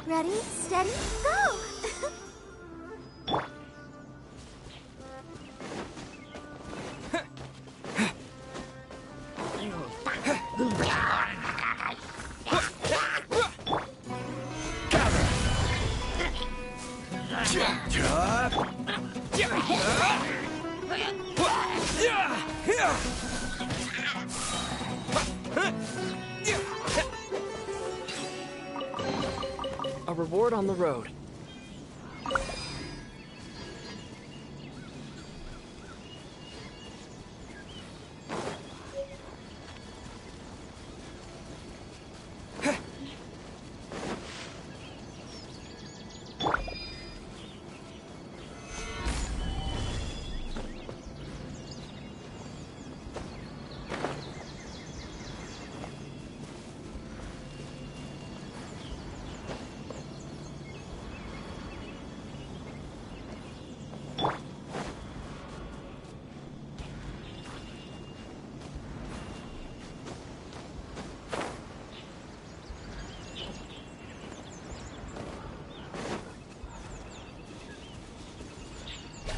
Ready, steady, go! A reward on the road.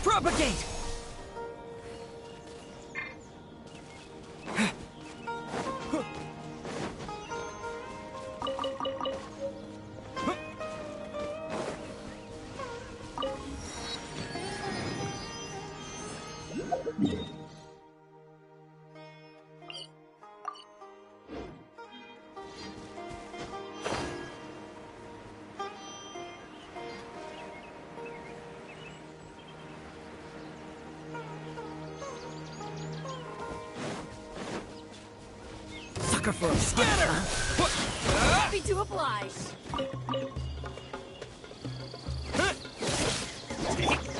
Propagate! For a scatter! Happy to oblige.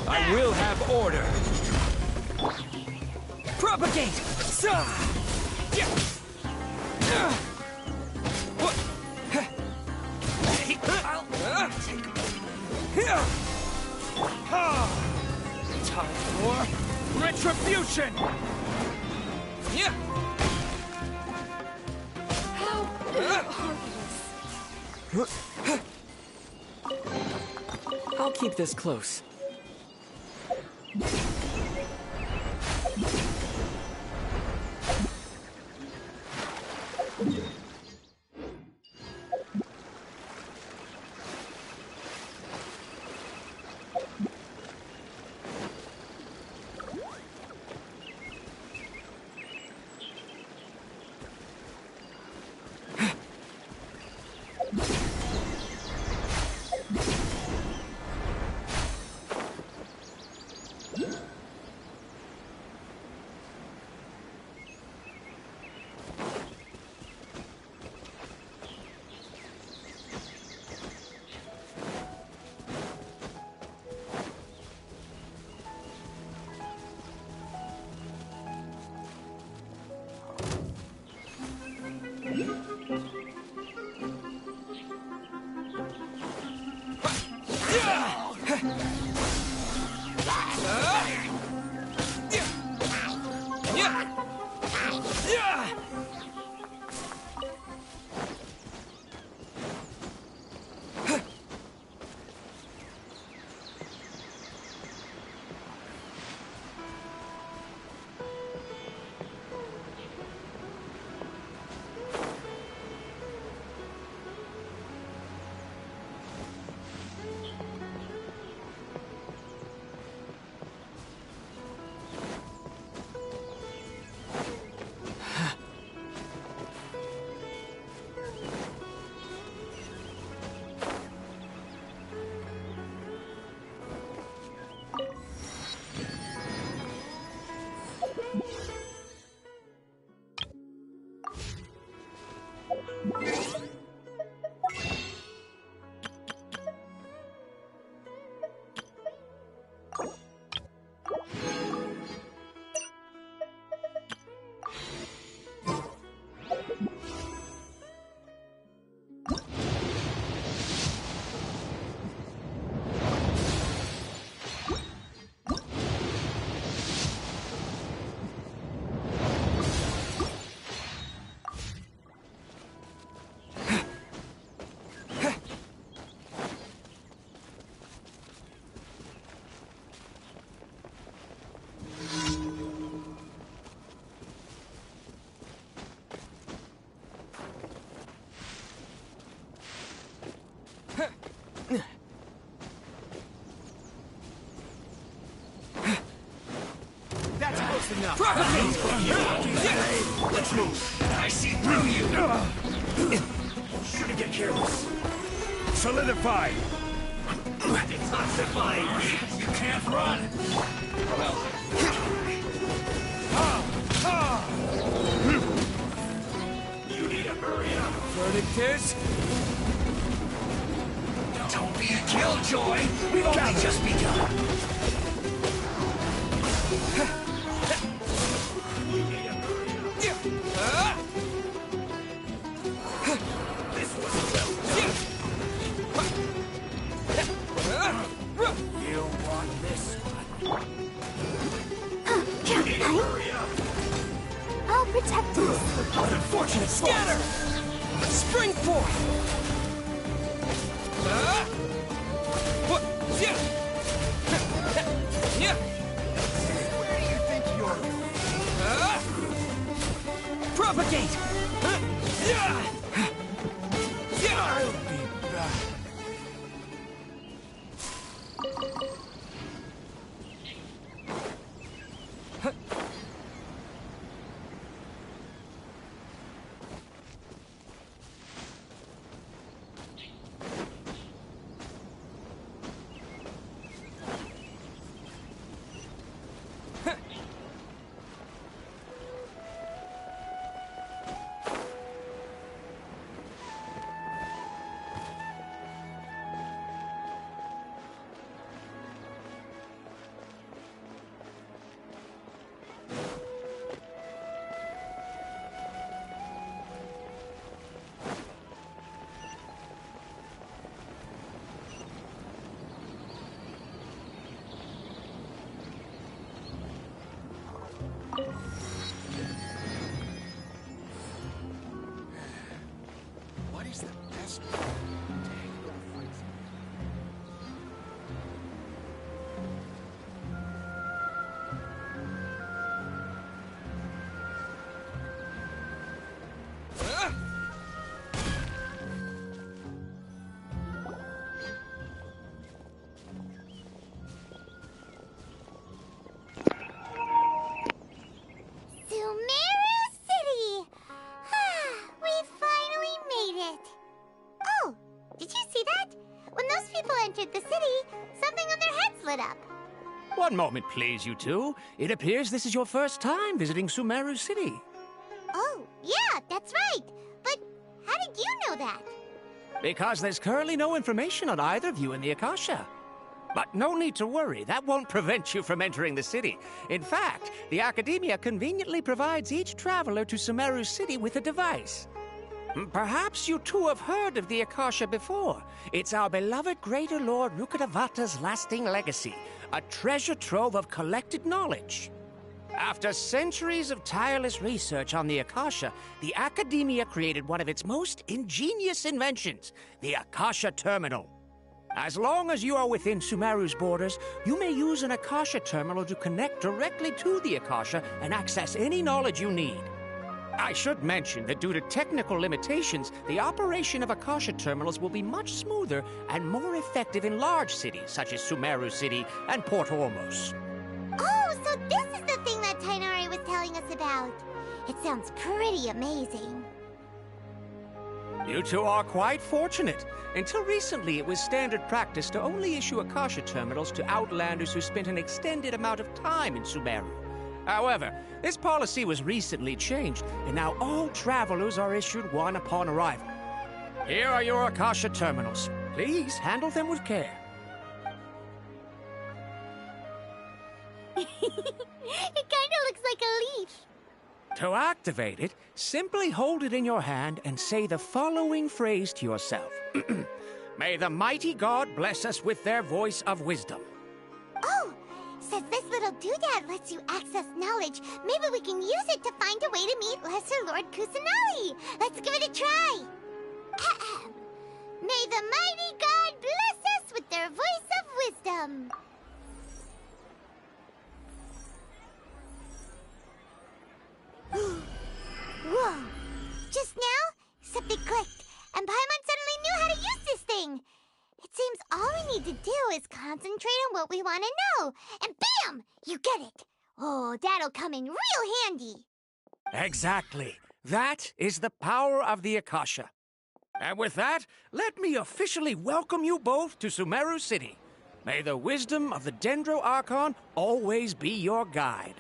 I will have order. Propagate! Time for Retribution! Yeah! How heartless. I'll keep this close. That's close enough. Let's move. I see through you. Shouldn't get careless. Solidify. Detoxify. You can't run. You need to hurry up. Verdict is... Don't be a killjoy. We've only just begun. You need to hurry up. This wasn't well done. You want this one? You need to hurry up. I'll protect us. What unfortunate Scatter! Spring forth! What? Yeah! Yeah! Where do you think you're Propagate! Yeah! Yeah! I'll be back. fast. Sumeru City! We finally made it! Oh, did you see that? When those people entered the city, something on their heads lit up. One moment, please, you two. It appears this is your first time visiting Sumeru City. Oh, yeah, that's right. But how did you know that? Because there's currently no information on either of you in the Akasha. But no need to worry, that won't prevent you from entering the city. In fact, the Academia conveniently provides each traveler to Sumeru City with a device. Perhaps you two have heard of the Akasha before. It's our beloved Greater Lord Rukkhadevata's lasting legacy, a treasure trove of collected knowledge. After centuries of tireless research on the Akasha, the Academia created one of its most ingenious inventions, the Akasha Terminal. As long as you are within Sumeru's borders, you may use an Akasha terminal to connect directly to the Akasha and access any knowledge you need. I should mention that due to technical limitations, the operation of Akasha terminals will be much smoother and more effective in large cities such as Sumeru City and Port Ormos. Oh, so this is the thing that Tainari was telling us about. It sounds pretty amazing. You two are quite fortunate. Until recently, it was standard practice to only issue Akasha terminals to outlanders who spent an extended amount of time in Sumeru. However, this policy was recently changed, and now all travelers are issued one upon arrival. Here are your Akasha terminals. Please handle them with care. It kind of looks like a leaf. To activate it, simply hold it in your hand and say the following phrase to yourself. May the mighty God bless us with their voice of wisdom. Oh, since this little doodad lets you access knowledge, maybe we can use it to find a way to meet Lesser Lord Kusanali. Let's give it a try. May the mighty God bless us with their voice of wisdom. Whoa! Just now, something clicked, and Paimon suddenly knew how to use this thing. It seems all we need to do is concentrate on what we want to know, and bam! You get it. Oh, that'll come in real handy. Exactly. That is the power of the Akasha. And with that, let me officially welcome you both to Sumeru City. May the wisdom of the Dendro Archon always be your guide.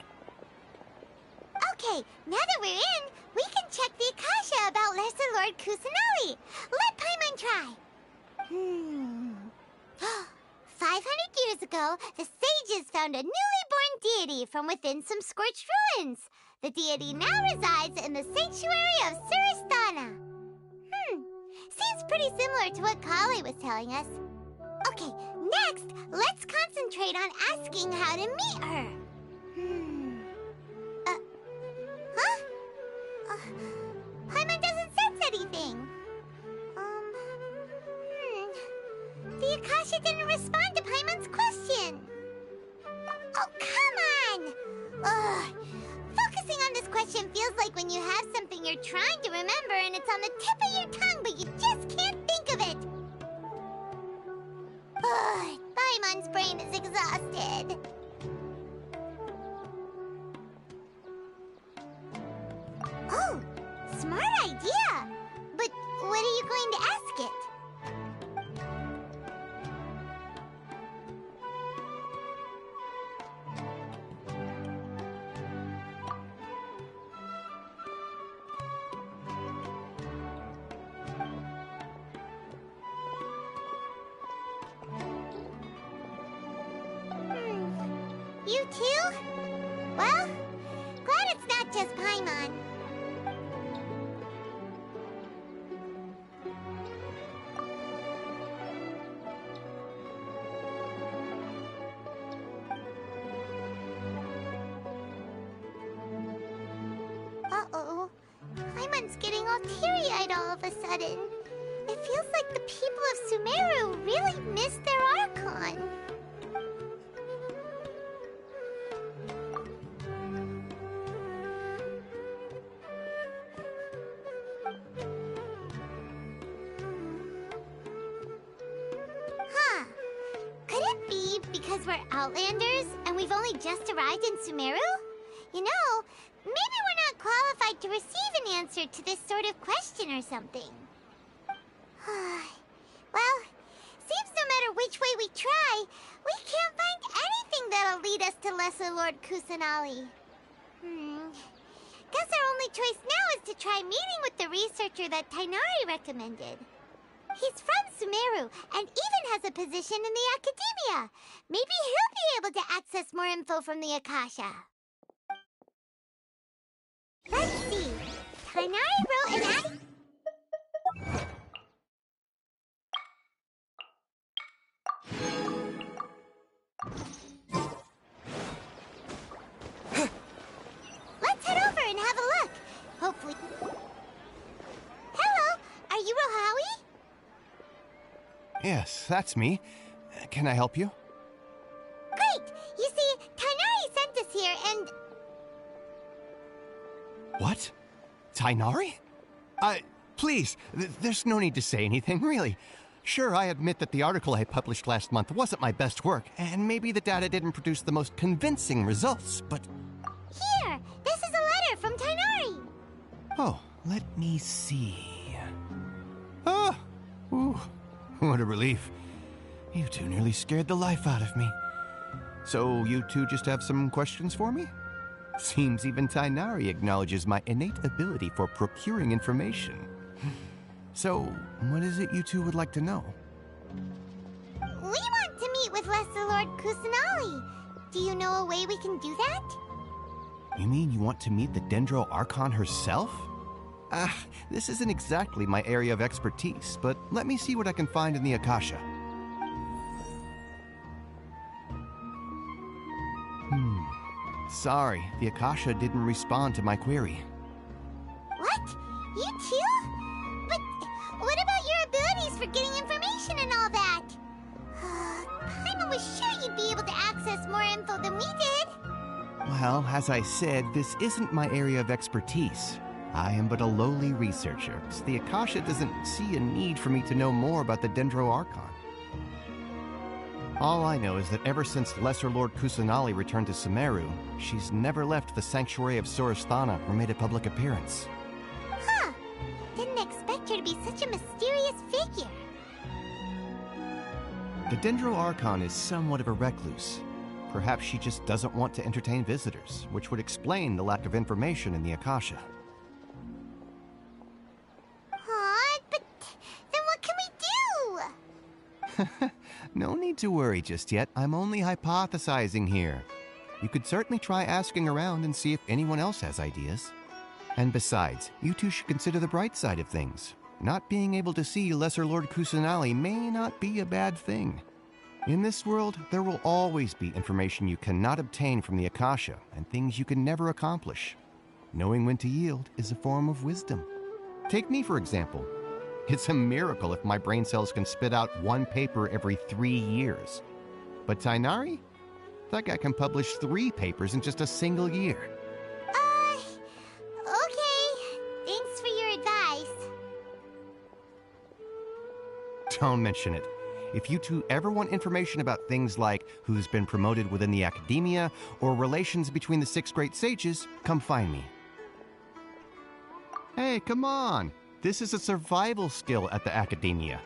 Okay, now that we're in, we can check the Akasha about Lesser Lord Kusanali. Let Paimon try. 500 years ago, the sages found a newly born deity from within some scorched ruins. The deity now resides in the sanctuary of Suristana. Seems pretty similar to what Kali was telling us. Okay, next, let's concentrate on asking how to meet her. Paimon doesn't sense anything. The Akasha didn't respond to Paimon's question. Oh, come on! Ugh. Focusing on this question feels like when you have something you're trying to remember and it's on the tip of your tongue, but you just can't think of it. Ugh. Paimon's brain is exhausted. Oh, smart idea! But what are you going to ask it? You too? Well, glad it's not just Paimon. Uh-oh. Paimon's getting all teary-eyed all of a sudden. If It feels like the people of Sumeru really missed their Archon. Huh. Could it be because we're Outlanders and we've only just arrived in Sumeru? You know, maybe we're not qualified to receive an answer to this sort of question or something. Well, seems no matter which way we try, we can't find anything that'll lead us to Lesser Lord Kusanali. Guess our only choice now is to try meeting with the researcher that Tainari recommended. He's from Sumeru and even has a position in the Academia. Maybe he'll be able to access more info from the Akasha. Let's see. Tainari wrote an Let's head over and have a look. Hopefully. Hello, are you Rohawi? Yes, that's me. Can I help you? Great! You see, Tainari sent us here and... What? Tainari? Please, there's no need to say anything, really. Sure, I admit that the article I published last month wasn't my best work, and maybe the data didn't produce the most convincing results, but... Here! This is a letter from Tainari! Oh, let me see... Oh! Ooh, what a relief. You two nearly scared the life out of me. So, you two just have some questions for me? Seems even Tainari acknowledges my innate ability for procuring information. So, what is it you two would like to know? We want to meet with Lesser Lord Kusanali. Do you know a way we can do that? You mean you want to meet the Dendro Archon herself? This isn't exactly my area of expertise, but let me see what I can find in the Akasha. Sorry, the Akasha didn't respond to my query. What? You too? But what about your abilities for getting information and all that? Paimon was sure you'd be able to access more info than we did. Well, as I said, this isn't my area of expertise. I am but a lowly researcher, so the Akasha doesn't see a need for me to know more about the Dendro Archon. All I know is that ever since Lesser Lord Kusanali returned to Sumeru, she's never left the Sanctuary of Sorasthana or made a public appearance. Huh. Didn't expect her to be such a mysterious figure. The Dendro Archon is somewhat of a recluse. Perhaps she just doesn't want to entertain visitors, which would explain the lack of information in the Akasha. But then what can we do? No need to worry just yet. I'm only hypothesizing here. You could certainly try asking around and see if anyone else has ideas. And besides, you two should consider the bright side of things. Not being able to see Lesser Lord Kusanali may not be a bad thing. In this world, there will always be information you cannot obtain from the Akasha and things you can never accomplish. Knowing when to yield is a form of wisdom. Take me, for example. It's a miracle if my brain cells can spit out one paper every 3 years. But Tainari? That guy can publish 3 papers in just a single year. Okay. Thanks for your advice. Don't mention it. If you two ever want information about things like who's been promoted within the Academia or relations between the 6 great sages, come find me. Hey, come on! This is a survival skill at the Academia.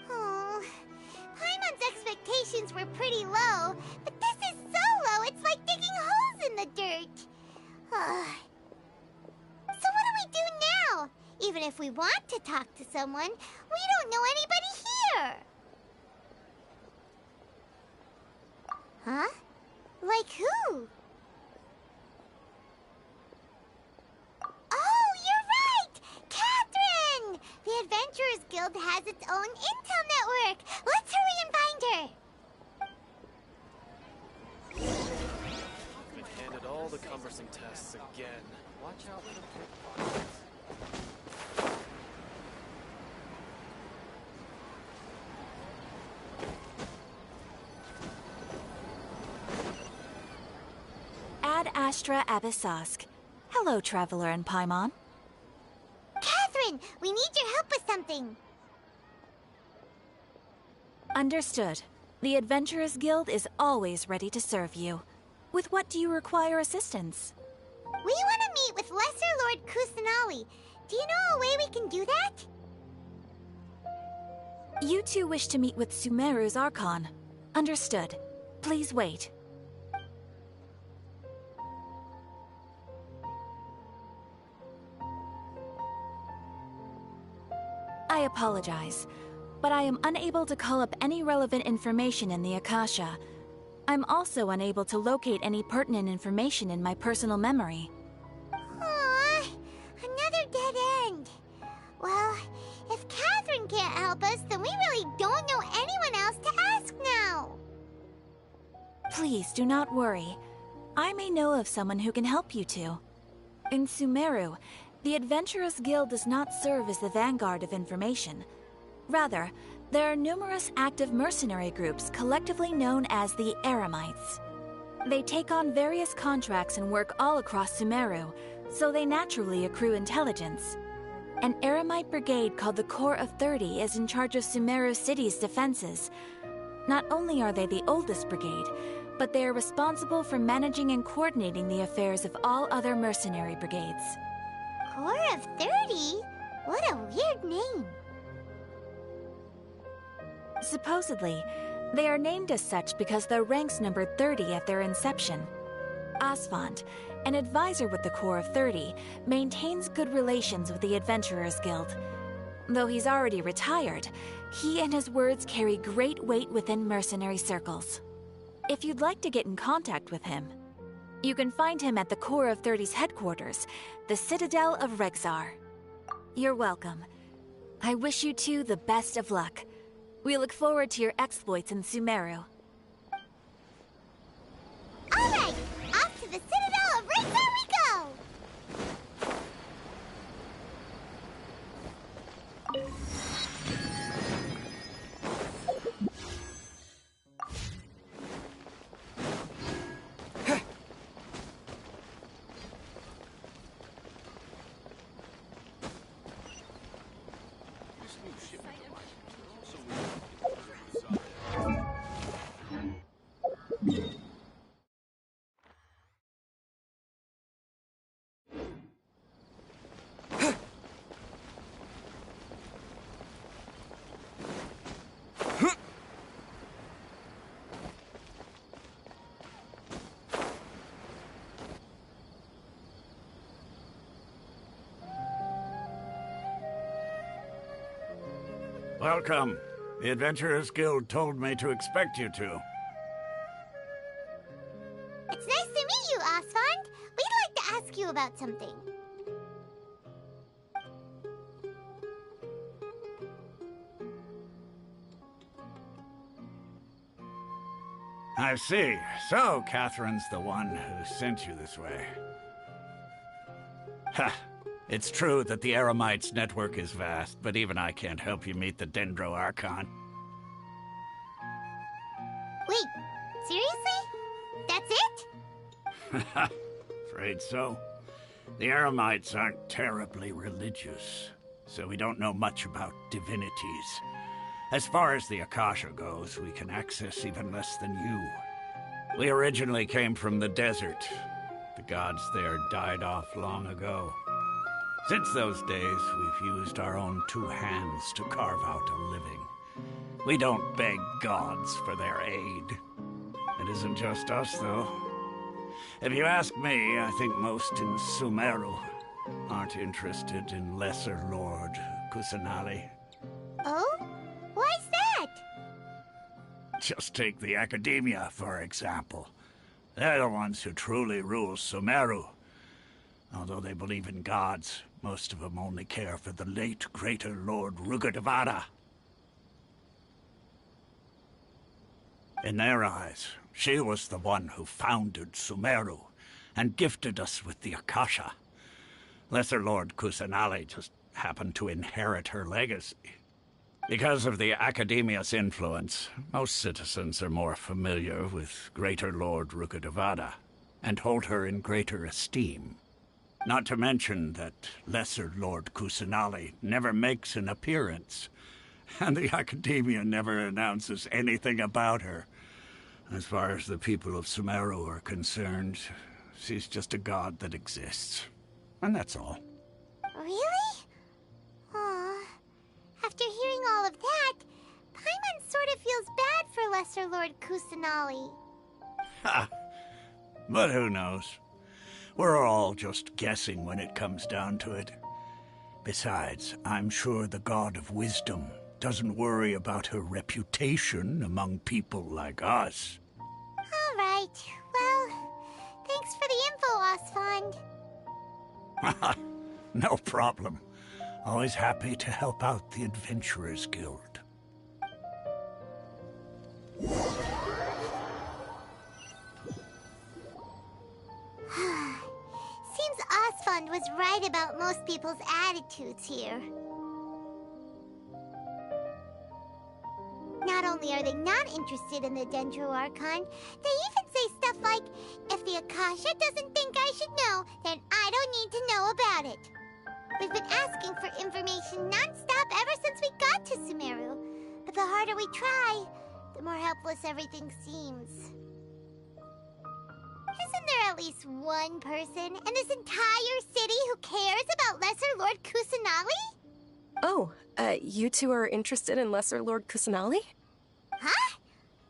Oh, Paimon's expectations were pretty low, but this is so low it's like digging holes in the dirt. So what do we do now? Even if we want to talk to someone, we don't know anybody here. Huh? Like who? Oh, you're right! Catherine! The Adventurers Guild has its own intel network. Let's hurry and find her. Been handed all the cumbersome tests again. Watch out for the pickpockets. Ad Astra Abyssosk. Hello, Traveler and Paimon. Catherine, we need your help with something. Understood. The Adventurers Guild is always ready to serve you. With what do you require assistance? We want to meet with Lesser Lord Kusanali. Do you know a way we can do that? You two wish to meet with Sumeru's Archon. Understood. Please wait. I apologize, but I am unable to call up any relevant information in the Akasha. I'm also unable to locate any pertinent information in my personal memory. Aww, another dead end. Well, if Catherine can't help us, then we really don't know anyone else to ask now. Please do not worry. I may know of someone who can help you two. In Sumeru, the Adventurers Guild does not serve as the vanguard of information. Rather, there are numerous active mercenary groups collectively known as the Eremites. They take on various contracts and work all across Sumeru, so they naturally accrue intelligence. An Eremite brigade called the Corps of 30 is in charge of Sumeru City's defenses. Not only are they the oldest brigade, but they are responsible for managing and coordinating the affairs of all other mercenary brigades. Corps of 30? What a weird name. Supposedly, they are named as such because their ranks numbered 30 at their inception. Asfand, an advisor with the Corps of 30, maintains good relations with the Adventurers Guild. Though he's already retired, he and his words carry great weight within mercenary circles. If you'd like to get in contact with him, you can find him at the Corps of 30's headquarters, the Citadel of Rexar. You're welcome. I wish you two the best of luck. We look forward to your exploits in Sumeru. All right, off to the Citadel of Rexar we go! Welcome. The Adventurers Guild told me to expect you two. It's nice to meet you, Asfand. We'd like to ask you about something. I see. So, Catherine's the one who sent you this way. Ha! It's true that the Eremites' network is vast, but even I can't help you meet the Dendro Archon. Wait, seriously? That's it? Afraid so. The Eremites aren't terribly religious, so we don't know much about divinities. As far as the Akasha goes, we can access even less than you. We originally came from the desert. The gods there died off long ago. Since those days, we've used our own two hands to carve out a living. We don't beg gods for their aid. It isn't just us, though. If you ask me, I think most in Sumeru aren't interested in Lesser Lord Kusanali. Oh? Why's that? Just take the Academia, for example. They're the ones who truly rule Sumeru. Although they believe in gods, most of them only care for the late Greater Lord Rugadavada. In their eyes, she was the one who founded Sumeru and gifted us with the Akasha. Lesser Lord Kusanali just happened to inherit her legacy. Because of the Academia's influence, most citizens are more familiar with Greater Lord Rugadavada. and hold her in greater esteem. Not to mention that Lesser Lord Kusanali never makes an appearance, and the Academia never announces anything about her. As far as the people of Sumeru are concerned, she's just a god that exists. And that's all. Really? Aw. After hearing all of that, Paimon sort of feels bad for Lesser Lord Kusanali. Ha! But who knows? We're all just guessing when it comes down to it. Besides, I'm sure the God of Wisdom doesn't worry about her reputation among people like us. All right. Well, thanks for the info, Osfond. No problem. Always happy to help out the Adventurers Guild. Seems Osfond was right about most people's attitudes here. Not only are they not interested in the Dendro Archon, they even say stuff like, if the Akasha doesn't think I should know, then I don't need to know about it. We've been asking for information non-stop ever since we got to Sumeru. But the harder we try, the more helpless everything seems. Isn't there at least one person in this entire city who cares about Lesser Lord Kusanali? Oh, you two are interested in Lesser Lord Kusanali? Huh?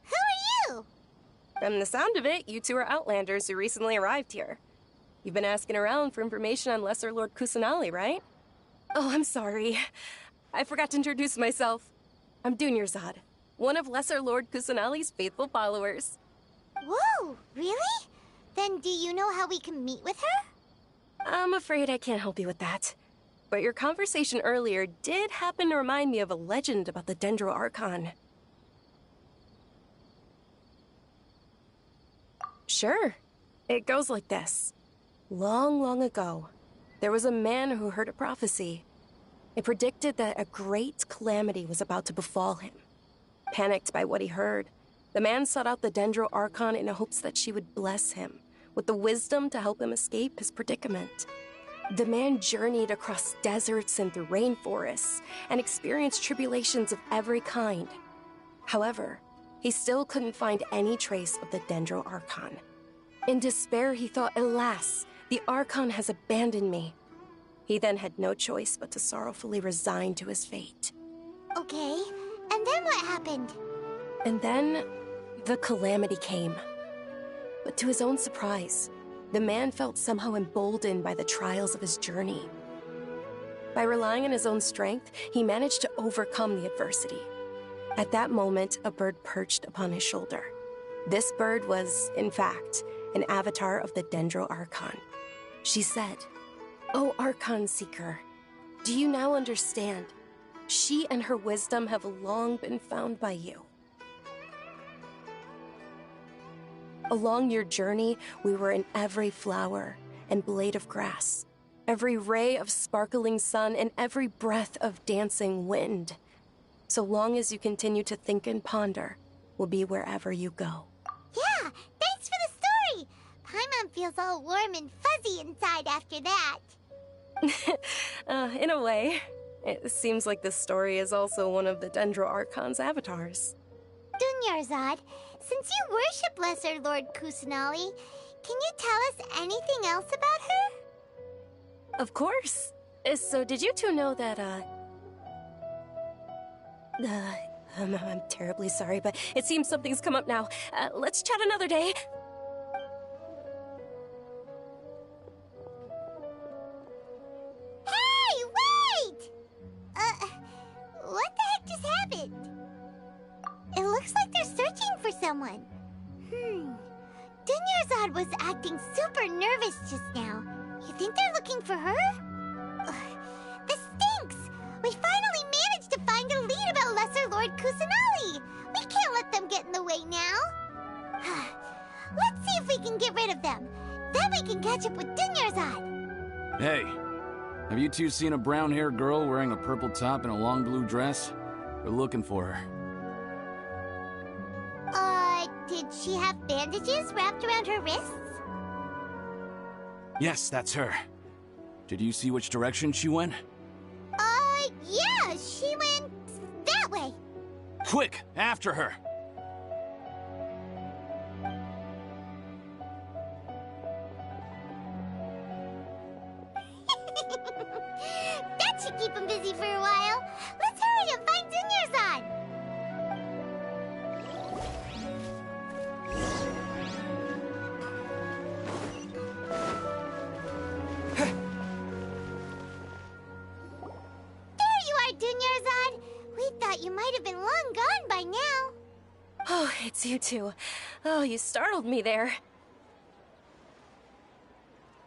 Who are you? From the sound of it, you two are Outlanders who recently arrived here. You've been asking around for information on Lesser Lord Kusanali, right? Oh, I'm sorry. I forgot to introduce myself. I'm Dunyarzad, one of Lesser Lord Kusanali's faithful followers. Whoa, really? Then do you know how we can meet with her? I'm afraid I can't help you with that. But your conversation earlier did happen to remind me of a legend about the Dendro Archon. Sure. It goes like this. Long, long ago, there was a man who heard a prophecy. It predicted that a great calamity was about to befall him. Panicked by what he heard, the man sought out the Dendro Archon in hopes that she would bless him with the wisdom to help him escape his predicament. The man journeyed across deserts and through rainforests and experienced tribulations of every kind. However, he still couldn't find any trace of the Dendro Archon. In despair, he thought, alas, the Archon has abandoned me. He then had no choice but to sorrowfully resign to his fate. Okay, and then what happened? And then, the calamity came. But to his own surprise, the man felt somehow emboldened by the trials of his journey. By relying on his own strength, he managed to overcome the adversity. At that moment, a bird perched upon his shoulder. This bird was, in fact, an avatar of the Dendro Archon. She said, "O Archon Seeker, do you now understand? She and her wisdom have long been found by you. Along your journey, we were in every flower and blade of grass, every ray of sparkling sun, and every breath of dancing wind. So long as you continue to think and ponder, we'll be wherever you go." Yeah, thanks for the story! Paimon feels all warm and fuzzy inside after that. In a way. It seems like this story is also one of the Dendro Archon's avatars. Dunyarzad, since you worship Lesser Lord Kusanali, can you tell us anything else about her? Of course. So did you two know that, I'm terribly sorry, but it seems something's come up now. Let's chat another day. Hey, wait! What the heck just happened? It looks like they're searching for someone. Dunyarzad was acting super nervous just now. You think they're looking for her? This stinks! We finally managed to find a lead about Lesser Lord Kusanali! We can't let them get in the way now! Let's see if we can get rid of them. Then we can catch up with Dunyarzad! Hey, have you two seen a brown-haired girl wearing a purple top and a long blue dress? We're looking for her. Did she have bandages wrapped around her wrists? Yes, that's her. Did you see which direction she went? Yeah, she went that way. Quick, after her! That should keep him busy for a while. Let's hurry and find Dunyarzad. There you are, Dunyarzad. We thought you might have been long gone by now. Oh, it's you two. Oh, you startled me there.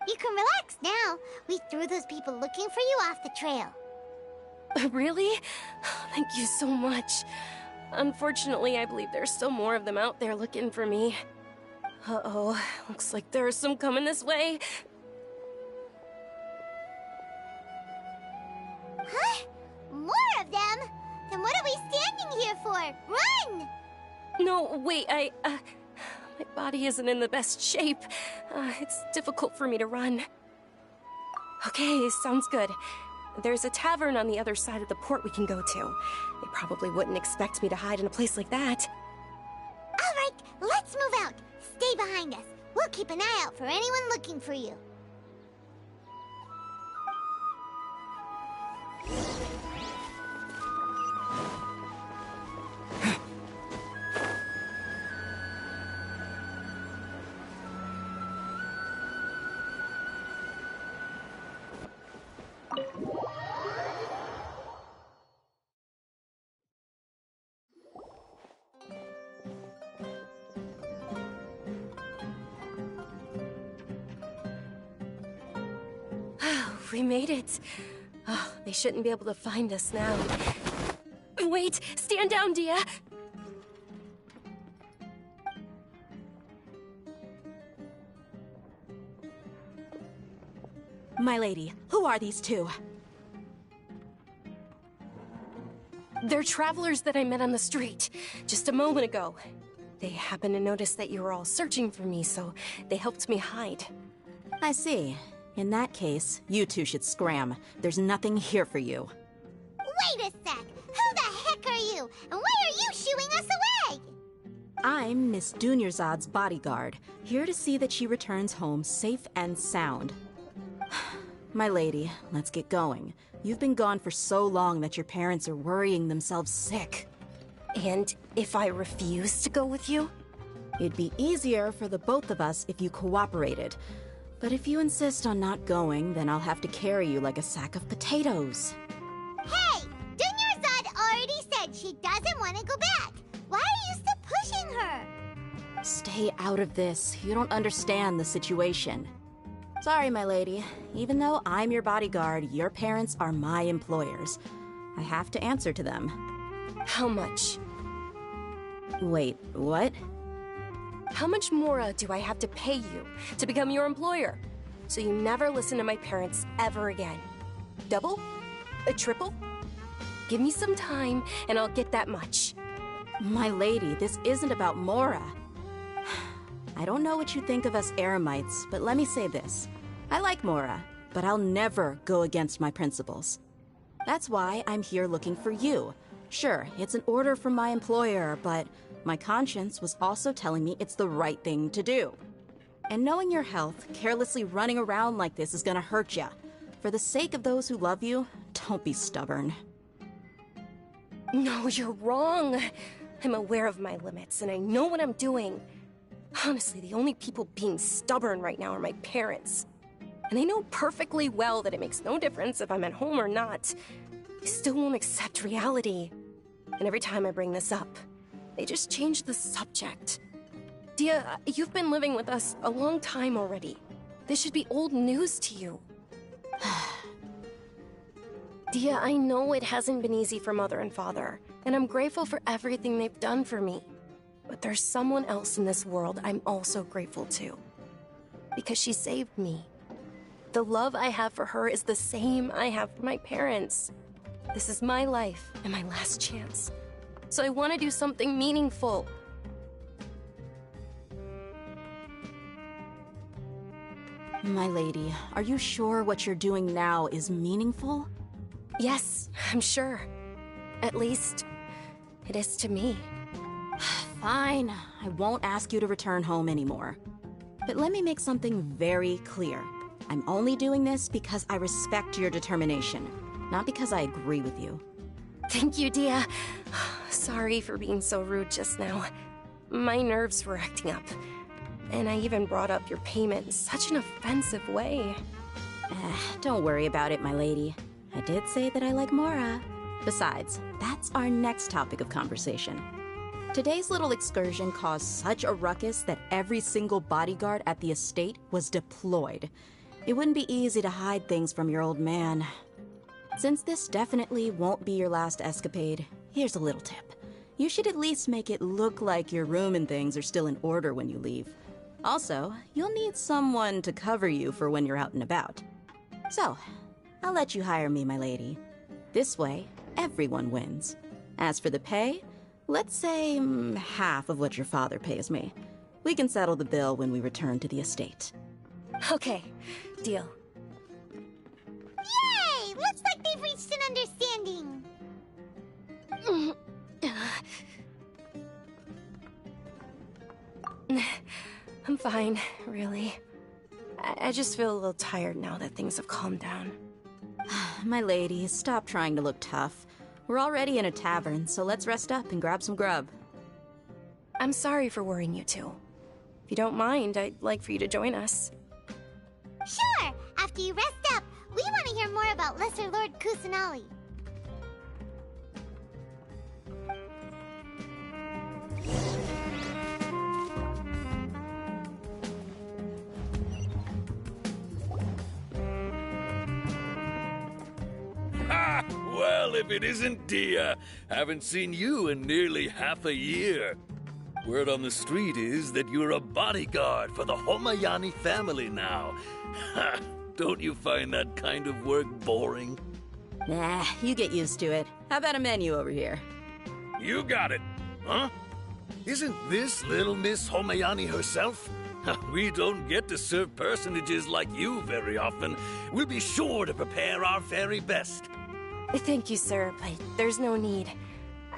You can relax now. We threw those people looking for you off the trail. Really? Thank you so much. Unfortunately, I believe there's still more of them out there looking for me. Uh-oh, looks like there's some coming this way. Huh? More of them? Then what are we standing here for? Run! No, wait, my body isn't in the best shape. It's difficult for me to run. Okay, sounds good. There's a tavern on the other side of the port we can go to. They probably wouldn't expect me to hide in a place like that. All right, let's move out. Stay behind us. We'll keep an eye out for anyone looking for you. We made it. Oh, they shouldn't be able to find us now. Wait! Stand down, Dia! My lady, who are these two? They're travelers that I met on the street just a moment ago. They happened to notice that you were all searching for me, so they helped me hide. I see. In that case, you two should scram. There's nothing here for you. Wait a sec! Who the heck are you? And why are you shooing us away? I'm Miss Dunyarzad's bodyguard, here to see that she returns home safe and sound. My lady, let's get going. You've been gone for so long that your parents are worrying themselves sick. And if I refuse to go with you? It'd be easier for the both of us if you cooperated. But if you insist on not going, then I'll have to carry you like a sack of potatoes. Hey! Dunyarzad already said she doesn't want to go back. Why are you still pushing her? Stay out of this. You don't understand the situation. Sorry, my lady. Even though I'm your bodyguard, your parents are my employers. I have to answer to them. How much? Wait, what? How much more do I have to pay you to become your employer? So you never listen to my parents ever again. Double? A triple? Give me some time and I'll get that much. My lady, this isn't about Mora. I don't know what you think of us Eremites, but let me say this. I like Mora, but I'll never go against my principles. That's why I'm here looking for you. Sure, it's an order from my employer, but my conscience was also telling me it's the right thing to do. And knowing your health, carelessly running around like this is gonna hurt ya. For the sake of those who love you, don't be stubborn. No, you're wrong. I'm aware of my limits, and I know what I'm doing. Honestly, the only people being stubborn right now are my parents. And they know perfectly well that it makes no difference if I'm at home or not. They still won't accept reality. And every time I bring this up, they just change the subject. Dia, you've been living with us a long time already. This should be old news to you. Dia, I know it hasn't been easy for Mother and Father, and I'm grateful for everything they've done for me. But there's someone else in this world I'm also grateful to. Because she saved me. The love I have for her is the same I have for my parents. This is my life and my last chance. So I want to do something meaningful. My lady, are you sure what you're doing now is meaningful? Yes, I'm sure. At least, it is to me. Fine, I won't ask you to return home anymore. But let me make something very clear. I'm only doing this because I respect your determination, not because I agree with you. Thank you, Dia. Sorry for being so rude just now. My nerves were acting up. And I even brought up your payment in such an offensive way. Don't worry about it, my lady. I did say that I like Mora. Besides, that's our next topic of conversation. Today's little excursion caused such a ruckus that every single bodyguard at the estate was deployed. It wouldn't be easy to hide things from your old man. Since this definitely won't be your last escapade, here's a little tip. You should at least make it look like your room and things are still in order when you leave. Also, you'll need someone to cover you for when you're out and about. So, I'll let you hire me, my lady. This way, everyone wins. As for the pay, let's say half of what your father pays me. We can settle the bill when we return to the estate. Okay, deal. Yay! Looks like they've reached an understanding. I'm fine, really. I just feel a little tired now that things have calmed down. My lady, stop trying to look tough. We're already in a tavern, so let's rest up and grab some grub. I'm sorry for worrying you two. If you don't mind, I'd like for you to join us. Sure! After you rest up, we want to hear more about Lesser Lord Kusanali. Ha! Well, if it isn't Dia, haven't seen you in nearly half a year. Word on the street is that you're a bodyguard for the Homayani family now. Ha! Don't you find that kind of work boring? Nah, you get used to it. How about a menu over here? You got it, huh? Isn't this little Miss Homayani herself? We don't get to serve personages like you very often. We'll be sure to prepare our very best. Thank you, sir, but there's no need.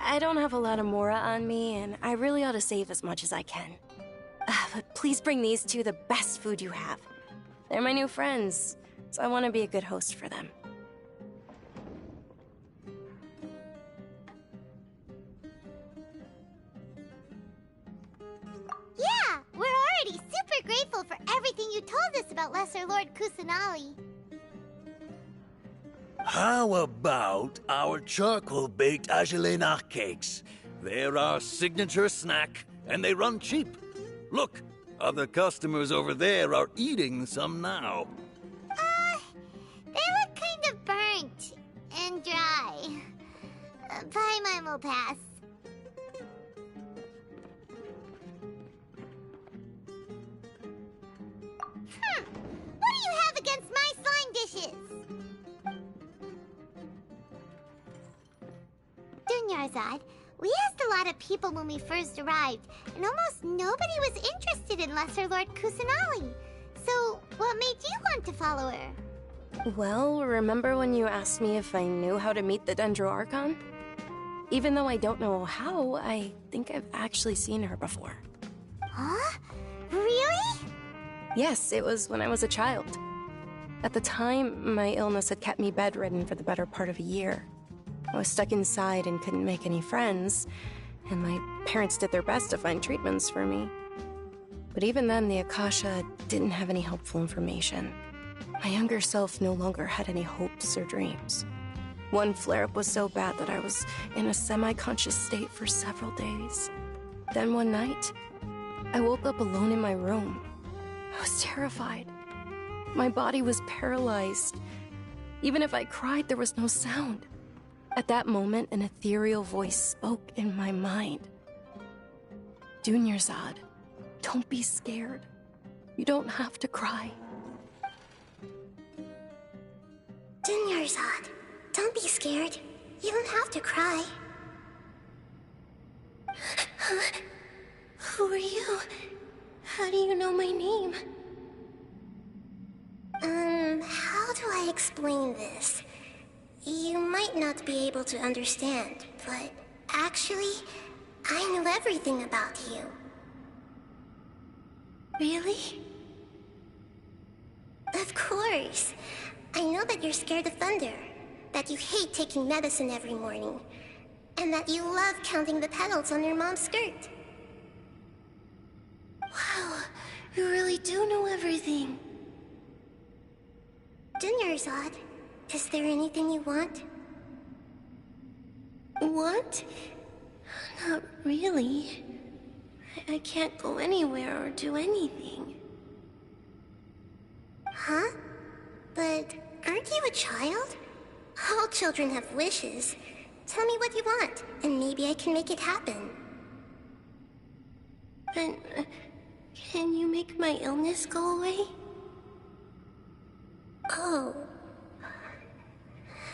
I don't have a lot of Mora on me, and I really ought to save as much as I can. But please bring these two the best food you have. They're my new friends, so I want to be a good host for them. Yeah, we're already super grateful for everything you told us about Lesser Lord Kusanali. How about our charcoal-baked Agelena cakes? They're our signature snack, and they run cheap. Look, other customers over there are eating some now. They look kind of burnt and dry. Paimon will pass. What do you have against my slime dishes? Dunyarzad, we asked a lot of people when we first arrived, and almost nobody was interested in Lesser Lord Kusanali. So, what made you want to follow her? Well, remember when you asked me if I knew how to meet the Dendro Archon? Even though I don't know how, I think I've actually seen her before. Huh? Really? Yes, it was when I was a child. At the time, my illness had kept me bedridden for the better part of a year. I was stuck inside and couldn't make any friends, and my parents did their best to find treatments for me. But even then, the Akasha didn't have any helpful information. My younger self no longer had any hopes or dreams. One flare-up was so bad that I was in a semi-conscious state for several days. Then one night, I woke up alone in my room. I was terrified. My body was paralyzed. Even if I cried, there was no sound. At that moment, an ethereal voice spoke in my mind. Dunyarzad, don't be scared. You don't have to cry. Dunyarzad, don't be scared. You don't have to cry. Who are you? How do you know my name? I explain this? You might not be able to understand, but actually, I know everything about you. Really? Of course. I know that you're scared of thunder, that you hate taking medicine every morning, and that you love counting the petals on your mom's skirt. Wow, you really do know everything. Dunyarzad, is there anything you want? Want? Not really. I can't go anywhere or do anything. Huh? But aren't you a child? All children have wishes. Tell me what you want, and maybe I can make it happen. But can you make my illness go away? Oh.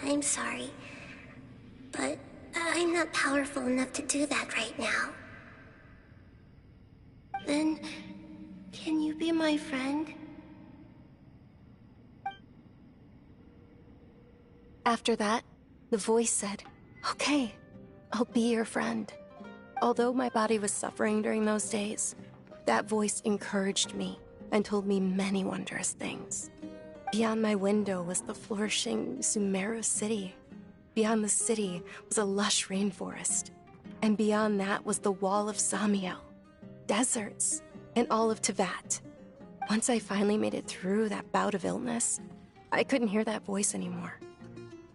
I'm sorry. But I'm not powerful enough to do that right now. Then, can you be my friend? After that, the voice said, "Okay, I'll be your friend." Although my body was suffering during those days, that voice encouraged me and told me many wondrous things. Beyond my window was the flourishing Sumeru city. Beyond the city was a lush rainforest. And beyond that was the wall of Samiel, deserts, and all of Tevat. Once I finally made it through that bout of illness, I couldn't hear that voice anymore.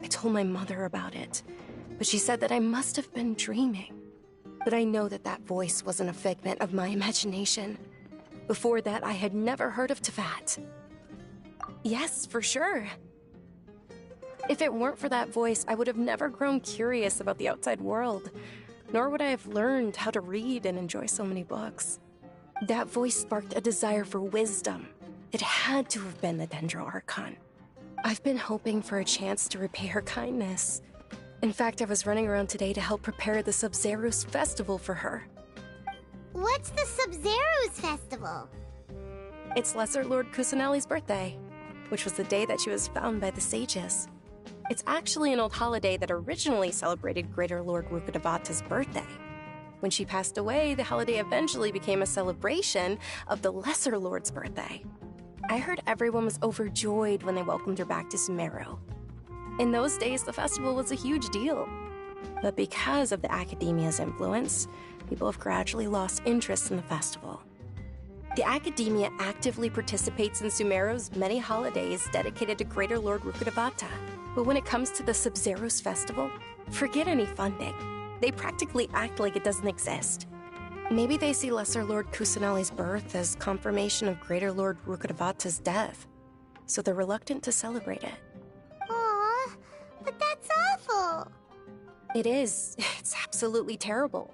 I told my mother about it, but she said that I must have been dreaming. But I know that that voice wasn't a figment of my imagination. Before that, I had never heard of Tevat. Yes, for sure. If it weren't for that voice, I would have never grown curious about the outside world, nor would I have learned how to read and enjoy so many books. That voice sparked a desire for wisdom. It had to have been the Dendro Archon. I've been hoping for a chance to repay her kindness. In fact, I was running around today to help prepare the Sub-Zerus festival for her. What's the Sub-Zerus festival? It's Lesser Lord Kusanali's birthday, which was the day that she was found by the sages. It's actually an old holiday that originally celebrated Greater Lord Rukkhadevata's birthday. When she passed away, the holiday eventually became a celebration of the Lesser Lord's birthday. I heard everyone was overjoyed when they welcomed her back to Sumeru. In those days, the festival was a huge deal. But because of the Academia's influence, people have gradually lost interest in the festival. The Academia actively participates in Sumeru's many holidays dedicated to Greater Lord Rukkhadevata. But when it comes to the Sub-Zerus festival, forget any funding. They practically act like it doesn't exist. Maybe they see Lesser Lord Kusanali's birth as confirmation of Greater Lord Rukkhadevata's death, so they're reluctant to celebrate it. Aw, but that's awful. It is. It's absolutely terrible.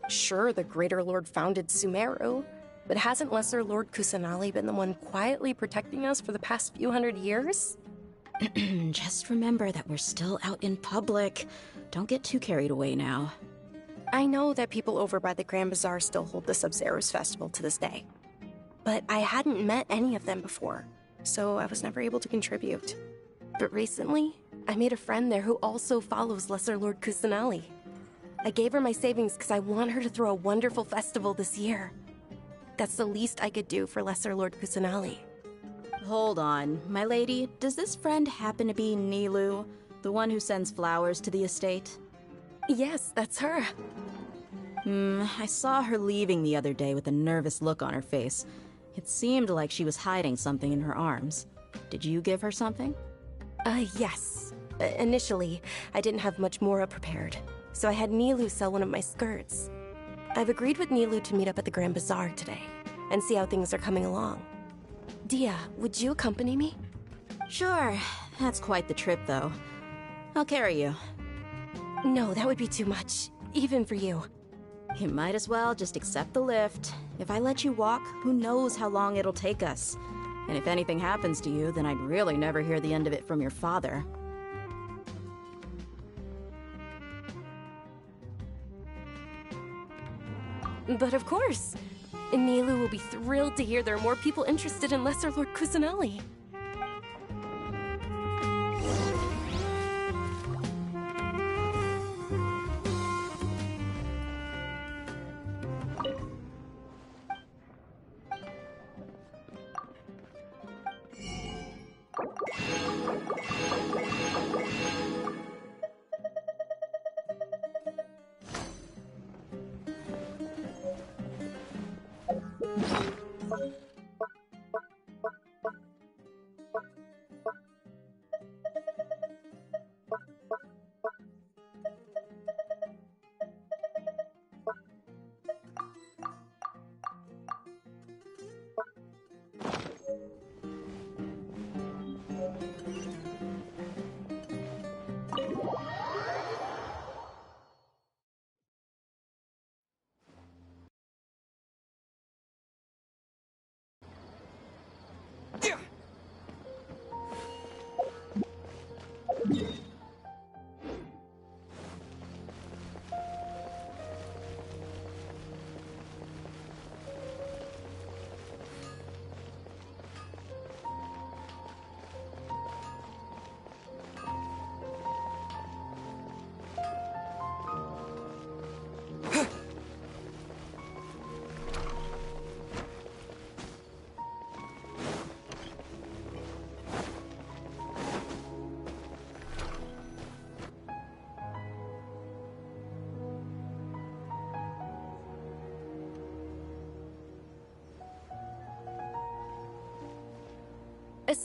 Sure, the Greater Lord founded Sumeru, but hasn't Lesser Lord Kusanali been the one quietly protecting us for the past few hundred years? Just remember that we're still out in public. Don't get too carried away now. I know that people over by the Grand Bazaar still hold the Sub-Zerus festival to this day. But I hadn't met any of them before, so I was never able to contribute. But recently, I made a friend there who also follows Lesser Lord Kusanali. I gave her my savings because I want her to throw a wonderful festival this year. That's the least I could do for Lesser Lord Kusanali. Hold on, my lady. Does this friend happen to be Nilu, the one who sends flowers to the estate? Yes, that's her. I saw her leaving the other day with a nervous look on her face. It seemed like she was hiding something in her arms. Did you give her something? Yes. Initially, I didn't have much Mora prepared, so I had Nilu sell one of my skirts. I've agreed with Nilu to meet up at the Grand Bazaar today, and see how things are coming along. Dia, would you accompany me? Sure. That's quite the trip, though. I'll carry you. No, that would be too much, even for you. You might as well just accept the lift. If I let you walk, who knows how long it'll take us. And if anything happens to you, then I'd really never hear the end of it from your father. But of course! Nilu will be thrilled to hear there are more people interested in Lesser Lord Kusanali.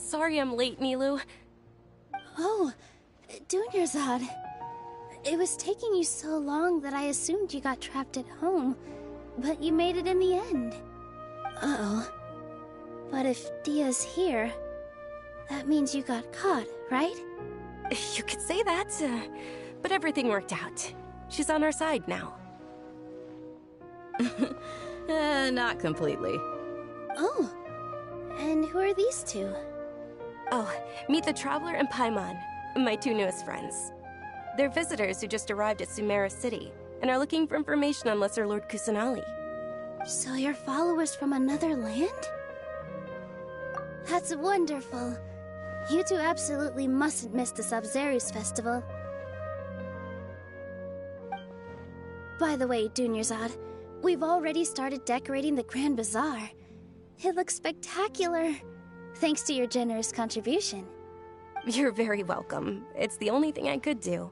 Sorry I'm late, Nilu. Oh, Dunyarzad. It was taking you so long that I assumed you got trapped at home, but you made it in the end. Uh-oh. But if Dia's here, that means you got caught, right? You could say that, but everything worked out. She's on our side now. Not completely. Oh, and who are these two? Oh, meet the Traveler and Paimon, my two newest friends. They're visitors who just arrived at Sumeru City and are looking for information on Lesser Lord Kusanali. So you're followers from another land? That's wonderful. You two absolutely mustn't miss the Sabzeruz festival. By the way, Dunyarzad, we've already started decorating the Grand Bazaar. It looks spectacular, thanks to your generous contribution. You're very welcome. It's the only thing I could do.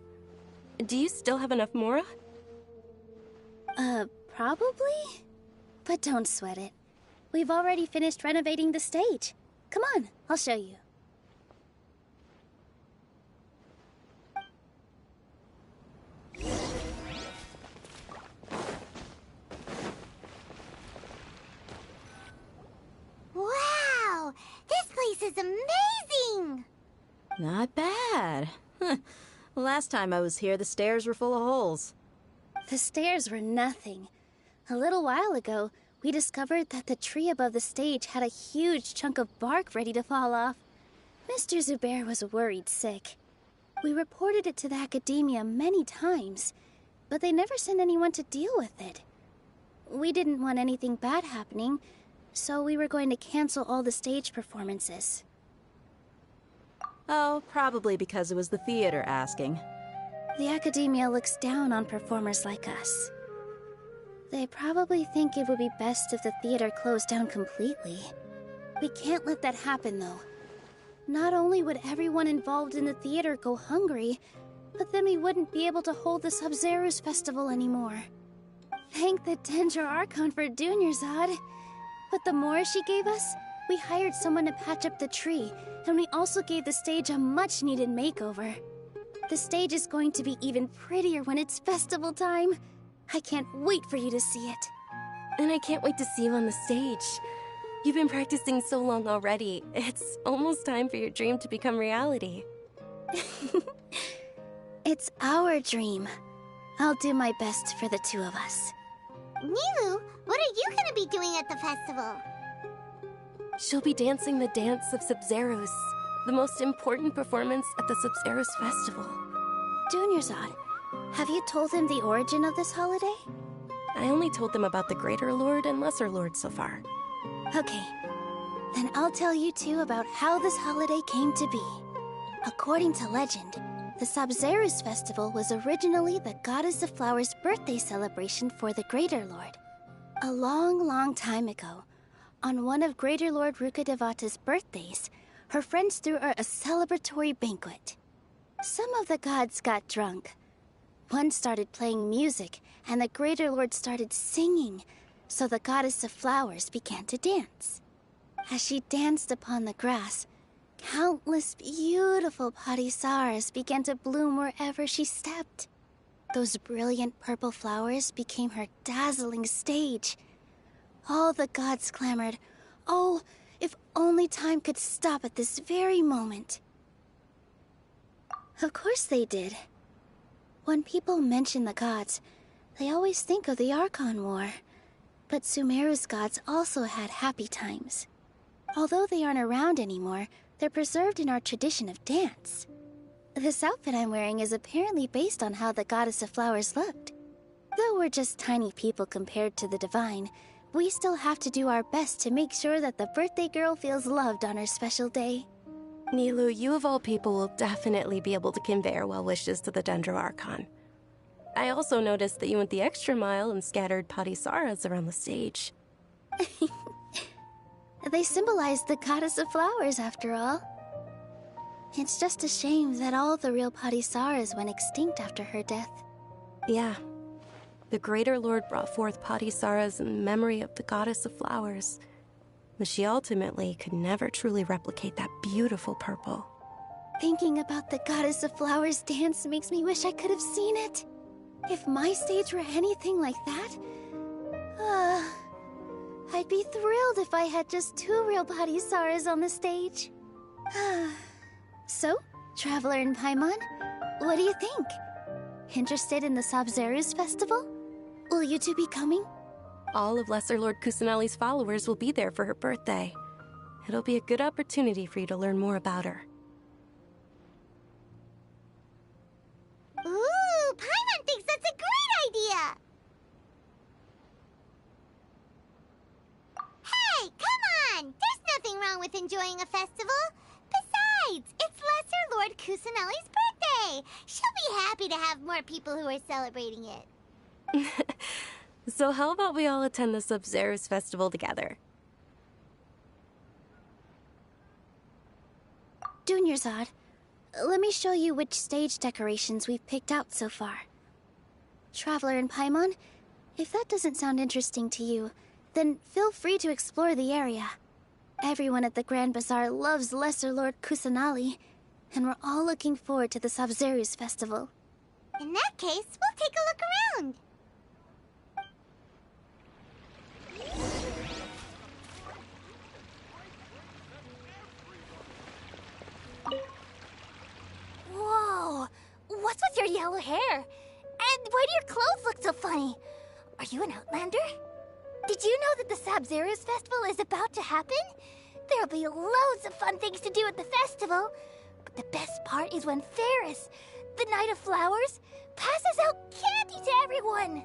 Do you still have enough Mora? Probably? But don't sweat it. We've already finished renovating the stage. Come on, I'll show you. Wow! This place is amazing! Not bad. Last time I was here, the stairs were full of holes. The stairs were nothing. A little while ago, we discovered that the tree above the stage had a huge chunk of bark ready to fall off. Mr. Zubair was worried sick. We reported it to the academia many times, but they never sent anyone to deal with it. We didn't want anything bad happening, so we were going to cancel all the stage performances. Oh, probably because it was the theater asking. The academia looks down on performers like us. They probably think it would be best if the theater closed down completely. We can't let that happen, though. Not only would everyone involved in the theater go hungry, but then we wouldn't be able to hold the Sabzeruz festival anymore. Thank the Dendra Archon for Dunyarzad. With the Mora she gave us, we hired someone to patch up the tree, and we also gave the stage a much-needed makeover. The stage is going to be even prettier when it's festival time. I can't wait for you to see it. And I can't wait to see you on the stage. You've been practicing so long already. It's almost time for your dream to become reality. It's our dream. I'll do my best for the two of us. Nilu, what are you gonna be doing at the festival? She'll be dancing the dance of Sabzeruz, the most important performance at the Sabzeruz festival. Dunyarzad, have you told them the origin of this holiday? I only told them about the Greater Lord and Lesser Lord so far. Okay, then I'll tell you two about how this holiday came to be. According to legend, the Sabzeruz festival was originally the Goddess of Flowers' birthday celebration for the Greater Lord. A long, long time ago, on one of Greater Lord Rukkhadevata's birthdays, her friends threw her a celebratory banquet. Some of the gods got drunk. One started playing music, and the Greater Lord started singing, so the Goddess of Flowers began to dance. As she danced upon the grass, countless beautiful padisaras began to bloom wherever she stepped. Those brilliant purple flowers became her dazzling stage. All the gods clamored, "Oh, if only time could stop at this very moment." Of course they did. When people mention the gods, they always think of the Archon War. But Sumeru's gods also had happy times. Although they aren't around anymore, they're preserved in our tradition of dance. This outfit I'm wearing is apparently based on how the Goddess of Flowers looked. Though we're just tiny people compared to the Divine, we still have to do our best to make sure that the birthday girl feels loved on her special day. Nilou, you of all people will definitely be able to convey our well wishes to the Dendro Archon. I also noticed that you went the extra mile and scattered padisaras around the stage. They symbolize the Goddess of Flowers, after all. It's just a shame that all the real padisaras went extinct after her death. Yeah. The Greater Lord brought forth padisaras in memory of the Goddess of Flowers, but she ultimately could never truly replicate that beautiful purple. Thinking about the Goddess of Flowers dance makes me wish I could have seen it. If my stage were anything like that, I'd be thrilled if I had just 2 real padisaras on the stage. So, Traveler and Paimon, what do you think? Interested in the Sabzeruz festival? Will you two be coming? All of Lesser Lord Kusanali's followers will be there for her birthday. It'll be a good opportunity for you to learn more about her. Ooh, Paimon thinks that's a great idea! Hey, come on! There's nothing wrong with enjoying a festival. Besides, it's Lesser Lord Kusanali's birthday. She'll be happy to have more people who are celebrating it. So how about we all attend the Sabzeruz festival together? Dunyarzad, let me show you which stage decorations we've picked out so far. Traveler and Paimon, if that doesn't sound interesting to you, then feel free to explore the area. Everyone at the Grand Bazaar loves Lesser Lord Kusanali, and we're all looking forward to the Sabzeruz festival. In that case, we'll take a look around. Whoa! What's with your yellow hair? And why do your clothes look so funny? Are you an Outlander? Did you know that the Sabzeruz festival is about to happen? There'll be loads of fun things to do at the festival. But the best part is when Ferris, the Knight of Flowers, passes out candy to everyone.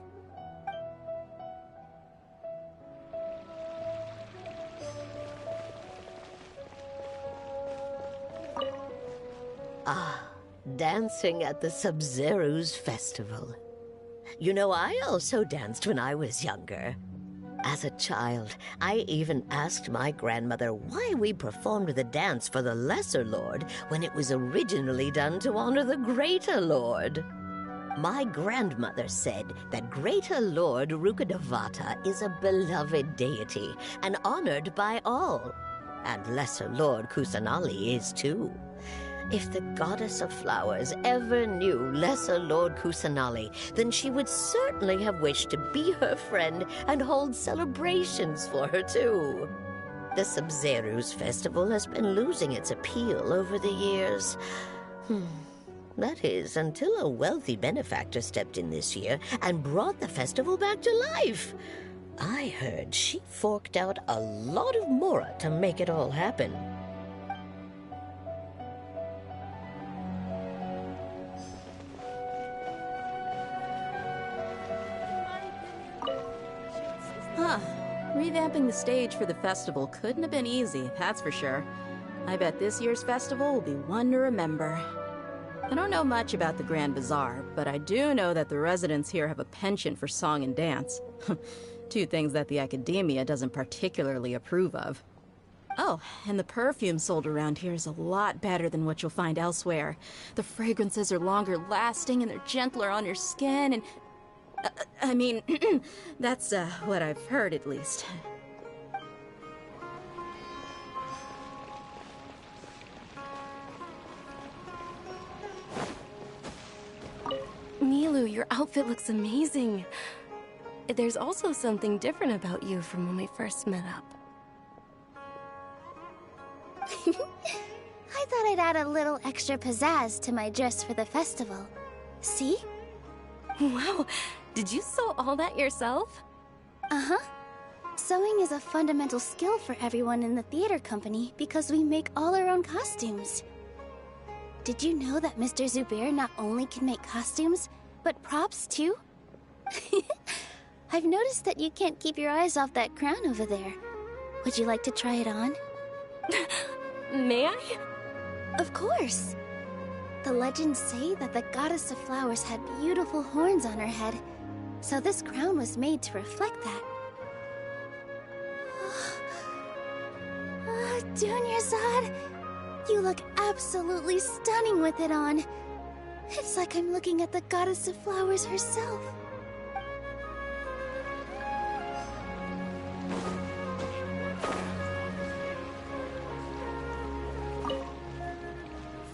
Ah, dancing at the Sabzeruz festival. You know, I also danced when I was younger. As a child, I even asked my grandmother why we performed the dance for the Lesser Lord when it was originally done to honor the Greater Lord. My grandmother said that Greater Lord Rukkhadevata is a beloved deity and honored by all. And Lesser Lord Kusanali is too. If the Goddess of Flowers ever knew Lesser Lord Kusanali, then she would certainly have wished to be her friend and hold celebrations for her too. The Sabzeruz festival has been losing its appeal over the years. That is, until a wealthy benefactor stepped in this year and brought the festival back to life. I heard she forked out a lot of mora to make it all happen. Huh. Revamping the stage for the festival couldn't have been easy, that's for sure. I bet this year's festival will be one to remember. I don't know much about the Grand Bazaar, but I do know that the residents here have a penchant for song and dance. 2 things that the Academia doesn't particularly approve of. Oh, and the perfume sold around here is a lot better than what you'll find elsewhere. The fragrances are longer lasting and they're gentler on your skin and... I mean, that's what I've heard at least. Milu, your outfit looks amazing. There's also something different about you from when we first met up. I thought I'd add a little extra pizzazz to my dress for the festival. See? Wow, did you sew all that yourself? Uh-huh. Sewing is a fundamental skill for everyone in the theater company because we make all our own costumes. Did you know that Mr. Zubair not only can make costumes, but props too? I've noticed that you can't keep your eyes off that crown over there. Would you like to try it on? May I? Of course. The legends say that the goddess of flowers had beautiful horns on her head, so this crown was made to reflect that. Dunyarzad, you look absolutely stunning with it on. It's like I'm looking at the goddess of flowers herself.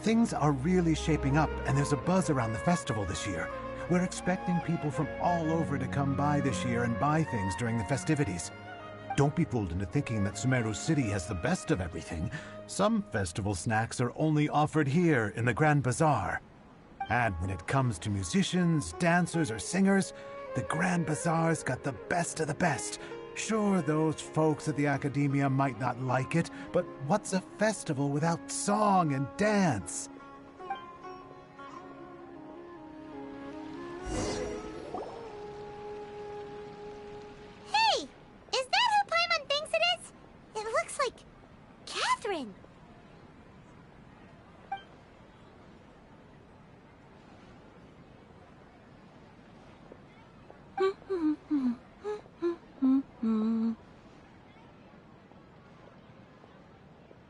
Things are really shaping up, and there's a buzz around the festival this year. We're expecting people from all over to come by this year and buy things during the festivities. Don't be fooled into thinking that Sumeru City has the best of everything. Some festival snacks are only offered here in the Grand Bazaar. And when it comes to musicians, dancers, or singers, the Grand Bazaar's got the best of the best. Sure, those folks at the Academia might not like it, but what's a festival without song and dance? Hey! Is that who Paimon thinks it is? It looks like... Catherine!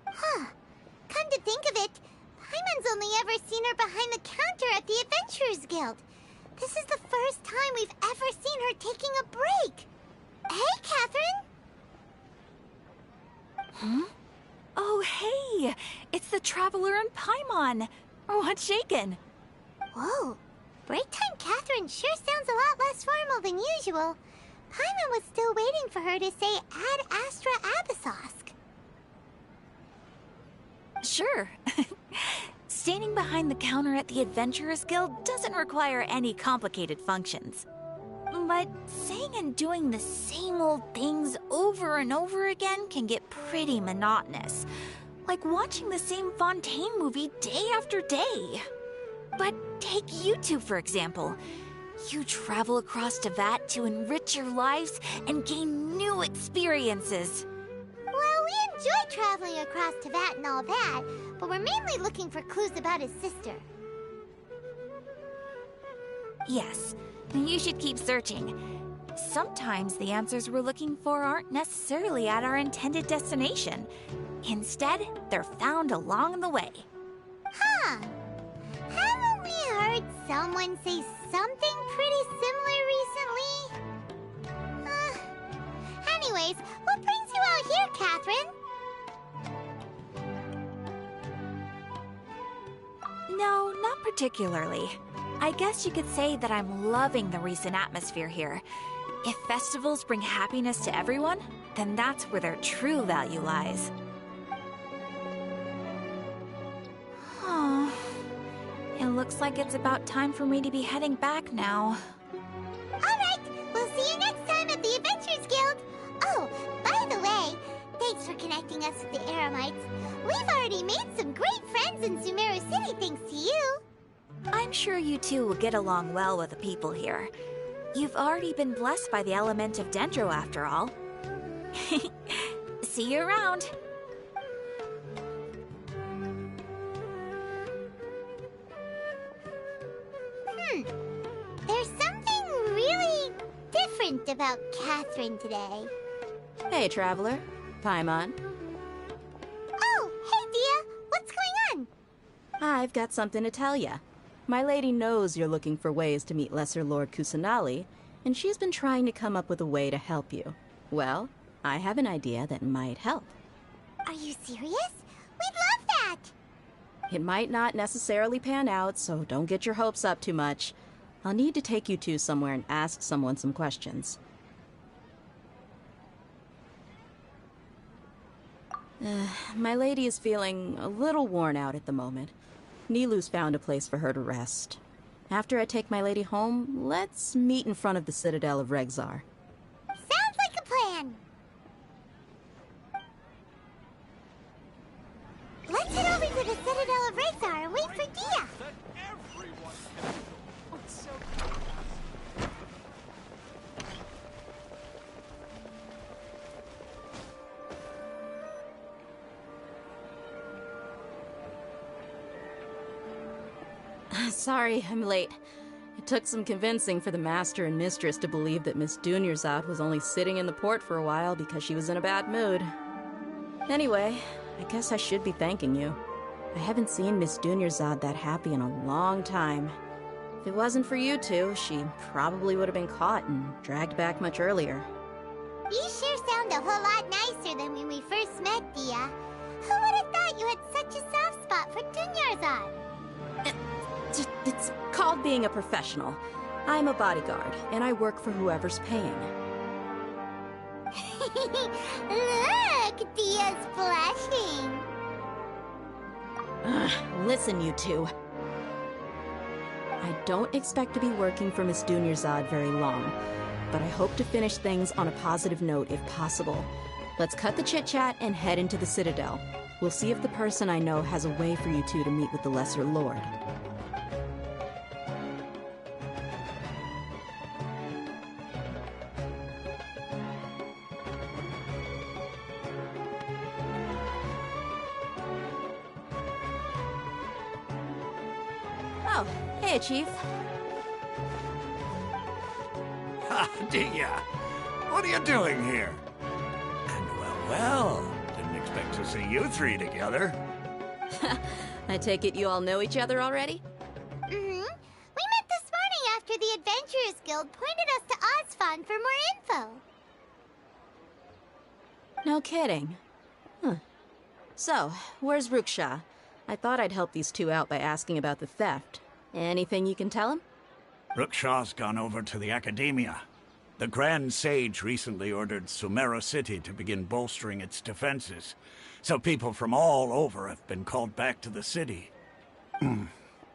Huh. Come to think of it, Paimon's only ever seen her behind the counter at the Adventurers Guild. This is the first time we've ever seen her taking a break. Hey, Catherine! Huh? Oh, hey! It's the Traveler and Paimon! What's shaken? Whoa. Break time Catherine sure sounds a lot less formal than usual. Paimon was still waiting for her to say Ad Astra Abyssosk. Sure. Standing behind the counter at the Adventurers Guild doesn't require any complicated functions. But saying and doing the same old things over and over again can get pretty monotonous. Like watching the same Fontaine movie day after day. But take you two, for example. You travel across Tevat to enrich your lives and gain new experiences. Well, we enjoy traveling across Tevat and all that, but we're mainly looking for clues about his sister. Yes, you should keep searching. Sometimes the answers we're looking for aren't necessarily at our intended destination. Instead, they're found along the way. Huh. Haven't we heard someone say something pretty similar recently? Anyways, what brings you out here, Catherine? No, not particularly. I guess you could say that I'm loving the recent atmosphere here. If festivals bring happiness to everyone, then that's where their true value lies. Oh, it looks like it's about time for me to be heading back now. Alright, we'll see you next time at the Adventurers Guild. Oh, by the way, thanks for connecting us with the Eremites. We've already made some great friends in Sumeru City thanks to you. I'm sure you two will get along well with the people here. You've already been blessed by the element of Dendro after all. See you around. There's something really different about Catherine today. Hey, Traveler. Paimon. I've got something to tell ya. My lady knows you're looking for ways to meet Lesser Lord Kusanali, and she's been trying to come up with a way to help you. Well, I have an idea that might help. Are you serious? We'd love that! It might not necessarily pan out, so don't get your hopes up too much. I'll need to take you two somewhere and ask someone some questions. My lady is feeling a little worn out at the moment. Nilu's found a place for her to rest. After I take my lady home, let's meet in front of the Citadel of Regzar. Sounds like a plan! Let's head over to the Citadel of Regzar and wait for Dia! Sorry, I'm late. It took some convincing for the Master and Mistress to believe that Miss Dunyarzad was only sitting in the port for a while because she was in a bad mood. Anyway, I guess I should be thanking you. I haven't seen Miss Dunyarzad that happy in a long time. If it wasn't for you two, she probably would have been caught and dragged back much earlier. You sure sound a whole lot nicer than when we first met, Dia. Who would have thought you had such a soft spot for Dunyarzad? It's called being a professional. I'm a bodyguard, and I work for whoever's paying. Look, Dia's blushing. Listen, you two. I don't expect to be working for Miss Dunyarzad very long, but I hope to finish things on a positive note if possible. Let's cut the chit-chat and head into the Citadel. We'll see if the person I know has a way for you two to meet with the Lesser Lord. Oh, hey, Chief. Ah, Dia, what are you doing here? And well, didn't expect to see you three together. I take it you all know each other already? Mm-hmm. We met this morning after the Adventurers Guild pointed us to Ozfon for more info. No kidding. Huh. So, where's Ruksha? I thought I'd help these two out by asking about the theft. Anything you can tell him? Ruksha's gone over to the Academia. The Grand Sage recently ordered Sumeru City to begin bolstering its defenses, so people from all over have been called back to the city.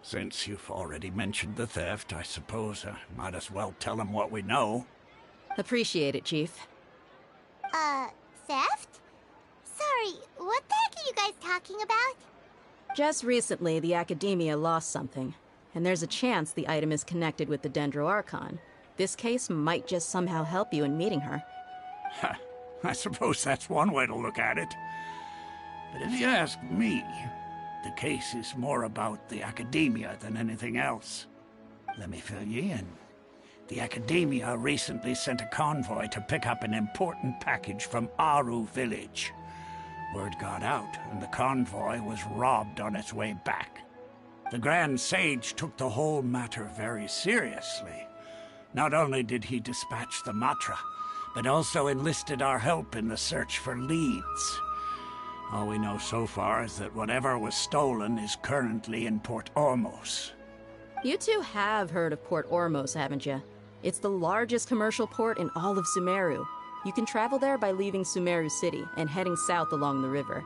Since you've already mentioned the theft, I suppose I might as well tell them what we know. Appreciate it, Chief. Theft? Sorry, what the heck are you guys talking about? Just recently, the Academia lost something, and there's a chance the item is connected with the Dendro Archon. This case might just somehow help you in meeting her. I suppose that's one way to look at it. But if you ask me, the case is more about the Academia than anything else. Let me fill you in. The Academia recently sent a convoy to pick up an important package from Aru village. Word got out, and the convoy was robbed on its way back. The Grand Sage took the whole matter very seriously. Not only did he dispatch the Matra, but also enlisted our help in the search for leads. All we know so far is that whatever was stolen is currently in Port Ormos. You two have heard of Port Ormos, haven't you? It's the largest commercial port in all of Sumeru. You can travel there by leaving Sumeru City and heading south along the river.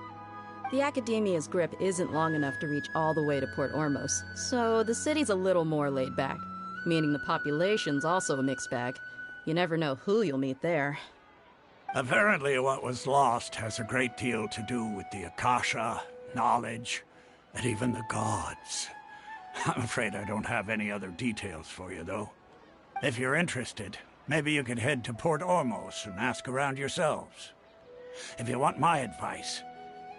The Academia's grip isn't long enough to reach all the way to Port Ormos, so the city's a little more laid back, meaning the population's also a mixed bag. You never know who you'll meet there. Apparently what was lost has a great deal to do with the Akasha, knowledge, and even the gods. I'm afraid I don't have any other details for you, though. If you're interested, maybe you could head to Port Ormos and ask around yourselves. If you want my advice,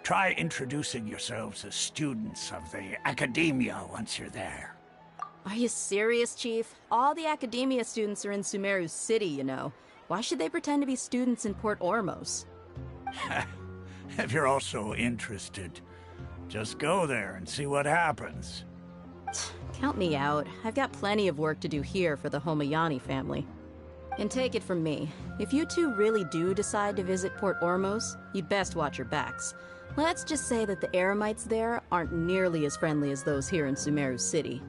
try introducing yourselves as students of the Academia once you're there. Are you serious, Chief? All the Academia students are in Sumeru City, you know. Why should they pretend to be students in Port Ormos? If you're also interested, Just go there and see what happens. Count me out. I've got plenty of work to do here for the Homayani family. And take it from me, if you two really do decide to visit Port Ormos, you'd best watch your backs. Let's just say that the Eremites there aren't nearly as friendly as those here in Sumeru City.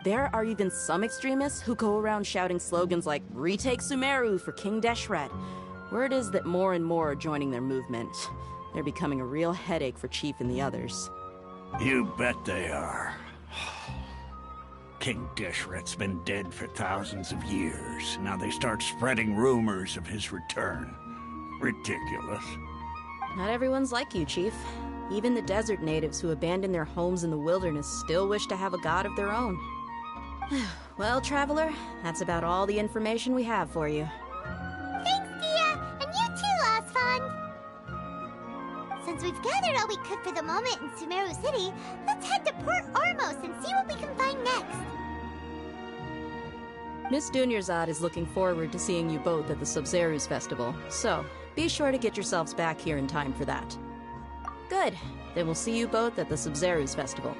There are even some extremists who go around shouting slogans like, "Retake Sumeru for King Deshret." Word is that more and more are joining their movement. They're becoming a real headache for Chief and the others. You bet they are. King Deshret's been dead for thousands of years. Now they start spreading rumors of his return. Ridiculous. Not everyone's like you, Chief. Even the desert natives who abandoned their homes in the wilderness still wish to have a god of their own. Well, Traveler, that's about all the information we have for you. Thanks, Dia! And you too, Osfond! Since we've gathered all we could for the moment in Sumeru City, let's head to Port Ormos and see what we can find next. Miss Dunyarzad is looking forward to seeing you both at the Sub-Zerus Festival, so be sure to get yourselves back here in time for that. Good. Then we'll see you both at the Sub-Zerus Festival.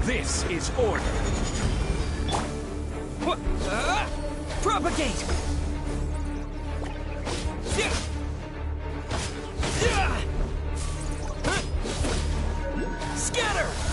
This is order. Propagate! Scatter!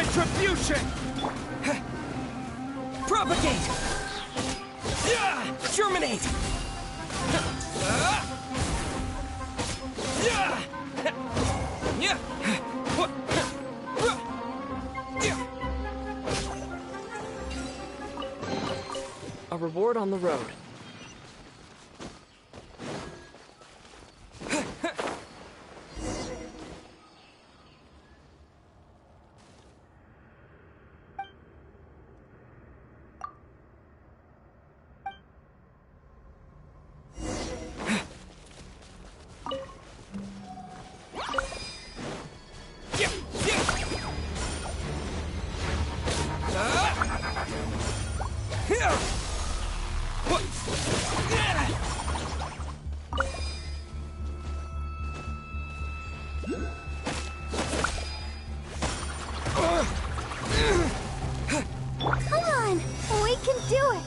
Retribution! Propagate! Germinate! A reward on the road. Come on! We can do it!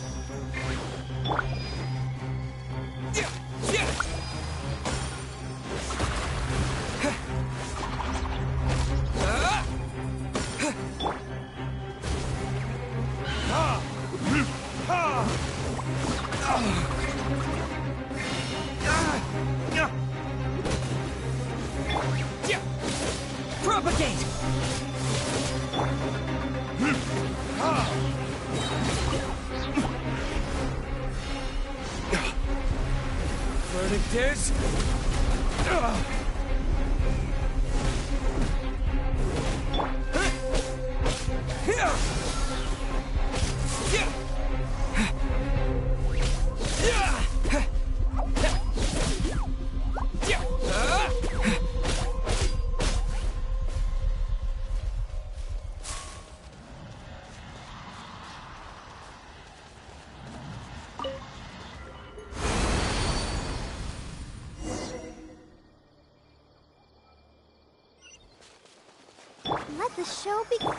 Propagate! Verdict is... Let the show begin.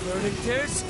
Burning disc.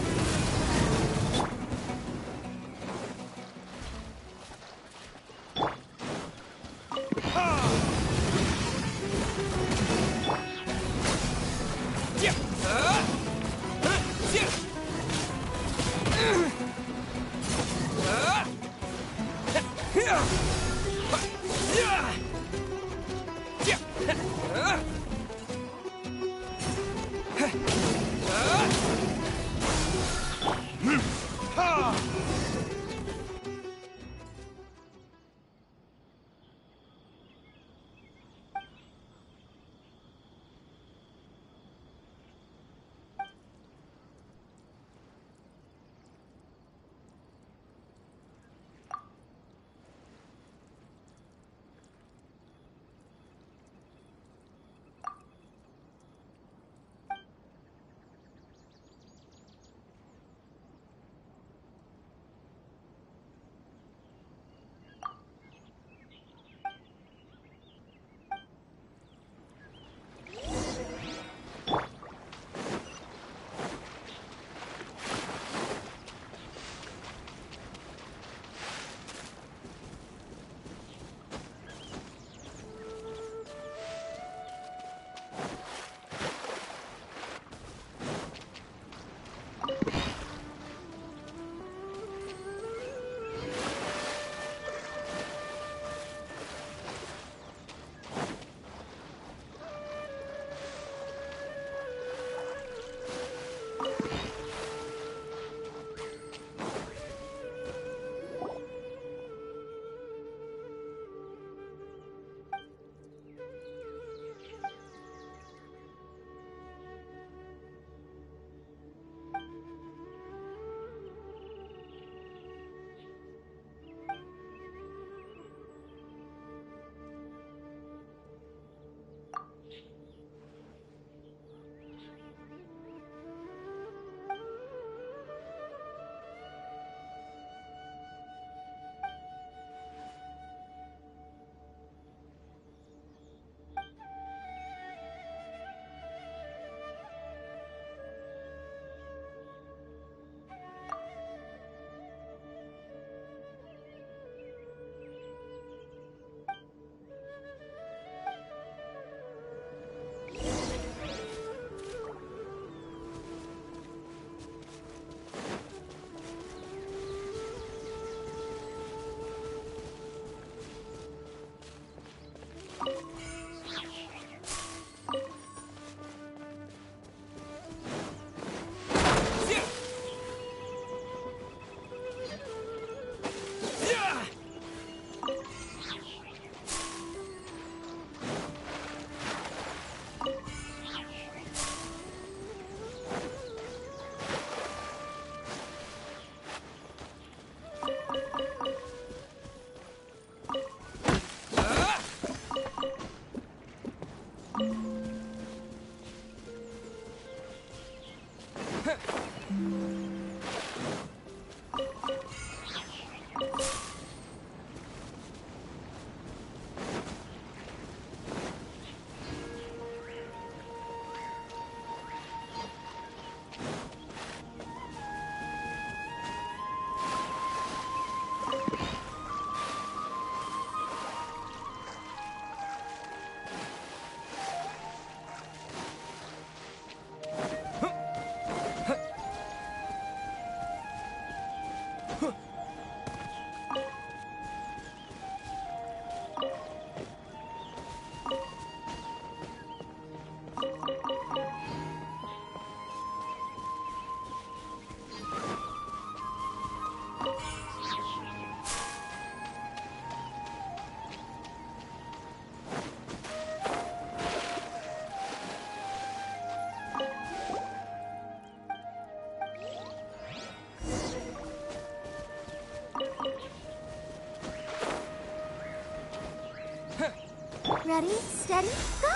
Ready, steady, go!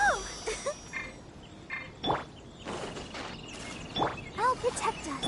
I'll protect us.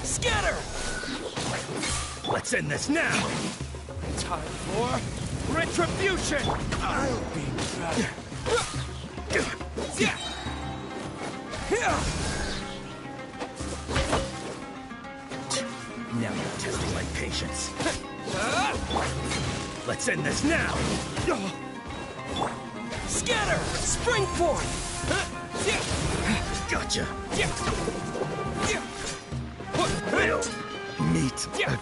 Scatter! Let's end this now! Time for retribution! I'll be back. Now you're testing my patience. Let's end this now! Scatter! Spring forth! Gotcha! We'll meet again.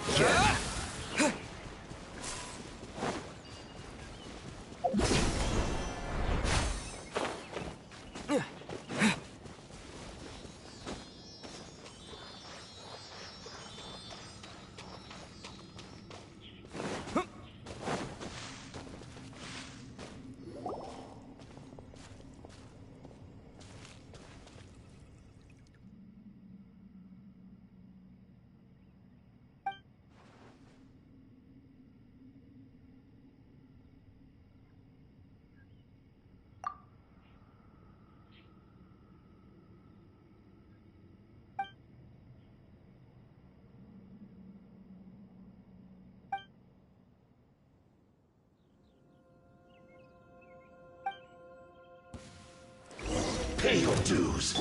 Pay your dues.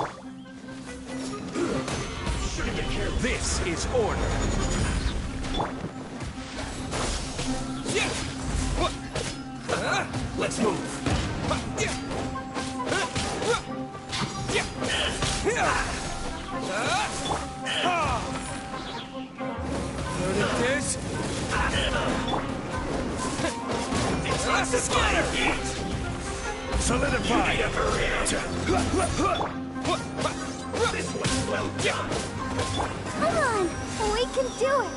This is order. Let's move. Learning this? Scatter! Solidify! This was well done! Come on! We can do it!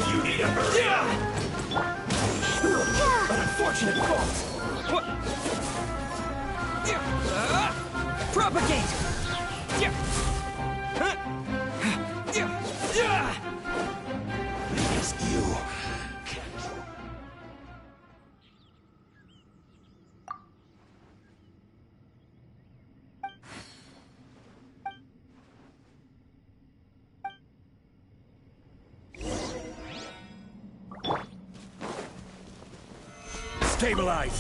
You need a hurry up! An unfortunate fault! Propagate! Least you. Stabilize!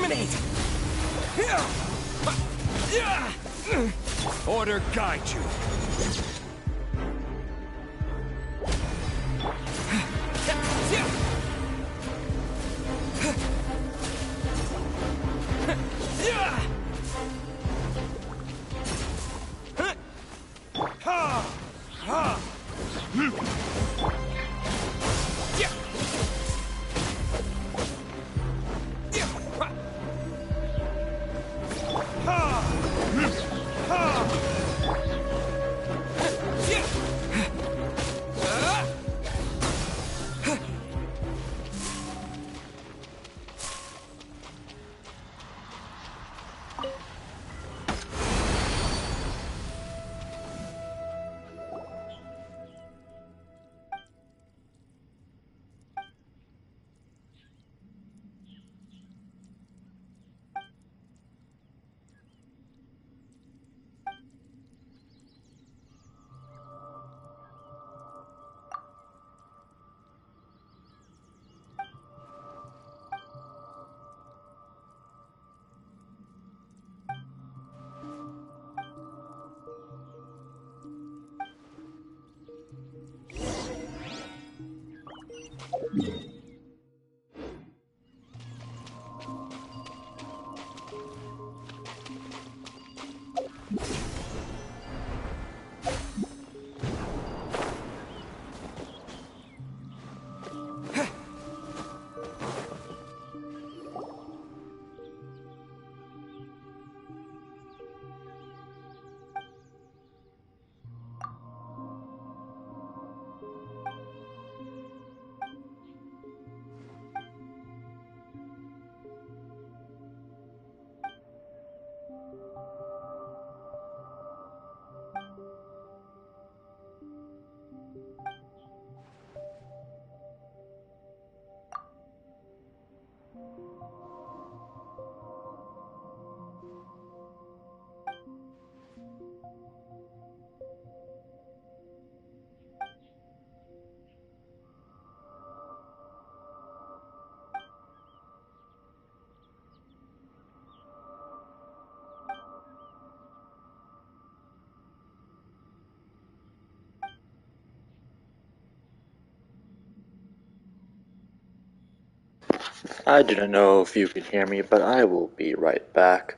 Terminate! Order guide you. I do not know if you can hear me, but I will be right back.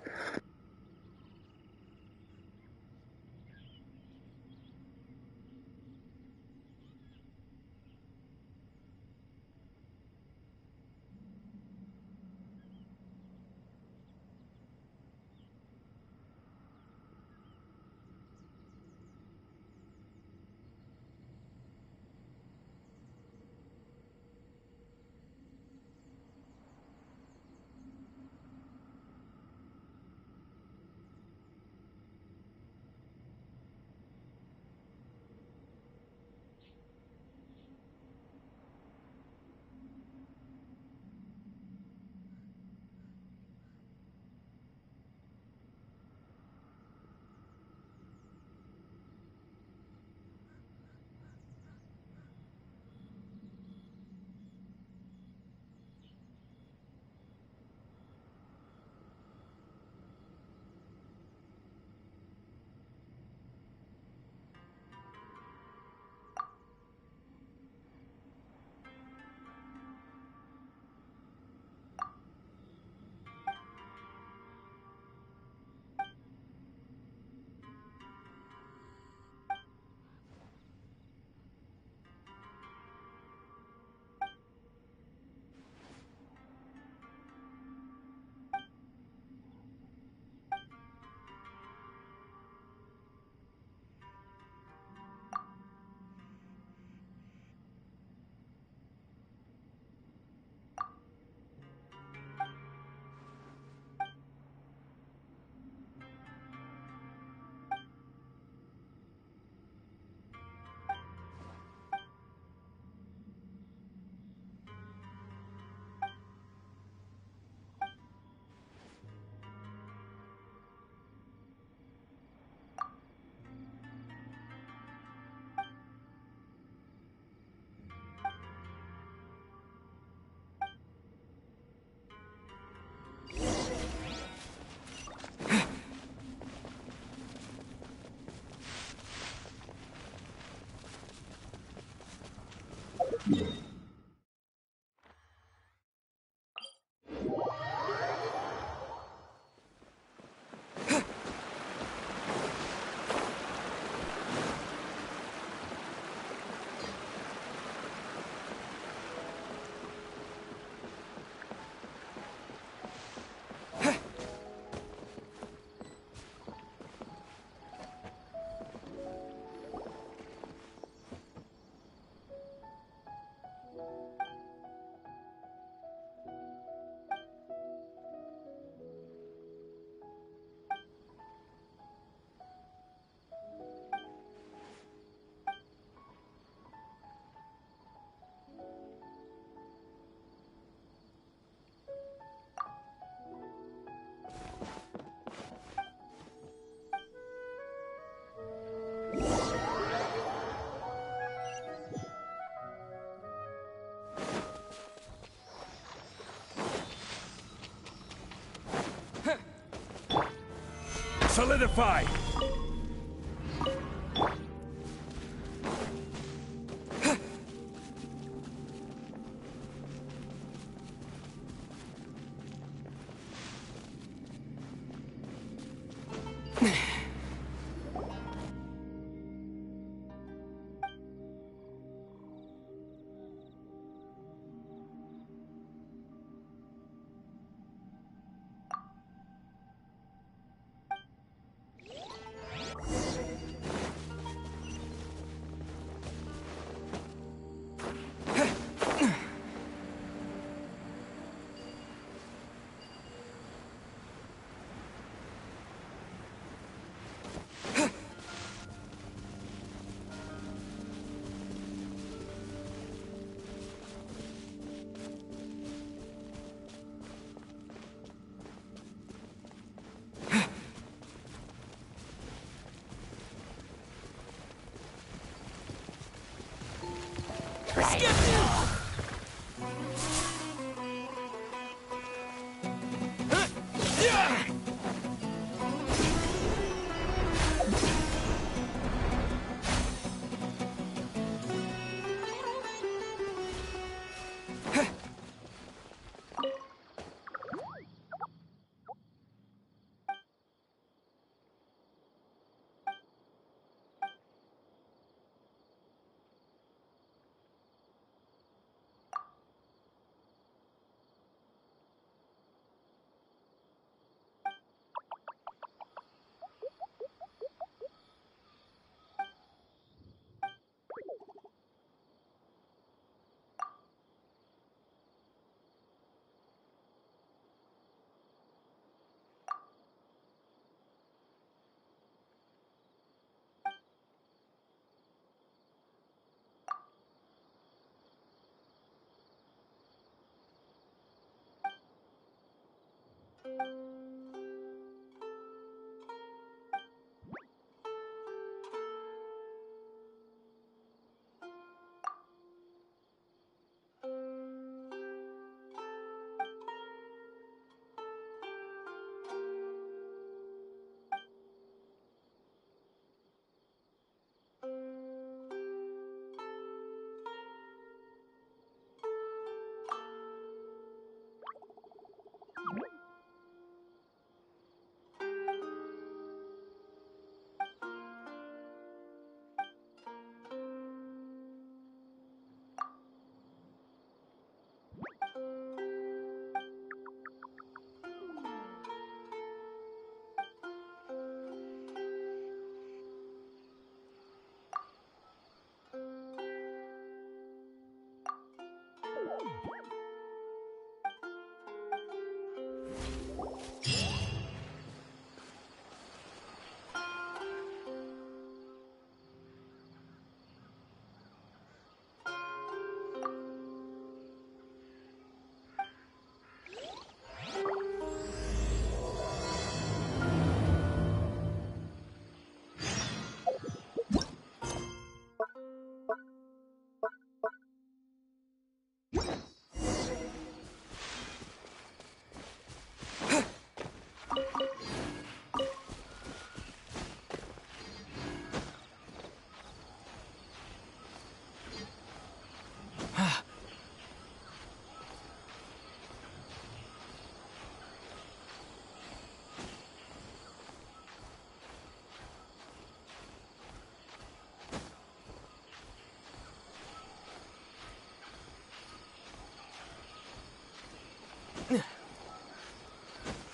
Solidify!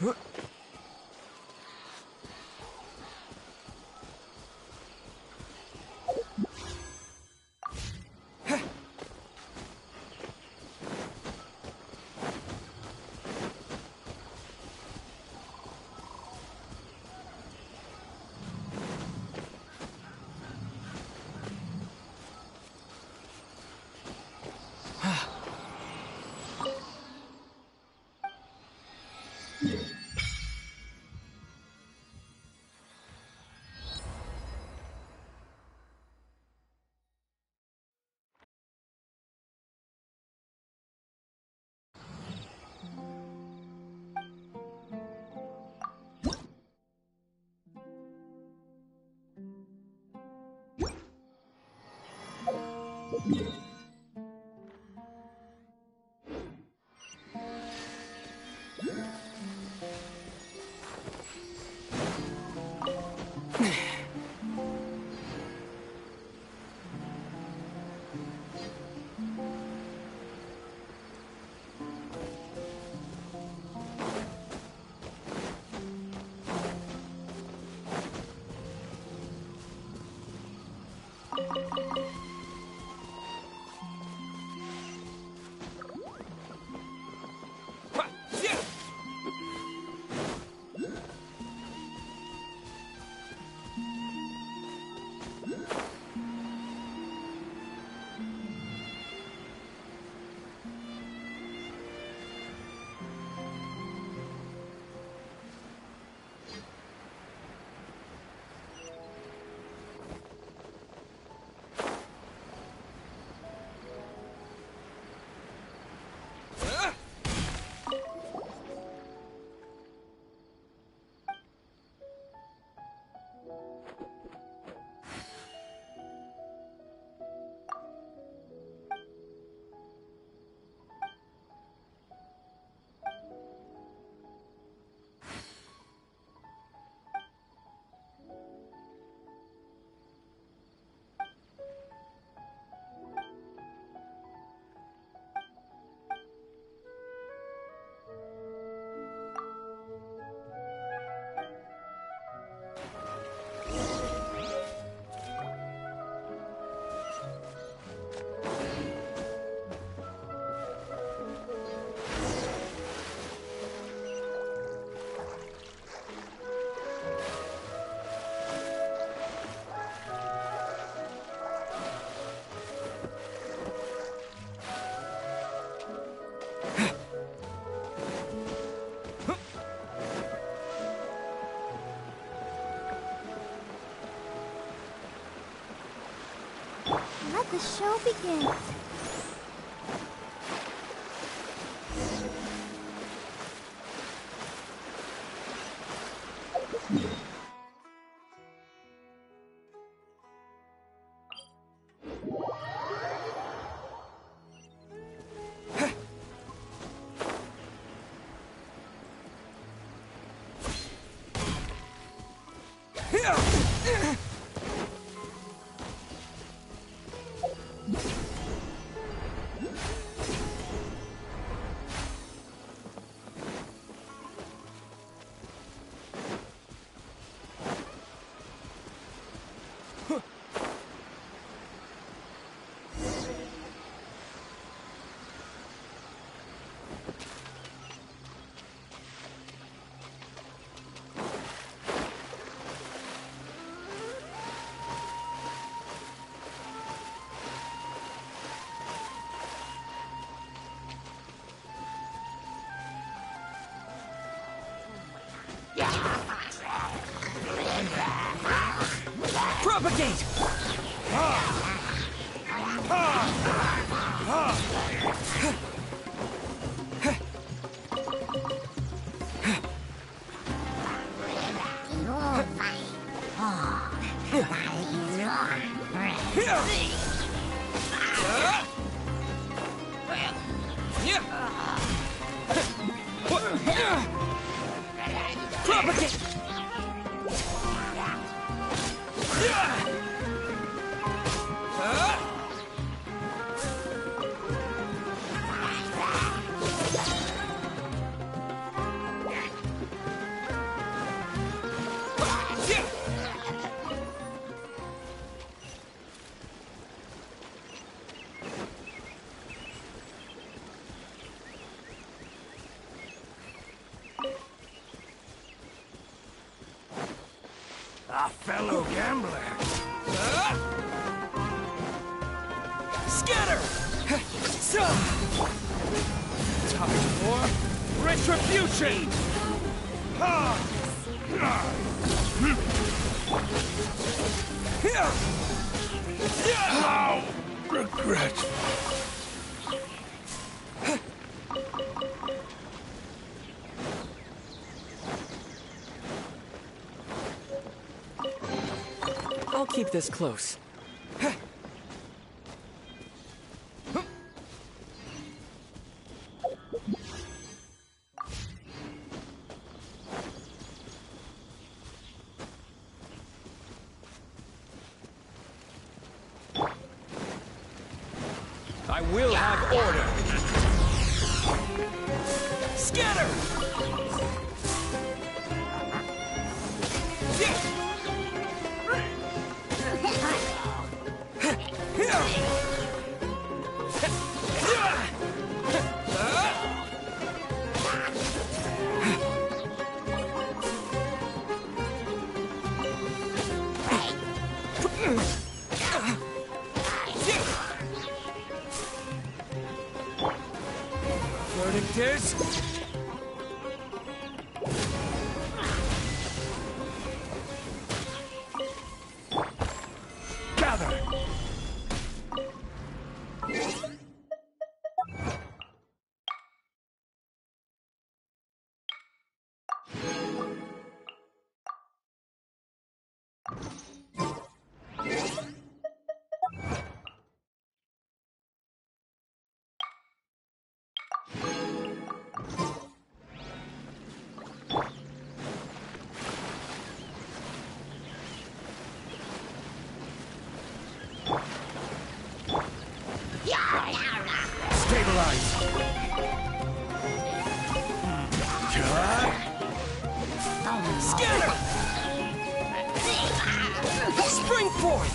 Let the show begin. Propagate! Propagate! fellow gambler. Scatter! Time for retribution! How regretful. I'll keep this close. I will have order! Scatter! Verdict is... gather! Stabilize. Scatter! Spring forth!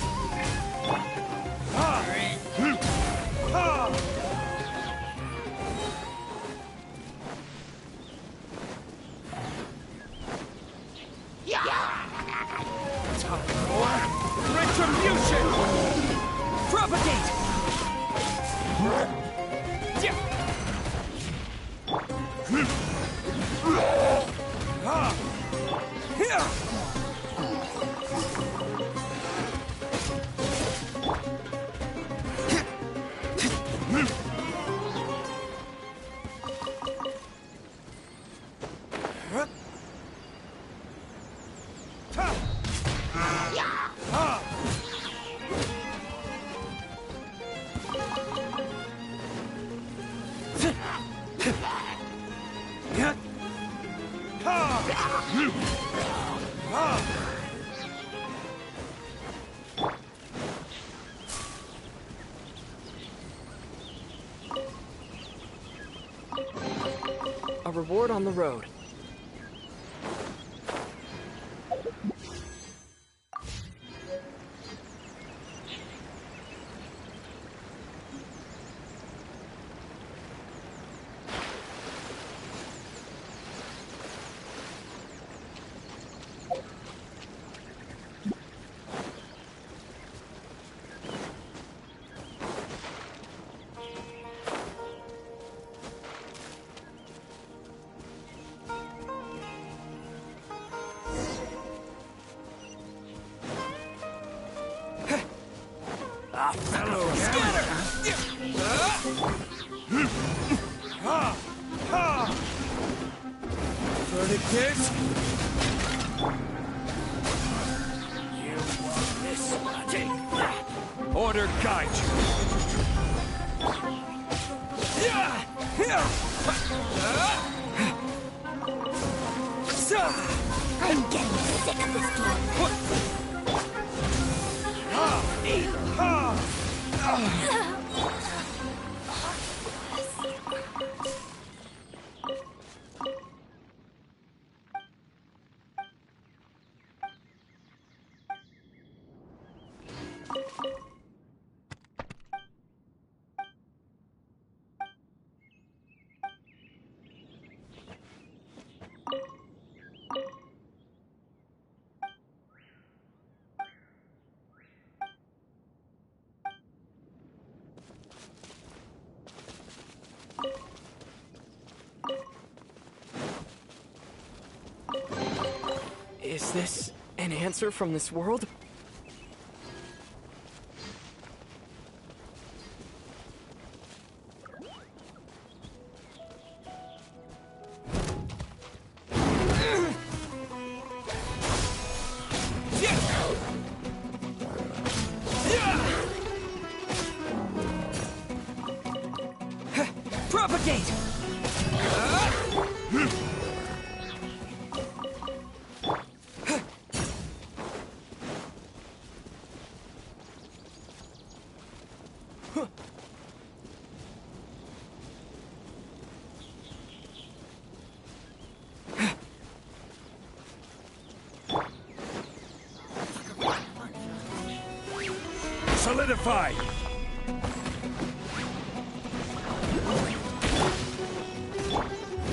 Time for retribution! Propagate! A reward on the road. Fellow gambler. Verdict is... You want this? Take that. Order guide I'm getting sick of this Is this an answer from this world? Propagate! Solidify!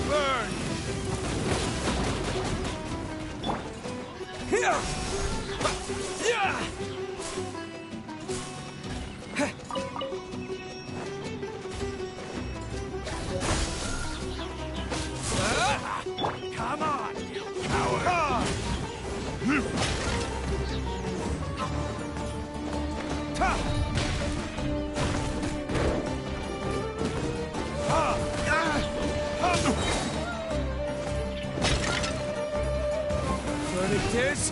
Burn! Here! Yeah! Come on, you coward! Verdict is...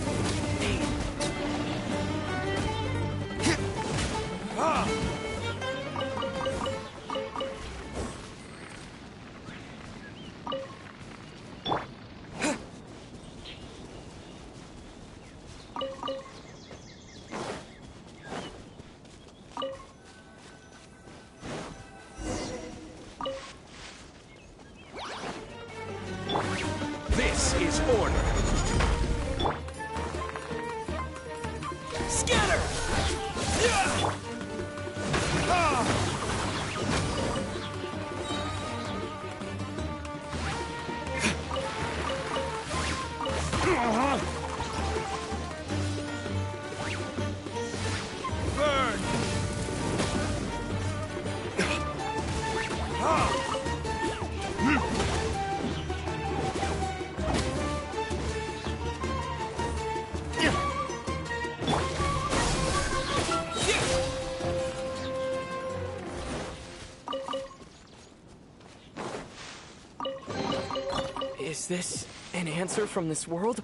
This is order. Scatter! Yeah! Burn! Is this an answer from this world?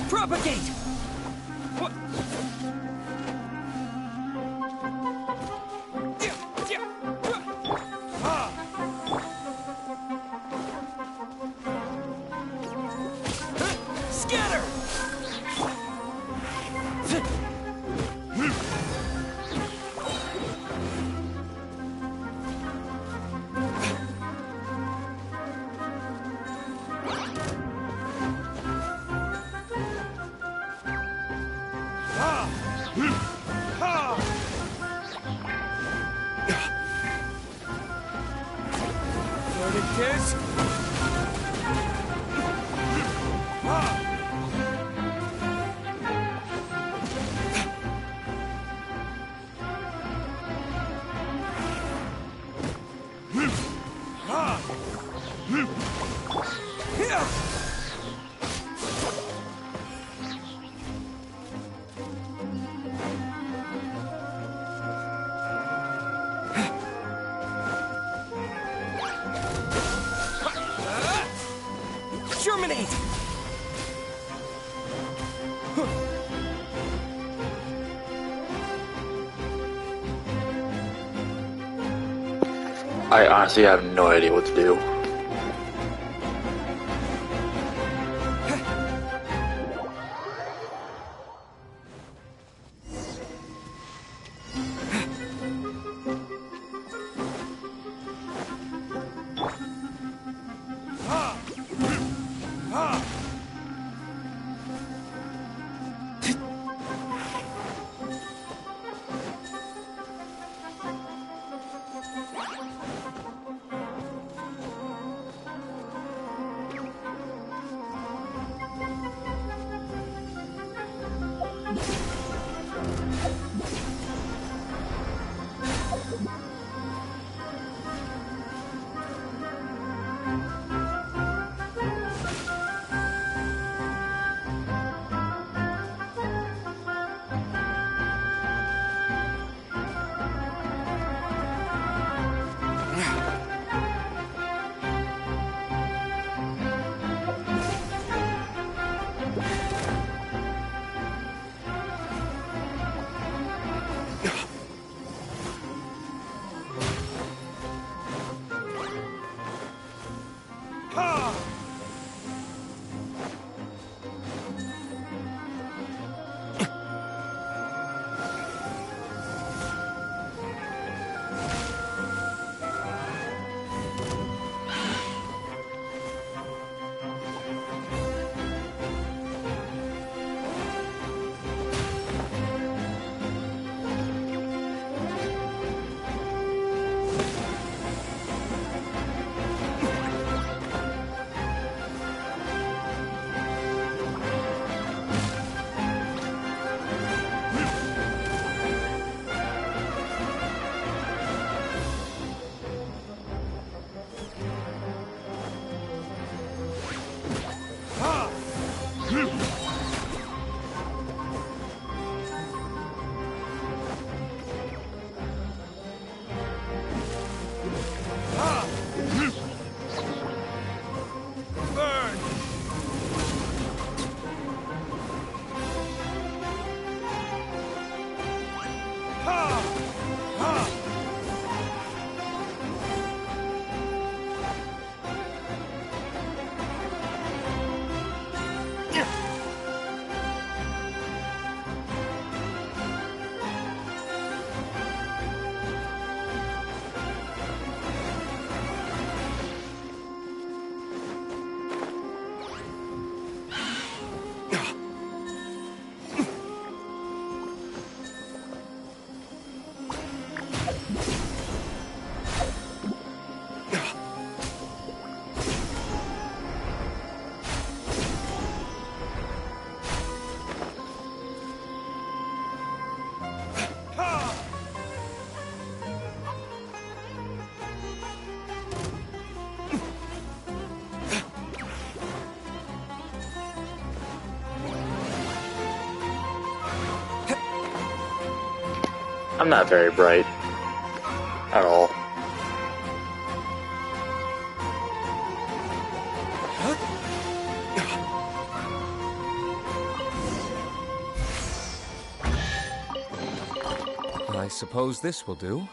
Propagate! What? Scatter! There it is! Germinate! I honestly have no idea what to do. I'm not very bright. At all. suppose this will do.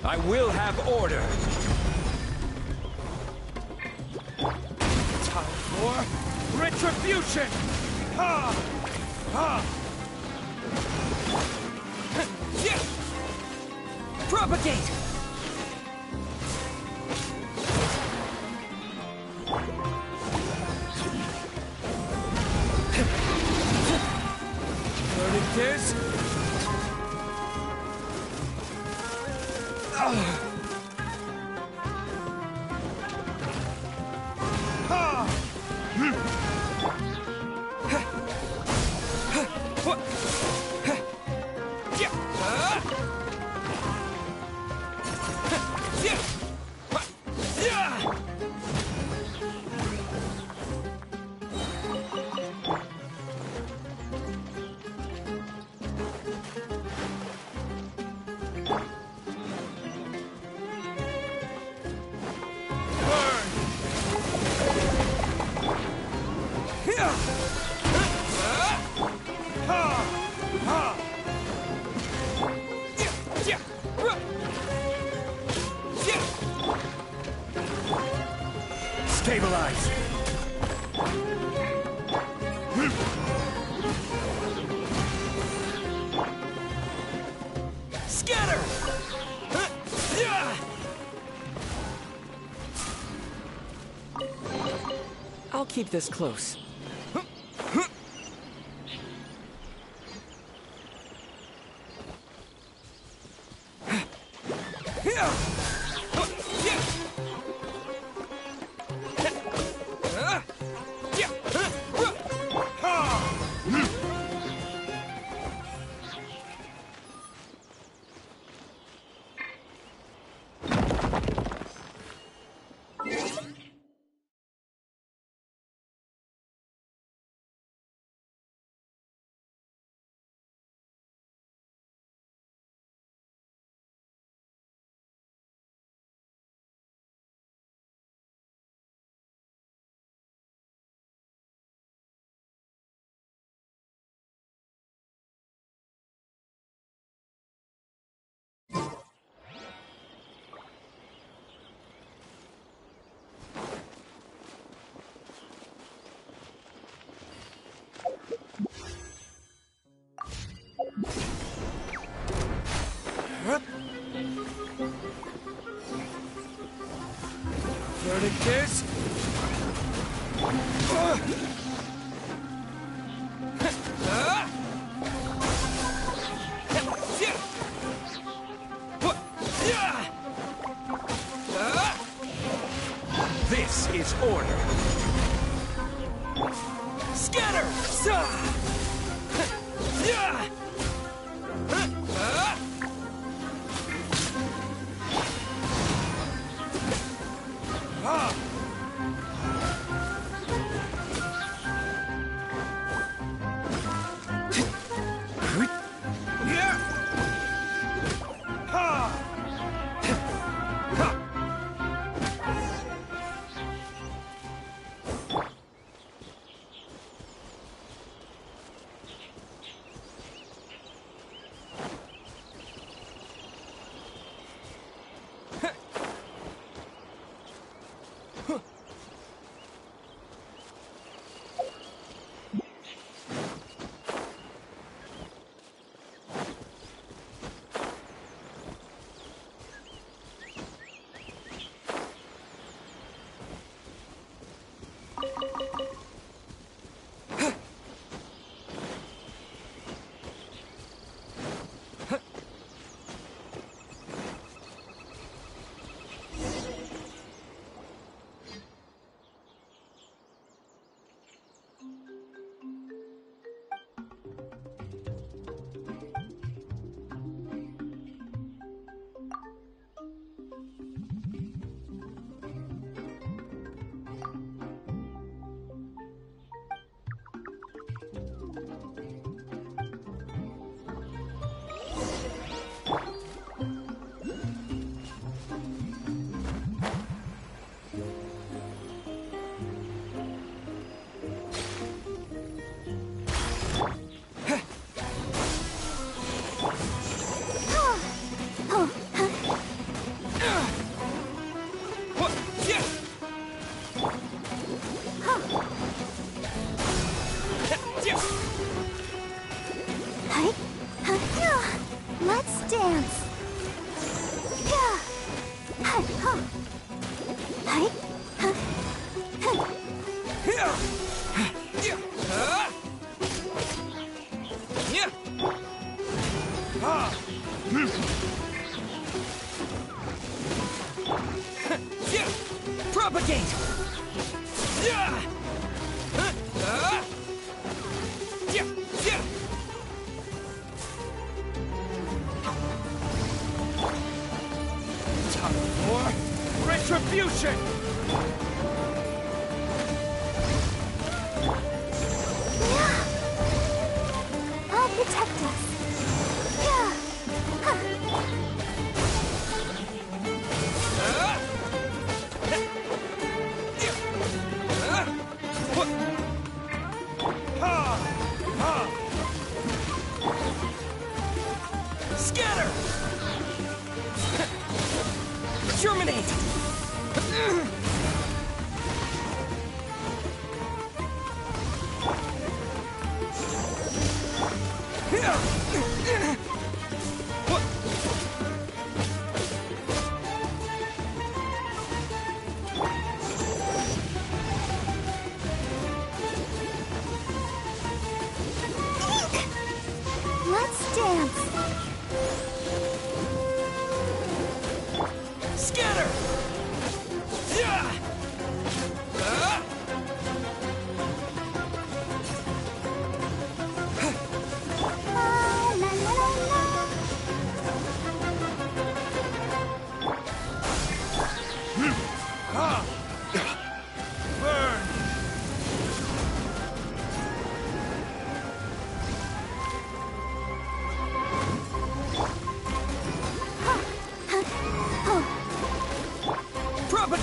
I will have order. Time for retribution! Ha! Ha! Propagate! Verdict is... Stabilize! Scatter! I'll keep this close. Verdict is... This is order. Scatter! Let's dance. Propagate! Time for retribution! I'll protect us. Scatter! Terminate!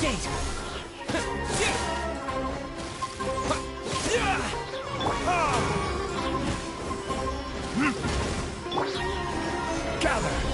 Propagate! Gather!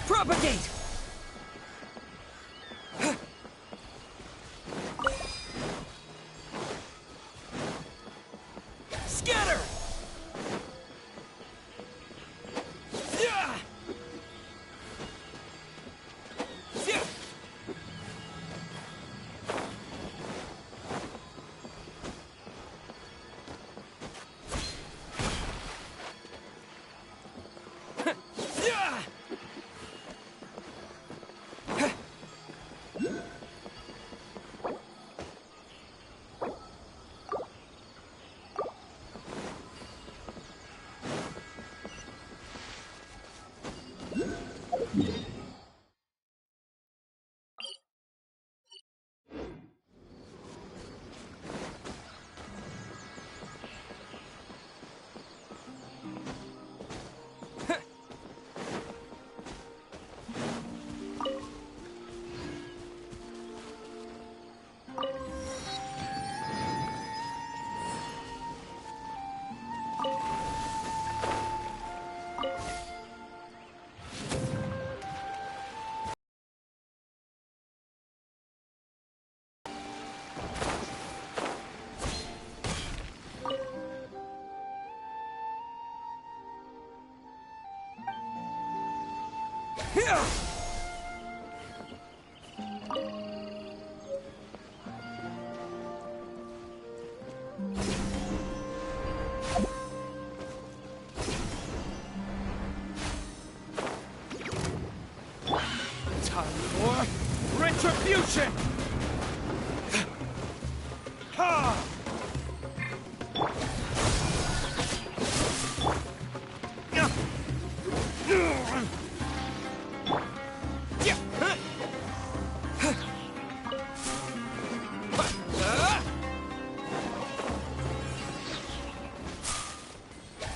Propagate! Scatter! Yeah! Yeah! Yeah! Time for retribution! Ha!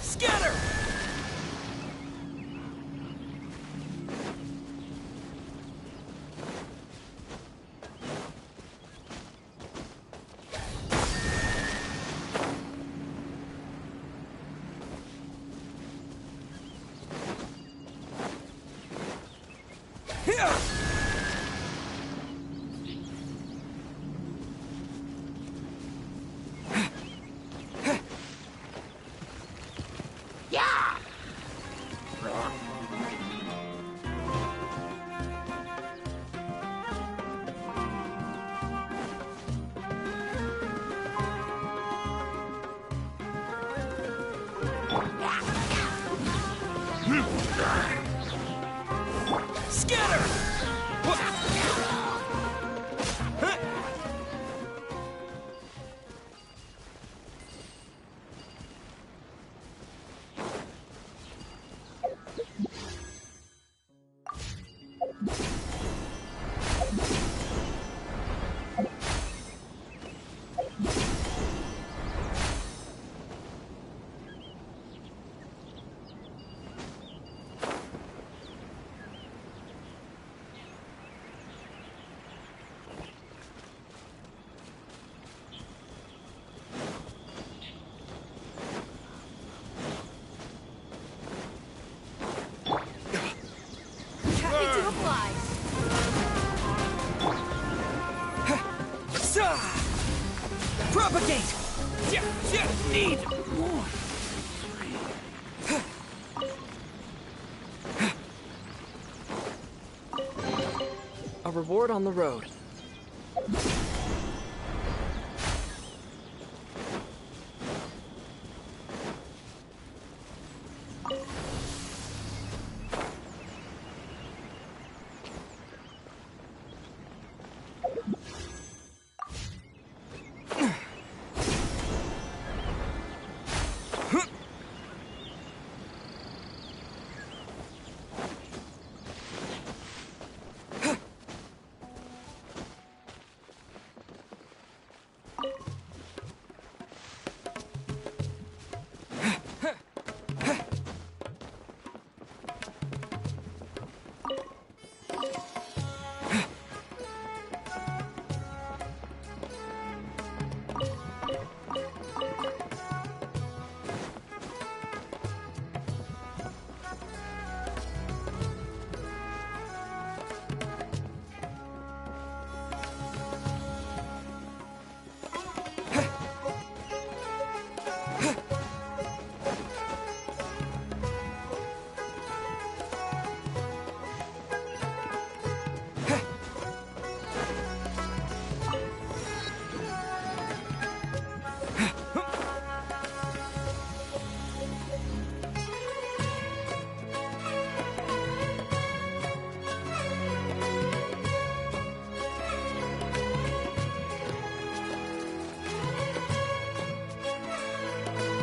Scatter! Scatter! Happy to apply. Propagate! Need more. A reward on the road.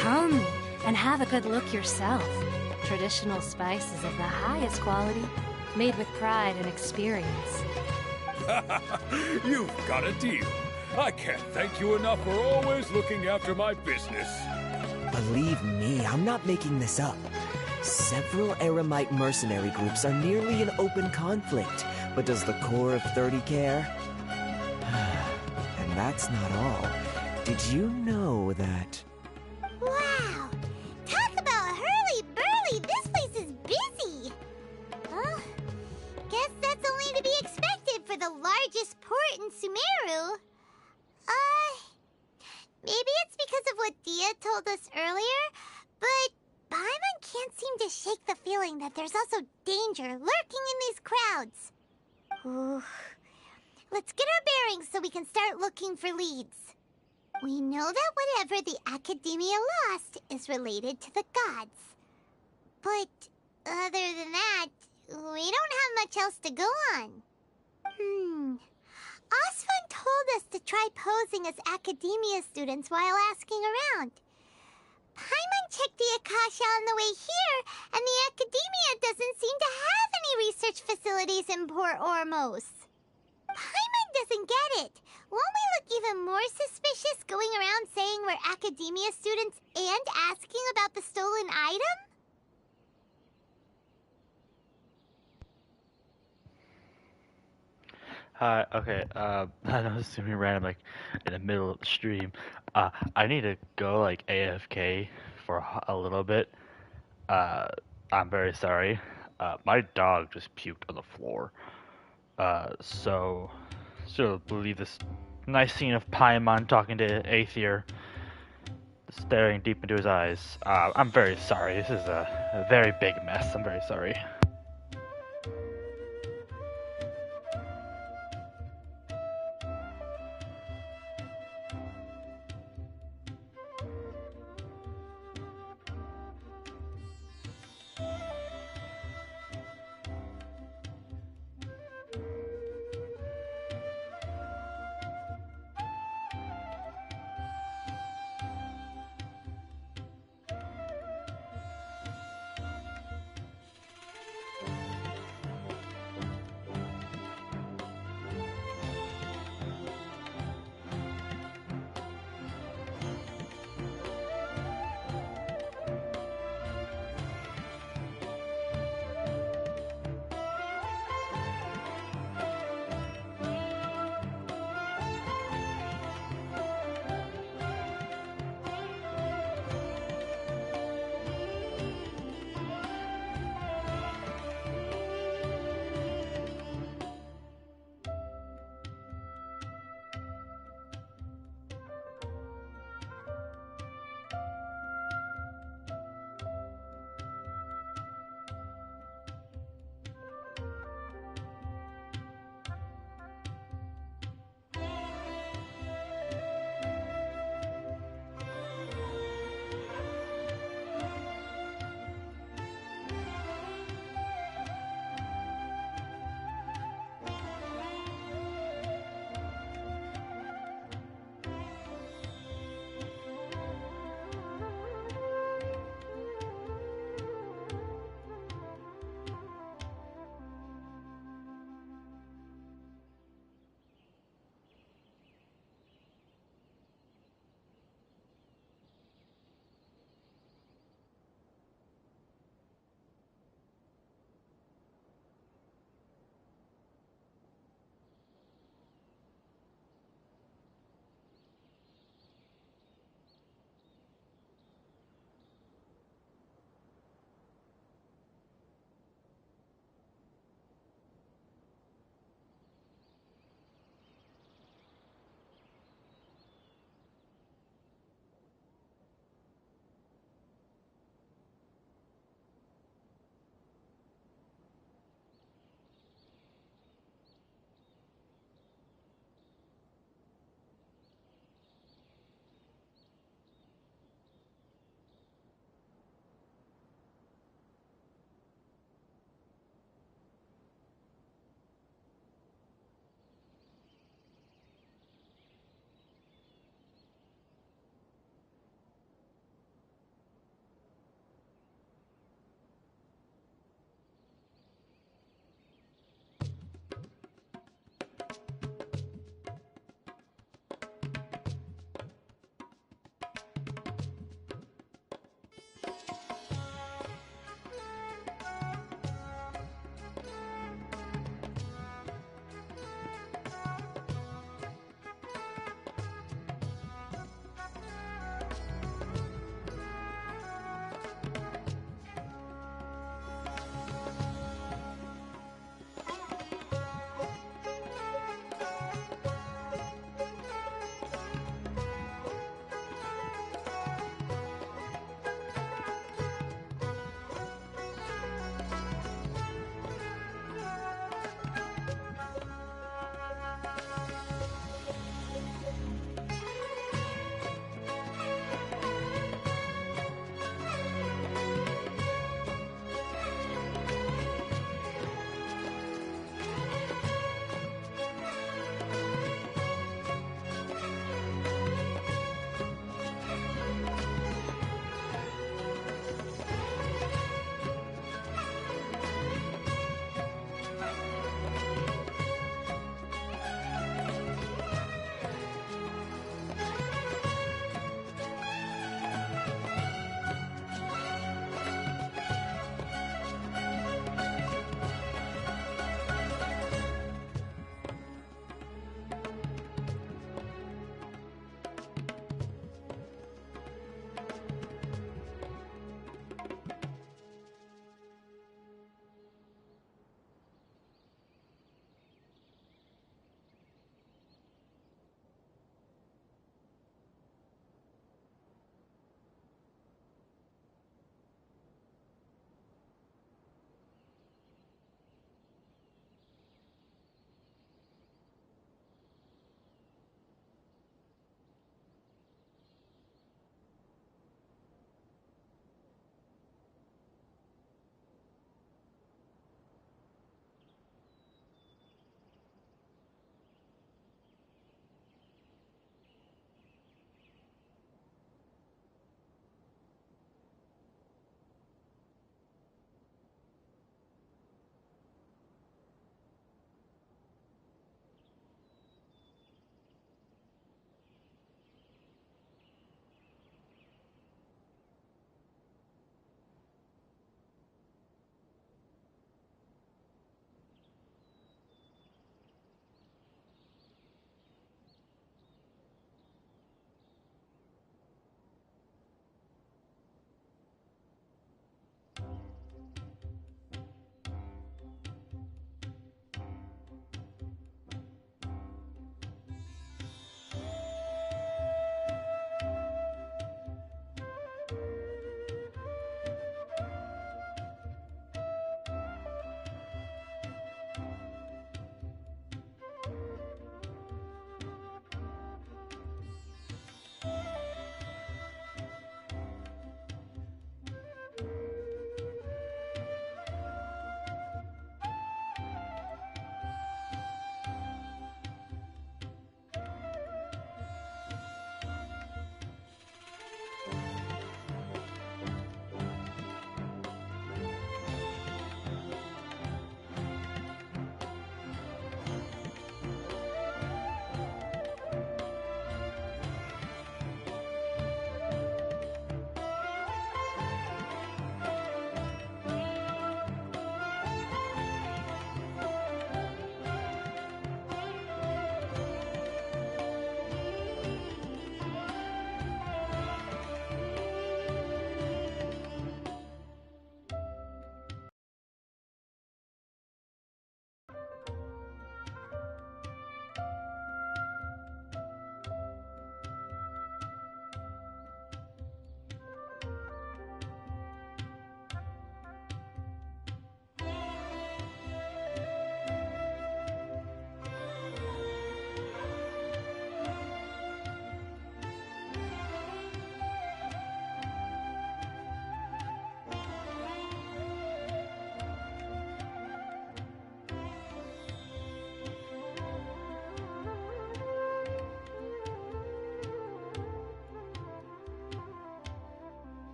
Come and have a good look yourself. Traditional spices of the highest quality, made with pride and experience. You've got a deal. I can't thank you enough for always looking after my business. Believe me, I'm not making this up. Several Eremite mercenary groups are nearly in open conflict, but does the core of 30 care? And that's not all. Did you know that... Wow! Talk about hurly-burly! This place is busy! Well, guess that's only to be expected for the largest port in Sumeru. Maybe it's because of what Dia told us earlier, but Paimon can't seem to shake the feeling that there's also danger lurking in these crowds. Ooh. Let's get our bearings so we can start looking for leads. We know that whatever the Academia lost is related to the gods. But other than that, we don't have much else to go on. Osfun told us to try posing as Academia students while asking around. Paimon checked the Akasha on the way here, and the Academia doesn't seem to have any research facilities in Port Ormos. Paimon doesn't get it. Won't we look even more suspicious going around saying we're Academia students and asking about the stolen item? Hi, okay, I know this is gonna be random, like, in the middle of the stream. I need to go, like, AFK for a little bit. I'm very sorry. My dog just puked on the floor. So leave this nice scene of Paimon talking to Aether, staring deep into his eyes. I'm very sorry. This is a very big mess. I'm very sorry.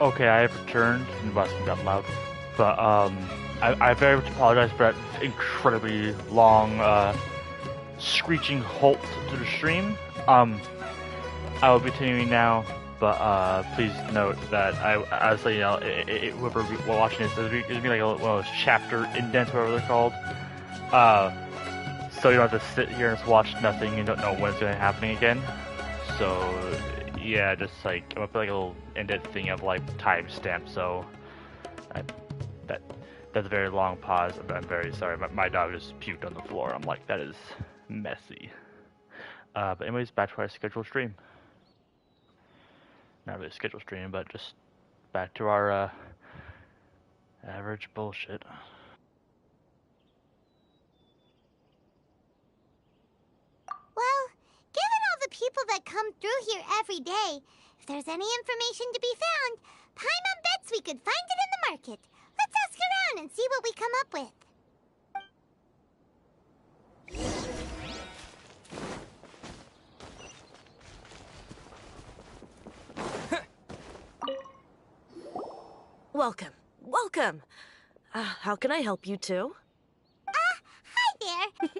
Okay, I have returned. The bus got loud. But, I very much apologize for that incredibly long, screeching halt to the stream. I will be continuing now, but, please note that honestly, whoever be watching this, it'll be like one of those chapter indents, whatever they're called. So you don't have to sit here and just watch nothing and don't know when it's going to happen again. So, yeah, just like, I'm gonna put like a little indent thing of like timestamp, so that's a very long pause. I'm very sorry. My dog just puked on the floor. I'm like, that is messy. But anyways, back to our scheduled stream. Not really a scheduled stream, but just back to our average bullshit. Well, given all the people that come through here every day, if there's any information to be found, Paimon bets we could find it in the market. Let's ask around and see what we come up with. Welcome. Welcome. How can I help you too? Hi there.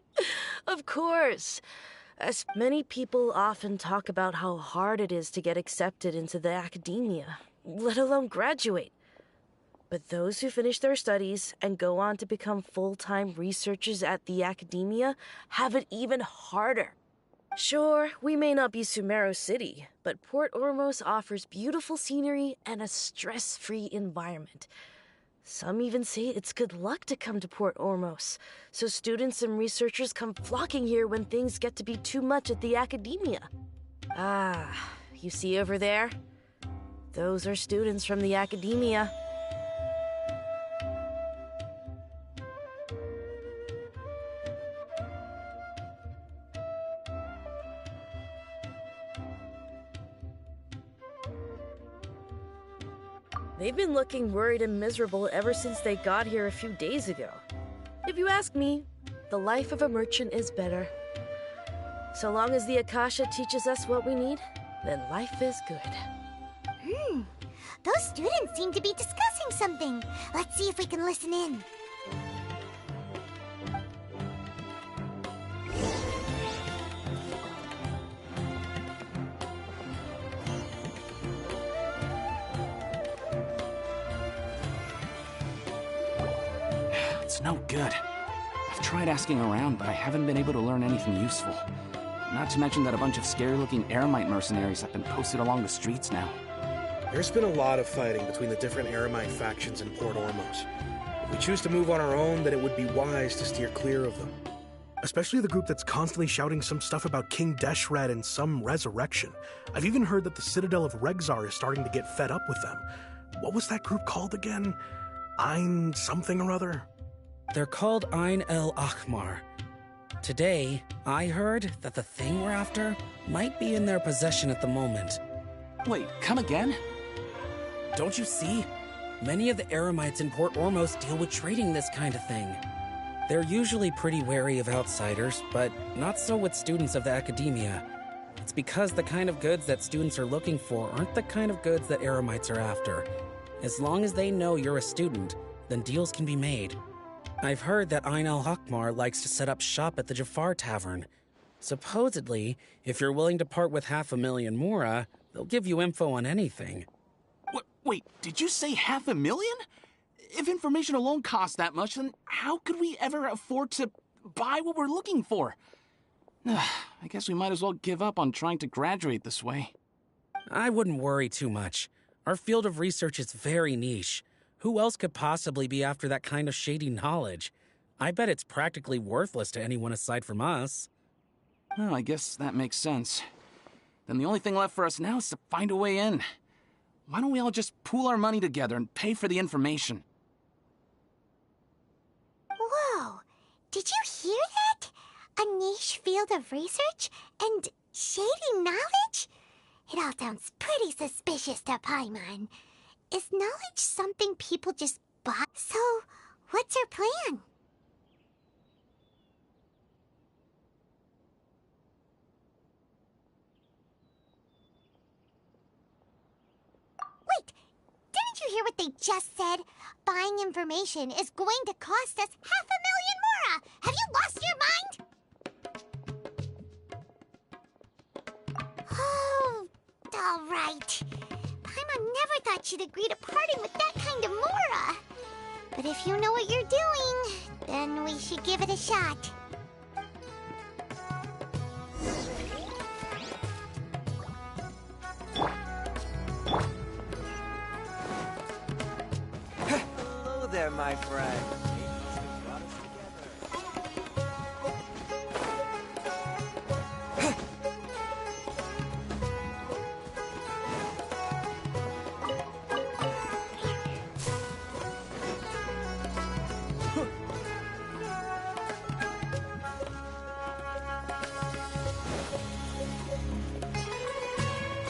Of course. As many people often talk about how hard it is to get accepted into the academia, let alone graduate. But those who finish their studies and go on to become full-time researchers at the academia have it even harder. Sure, we may not be Sumeru City, but Port Ormos offers beautiful scenery and a stress-free environment. Some even say it's good luck to come to Port Ormos, so students and researchers come flocking here when things get to be too much at the academia. Ah, you see over there? Those are students from the academia. They've been looking worried and miserable ever since they got here a few days ago. If you ask me, the life of a merchant is better. So long as the Akasha teaches us what we need, then life is good. Those students seem to be discussing something. Let's see if we can listen in. It's no good. I've tried asking around, but I haven't been able to learn anything useful. Not to mention that a bunch of scary-looking Eremite mercenaries have been posted along the streets now. There's been a lot of fighting between the different Eremite factions in Port Ormos. If we choose to move on our own, then it would be wise to steer clear of them. Especially the group that's constantly shouting some stuff about King Deshret and some resurrection. I've even heard that the Citadel of Regzar is starting to get fed up with them. What was that group called again? Ein something or other? They're called Ein El Akhmar. Today, I heard that the thing we're after might be in their possession at the moment. Wait, come again? Don't you see? Many of the Eremites in Port Ormos deal with trading this kind of thing. They're usually pretty wary of outsiders, but not so with students of the academia. It's because the kind of goods that students are looking for aren't the kind of goods that Eremites are after. As long as they know you're a student, then deals can be made. I've heard that Ein El Hakmar likes to set up shop at the Jafar Tavern. Supposedly, if you're willing to part with 500,000 Mora, they'll give you info on anything. Wait, did you say 500,000? If information alone costs that much, then how could we ever afford to buy what we're looking for? I guess we might as well give up on trying to graduate this way. I wouldn't worry too much. Our field of research is very niche. Who else could possibly be after that kind of shady knowledge? I bet it's practically worthless to anyone aside from us. Well, I guess that makes sense. Then the only thing left for us now is to find a way in. Why don't we all just pool our money together and pay for the information? Whoa! Did you hear that? A niche field of research and shady knowledge? It all sounds pretty suspicious to Paimon. Is knowledge something people just buy? So, what's our plan? Wait, hear what they just said? Buying information is going to cost us 500,000 mora! Have you lost your mind? Oh, all right. Paimon never thought she'd agree to parting with that kind of mora. But if you know what you're doing, then we should give it a shot. Hello there, my friend.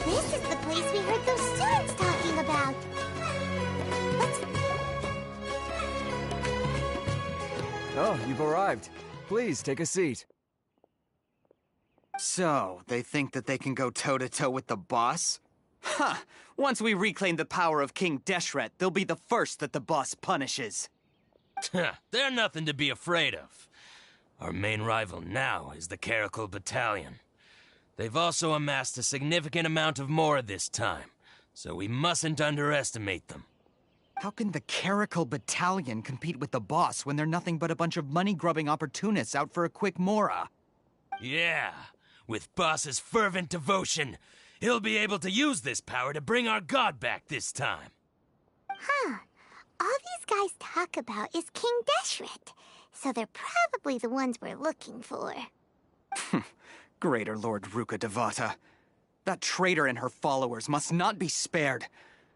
This is the place we heard those students talking about. Oh, you've arrived. Please, take a seat. So, they think that they can go toe-to-toe with the boss? Huh! Once we reclaim the power of King Deshret, they'll be the first that the boss punishes. They're nothing to be afraid of. Our main rival now is the Caracal Battalion. They've also amassed a significant amount of more this time, so we mustn't underestimate them. How can the Caracal Battalion compete with the boss when they're nothing but a bunch of money-grubbing opportunists out for a quick mora? Yeah, with Boss's fervent devotion, he'll be able to use this power to bring our god back this time. Huh. All these guys talk about is King Deshret, so they're probably the ones we're looking for. Greater Lord Ruka Devata. That traitor and her followers must not be spared.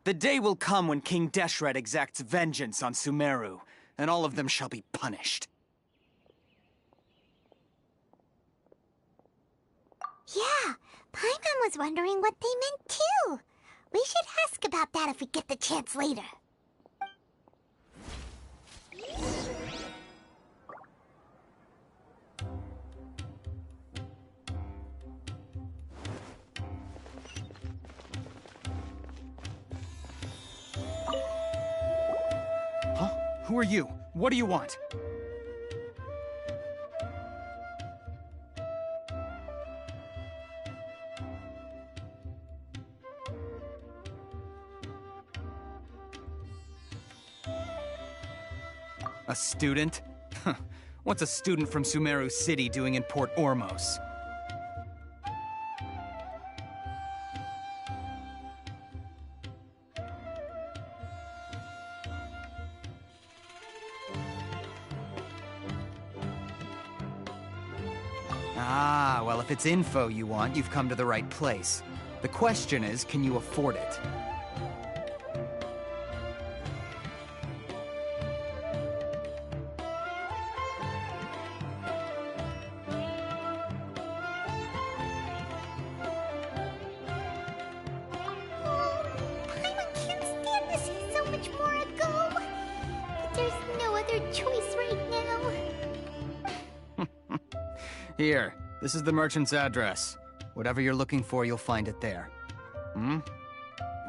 The day will come when King Deshret exacts vengeance on Sumeru, and all of them shall be punished. Yeah, Paimon was wondering what they meant too. We should ask about that if we get the chance later. Huh? Who are you? What do you want? A student? What's a student from Sumeru City doing in Port Ormos? Ah, well, if it's info you want, you've come to the right place. The question is, can you afford it? Paimon can't stand to see so much more go. But there's no other choice right now. Here, this is the merchant's address. Whatever you're looking for, you'll find it there. Hmm?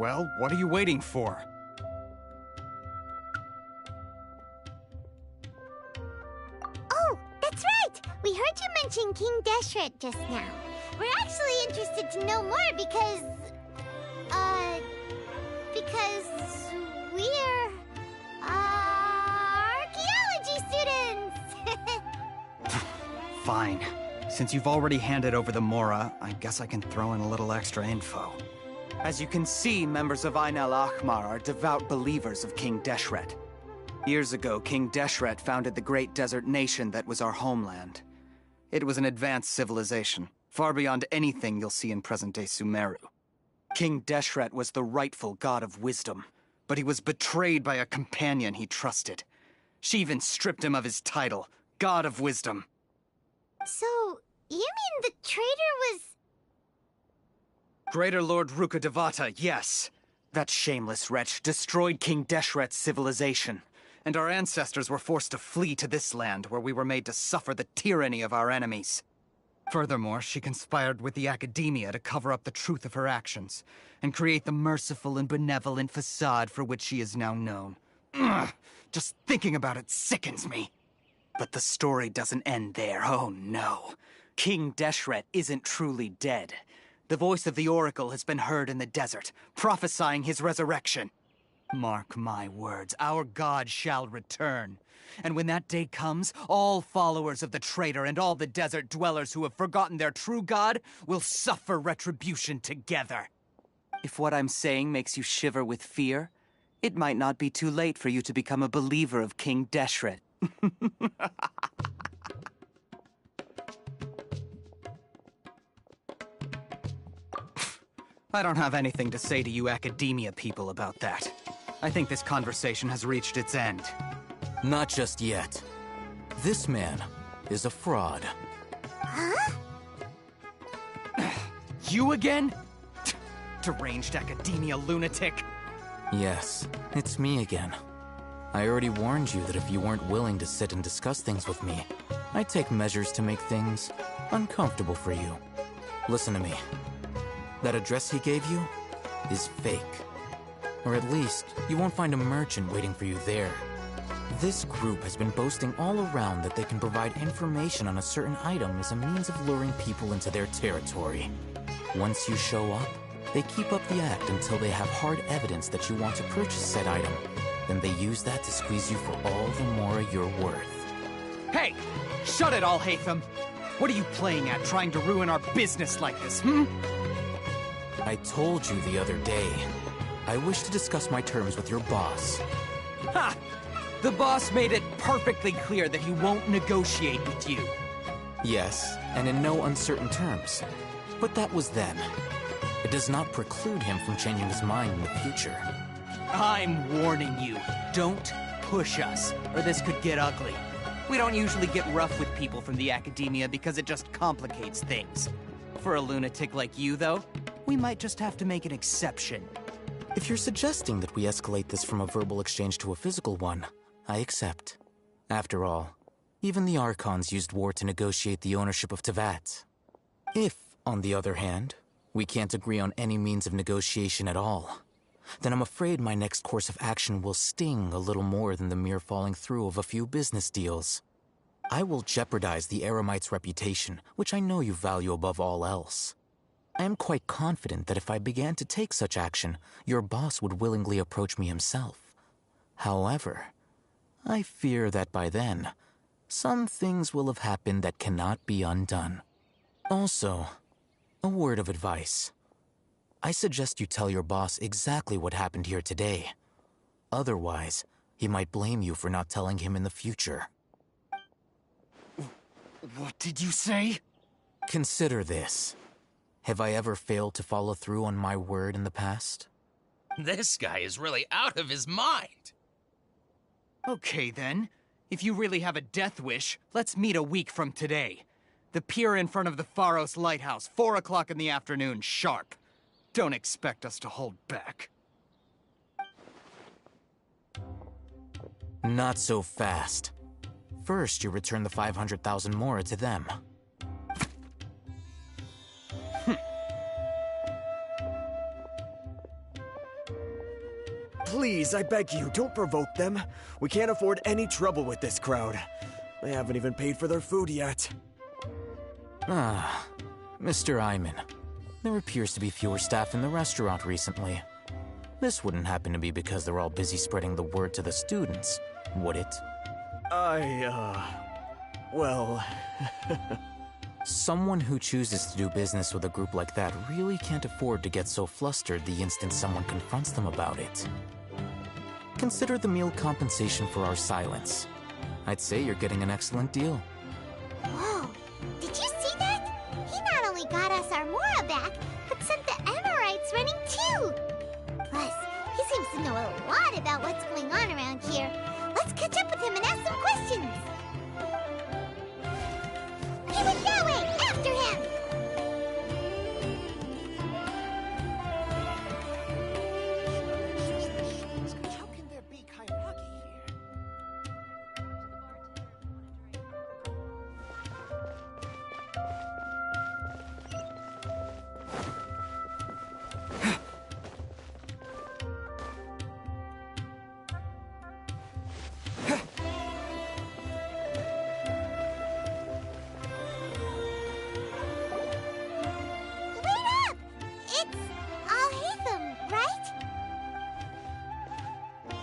Well, what are you waiting for? Oh, that's right! We heard you mention King Deshret just now. We're actually interested to know more because we're, archaeology students! Fine. Since you've already handed over the Mora, I guess I can throw in a little extra info. As you can see, members of Ain al-Ahmar are devout believers of King Deshret. Years ago, King Deshret founded the great desert nation that was our homeland. It was an advanced civilization, far beyond anything you'll see in present-day Sumeru. King Deshret was the rightful god of wisdom, but he was betrayed by a companion he trusted. She even stripped him of his title, God of Wisdom. So, you mean the traitor was... Greater Lord Ruka Devata, yes. That shameless wretch destroyed King Deshret's civilization, and our ancestors were forced to flee to this land where we were made to suffer the tyranny of our enemies. Furthermore, she conspired with the Academia to cover up the truth of her actions, and create the merciful and benevolent facade for which she is now known. Ugh, just thinking about it sickens me. But the story doesn't end there, oh no. King Deshret isn't truly dead. The voice of the Oracle has been heard in the desert, prophesying his resurrection. Mark my words, our god shall return. And when that day comes, all followers of the traitor and all the desert dwellers who have forgotten their true god will suffer retribution together. If what I'm saying makes you shiver with fear, it might not be too late for you to become a believer of King Deshret. I don't have anything to say to you Academia people about that. I think this conversation has reached its end. Not just yet. This man is a fraud. Huh? You again? Deranged Academia lunatic. Yes, it's me again. I already warned you that if you weren't willing to sit and discuss things with me, I'd take measures to make things uncomfortable for you. Listen to me. That address he gave you is fake. Or at least, you won't find a merchant waiting for you there. This group has been boasting all around that they can provide information on a certain item as a means of luring people into their territory. Once you show up, they keep up the act until they have hard evidence that you want to purchase said item. Then they use that to squeeze you for all the more you're worth. Hey! Shut it all, Hatham! What are you playing at, trying to ruin our business like this, I told you the other day. I wish to discuss my terms with your boss. Ha! The boss made it perfectly clear that he won't negotiate with you. Yes, and in no uncertain terms. But that was then. It does not preclude him from changing his mind in the future. I'm warning you, don't push us, or this could get ugly. We don't usually get rough with people from the Academia because it just complicates things. For a lunatic like you, though, we might just have to make an exception. If you're suggesting that we escalate this from a verbal exchange to a physical one, I accept. After all, even the Archons used war to negotiate the ownership of Tevat. If, on the other hand, we can't agree on any means of negotiation at all, then I'm afraid my next course of action will sting a little more than the mere falling through of a few business deals. I will jeopardize the Eremite's reputation, which I know you value above all else. I am quite confident that if I began to take such action, your boss would willingly approach me himself. However, I fear that by then, some things will have happened that cannot be undone. Also, a word of advice. I suggest you tell your boss exactly what happened here today. Otherwise, he might blame you for not telling him in the future. What did you say? Consider this. Have I ever failed to follow through on my word in the past? This guy is really out of his mind. Okay then. If you really have a death wish, let's meet a week from today. The pier in front of the Pharos Lighthouse, 4 o'clock in the afternoon, sharp. Don't expect us to hold back. Not so fast. First, you return the 500,000 Mora to them. Please, I beg you, don't provoke them. We can't afford any trouble with this crowd. They haven't even paid for their food yet. Ah, Mr. Iman. There appears to be fewer staff in the restaurant recently. This wouldn't happen to be because they're all busy spreading the word to the students, would it? Well... Someone who chooses to do business with a group like that really can't afford to get so flustered the instant someone confronts them about it. Consider the meal compensation for our silence. I'd say you're getting an excellent deal. Whoa! Did you see that? He not only got us our Mora back, but sent the Amorites running too! Plus, he seems to know a lot about what's going on around here. Let's catch up with him and ask some questions! He went that way! After him! How can there be Kairagi here?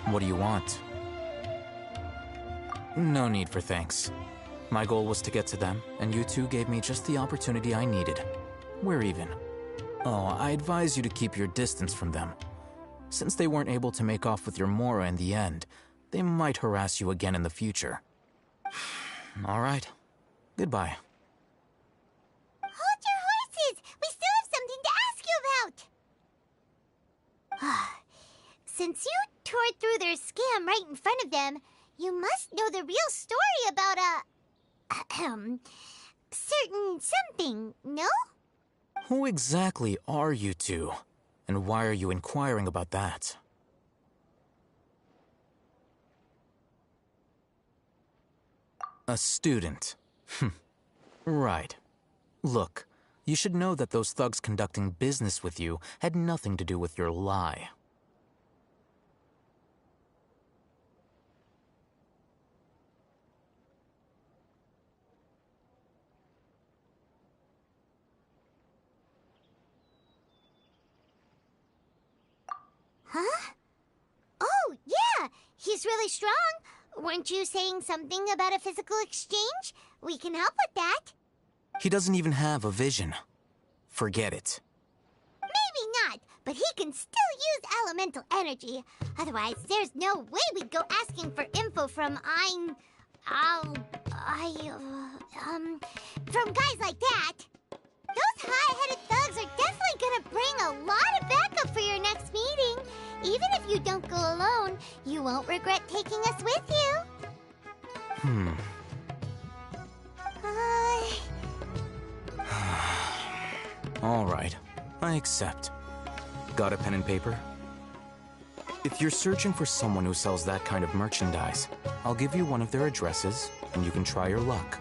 What do you want? No need for thanks. My goal was to get to them, and you two gave me just the opportunity I needed. We're even. Oh, I advise you to keep your distance from them. Since they weren't able to make off with your Mora in the end, they might harass you again in the future. All right. Goodbye. Hold your horses! We still have something to ask you about! Since you tore through their scam right in front of them, you must know the real story about certain something, no? Who exactly are you two? And why are you inquiring about that? A student. Right. Look, you should know that those thugs conducting business with you had nothing to do with your lie. Huh? Oh, yeah! He's really strong. Weren't you saying something about a physical exchange? We can help with that. He doesn't even have a vision. Forget it. Maybe not, but he can still use elemental energy. Otherwise, there's no way we'd go asking for info from from guys like that. Those high-headed thugs are definitely gonna bring a lot of backup for your next meeting. Even if you don't go alone, you won't regret taking us with you. All right, I accept. Got a pen and paper? If you're searching for someone who sells that kind of merchandise, I'll give you one of their addresses, and you can try your luck.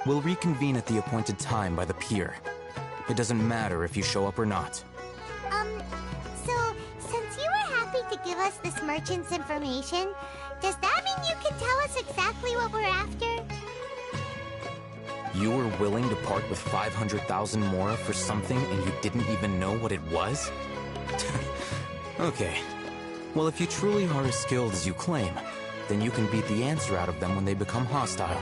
We'll reconvene at the appointed time by the pier. It doesn't matter if you show up or not. So, since you were happy to give us this merchant's information, does that mean you can tell us exactly what we're after? You were willing to part with 500,000 Mora for something and you didn't even know what it was? Okay. Well, if you truly are as skilled as you claim, then you can beat the answer out of them when they become hostile.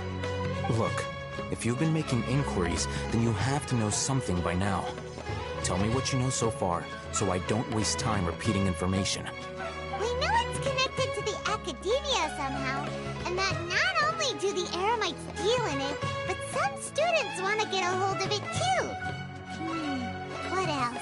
Look, if you've been making inquiries, then you have to know something by now. Tell me what you know so far, so I don't waste time repeating information. We know it's connected to the Academia somehow, and that not only do the Eremites deal in it, but some students want to get a hold of it too. What else?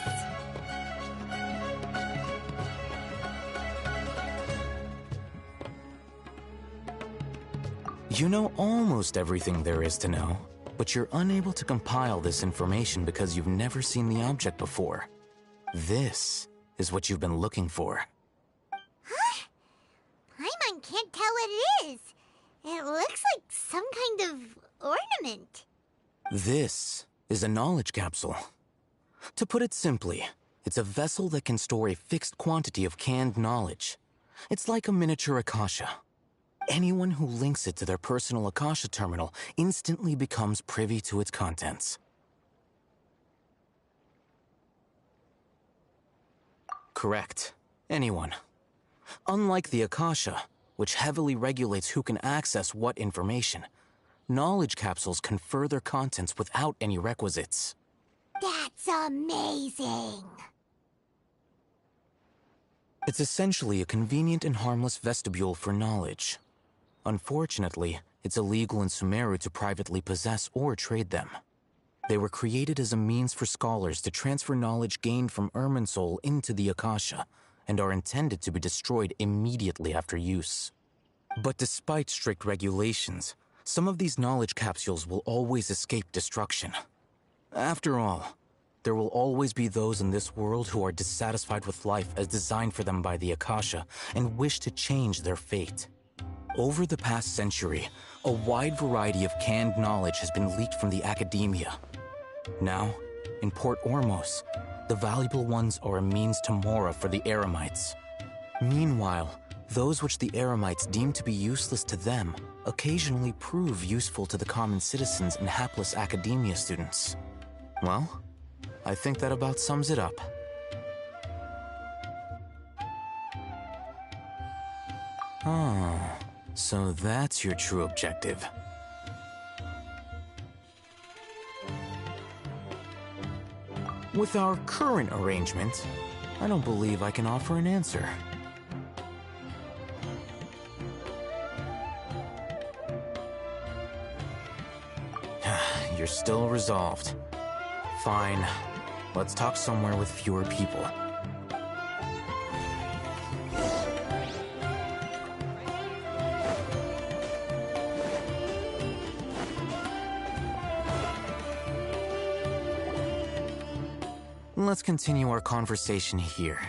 You know almost everything there is to know, but you're unable to compile this information because you've never seen the object before. This is what you've been looking for. Huh? Paimon can't tell what it is. It looks like some kind of ornament. This is a knowledge capsule. To put it simply, it's a vessel that can store a fixed quantity of canned knowledge. It's like a miniature Akasha. Anyone who links it to their personal Akasha terminal instantly becomes privy to its contents. Correct. Anyone. Unlike the Akasha, which heavily regulates who can access what information, knowledge capsules confer their contents without any requisites. That's amazing! It's essentially a convenient and harmless vestibule for knowledge. Unfortunately, it's illegal in Sumeru to privately possess or trade them. They were created as a means for scholars to transfer knowledge gained from Irminsul into the Akasha, and are intended to be destroyed immediately after use. But despite strict regulations, some of these knowledge capsules will always escape destruction. After all, there will always be those in this world who are dissatisfied with life as designed for them by the Akasha and wish to change their fate. Over the past century, a wide variety of canned knowledge has been leaked from the Academia. Now, in Port Ormos, the valuable ones are a means to Mora for the Eremites. Meanwhile, those which the Eremites deem to be useless to them occasionally prove useful to the common citizens and hapless Academia students. Well, I think that about sums it up. Oh, so that's your true objective. With our current arrangement, I don't believe I can offer an answer. You're still resolved. Fine. Let's talk somewhere with fewer people. Let's continue our conversation here.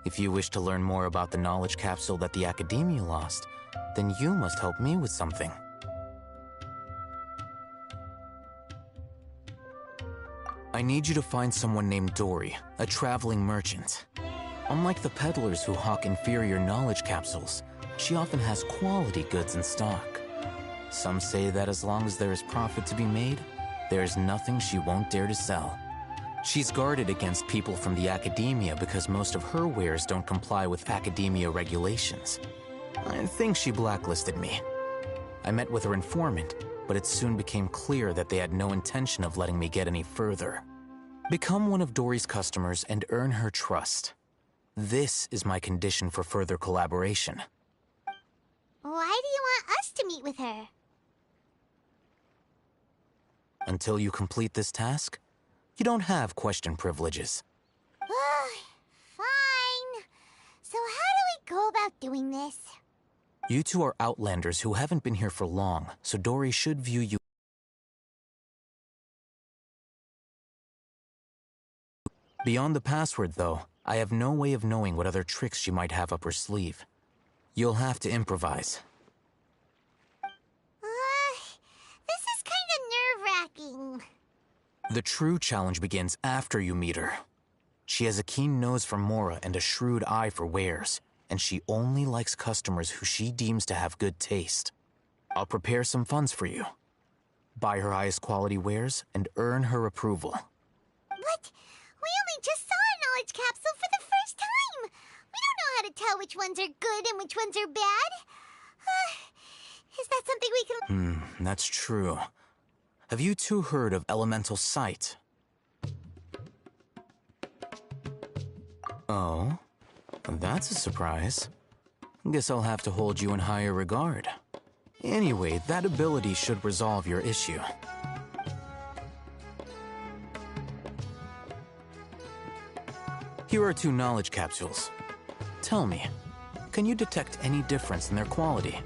If you wish to learn more about the knowledge capsule that the Academia lost, then you must help me with something. I need you to find someone named Dory, a traveling merchant. Unlike the peddlers who hawk inferior knowledge capsules, she often has quality goods in stock. Some say that as long as there is profit to be made, there is nothing she won't dare to sell. She's guarded against people from the Academia because most of her wares don't comply with Academia regulations. I think she blacklisted me. I met with her informant, but it soon became clear that they had no intention of letting me get any further. Become one of Dory's customers and earn her trust. This is my condition for further collaboration. Why do you want us to meet with her? Until you complete this task, you don't have question privileges. Fine. So how do we go about doing this? You two are outlanders who haven't been here for long, so Dory should view you. Beyond the password, though, I have no way of knowing what other tricks she might have up her sleeve. You'll have to improvise. This is kind of nerve-wracking. The true challenge begins after you meet her. She has a keen nose for Mora and a shrewd eye for wares, and she only likes customers who she deems to have good taste. I'll prepare some funds for you. Buy her highest quality wares and earn her approval. But we only just saw a knowledge capsule for the first time. We don't know how to tell which ones are good and which ones are bad. Is that something we can... That's true. Have you two heard of elemental sight? Oh, that's a surprise. Guess I'll have to hold you in higher regard. Anyway, that ability should resolve your issue. Here are 2 knowledge capsules. Tell me, can you detect any difference in their quality?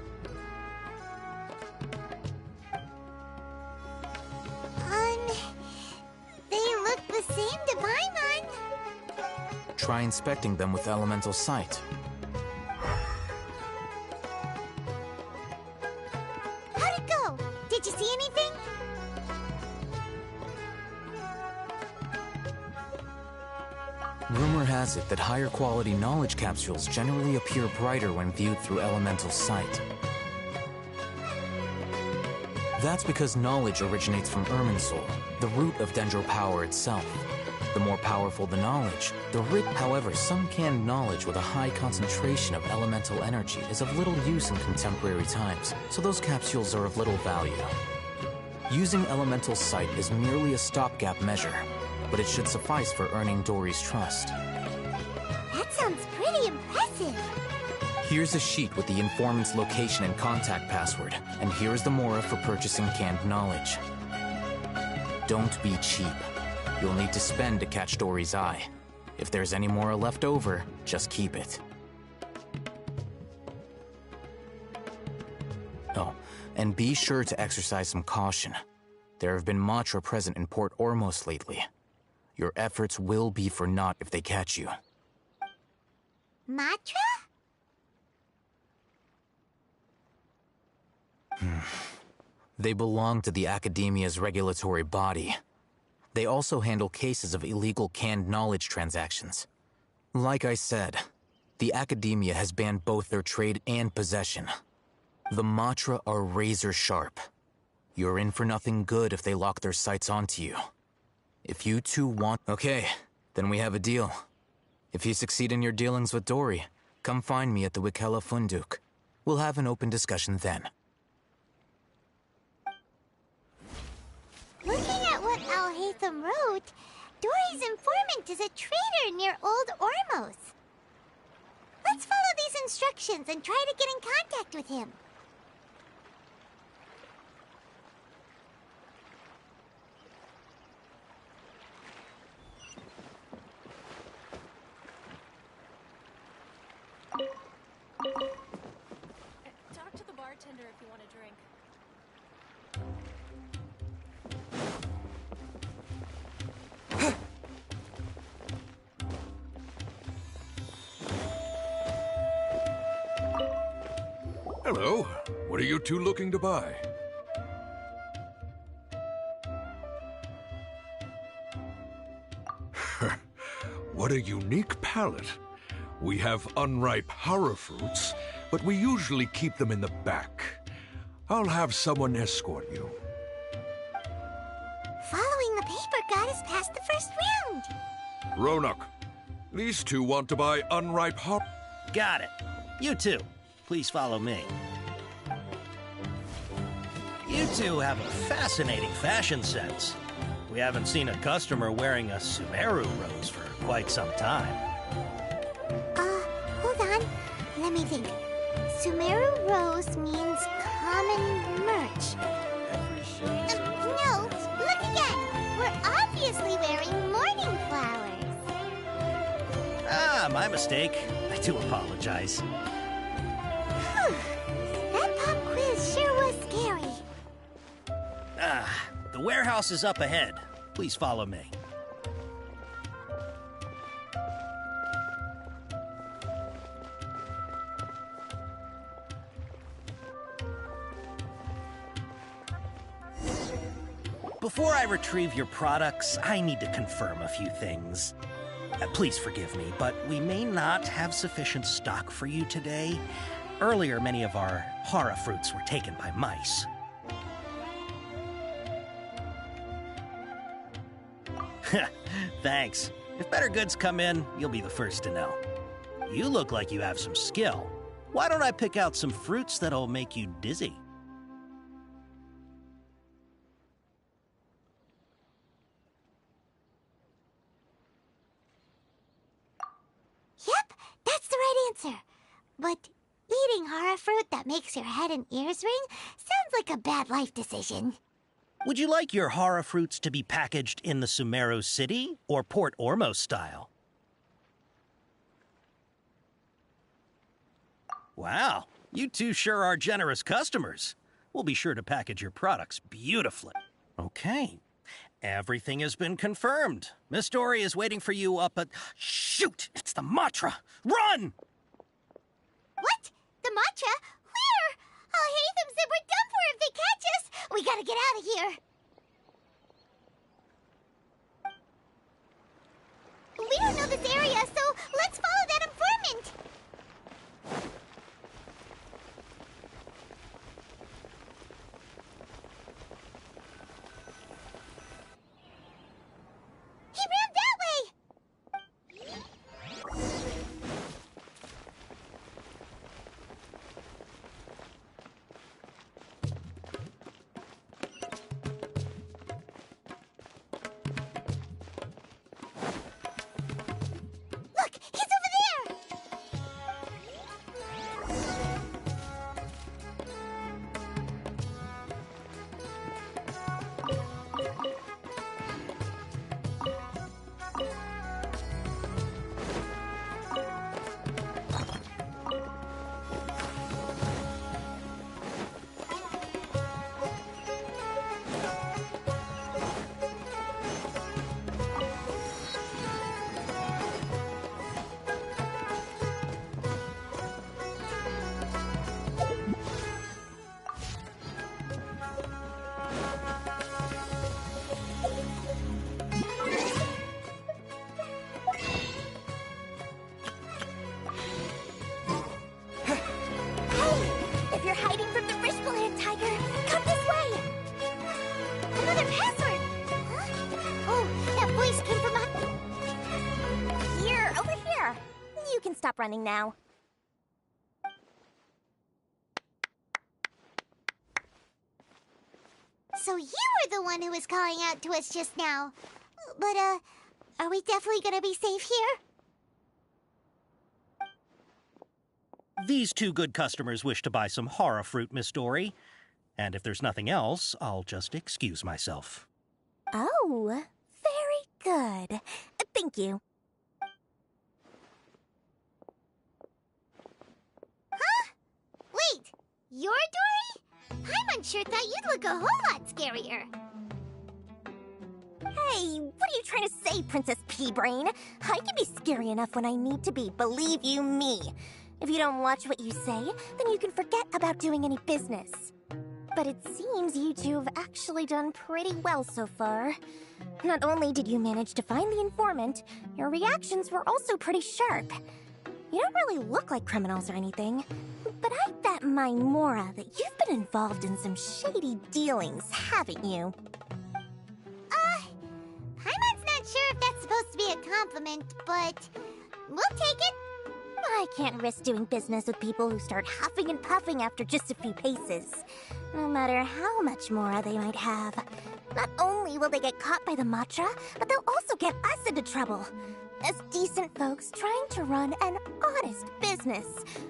They look the same to Paimon. Try inspecting them with elemental sight. How'd it go? Did you see anything? Rumor has it that higher quality knowledge capsules generally appear brighter when viewed through elemental sight. That's because knowledge originates from Irminsul, the root of Dendro power itself. The more powerful the knowledge, the rich. However, some canned knowledge with a high concentration of elemental energy is of little use in contemporary times, so those capsules are of little value. Using elemental sight is merely a stopgap measure, but it should suffice for earning Dory's trust. That sounds pretty impressive. Here's a sheet with the informant's location and contact password, and here's the Mora for purchasing canned knowledge. Don't be cheap. You'll need to spend to catch Dory's eye. If there's any Mora left over, just keep it. Oh, and be sure to exercise some caution. There have been Matra present in Port Ormos lately. Your efforts will be for naught if they catch you. Matra? They belong to the Academia's regulatory body. They also handle cases of illegal canned knowledge transactions. Like I said, the Academia has banned both their trade and possession. The Matra are razor sharp. You're in for nothing good if they lock their sights onto you. If you two want... Okay, then we have a deal. If you succeed in your dealings with Dory, come find me at the Wikela Funduk. We'll have an open discussion then. Looking at what Al-Haytham wrote, Dory's informant is a traitor near Old Ormos. Let's follow these instructions and try to get in contact with him. Talk to the bartender if you want a drink. Hello. What are you two looking to buy? What a unique palate. We have unripe horror fruits, but we usually keep them in the back. I'll have someone escort you. Following the paper got us past the first round. Ronak, these two want to buy unripe horror. Got it. You two, please follow me. You two have a fascinating fashion sense. We haven't seen a customer wearing a Sumeru rose for quite some time. Hold on. Let me think. Sumeru Rose means common merch. No, look again. We're obviously wearing morning flowers. Ah, my mistake. I do apologize. That pop quiz sure was scary. The warehouse is up ahead. Please follow me. Before I retrieve your products, I need to confirm a few things. Please forgive me, but we may not have sufficient stock for you today. Earlier, many of our hara fruits were taken by mice. Thanks. If better goods come in, you'll be the first to know. You look like you have some skill. Why don't I pick out some fruits that'll make you dizzy? Yep, that's the right answer. But eating hara fruit that makes your head and ears ring sounds like a bad life decision. Would you like your hara fruits to be packaged in the Sumeru City or Port Ormos style? Wow, you two sure are generous customers. We'll be sure to package your products beautifully. Okay, everything has been confirmed. Miss Dory is waiting for you up at... Shoot, it's the Matra! Run! What? The matcha? Where? Al-Haytham said we're done for if they catch us. We gotta get out of here. We don't know this area, so let's follow that informant. He ran that way. Look, he's over there! If you're hiding from the Frishbullet Tiger, come this way! Another password! Huh? Oh, that voice came from Here, over here. You can stop running now. So you were the one who was calling out to us just now. But, are we definitely gonna be safe here? These two good customers wish to buy some horror fruit, Miss Dory. And if there's nothing else, I'll just excuse myself. Oh, very good. Thank you. Huh? Wait, you're Dory? Paimon sure thought you'd look a whole lot scarier. Hey, what are you trying to say, Princess Pea-Brain? I can be scary enough when I need to be, believe you me. If you don't watch what you say, then you can forget about doing any business. But it seems you two have actually done pretty well so far. Not only did you manage to find the informant, your reactions were also pretty sharp. You don't really look like criminals or anything, but I bet my Mora that you've been involved in some shady dealings, haven't you? Paimon's not sure if that's supposed to be a compliment, but we'll take it. I can't risk doing business with people who start huffing and puffing after just a few paces. No matter how much Mora they might have. Not only will they get caught by the Matra, but they'll also get us into trouble. As decent folks trying to run an honest business.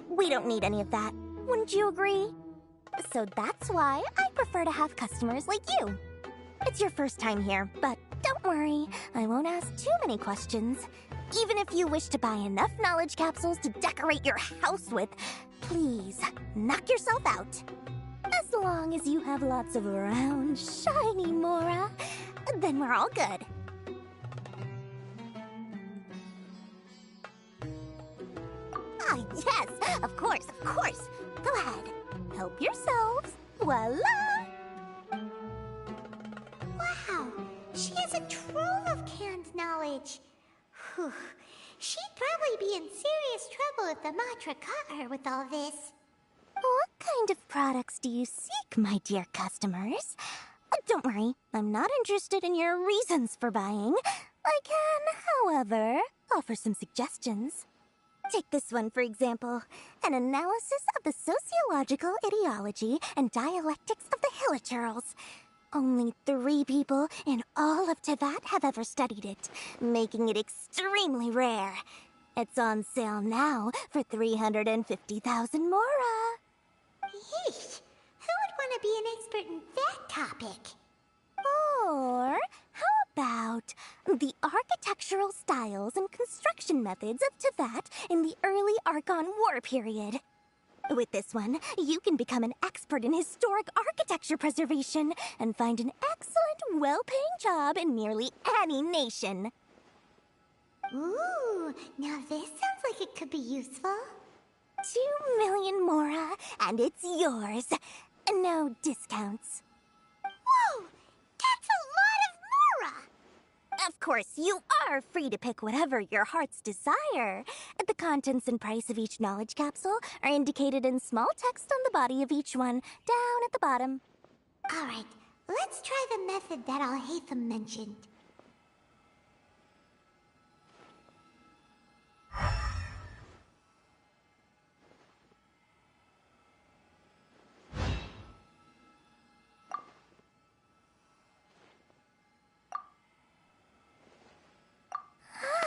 We don't need any of that. Wouldn't you agree? So that's why I prefer to have customers like you. It's your first time here, but don't worry. I won't ask too many questions. Even if you wish to buy enough knowledge capsules to decorate your house with, please, knock yourself out. As long as you have lots of round, shiny Mora, then we're all good. Ah, yes, of course, of course. Go ahead, help yourselves. Voila! Wow, she has a trove of canned knowledge. Whew. She'd probably be in serious trouble if the Matra caught her with all this. What kind of products do you seek, my dear customers? Don't worry, I'm not interested in your reasons for buying. I can, however, offer some suggestions. Take this one, for example. An analysis of the sociological ideology and dialectics of the Hilichurls. Only 3 people in all of Teyvat have ever studied it, making it extremely rare. It's on sale now for 350,000 Mora. Yeesh, who would want to be an expert in that topic? Or how about the architectural styles and construction methods of Teyvat in the early Archon War period? With this one, you can become an expert in historic architecture preservation and find an excellent, well-paying job in nearly any nation. Ooh, now this sounds like it could be useful. 2 million Mora, and it's yours. No discounts. Whoa! That's a lot of Mora! Of course, you are free to pick whatever your heart's desire. The contents and price of each knowledge capsule are indicated in small text on the body of each one, down at the bottom. Alright, let's try the method that Al-Haytham mentioned.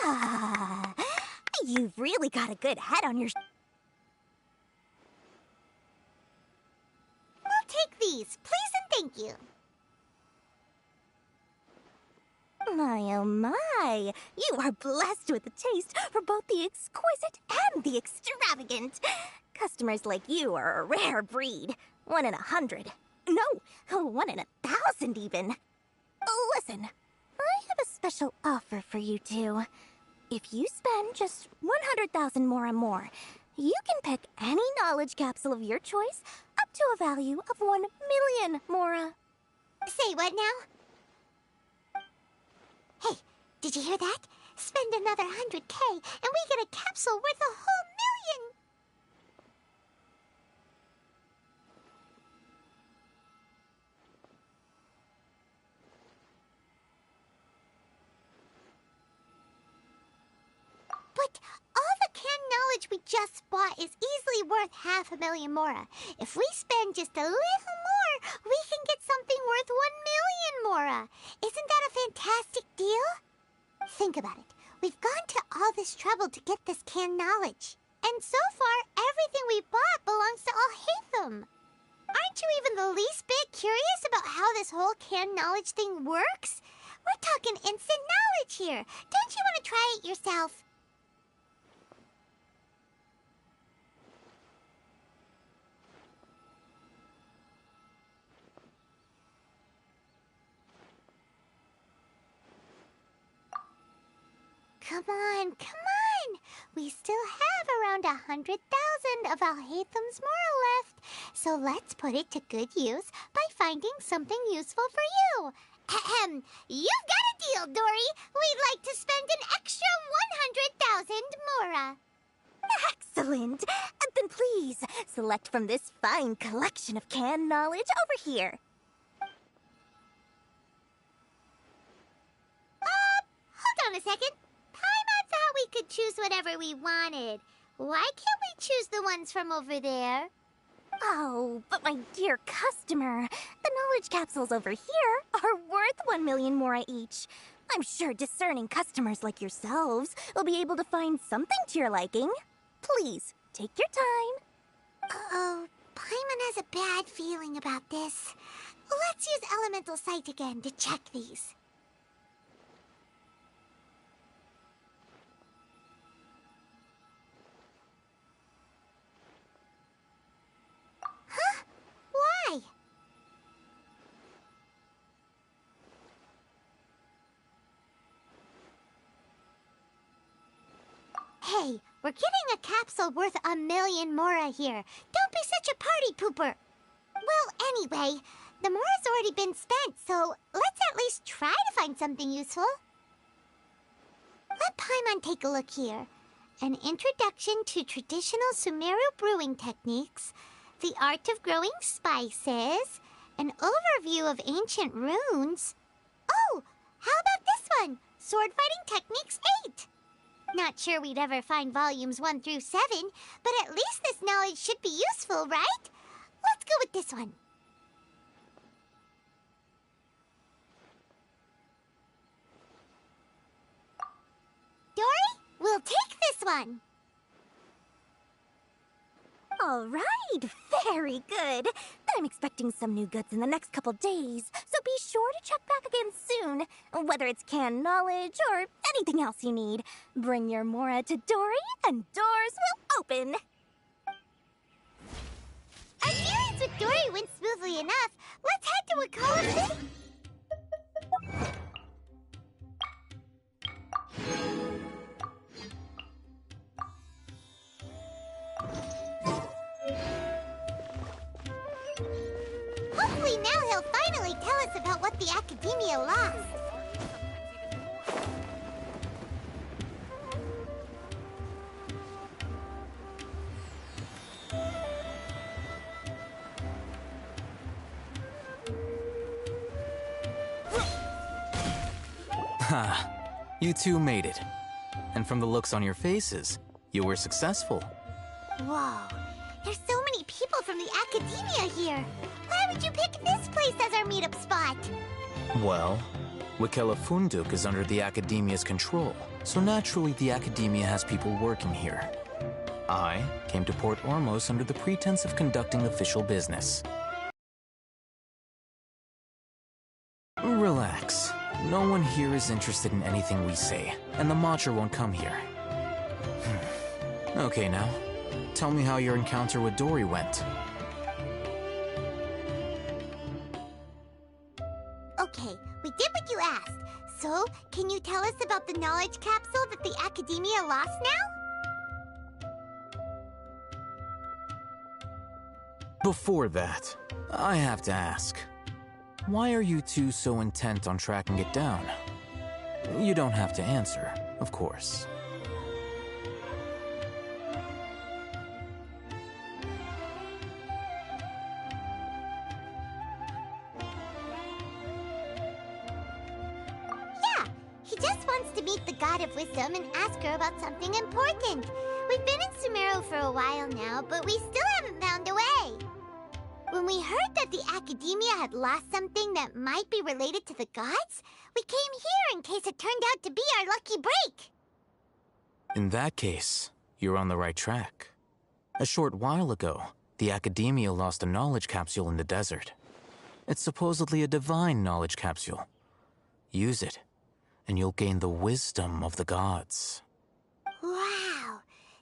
Ah, you've really got a good head on your... We'll take these, please and thank you. My, oh my! You are blessed with a taste for both the exquisite and the extravagant. Customers like you are a rare breed. 1 in 100. No, 1 in 1,000 even. Listen, I have a special offer for you two. If you spend just 100,000 more and more, you can pick any knowledge capsule of your choice up to a value of 1 million Mora. Say what now? Hey, did you hear that? Spend another 100K and we get a capsule worth a whole million! But all the canned knowledge we just bought is easily worth 500,000 Mora. If we spend just a little more, we can get something worth 1 million Mora. Isn't that a fantastic deal? Think about it. We've gone to all this trouble to get this canned knowledge. And so far, everything we bought belongs to Alhaitham. Aren't you even the least bit curious about how this whole canned knowledge thing works? We're talking instant knowledge here. Don't you want to try it yourself? Come on, come on! We still have around 100,000 of Alhaitham's Mora left, so let's put it to good use by finding something useful for you. Ahem, you've got a deal, Dory. We'd like to spend an extra 100,000 Mora. Excellent! Then please, select from this fine collection of canned knowledge over here. Hold on a second. Paimon thought we could choose whatever we wanted. Why can't we choose the ones from over there? Oh, but my dear customer, the knowledge capsules over here are worth 1 million Mora each. I'm sure discerning customers like yourselves will be able to find something to your liking. Please, take your time. Uh-oh, Paimon has a bad feeling about this. Let's use Elemental Sight again to check these. Huh? Why? Hey, we're getting a capsule worth 1 million Mora here. Don't be such a party pooper. Well, anyway, the Mora's already been spent, so let's at least try to find something useful. Let Paimon take a look here. An introduction to traditional Sumeru brewing techniques, the art of growing spices, an overview of ancient runes. Oh, how about this one? Sword Fighting Techniques 8. Not sure we'd ever find volumes 1 through 7, but at least this knowledge should be useful, right? Let's go with this one. Dory, we'll take this one. All right, very good. I'm expecting some new goods in the next couple days, so be sure to check back again soon. Whether it's canned knowledge or anything else you need, bring your Mora to Dory and doors will open. Our dealings with Dory went smoothly enough. Let's head to a Coliseum. Hopefully now he'll finally tell us about what the Academia lost. Ha! You two made it. And from the looks on your faces, you were successful. Whoa, there's so many people from the Academia here. Why would you pick this place as our meetup spot? Well, Wikela Funduk is under the Academia's control, so naturally the Academia has people working here. I came to Port Ormos under the pretense of conducting official business. Relax. No one here is interested in anything we say, and the Matcher won't come here. Okay now, tell me how your encounter with Dory went. Okay, we did what you asked. So, can you tell us about the knowledge capsule that the Academia lost now? Before that, I have to ask, why are you two so intent on tracking it down? You don't have to answer, of course. Yeah, he just wants to meet the God of Wisdom and ask her about something important. We've been in Sumeru for a while now, but we still haven't found a way. When we heard that the Academia had lost something that might be related to the gods, we came here in case it turned out to be our lucky break. In that case, you're on the right track. A short while ago, the Academia lost a knowledge capsule in the desert. It's supposedly a divine knowledge capsule. Use it, and you'll gain the wisdom of the gods. Wow,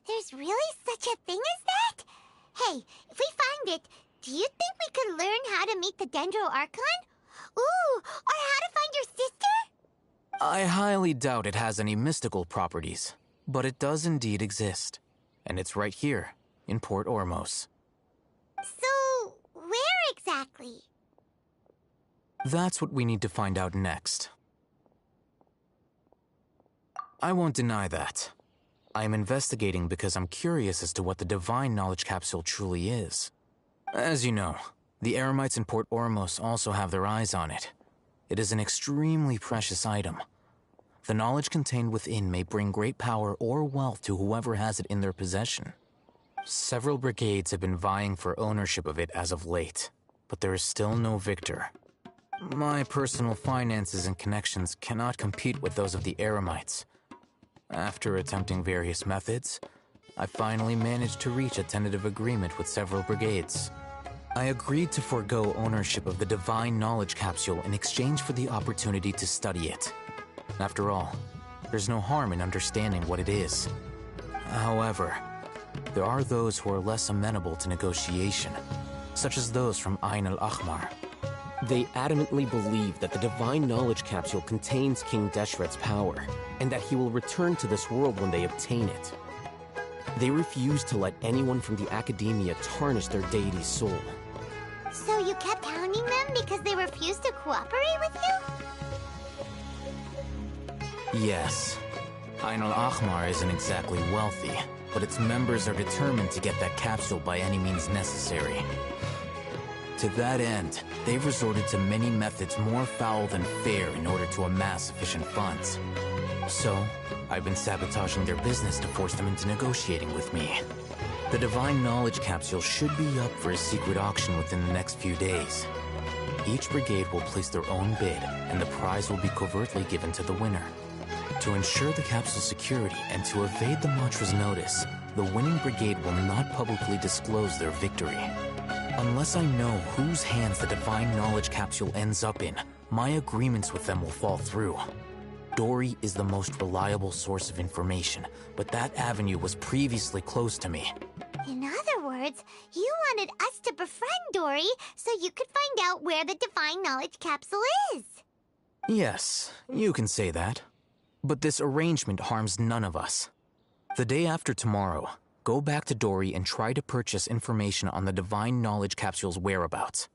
there's really such a thing as that? Hey, if we find it, do you think we could learn how to meet the Dendro Archon? Ooh, or how to find your sister? I highly doubt it has any mystical properties, but it does indeed exist. And it's right here, in Port Ormos. So, where exactly? That's what we need to find out next. I won't deny that. I am investigating because I'm curious as to what the Divine Knowledge Capsule truly is. As you know, the Eremites in Port Ormos also have their eyes on it. It is an extremely precious item. The knowledge contained within may bring great power or wealth to whoever has it in their possession. Several brigades have been vying for ownership of it as of late, but there is still no victor. My personal finances and connections cannot compete with those of the Eremites. After attempting various methods, I finally managed to reach a tentative agreement with several brigades. I agreed to forego ownership of the Divine Knowledge Capsule in exchange for the opportunity to study it. After all, there's no harm in understanding what it is. However, there are those who are less amenable to negotiation, such as those from Ain al-Ahmar. They adamantly believe that the Divine Knowledge Capsule contains King Deshret's power, and that he will return to this world when they obtain it. They refuse to let anyone from the Academia tarnish their deity's soul. So you kept hounding them because they refused to cooperate with you? Yes. Ain al-Ahmar isn't exactly wealthy, but its members are determined to get that capsule by any means necessary. To that end, they've resorted to many methods more foul than fair in order to amass sufficient funds. So, I've been sabotaging their business to force them into negotiating with me. The Divine Knowledge Capsule should be up for a secret auction within the next few days. Each brigade will place their own bid, and the prize will be covertly given to the winner. To ensure the capsule's security and to evade the Mantra's notice, the winning brigade will not publicly disclose their victory. Unless I know whose hands the Divine Knowledge Capsule ends up in, my agreements with them will fall through. Dory is the most reliable source of information, but that avenue was previously closed to me. In other words, you wanted us to befriend Dory so you could find out where the Divine Knowledge Capsule is. Yes, you can say that. But this arrangement harms none of us. The day after tomorrow, go back to Dory and try to purchase information on the Divine Knowledge Capsule's whereabouts.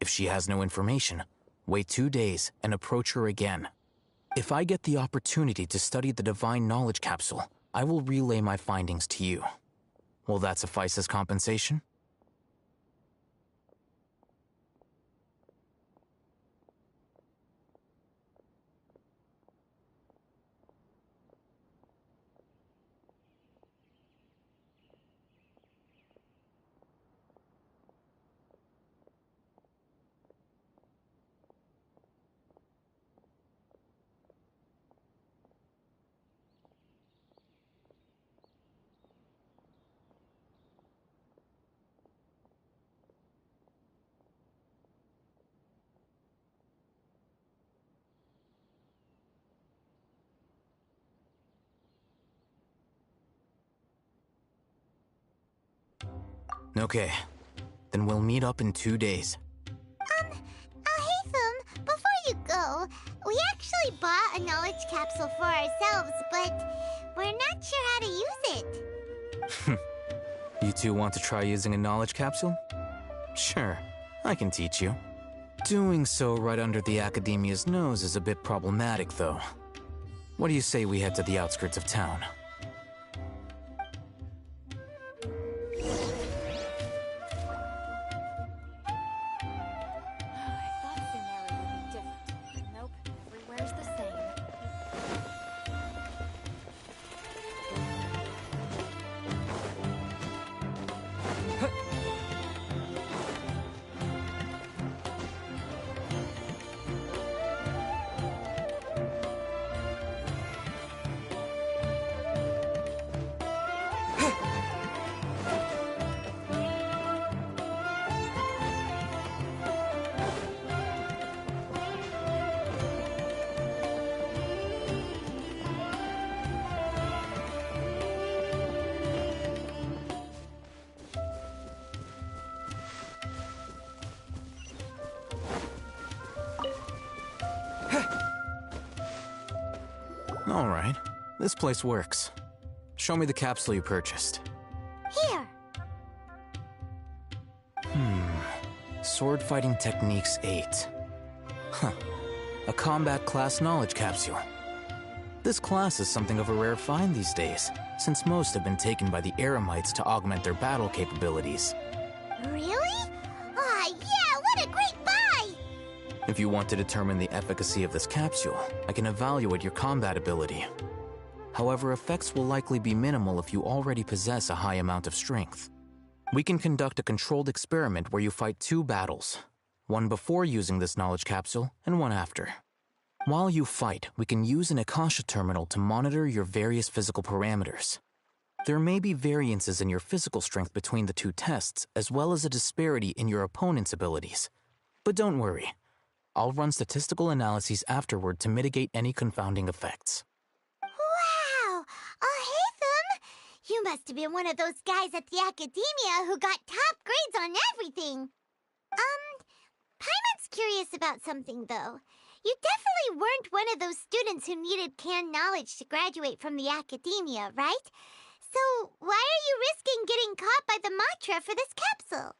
If she has no information, wait 2 days and approach her again. If I get the opportunity to study the Divine Knowledge Capsule, I will relay my findings to you. Will that suffice as compensation? Okay, then we'll meet up in 2 days. Alhaitham, before you go, we actually bought a knowledge capsule for ourselves, but we're not sure how to use it. You two want to try using a knowledge capsule? Sure, I can teach you. Doing so right under the Academia's nose is a bit problematic, though. What do you say we head to the outskirts of town? Alright, this place works. Show me the capsule you purchased. Here. Sword Fighting Techniques 8. Huh. A combat class knowledge capsule. This class is something of a rare find these days, since most have been taken by the Eremites to augment their battle capabilities. Really? Ah, yeah, what a great buy! If you want to determine the efficacy of this capsule, I can evaluate your combat ability. However, effects will likely be minimal if you already possess a high amount of strength. We can conduct a controlled experiment where you fight 2 battles, one before using this knowledge capsule and one after. While you fight, we can use an Akasha terminal to monitor your various physical parameters. There may be variances in your physical strength between the 2 tests, as well as a disparity in your opponent's abilities. But don't worry, I'll run statistical analyses afterward to mitigate any confounding effects. Wow! Haytham! You must have been one of those guys at the Academia who got top grades on everything. Paimon's curious about something, though. You definitely weren't one of those students who needed canned knowledge to graduate from the Academia, right? So why are you risking getting caught by the Matra for this capsule?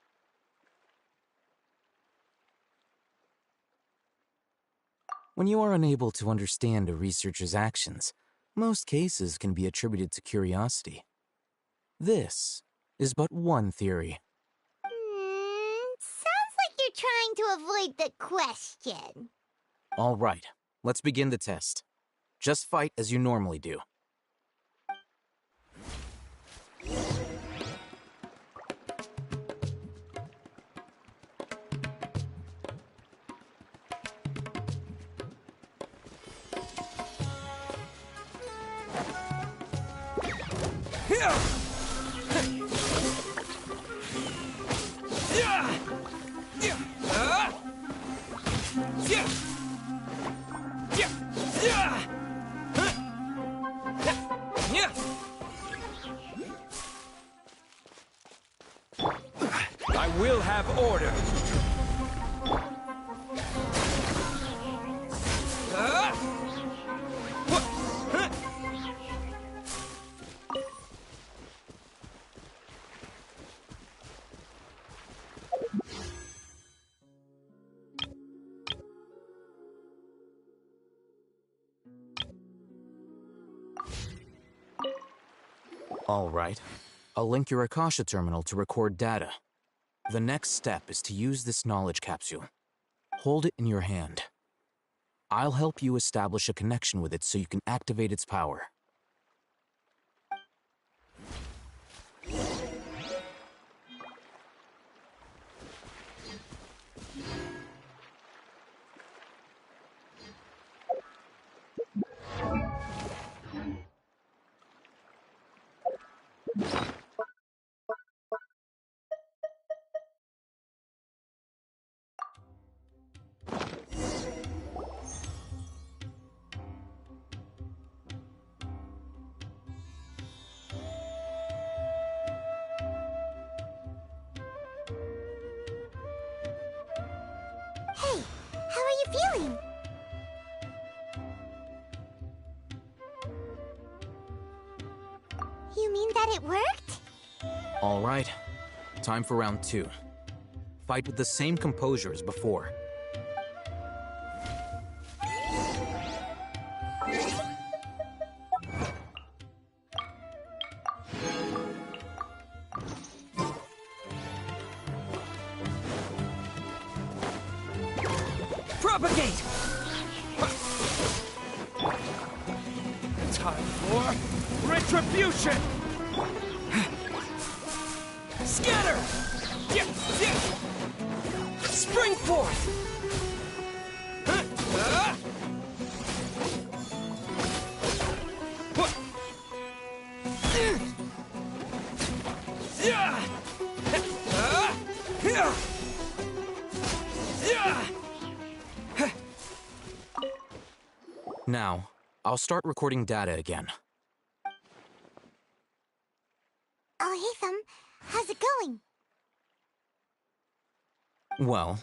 When you are unable to understand a researcher's actions, most cases can be attributed to curiosity. This is but one theory. Sounds like you're trying to avoid the question. All right, let's begin the test. Just fight as you normally do. I will have order. All right. I'll link your Akasha terminal to record data. The next step is to use this knowledge capsule. Hold it in your hand. I'll help you establish a connection with it so you can activate its power. Hey, how are you feeling? You mean that it worked? All right. Time for round 2. Fight with the same composure as before. Propagate! Time for retribution! Scatter! Spring forth! Now, I'll start recording data again. Haytham, how's it going? Well,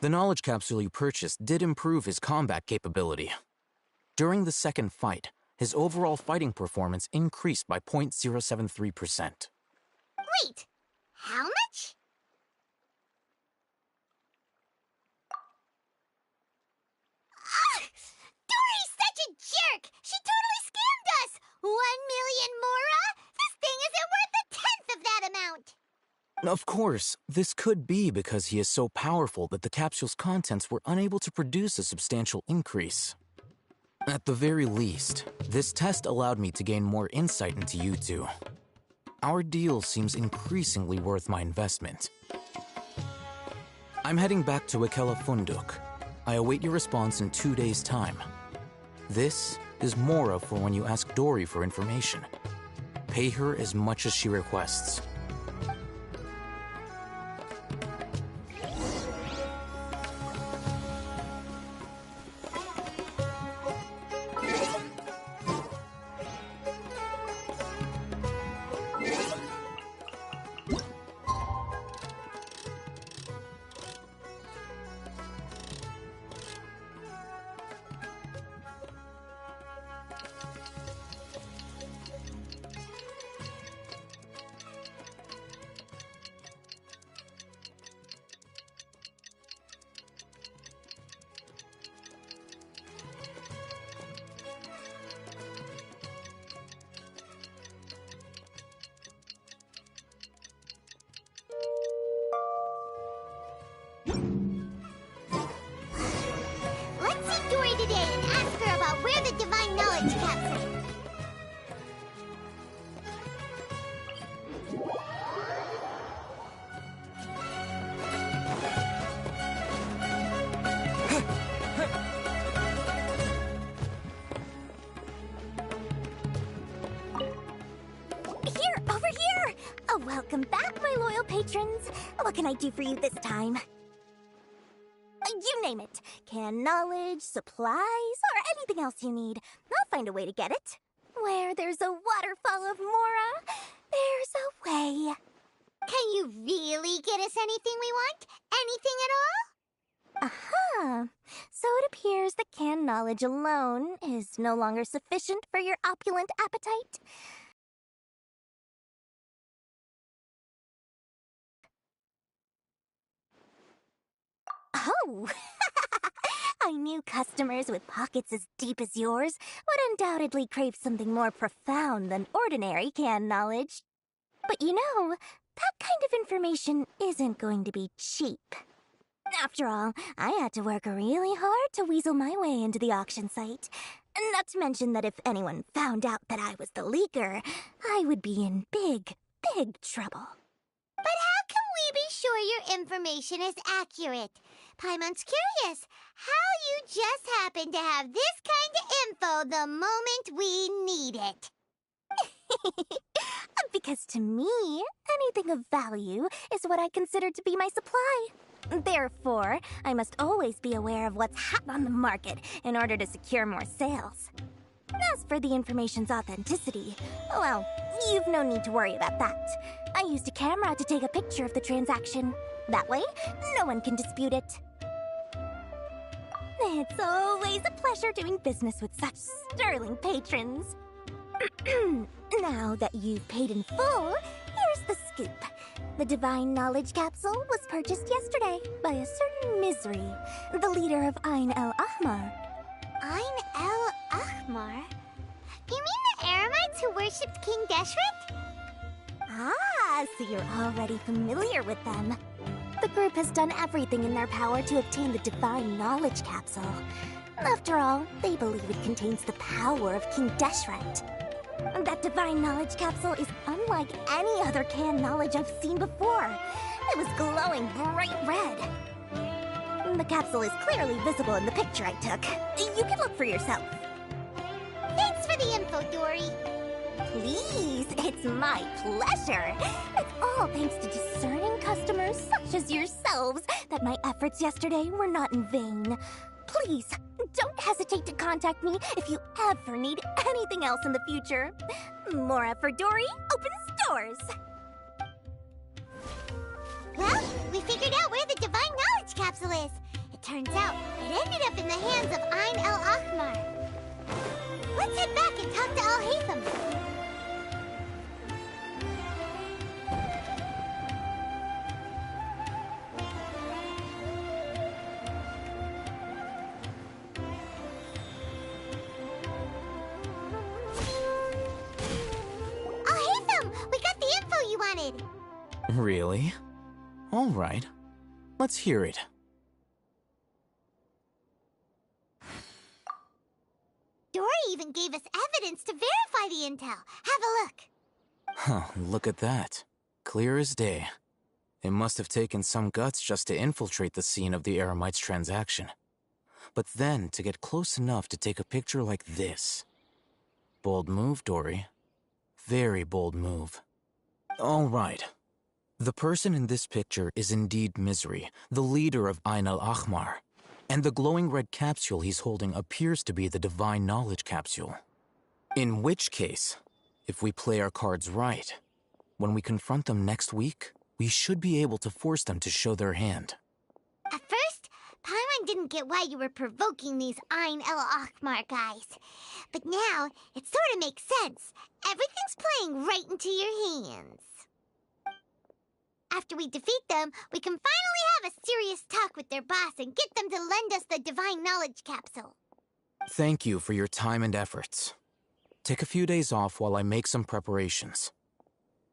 the knowledge capsule you purchased did improve his combat capability. During the second fight, his overall fighting performance increased by 0.073%. Wait, how much? Dory's such a jerk! She totally scammed us! 1 million mora? This thing isn't worth a tenth of that amount! Of course, this could be because he is so powerful that the capsule's contents were unable to produce a substantial increase. At the very least, this test allowed me to gain more insight into you two. Our deal seems increasingly worth my investment. I'm heading back to Ikela Funduk. I await your response in 2 days' time. This is Mora for when you ask Dory for information. Pay her as much as she requests. Let's see Dory today and ask her about where the Divine Knowledge capsule. Here, over here! Oh, welcome back, my loyal patrons. What can I do for you this time? You name it. Canned knowledge, supplies, or anything else you need. I'll find a way to get it. Where there's a waterfall of Mora, there's a way. Can you really get us anything we want? Anything at all? Aha! So it appears that canned knowledge alone is no longer sufficient for your opulent appetite. Oh! I knew customers with pockets as deep as yours would undoubtedly crave something more profound than ordinary canned knowledge. But you know, that kind of information isn't going to be cheap. After all, I had to work really hard to weasel my way into the auction site. Not to mention that if anyone found out that I was the leaker, I would be in big, big trouble. But how can we be sure your information is accurate? Paimon's curious how you just happen to have this kind of info the moment we need it. Because to me, anything of value is what I consider to be my supply. Therefore, I must always be aware of what's hot on the market in order to secure more sales. As for the information's authenticity, well, you've no need to worry about that. I used a camera to take a picture of the transaction. That way, no one can dispute it. It's always a pleasure doing business with such sterling patrons. Now that you've paid in full, here's the scoop. The Divine Knowledge Capsule was purchased yesterday by a certain Misery, the leader of Ain el-Ahmar. Ain el-Ahmar? You mean the Eremites who worshipped King Deshret? Ah, so you're already familiar with them. The group has done everything in their power to obtain the Divine Knowledge Capsule. After all, they believe it contains the power of King Deshret. That Divine Knowledge Capsule is unlike any other canned knowledge I've seen before. It was glowing bright red. The capsule is clearly visible in the picture I took. You can look for yourself. Thanks for the info, Dory. Please, it's my pleasure. It's all thanks to discerning customers such as yourselves that my efforts yesterday were not in vain. Please, don't hesitate to contact me if you ever need anything else in the future. Mora for Dory opens doors. Well, we figured out where the Divine Knowledge Capsule is. It turns out it ended up in the hands of Ain el-Ahmar. Let's head back and talk to Al-Haytham. Al-Haytham, we got the info you wanted. Really? All right. Let's hear it. Dory even gave us evidence to verify the intel. Have a look. Huh, look at that. Clear as day. It must have taken some guts just to infiltrate the scene of the Eremites transaction. But then to get close enough to take a picture like this. Bold move, Dory. Very bold move. All right. The person in this picture is indeed Misery, the leader of Ain al-Ahmar. And the glowing red capsule he's holding appears to be the Divine Knowledge Capsule. In which case, if we play our cards right, when we confront them next week, we should be able to force them to show their hand. At first, Paimon didn't get why you were provoking these Ain al-Ahmar guys. But now, it sort of makes sense. Everything's playing right into your hands. After we defeat them, we can finally have a serious talk with their boss and get them to lend us the Divine Knowledge Capsule. Thank you for your time and efforts. Take a few days off while I make some preparations.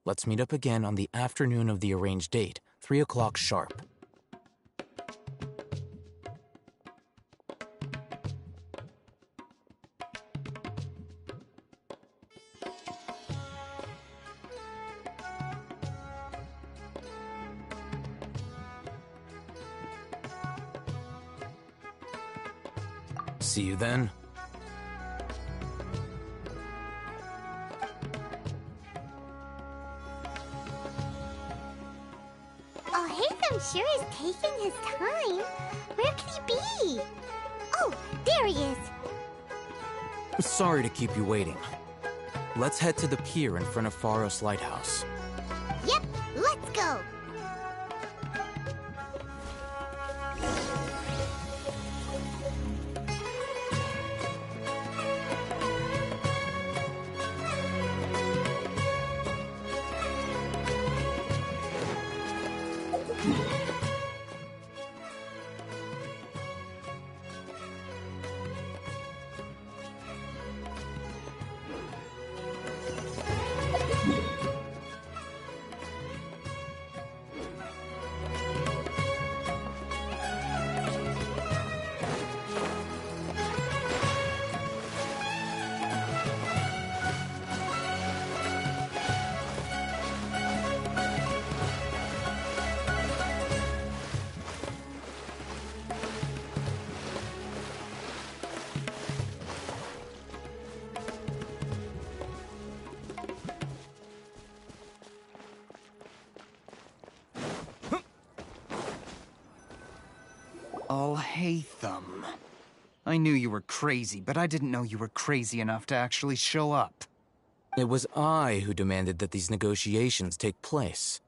Let's meet up again on the afternoon of the arranged date, 3 o'clock sharp. See you then. Al-Haytham sure is taking his time. Where could he be? Oh, there he is. Sorry to keep you waiting. Let's head to the pier in front of Pharos Lighthouse. Yep, let's go. Al-Haytham. I knew you were crazy, but I didn't know you were crazy enough to actually show up. It was I who demanded that these negotiations take place.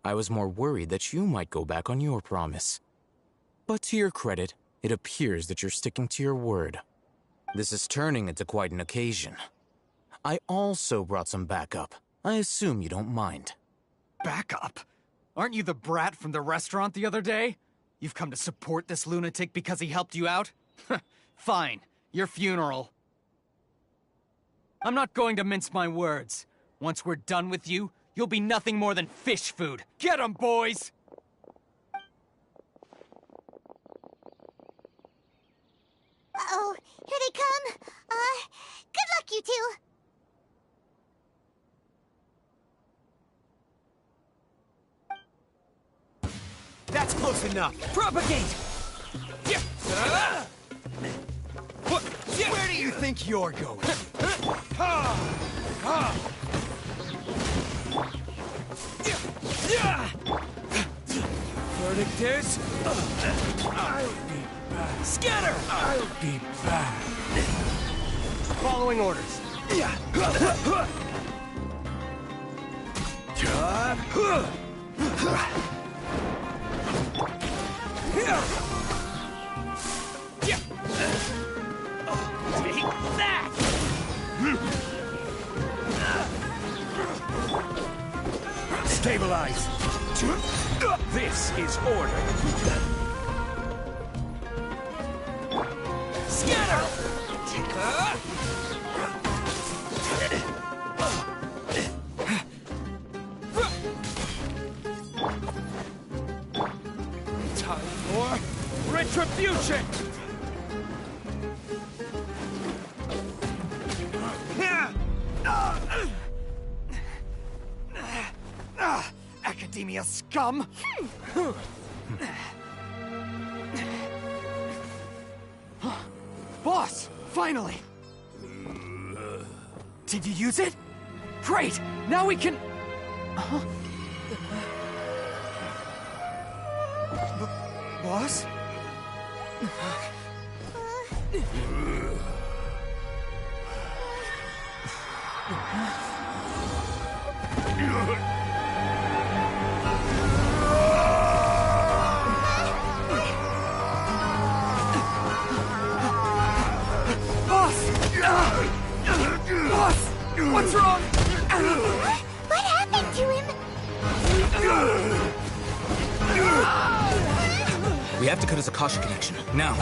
I was more worried that you might go back on your promise. But to your credit, it appears that you're sticking to your word. This is turning into quite an occasion. I also brought some backup. I assume you don't mind. Backup? Aren't you the brat from the restaurant the other day? You've come to support this lunatic because he helped you out? Fine. Your funeral. I'm not going to mince my words. Once we're done with you, you'll be nothing more than fish food. Get 'em, boys! Uh-oh, here they come. Good luck, you two. That's close enough. Propagate! Where do you think you're going? Verdict is... I'll be back. Scatter! I'll be back. Following orders. Take that! Neutralize! This is order! Scatter! Time for retribution! Academia scum! Boss! Finally! Did you use it? Great! Now we can... Boss? Boss! What's wrong? What happened to him? We have to cut his Akasha connection, now.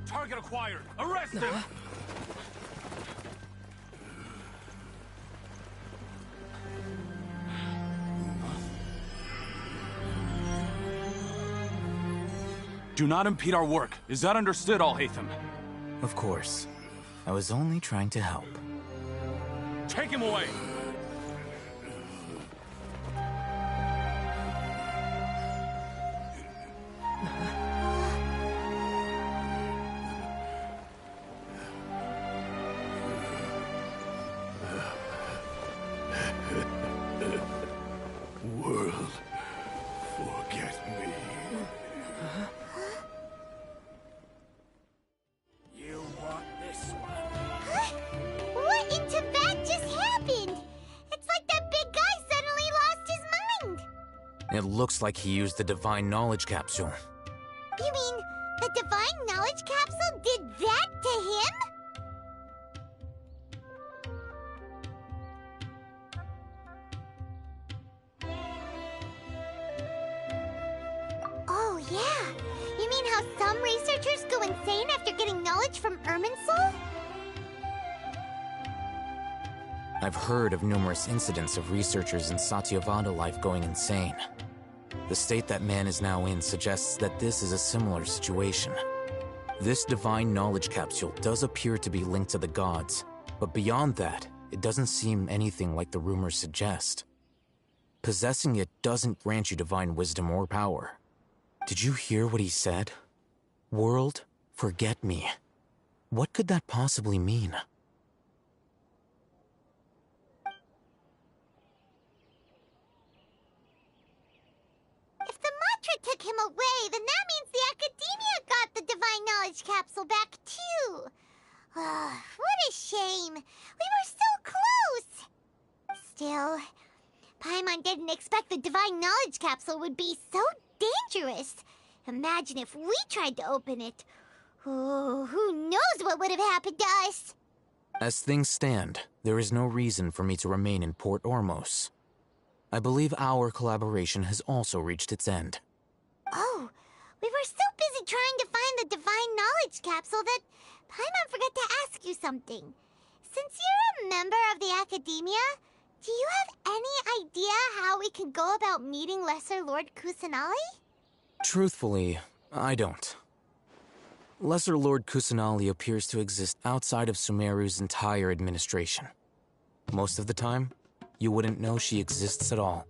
Target acquired! Arrest him! Do not impede our work. Is that understood, Al-Haytham? Of course. I was only trying to help. Take him away! World, forget me. You want this one? Huh? What in Tibet just happened? It's like that big guy suddenly lost his mind. It looks like he used the Divine Knowledge Capsule. You mean the Divine Knowledge Capsule did that to him? Oh, yeah. You mean how some researchers go insane after getting knowledge from Irminsul? I've heard of numerous incidents of researchers in Satyavada life going insane. The state that man is now in suggests that this is a similar situation. This Divine Knowledge Capsule does appear to be linked to the gods, but beyond that, it doesn't seem anything like the rumors suggest. Possessing it doesn't grant you divine wisdom or power. Did you hear what he said? World, forget me. What could that possibly mean? If the mantra took him away, then that means the Academia got the Divine Knowledge Capsule back, too. What a shame. We were so close. Still, Paimon didn't expect the Divine Knowledge Capsule would be so dangerous. Imagine if we tried to open it. Oh, who knows what would have happened to us? As things stand, there is no reason for me to remain in Port Ormos. I believe our collaboration has also reached its end. Oh, we were so busy trying to find the Divine Knowledge Capsule that Paimon forgot to ask you something. Since you're a member of the Academia, do you have any idea how we can go about meeting Lesser Lord Kusanali? Truthfully, I don't. Lesser Lord Kusanali appears to exist outside of Sumeru's entire administration. Most of the time, you wouldn't know she exists at all.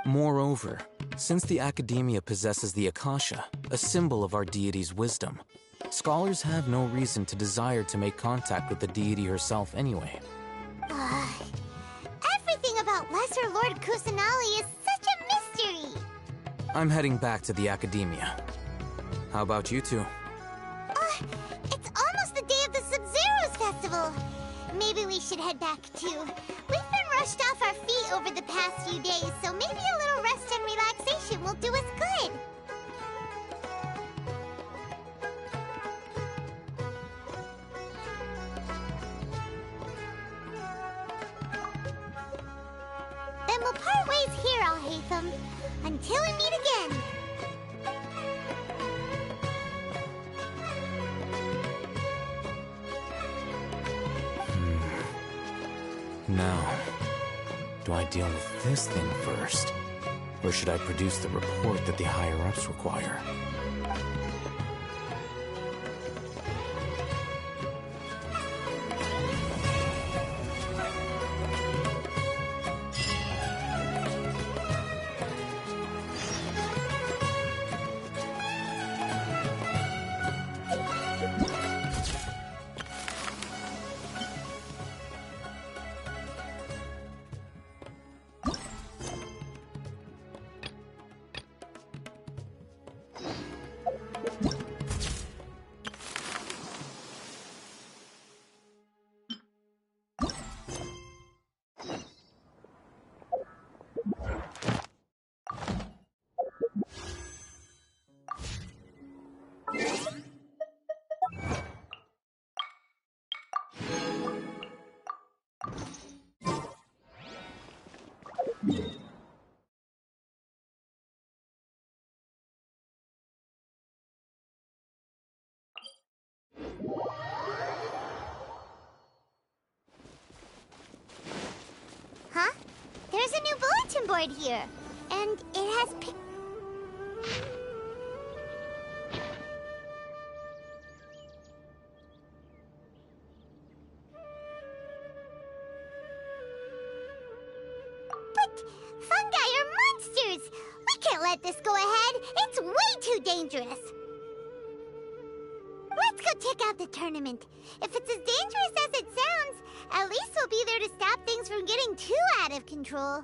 Moreover, since the Academia possesses the Akasha, a symbol of our deity's wisdom, scholars have no reason to desire to make contact with the deity herself anyway. Everything about Lesser Lord Kusanali is such a mystery! I'm heading back to the Academia. How about you two? It's almost the day of the Sub-Zeros Festival. Maybe we should head back too. We've been brushed off our feet over the past few days, so maybe a little rest and relaxation will do us good. Then we'll part ways here, Al-Haytham, until we meet again. Now, do I deal with this thing first? Or should I produce the report that the higher-ups require? Huh? There's a new bulletin board here, and it has But fungi are monsters! We can't let this go ahead! It's way too dangerous! Let's go check out the tournament. If it's as dangerous as it sounds, at least we'll be there to stop things from getting too out of control.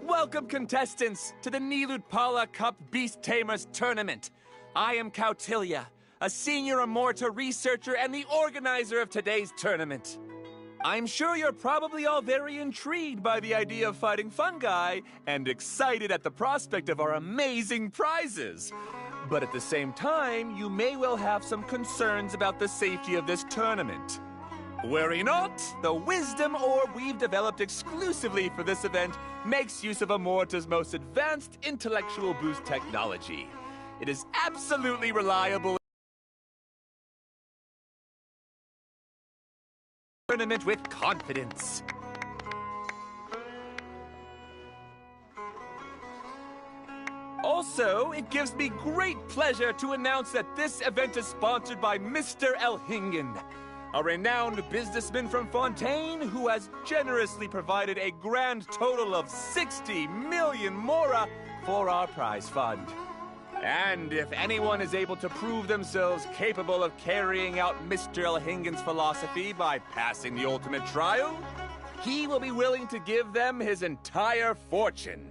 Welcome, contestants, to the Nilutpala Cup Beast Tamers Tournament. I am Cautilia, a senior Amorta researcher and the organizer of today's tournament. I'm sure you're probably all very intrigued by the idea of fighting fungi and excited at the prospect of our amazing prizes. But at the same time, you may well have some concerns about the safety of this tournament. Worry not, the wisdom orb we've developed exclusively for this event makes use of Amorta's most advanced intellectual boost technology. It is absolutely reliable tournament with confidence. Also, it gives me great pleasure to announce that this event is sponsored by Mr. Elhingen, a renowned businessman from Fontaine who has generously provided a grand total of 60 million mora for our prize fund. And if anyone is able to prove themselves capable of carrying out Mr. Elhingen's philosophy by passing the ultimate trial, he will be willing to give them his entire fortune.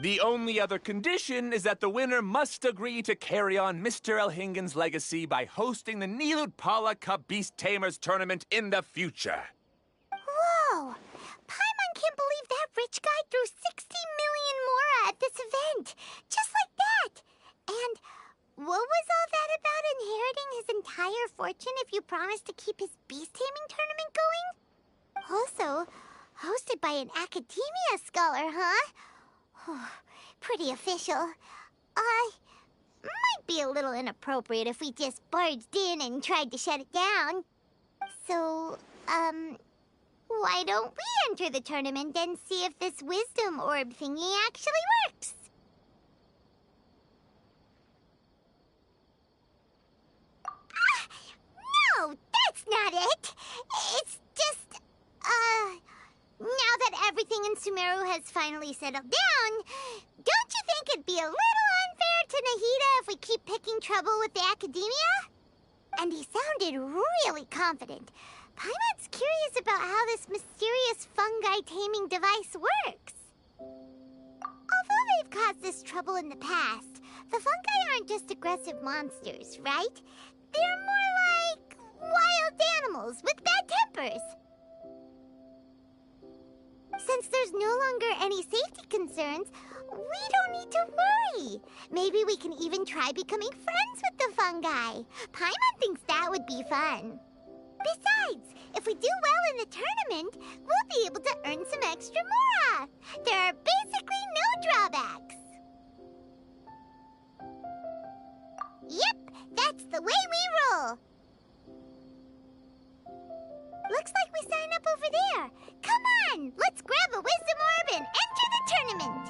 The only other condition is that the winner must agree to carry on Mr. Elhingen's legacy by hosting the Nilutpala Cup Beast Tamers tournament in the future. Whoa! Paimon can't believe that rich guy threw 60 million mora at this event! Just like that! And What was all that about inheriting his entire fortune if you promised to keep his beast taming tournament going? Also, hosted by an academia scholar, huh? Pretty official. Might be a little inappropriate if we just barged in and tried to shut it down. So, why don't we enter the tournament and see if this wisdom orb thingy actually works? No, that's not it. It's just, now that everything in Sumeru has finally settled down, don't you think it'd be a little unfair to Nahida if we keep picking trouble with the academia? And he sounded really confident. Paimon's curious about how this mysterious fungi taming device works. Although they've caused this trouble in the past, the fungi aren't just aggressive monsters, right? They're more like wild animals with bad tempers. Since there's no longer any safety concerns, we don't need to worry. Maybe we can even try becoming friends with the fungi. Paimon thinks that would be fun. Besides, if we do well in the tournament, we'll be able to earn some extra mora. There are basically no drawbacks. Yep, that's the way we roll. Looks like we sign up over there. Come on, let's grab a wisdom orb and enter the tournament.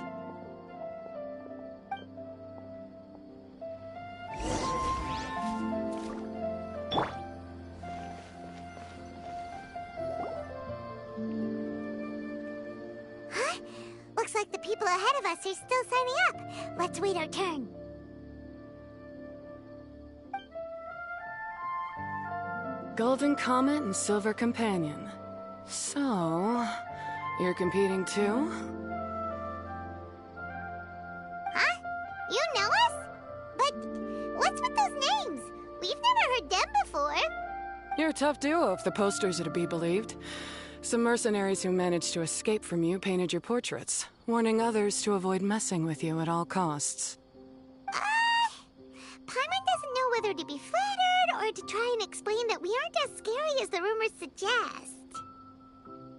Huh? Looks like the people ahead of us are still signing up. Let's wait our turn. Golden Comet and Silver Companion. So, you're competing too? Huh? You know us? But what's with those names? We've never heard them before. You're a tough duo if the posters are to be believed. Some mercenaries who managed to escape from you painted your portraits, warning others to avoid messing with you at all costs. Paimon doesn't know whether to be flattered or to try and explain that we aren't as scary as the rumors suggest.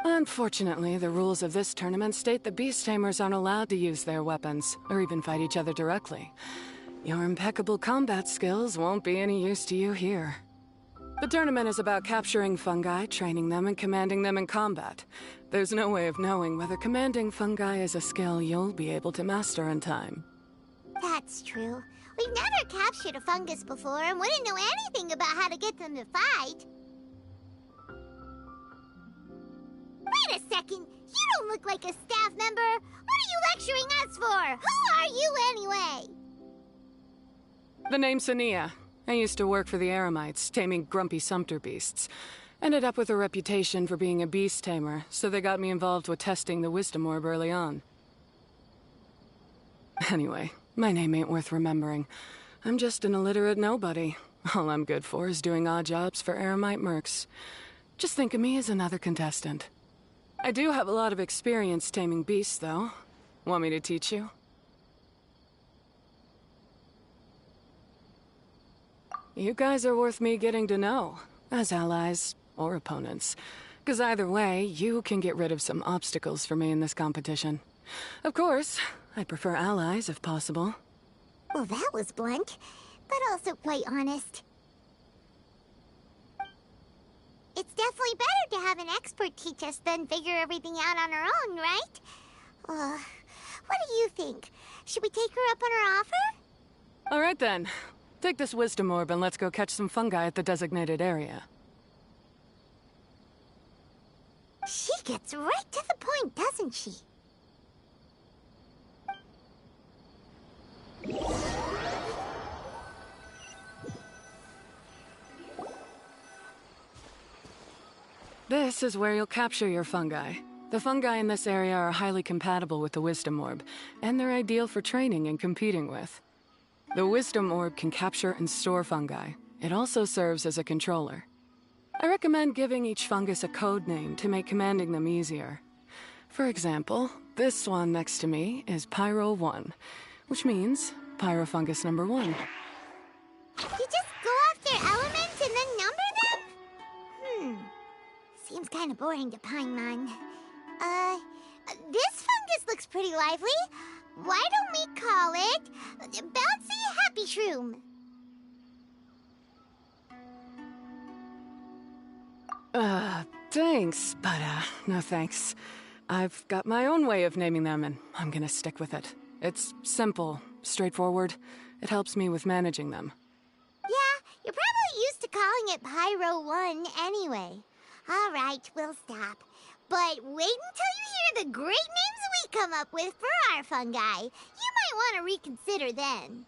Unfortunately, the rules of this tournament state that beast tamers aren't allowed to use their weapons, or even fight each other directly. Your impeccable combat skills won't be any use to you here. The tournament is about capturing fungi, training them, and commanding them in combat. There's no way of knowing whether commanding fungi is a skill you'll be able to master in time. That's true. We've never captured a fungus before and wouldn't know anything about how to get them to fight. Wait a second! You don't look like a staff member! What are you lecturing us for? Who are you anyway? The name's Sania. I used to work for the Eremites, taming grumpy sumpter beasts. Ended up with a reputation for being a beast tamer, so they got me involved with testing the wisdom orb early on. Anyway, my name ain't worth remembering. I'm just an illiterate nobody. All I'm good for is doing odd jobs for Eremite mercs. Just think of me as another contestant. I do have a lot of experience taming beasts, though. Want me to teach you? You guys are worth me getting to know, as allies or opponents. 'Cause either way, you can get rid of some obstacles for me in this competition. Of course, I prefer allies if possible. Well, that was blunt, but also quite honest. It's definitely better to have an expert teach us than figure everything out on our own, right? What do you think? Should we take her up on her offer? All right then. Take this wisdom orb and let's go catch some fungi at the designated area. She gets right to the point, doesn't she? This is where you'll capture your fungi. The fungi in this area are highly compatible with the wisdom orb, and they're ideal for training and competing with. The wisdom orb can capture and store fungi. It also serves as a controller. I recommend giving each fungus a code name to make commanding them easier. For example, this one next to me is Pyro 1, which means Pyrofungus number 1. seems kind of boring to Paimon. This fungus looks pretty lively. Why don't we call it Bouncy Happy Shroom? Thanks, but, no thanks. I've got my own way of naming them, and I'm gonna stick with it. It's simple, straightforward. It helps me with managing them. Yeah, you're probably used to calling it Pyro 1 anyway. All right, we'll stop. But wait until you hear the great names we come up with for our fungi. You might want to reconsider then.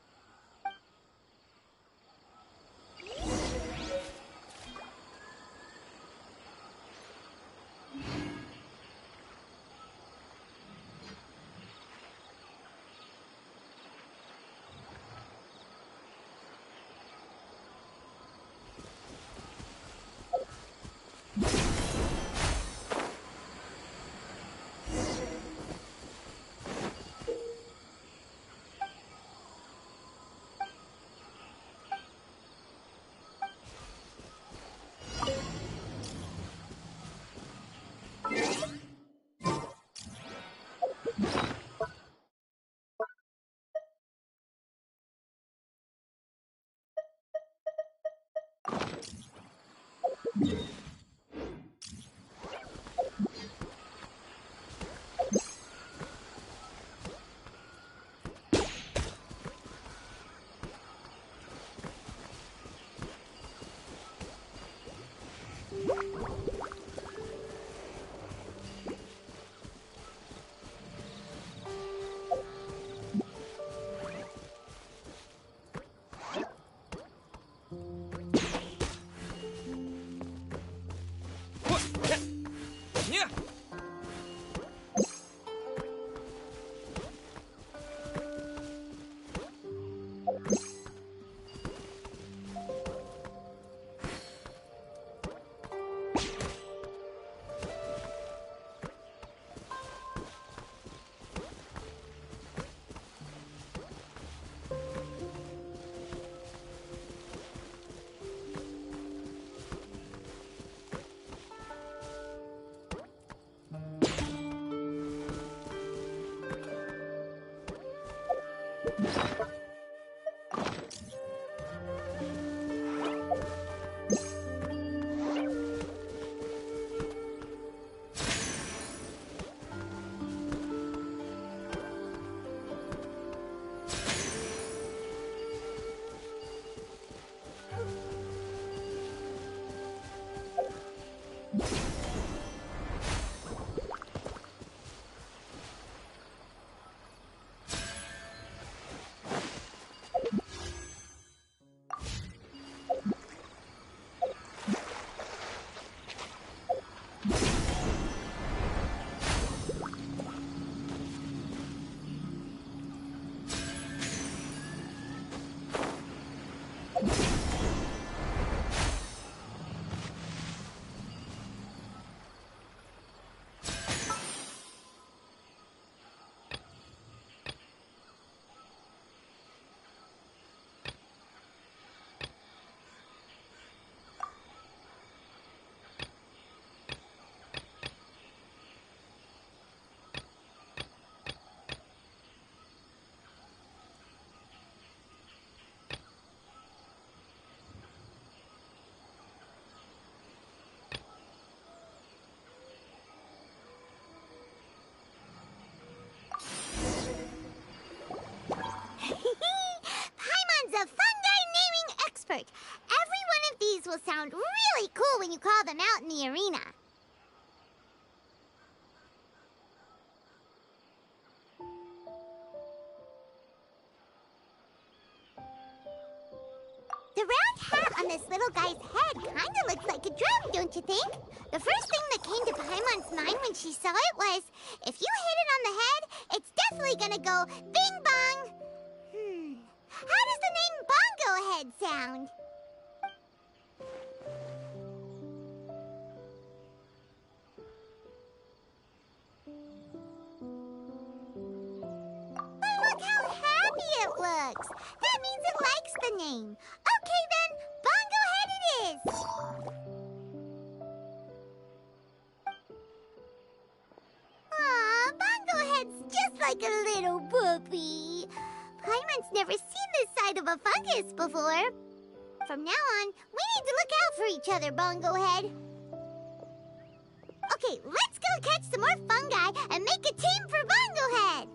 Yeah. Paimon's a fungi naming expert. Every one of these will sound really cool when you call them out in the arena. The round hat on this little guy's head kinda looks like a drum, don't you think? The first thing that came to Paimon's mind when she saw it was, if you hit it on the head, it's definitely gonna go bing bong. How does the name Bongo Head sound? Look how happy it looks. That means it likes the name. Okay then, Bongo Head it is. like a little puppy. Paimon's never seen this side of a fungus before. From now on, we need to look out for each other, Bongo Head. Okay, let's go catch some more fungi and make a team for Bongo Head.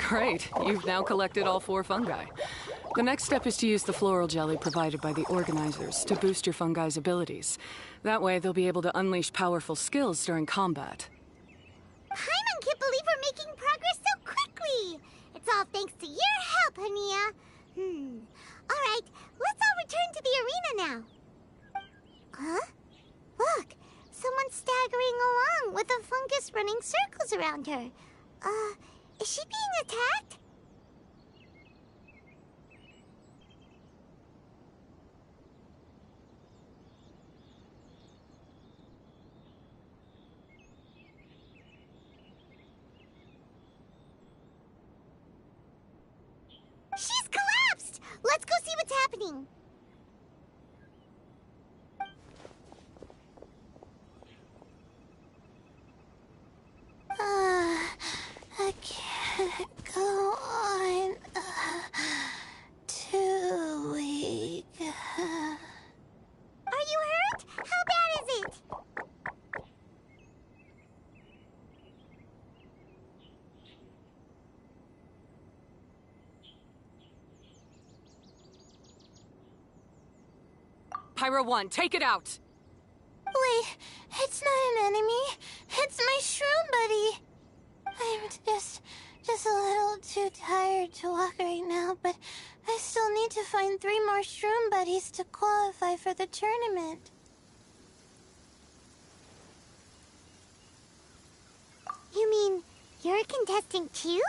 Great, you've now collected all 4 fungi. The next step is to use the floral jelly provided by the organizers to boost your fungi's abilities. That way, they'll be able to unleash powerful skills during combat. Paimon can't believe we're making progress so quickly. It's all thanks to your help, Hania. All right, let's all return to the arena now. Huh? Look, someone's staggering along with a fungus running circles around her. Is she being attacked? She's collapsed! Let's go see what's happening. I can't go on too weak. Are you hurt? How bad is it? Pyro 1, take it out! Wait, it's not an enemy. It's my shroom buddy. I'm just a little too tired to walk right now, but I still need to find 3 more shroom buddies to qualify for the tournament. You mean you're a contestant too?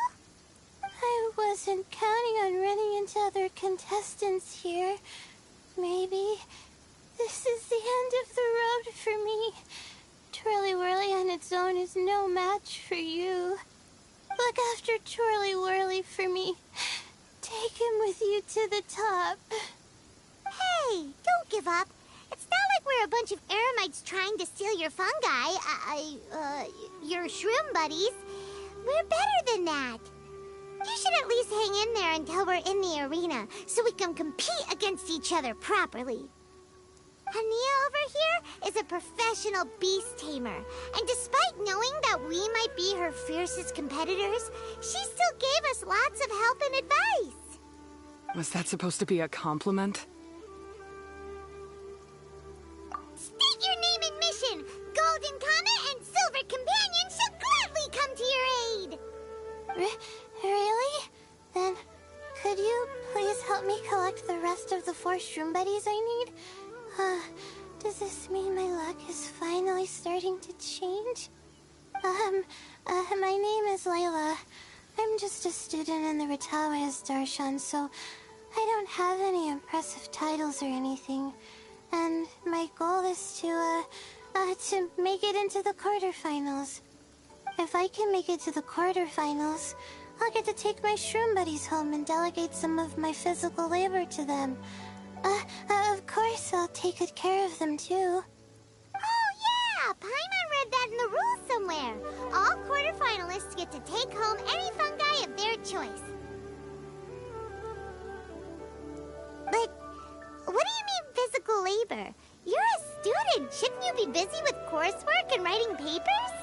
I wasn't counting on running into other contestants here. Maybe this is the end of the road for me. Twirly Whirly on its own is no match for you. Look after Twirly Whirly for me. Take him with you to the top. Hey, don't give up. It's not like we're a bunch of eremites trying to steal your fungi. Your shroom buddies. We're better than that. You should at least hang in there until we're in the arena, so we can compete against each other properly. Hania over here is a professional beast tamer, and despite knowing that we might be her fiercest competitors, she still gave us lots of help and advice. Was that supposed to be a compliment? State your name and mission. Golden Comet and Silver Companion shall gladly come to your aid. Really? Then, could you please help me collect the rest of the 4 shroom buddies I need? Does this mean my luck is finally starting to change? My name is Layla. I'm just a student in the Ratawa's Darshan, so I don't have any impressive titles or anything. And my goal is to make it into the quarterfinals. If I can make it to the quarterfinals, I'll get to take my shroom buddies home and delegate some of my physical labor to them. Of course, I'll take good care of them, too. Oh, yeah! Paimon read that in the rules somewhere. All quarterfinalists get to take home any fungi of their choice. But what do you mean physical labor? You're a student. Shouldn't you be busy with coursework and writing papers?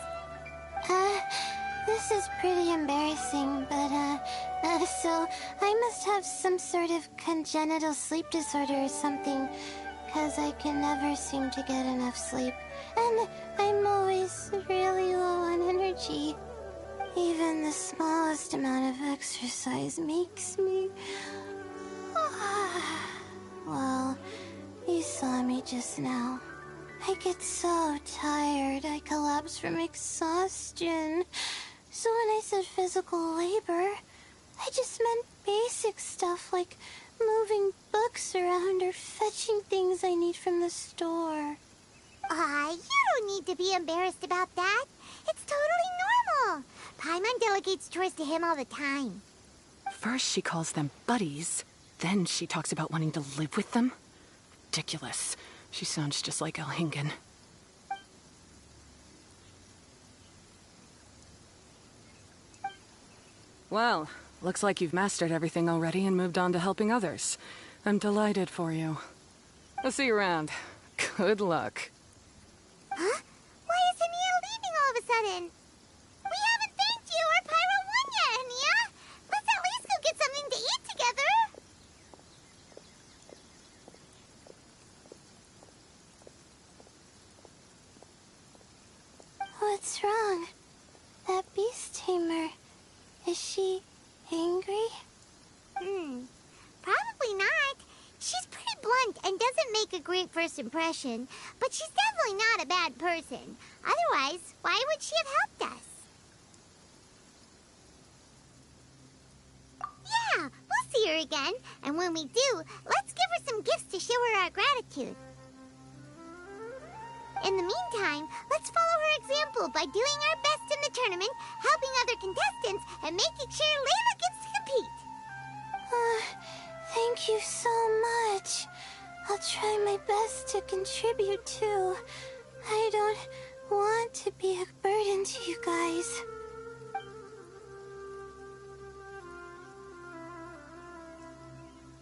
This is pretty embarrassing, but, so I must have some sort of congenital sleep disorder or something, 'cause I can never seem to get enough sleep, and I'm always really low on energy. Even the smallest amount of exercise makes me... Well, you saw me just now. I get so tired, I collapse from exhaustion. So when I said physical labor, I just meant basic stuff like moving books around or fetching things I need from the store. You don't need to be embarrassed about that. It's totally normal. Paimon delegates chores to him all the time. First she calls them buddies, then she talks about wanting to live with them. Ridiculous. She sounds just like Elhingen. Well, looks like you've mastered everything already and moved on to helping others. I'm delighted for you. I'll see you around. Good luck. Huh? Why is Hania leaving all of a sudden? We haven't thanked you or Pyro 1 yet, Hania! Let's at least go get something to eat together! What's wrong? That beast tamer... Is she angry? Probably not. She's pretty blunt and doesn't make a great first impression, but she's definitely not a bad person. Otherwise, why would she have helped us? Yeah, we'll see her again, and when we do, let's give her some gifts to show her our gratitude. In the meantime, let's follow her example by doing our best in the tournament, helping other contestants, and making sure Layla gets to compete. Thank you so much. I'll try my best to contribute too. I don't want to be a burden to you guys.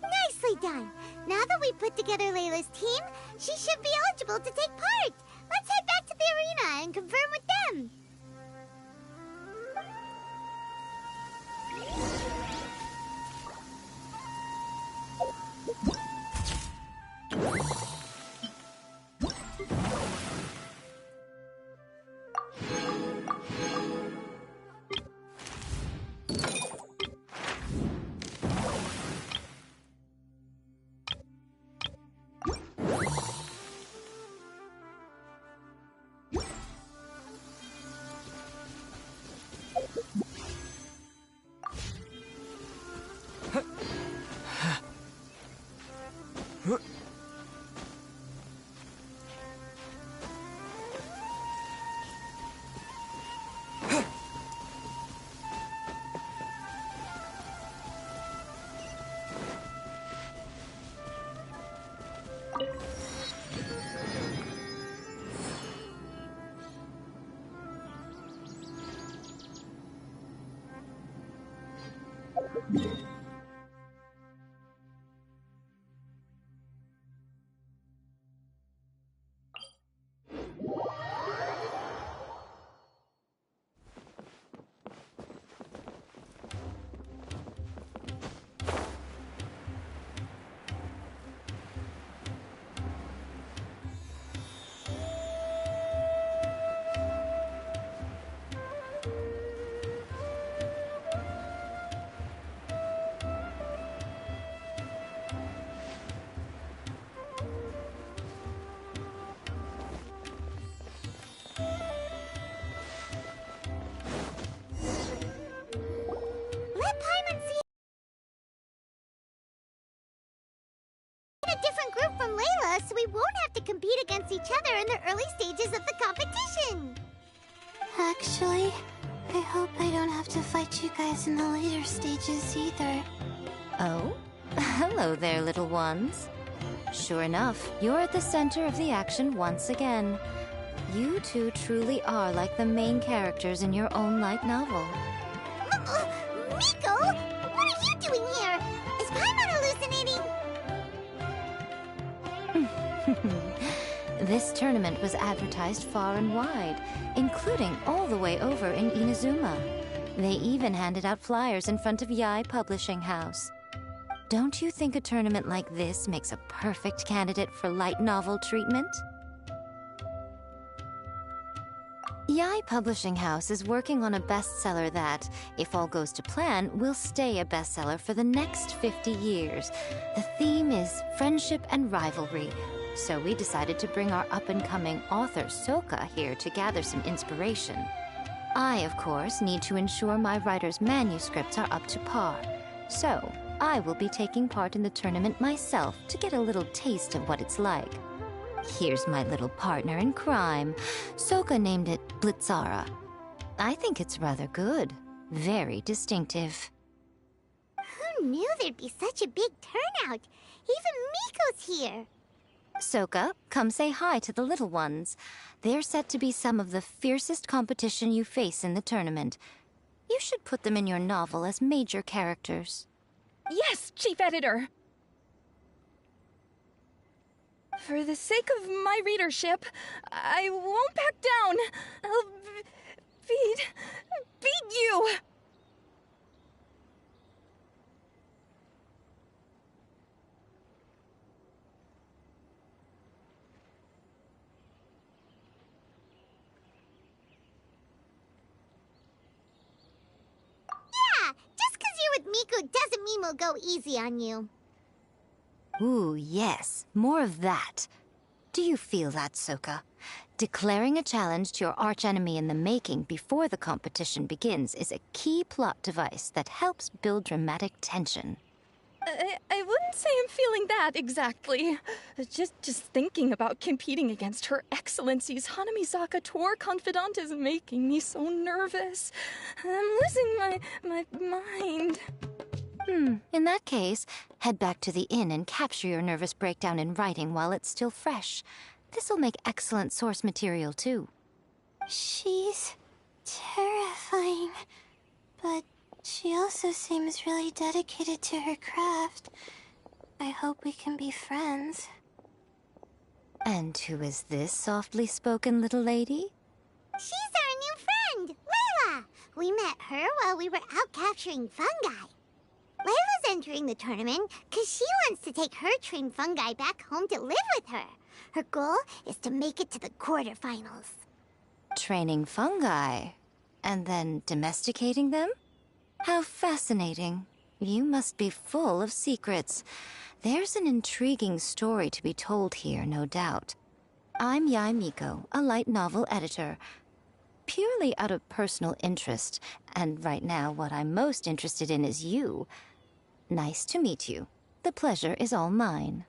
Nicely done. Now that we put together Layla's team, she should be eligible to take part. Let's head back to the arena and confirm with them. Let Paimon see a different group from Layla, so we won't have to compete against each other in the early stages of the competition. Actually, I hope I don't have to fight you guys in the later stages either. Oh? Hello there, little ones. Sure enough, you're at the center of the action once again. You two truly are like the main characters in your own light novel. Miko! What are you doing here? Is Paimon hallucinating? This tournament was advertised far and wide, including all the way over in Inazuma. They even handed out flyers in front of Yae Publishing House. Don't you think a tournament like this makes a perfect candidate for light novel treatment? Yae Publishing House is working on a bestseller that, if all goes to plan, will stay a bestseller for the next 50 years. The theme is friendship and rivalry, so we decided to bring our up-and-coming author, Soka, here to gather some inspiration. I, of course, need to ensure my writer's manuscripts are up to par. So, I will be taking part in the tournament myself to get a little taste of what it's like. Here's my little partner in crime. Soka named it Blitzara. I think it's rather good. Very distinctive. Who knew there'd be such a big turnout? Even Miko's here. Soka, come say hi to the little ones. They're set to be some of the fiercest competition you face in the tournament. You should put them in your novel as major characters. Yes, Chief Editor! For the sake of my readership, I won't back down. I'll beat you! Yeah, just 'cause you're with Miko doesn't mean we'll go easy on you. Ooh, yes. More of that. Do you feel that, Soka? Declaring a challenge to your archenemy in the making before the competition begins is a key plot device that helps build dramatic tension. I wouldn't say I'm feeling that exactly. Just thinking about competing against Her Excellency's Hanamizaka tour confidant is making me so nervous. I'm losing my mind. In that case, head back to the inn and capture your nervous breakdown in writing while it's still fresh. This'll make excellent source material, too. She's terrifying, but she also seems really dedicated to her craft. I hope we can be friends. And who is this softly spoken little lady? She's our new friend, Layla. We met her while we were out capturing fungi. Layla's entering the tournament because she wants to take her trained fungi back home to live with her. Her goal is to make it to the quarterfinals. Training fungi, and then domesticating them? How fascinating. You must be full of secrets. There's an intriguing story to be told here, no doubt. I'm Yae Miko, a light novel editor. Purely out of personal interest, and right now what I'm most interested in is you. Nice to meet you. The pleasure is all mine.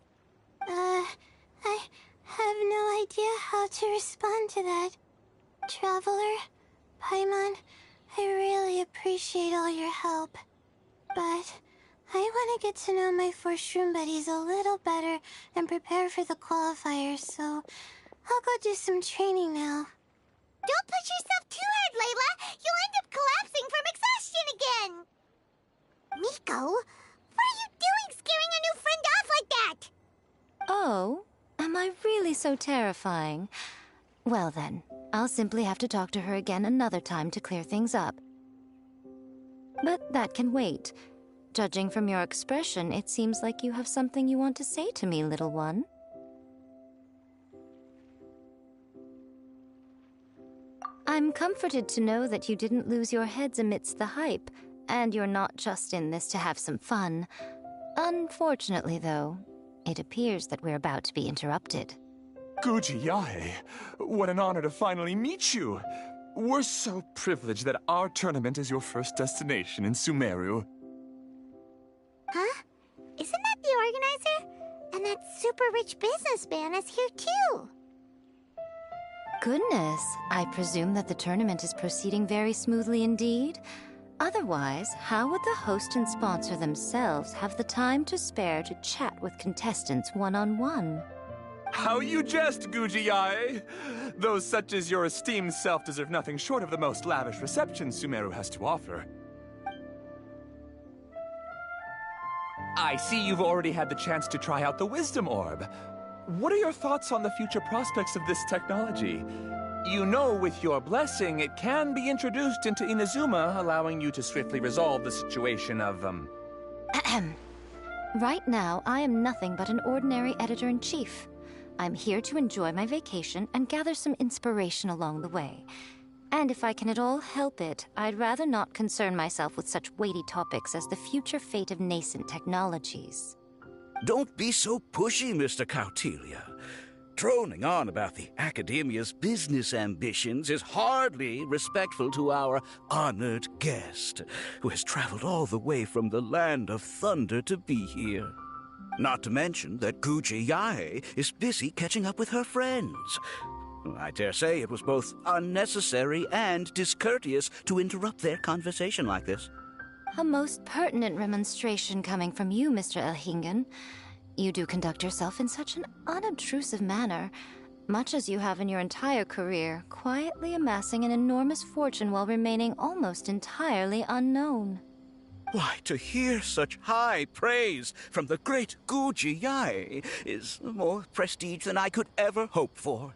I have no idea how to respond to that. Traveler, Paimon, I really appreciate all your help. But I want to get to know my 4 shroom buddies a little better and prepare for the qualifiers, so I'll go do some training now. Don't push yourself too hard, Layla! You'll end up collapsing from exhaustion again! so terrifying. Well then, I'll simply have to talk to her again another time to clear things up. But that can wait. Judging from your expression, it seems like you have something you want to say to me, little one. I'm comforted to know that you didn't lose your heads amidst the hype, and you're not just in this to have some fun. Unfortunately, though, it appears that we're about to be interrupted. Guji Yae, what an honor to finally meet you. We're so privileged that our tournament is your first destination in Sumeru. Huh? Isn't that the organizer? And that super rich businessman is here too. Goodness, I presume that the tournament is proceeding very smoothly indeed. Otherwise, how would the host and sponsor themselves have the time to spare to chat with contestants one-on-one? How you jest, Guji Yae! Those such as your esteemed self deserve nothing short of the most lavish reception Sumeru has to offer. I see you've already had the chance to try out the Wisdom Orb. What are your thoughts on the future prospects of this technology? You know, with your blessing, it can be introduced into Inazuma, allowing you to swiftly resolve the situation of, Right now, I am nothing but an ordinary editor-in-chief. I'm here to enjoy my vacation and gather some inspiration along the way. And if I can at all help it, I'd rather not concern myself with such weighty topics as the future fate of nascent technologies. Don't be so pushy, Mr. Kautelia. Droning on about the Academia's business ambitions is hardly respectful to our honored guest, who has traveled all the way from the land of thunder to be here. Not to mention that Guji Yae is busy catching up with her friends. I dare say it was both unnecessary and discourteous to interrupt their conversation like this. A most pertinent remonstration coming from you, Mr. Elhingen. You do conduct yourself in such an unobtrusive manner, much as you have in your entire career, quietly amassing an enormous fortune while remaining almost entirely unknown. Why, to hear such high praise from the great Guji Yae is more prestige than I could ever hope for.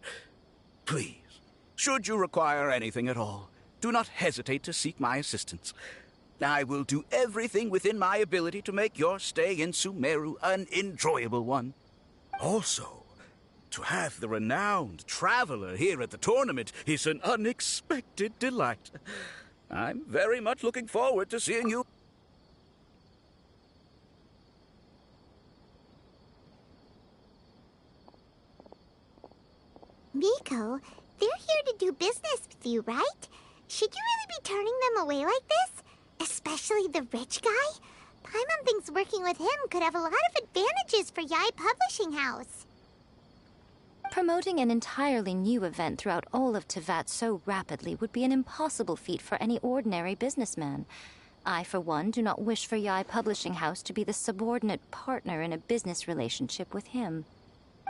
Please, should you require anything at all, do not hesitate to seek my assistance. I will do everything within my ability to make your stay in Sumeru an enjoyable one. Also, to have the renowned traveler here at the tournament is an unexpected delight. I'm very much looking forward to seeing you. Miko, they're here to do business with you, right? Should you really be turning them away like this? Especially the rich guy? Paimon thinks working with him could have a lot of advantages for Yae Publishing House. Promoting an entirely new event throughout all of Teyvat so rapidly would be an impossible feat for any ordinary businessman. I, for one, do not wish for Yae Publishing House to be the subordinate partner in a business relationship with him.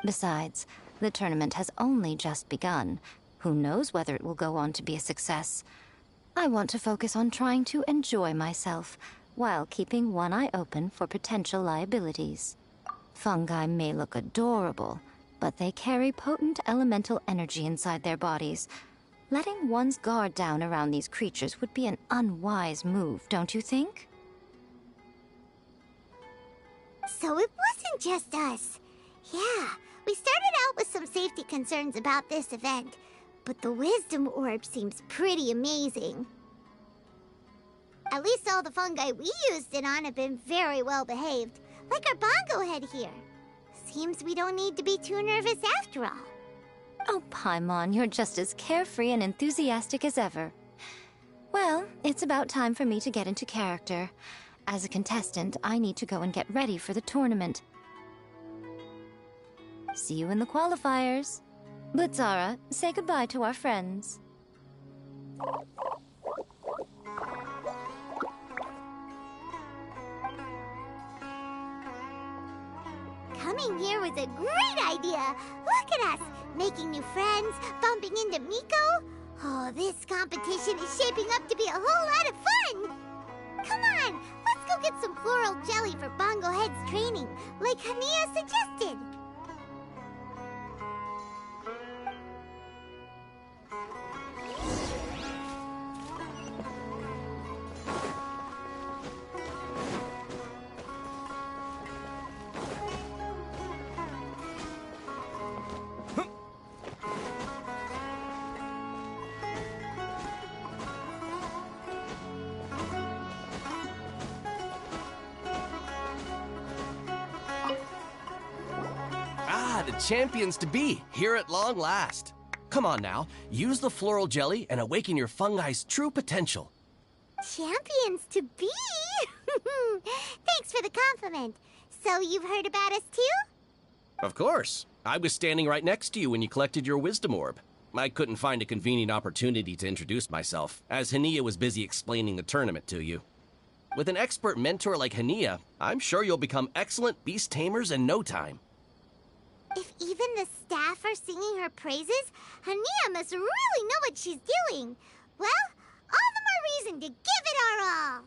Besides, the tournament has only just begun. Who knows whether it will go on to be a success? I want to focus on trying to enjoy myself, while keeping one eye open for potential liabilities. Fungi may look adorable, but they carry potent elemental energy inside their bodies. Letting one's guard down around these creatures would be an unwise move, don't you think? So it wasn't just us. Yeah, we started out with some safety concerns about this event, but the Wisdom Orb seems pretty amazing. At least all the fungi we used it on have been very well behaved, like our bongo head here. Seems we don't need to be too nervous after all. Oh, Paimon, you're just as carefree and enthusiastic as ever. Well, it's about time for me to get into character. As a contestant, I need to go and get ready for the tournament. See you in the qualifiers. Blitzara, say goodbye to our friends. Coming here was a great idea. Look at us, making new friends, bumping into Miko. Oh, this competition is shaping up to be a whole lot of fun. Come on, let's go get some floral jelly for Bongo Head's training, like Hania suggested. champions to be, here at long last. Come on now, use the floral jelly and awaken your fungi's true potential. Champions to be? Thanks for the compliment. So you've heard about us too? Of course. I was standing right next to you when you collected your wisdom orb. I couldn't find a convenient opportunity to introduce myself, as Hania was busy explaining the tournament to you. With an expert mentor like Hania, I'm sure you'll become excellent beast tamers in no time. If even the staff are singing her praises, Hania must really know what she's doing. Well, all the more reason to give it our all.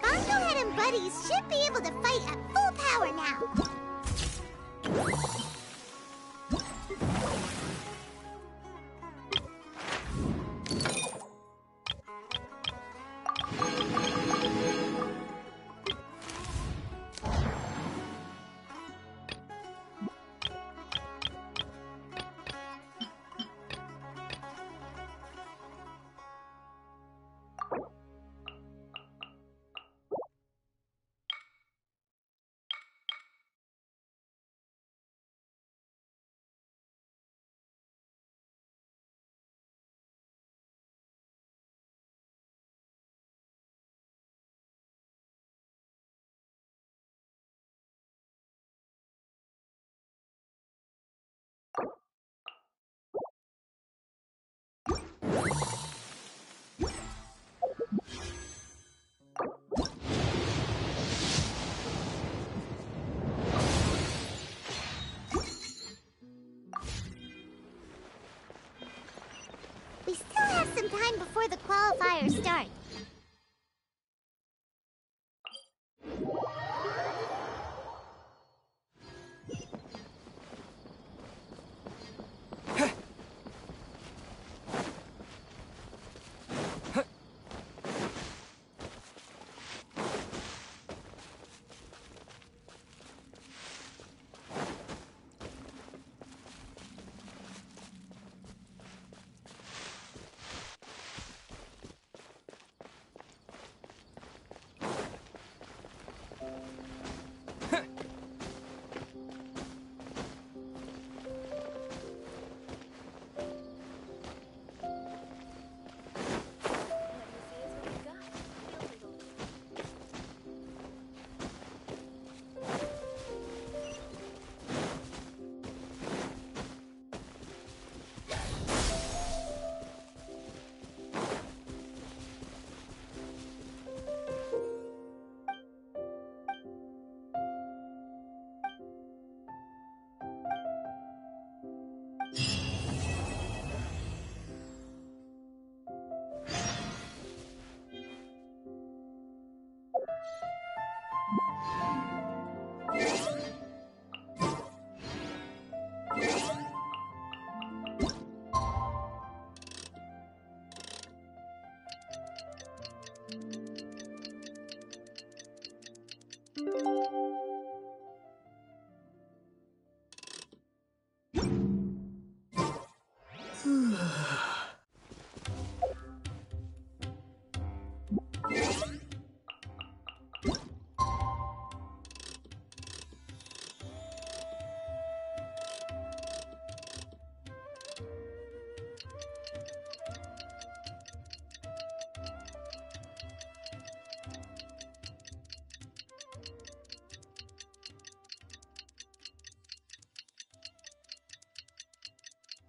Bongohead and buddies should be able to fight at full power now. We still have some time before the qualifiers start.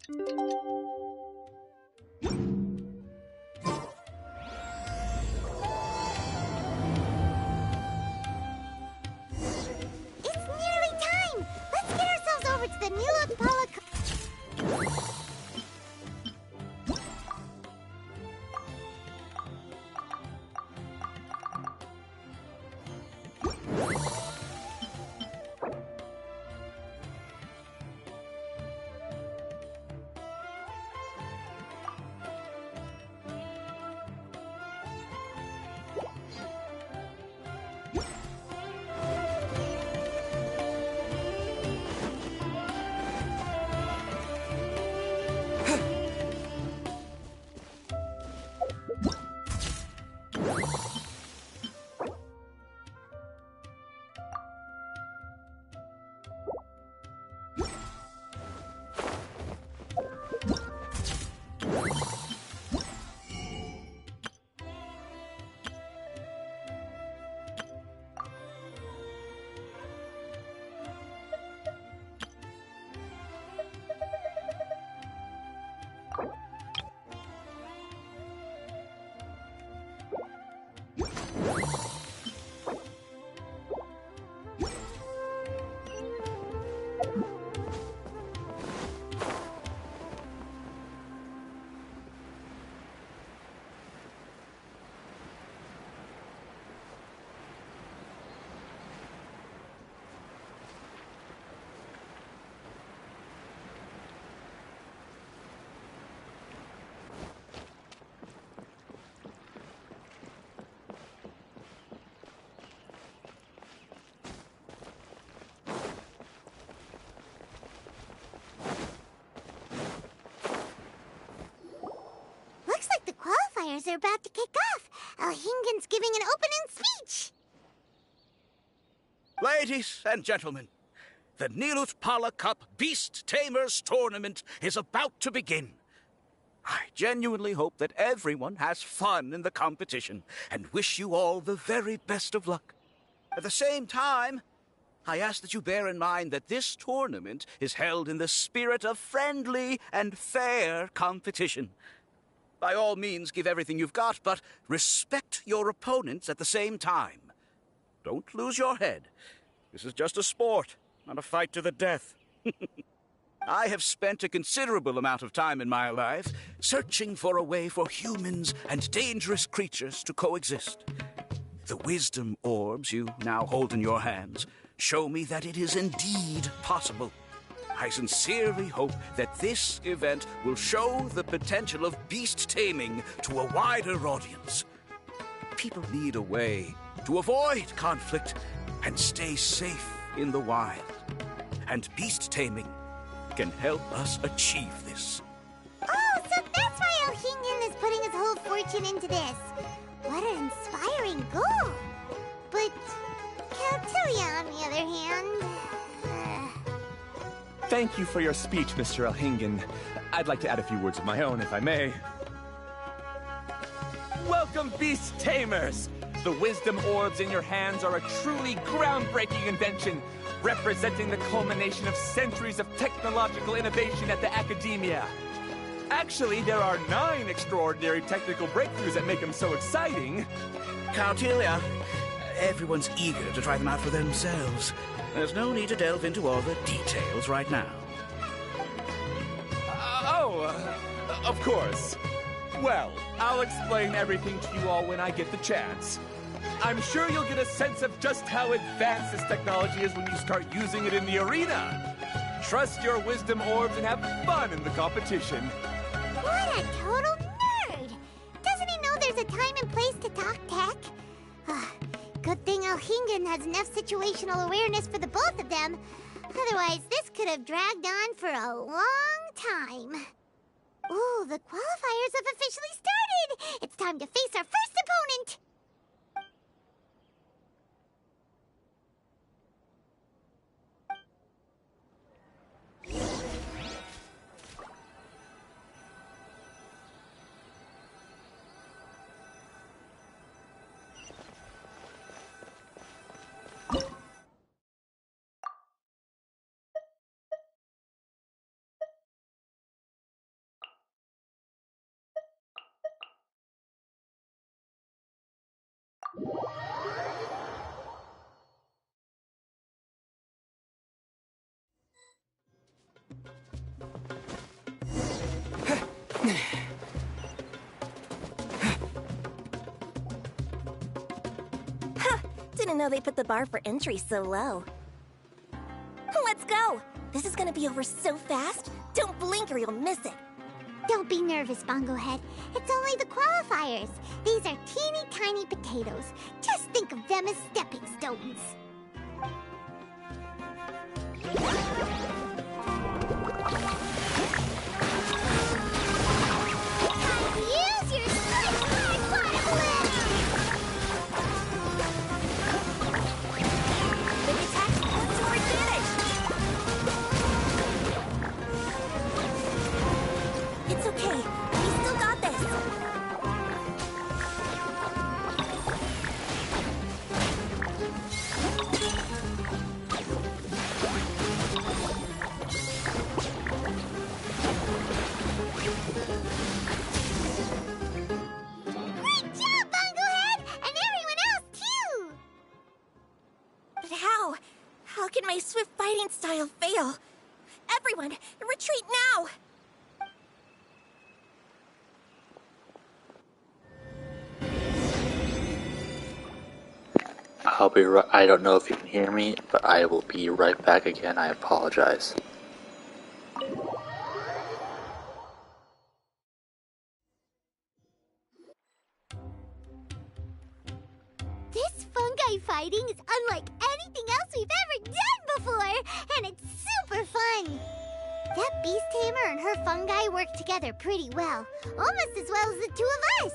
It's nearly time! Let's get ourselves over to the Nula Polika... Looks like the qualifiers are about to kick off. Alhingen's giving an opening speech. Ladies and gentlemen, the Nilut Pala Cup Beast Tamers Tournament is about to begin. I genuinely hope that everyone has fun in the competition and wish you all the very best of luck. At the same time, I ask that you bear in mind that this tournament is held in the spirit of friendly and fair competition. By all means, give everything you've got, but respect your opponents at the same time. Don't lose your head. This is just a sport, not a fight to the death. I have spent a considerable amount of time in my life searching for a way for humans and dangerous creatures to coexist. The wisdom orbs you now hold in your hands show me that it is indeed possible. I sincerely hope that this event will show the potential of beast taming to a wider audience. People need a way to avoid conflict and stay safe in the wild. And beast taming can help us achieve this. Oh, so that's why Alhingen is putting his whole fortune into this. What an inspiring goal. But Caltilia, on the other hand... Thank you for your speech, Mr. Alhingen. I'd like to add a few words of my own, if I may. Welcome, Beast Tamers! The wisdom orbs in your hands are a truly groundbreaking invention, representing the culmination of centuries of technological innovation at the Academia. Actually, there are 9 extraordinary technical breakthroughs that make them so exciting. Caltilia, everyone's eager to try them out for themselves. There's no need to delve into all the details right now. Of course. Well, I'll explain everything to you all when I get the chance. I'm sure you'll get a sense of just how advanced this technology is when you start using it in the arena. Trust your wisdom orbs and have fun in the competition. What a total nerd! Doesn't he know there's a time and place to talk tech? Good thing Alhingen has enough situational awareness for the both of them. Otherwise, this could have dragged on for a long time. Ooh, the qualifiers have officially started! It's time to face our first opponent! Didn't know they put the bar for entry so low. Let's go! This is gonna be over so fast. Don't blink or you'll miss it. Don't be nervous, Bongohead. It's only the qualifiers. These are teeny tiny potatoes. Just think of them as stepping stones. Use your strike hard bottom Big attacks point to our advantage! It's okay. We still got this. Great job, Bongohead! And everyone else, too! But how? How can my swift fighting style fail? Everyone, retreat now! I'll be right. I don't know if you can hear me, but I will be right back again. I apologize. This fungi fighting is unlike anything else we've ever done before, and it's super fun. That beast tamer and her fungi work together pretty well, almost as well as the two of us.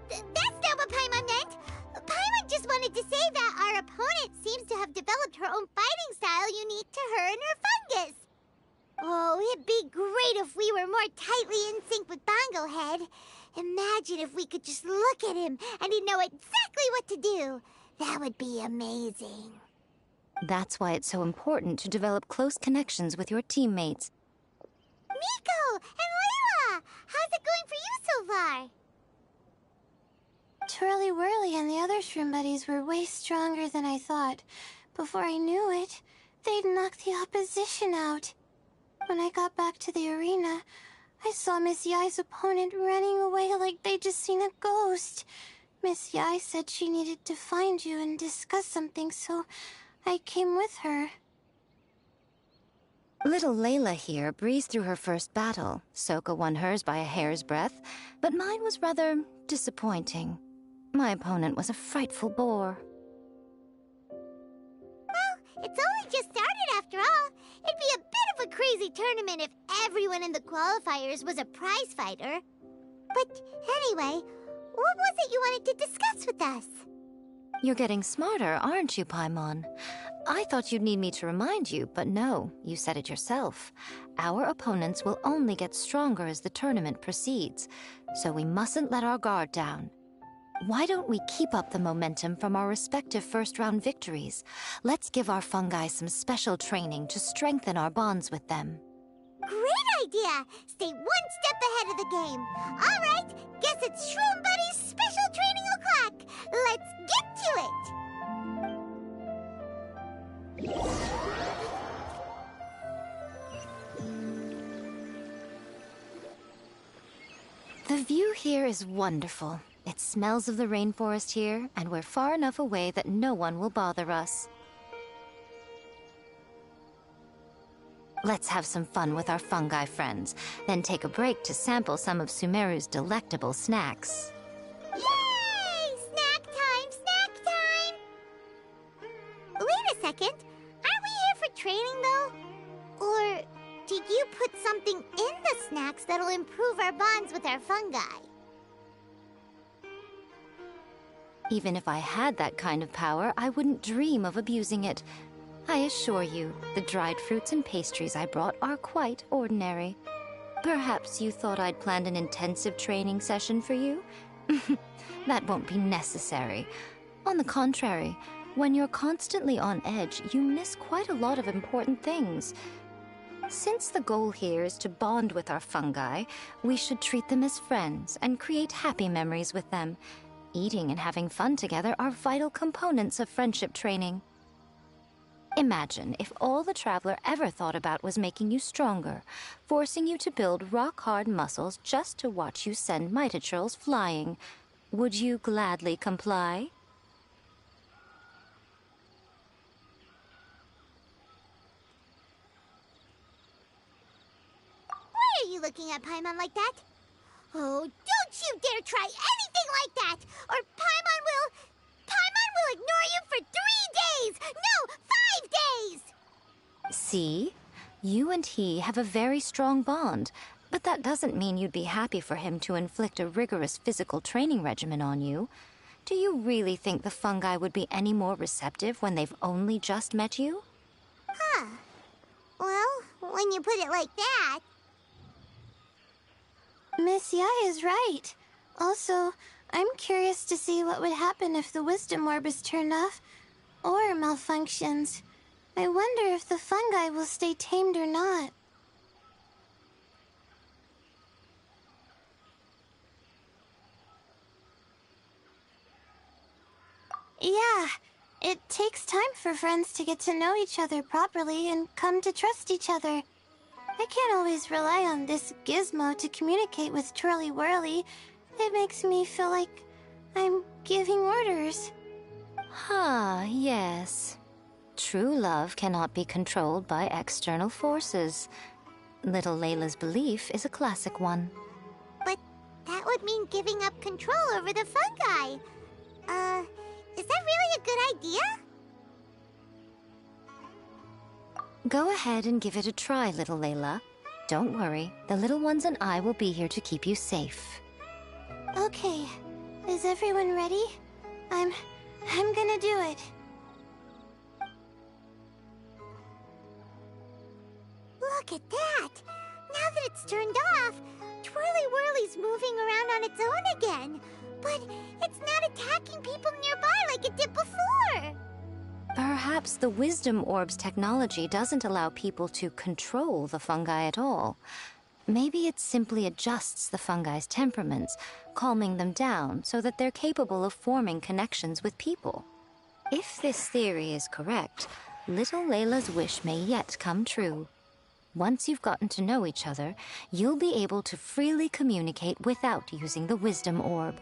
That's not what Paimon meant. Paimon just wanted to say that our opponent seems to have developed her own fighting style unique to her and her fungus. Oh, it'd be great if we were more tightly in sync with Bongohead. Imagine if we could just look at him and he'd know exactly what to do. That would be amazing. That's why it's so important to develop close connections with your teammates. Miko and Layla! How's it going for you so far? Twirly Whirly and the other shroom buddies were way stronger than I thought. Before I knew it, they'd knocked the opposition out. When I got back to the arena, I saw Miss Yai's opponent running away like they'd just seen a ghost. Miss Yai said she needed to find you and discuss something, so I came with her. Little Layla here breezed through her first battle. Soka won hers by a hair's breadth, but mine was rather disappointing. My opponent was a frightful bore. Well, it's only just started after all. It'd be a bit of a crazy tournament if everyone in the qualifiers was a prize fighter. But anyway, what was it you wanted to discuss with us? You're getting smarter, aren't you, Paimon? I thought you'd need me to remind you, but no, you said it yourself. Our opponents will only get stronger as the tournament proceeds, so we mustn't let our guard down. Why don't we keep up the momentum from our respective first-round victories? Let's give our fungi some special training to strengthen our bonds with them. Great idea! Stay one step ahead of the game. All right, guess it's Shroom Buddy's special training o'clock. Let's get to it! The view here is wonderful. It smells of the rainforest here, and we're far enough away that no one will bother us. Let's have some fun with our fungi friends, then take a break to sample some of Sumeru's delectable snacks. Yay! Snack time! Snack time! Wait a second. Aren't we here for training, though? Or did you put something in the snacks that'll improve our bonds with our fungi? Even if I had that kind of power, I wouldn't dream of abusing it. I assure you, the dried fruits and pastries I brought are quite ordinary. Perhaps you thought I'd planned an intensive training session for you? That won't be necessary. On the contrary, when you're constantly on edge, you miss quite a lot of important things. Since the goal here is to bond with our fungi, we should treat them as friends and create happy memories with them. Eating and having fun together are vital components of friendship training. Imagine if all the Traveler ever thought about was making you stronger, forcing you to build rock-hard muscles just to watch you send Mitatrolls flying. Would you gladly comply? Why are you looking at Paimon like that? Oh, don't you dare try anything like that! Or Paimon will ignore you for 3 days! No, 5 days! See? You and he have a very strong bond, but that doesn't mean you'd be happy for him to inflict a rigorous physical training regimen on you. Do you really think the fungi would be any more receptive when they've only just met you? Huh. Well, when you put it like that... Miss Yai is right. Also, I'm curious to see what would happen if the Wisdom Orb is turned off or malfunctions. I wonder if the fungi will stay tamed or not. Yeah, it takes time for friends to get to know each other properly and come to trust each other. I can't always rely on this gizmo to communicate with Twirly Whirly. It makes me feel like I'm giving orders. Ah, yes. True love cannot be controlled by external forces. Little Layla's belief is a classic one. But that would mean giving up control over the fungi. Is that really a good idea? Go ahead and give it a try, little Layla. Don't worry, the little ones and I will be here to keep you safe. Okay, is everyone ready? I'm gonna do it. Look at that! Now that it's turned off, Twirly Whirly's moving around on its own again. But it's not attacking people nearby like it did before. Perhaps the Wisdom Orb's technology doesn't allow people to control the fungi at all. Maybe it simply adjusts the fungi's temperaments, calming them down so that they're capable of forming connections with people. If this theory is correct, little Layla's wish may yet come true. Once you've gotten to know each other, you'll be able to freely communicate without using the Wisdom Orb.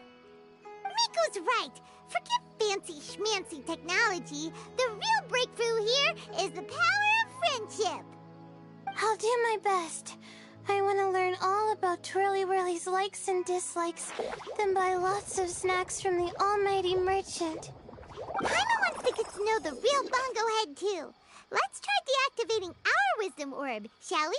Miko's right! Forget fancy schmancy technology. The real breakthrough here is the power of friendship. I'll do my best. I want to learn all about Twirly Whirly's likes and dislikes, then buy lots of snacks from the almighty merchant. Paimon wants to get to know the real Bongo Head, too. Let's try deactivating our Wisdom Orb, shall we?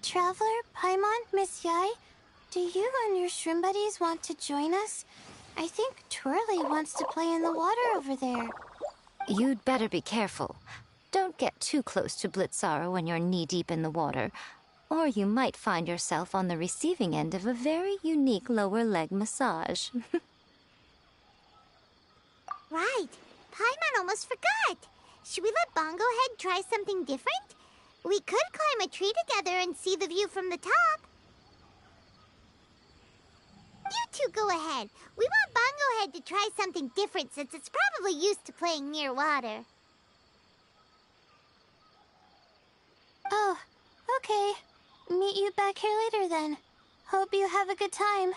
Traveler, Paimon, Miss Yai, do you and your shroom buddies want to join us? I think Twirly wants to play in the water over there. You'd better be careful. Don't get too close to Blitzara when you're knee-deep in the water, or you might find yourself on the receiving end of a very unique lower leg massage. Right. Paimon almost forgot. Should we let Bongo Head try something different? We could climb a tree together and see the view from the top. You two go ahead. We want Bongo Head to try something different since it's probably used to playing near water. Oh, okay. Meet you back here later then. Hope you have a good time.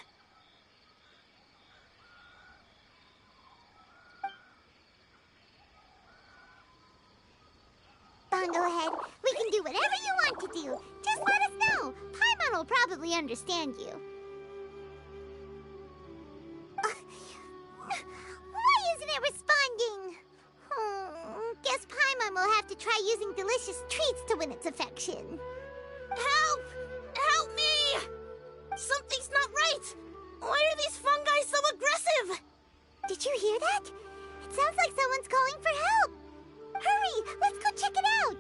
Bongo Head, we can do whatever you want to do. Just let us know. Paimon will probably understand you. Why isn't it responding? Guess Paimon will have to try using delicious treats to win its affection. Help! Help me! Something's not right! Why are these fungi so aggressive? Did you hear that? It sounds like someone's calling for help. Hurry! Let's go check it out!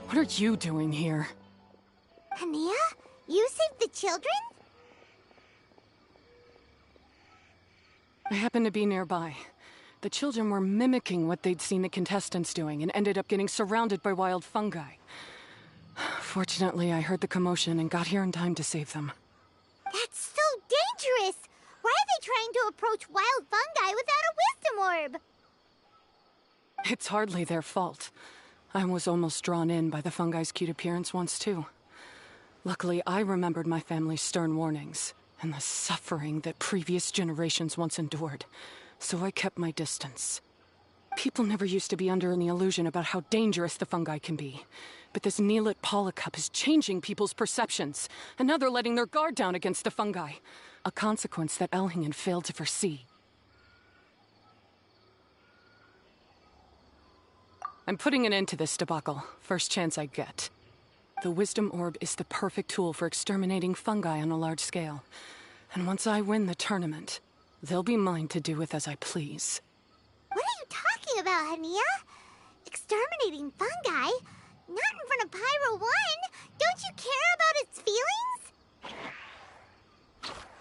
What are you doing here? Hania? You saved the children? I happened to be nearby. The children were mimicking what they'd seen the contestants doing and ended up getting surrounded by wild fungi. Fortunately, I heard the commotion and got here in time to save them. That's so dangerous! Why are they trying to approach wild fungi without a wisdom orb? It's hardly their fault. I was almost drawn in by the fungi's cute appearance once, too. Luckily, I remembered my family's stern warnings and the suffering that previous generations once endured, so I kept my distance. People never used to be under any illusion about how dangerous the fungi can be, but this Neelit polycup is changing people's perceptions, and now they're letting their guard down against the fungi, a consequence that Elhingen failed to foresee. I'm putting an end to this debacle, first chance I get. The Wisdom Orb is the perfect tool for exterminating fungi on a large scale. And once I win the tournament, they'll be mine to do with as I please. What are you talking about, Hania? Exterminating fungi? Not in front of Pyro 1! Don't you care about its feelings?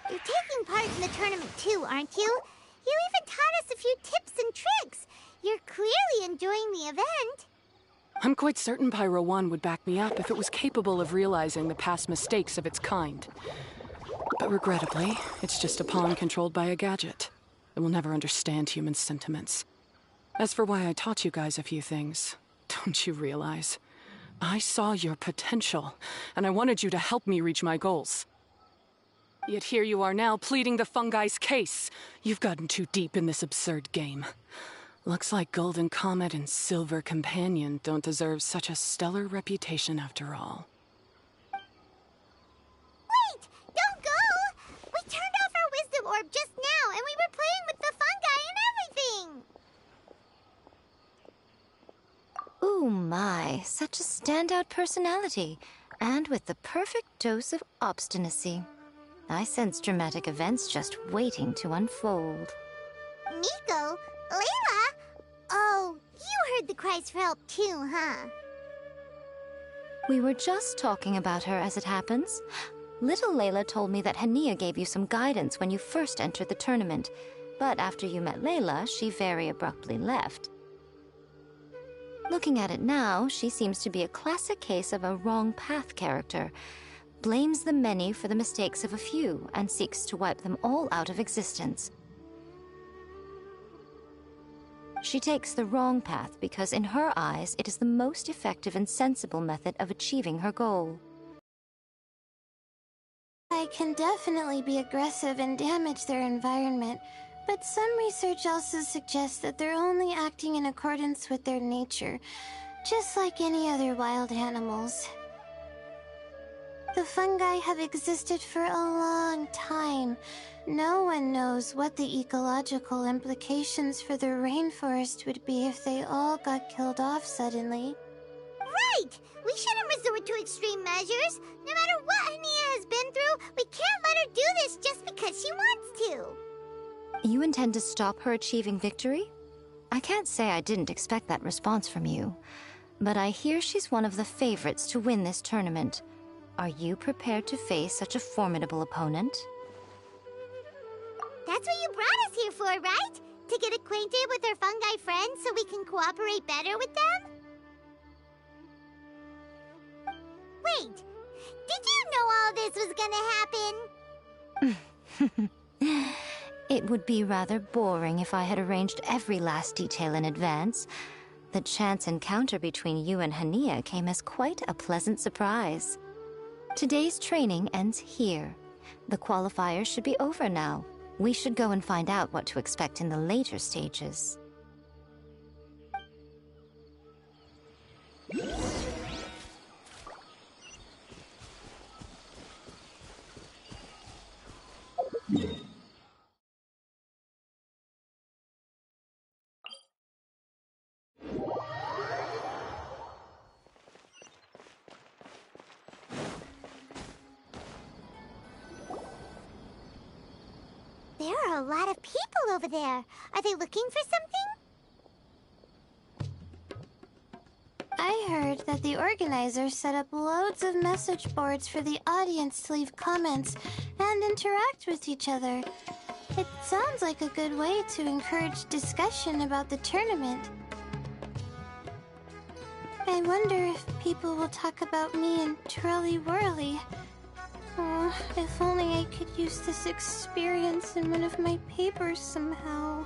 You're taking part in the tournament too, aren't you? You even taught us a few tips and tricks. You're clearly enjoying the event. I'm quite certain Pyro 1 would back me up if it was capable of realizing the past mistakes of its kind. But regrettably, it's just a pawn controlled by a gadget. It will never understand human sentiments. As for why I taught you guys a few things, don't you realize? I saw your potential, and I wanted you to help me reach my goals. Yet here you are now pleading the fungi's case. You've gotten too deep in this absurd game. Looks like Golden Comet and Silver Companion don't deserve such a stellar reputation after all. Wait! Don't go! We turned off our Wisdom Orb just now, and we were playing with the fungi and everything! Ooh my, such a standout personality, and with the perfect dose of obstinacy. I sense dramatic events just waiting to unfold. Miko? Layla? Oh, you heard the cries for help too, huh? We were just talking about her as it happens. Little Layla told me that Hania gave you some guidance when you first entered the tournament, but after you met Layla, she very abruptly left. Looking at it now, she seems to be a classic case of a wrong path character. Blames the many for the mistakes of a few, and seeks to wipe them all out of existence. She takes the wrong path because in her eyes it is the most effective and sensible method of achieving her goal. I can definitely be aggressive and damage their environment, but some research also suggests that they're only acting in accordance with their nature, just like any other wild animals. The fungi have existed for a long time. No one knows what the ecological implications for the rainforest would be if they all got killed off suddenly. Right! We shouldn't resort to extreme measures. No matter what Hania has been through, we can't let her do this just because she wants to. You intend to stop her achieving victory? I can't say I didn't expect that response from you, but I hear she's one of the favorites to win this tournament. Are you prepared to face such a formidable opponent? That's what you brought us here for, right? To get acquainted with our fungi friends so we can cooperate better with them? Wait, did you know all this was gonna happen? It would be rather boring if I had arranged every last detail in advance. The chance encounter between you and Hania came as quite a pleasant surprise. Today's training ends here. The qualifiers should be over now. We should go and find out what to expect in the later stages. There are a lot of people over there. Are they looking for something? I heard that the organizers set up loads of message boards for the audience to leave comments and interact with each other. It sounds like a good way to encourage discussion about the tournament. I wonder if people will talk about me and Twirly Whirly. Oh, if only I could use this experience in one of my papers somehow.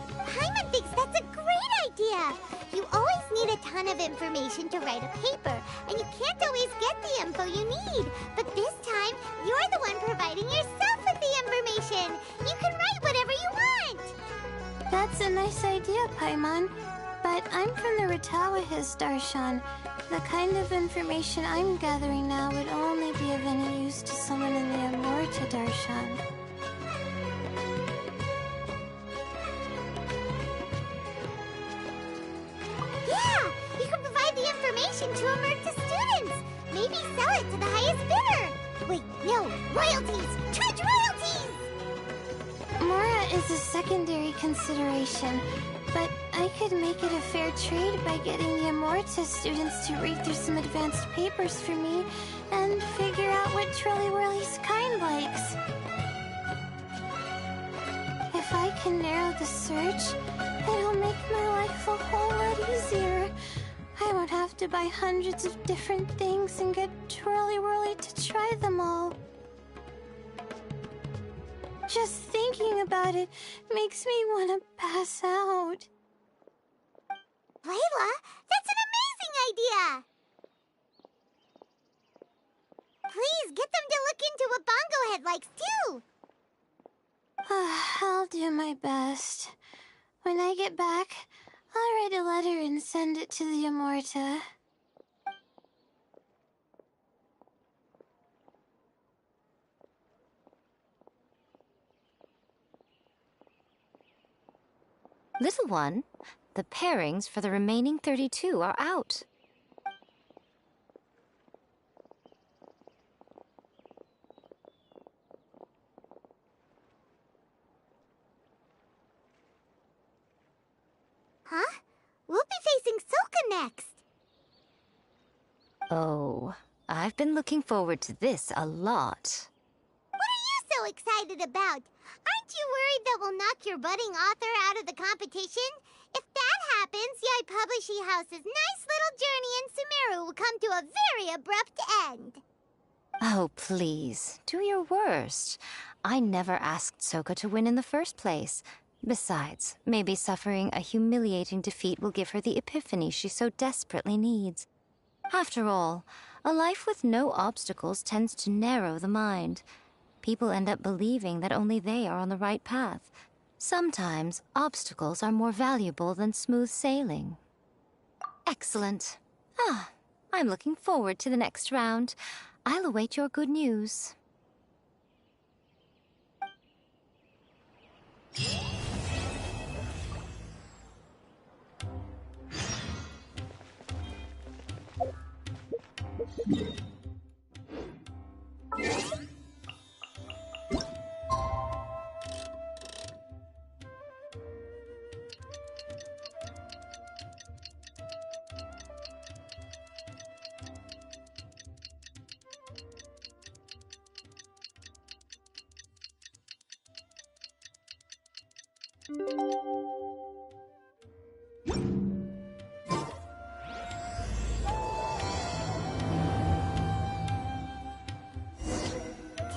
Paimon thinks that's a great idea! You always need a ton of information to write a paper, and you can't always get the info you need. But this time, you're the one providing yourself with the information! You can write whatever you want! That's a nice idea, Paimon. But I'm from the Ratawahiz, Darshan. The kind of information I'm gathering now would only be of any use to someone in the Amorta, Darshan. Yeah! You can provide the information to Amorta students! Maybe sell it to the highest bidder! Wait, no! Royalties! Charge royalties! Mora is a secondary consideration, but I could make it a fair trade by getting the Amorta students to read through some advanced papers for me and figure out what Twirly Whirly's kind likes. If I can narrow the search, it'll make my life a whole lot easier. I won't have to buy hundreds of different things and get Twirly Whirly to try them all. Just thinking about it makes me want to pass out. Layla, that's an amazing idea! Please, get them to look into what Bongo Head likes, too! I'll do my best. When I get back, I'll write a letter and send it to the Amorta. Little one, the pairings for the remaining 32 are out. Huh? We'll be facing Soka next! Oh, I've been looking forward to this a lot. What are you so excited about? Aren't you worried that we'll knock your budding author out of the competition? If that happens, Yai Publishing House's nice little journey in Sumeru will come to a very abrupt end. Oh, please, do your worst. I never asked Soka to win in the first place. Besides, maybe suffering a humiliating defeat will give her the epiphany she so desperately needs. After all, a life with no obstacles tends to narrow the mind. People end up believing that only they are on the right path. Sometimes, obstacles are more valuable than smooth sailing. Excellent. I'm looking forward to the next round. I'll await your good news.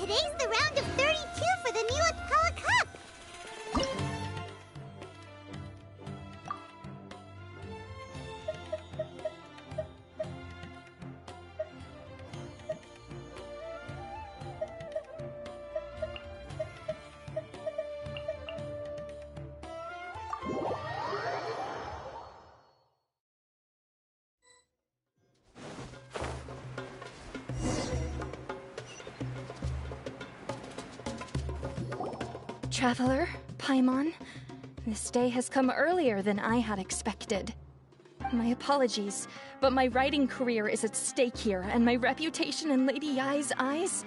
Today's the round of 32 for the New Power Cup. Traveler, Paimon, this day has come earlier than I had expected. My apologies, but my writing career is at stake here, and my reputation in Lady Yai's eyes,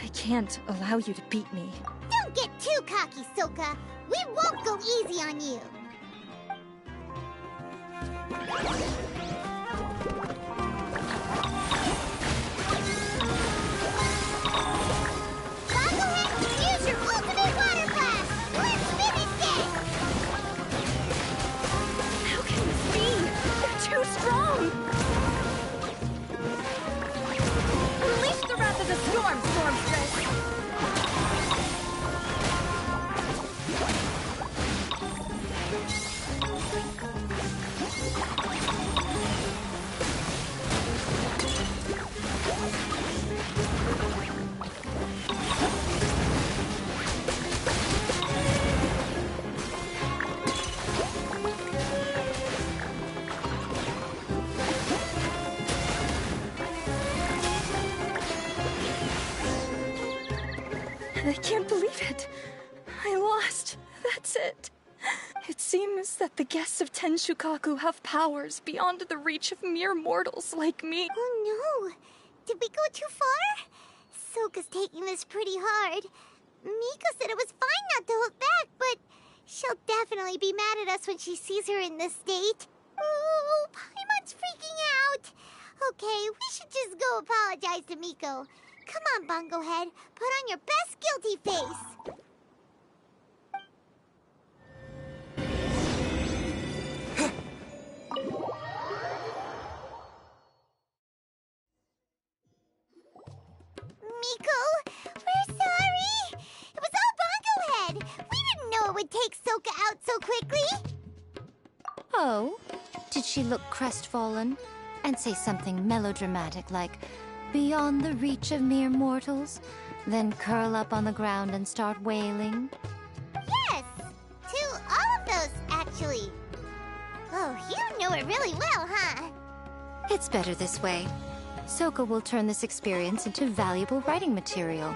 I can't allow you to beat me. Don't get too cocky, Soka. We won't go easy on you. Use your ultimate water blast! Let's finish it! How can this be? They're too strong! Unleash the wrath of the storm, Stormstress! I can't believe it. I lost. That's it. It seems that the guests of Tenshukaku have powers beyond the reach of mere mortals like me. Oh no! Did we go too far? Soka's taking this pretty hard. Miko said it was fine not to hold back, but she'll definitely be mad at us when she sees her in this state. Oh, Paimon's freaking out. Okay, we should just go apologize to Miko. Come on, Bongo Head. Put on your best guilty face. Miko, we're sorry. It was all Bongo Head. We didn't know it would take Soka out so quickly. Oh? Did she look crestfallen? And say something melodramatic like, beyond the reach of mere mortals? Then curl up on the ground and start wailing? Yes, to all of those, actually. Oh, you know it really well, huh? It's better this way. Soka will turn this experience into valuable writing material.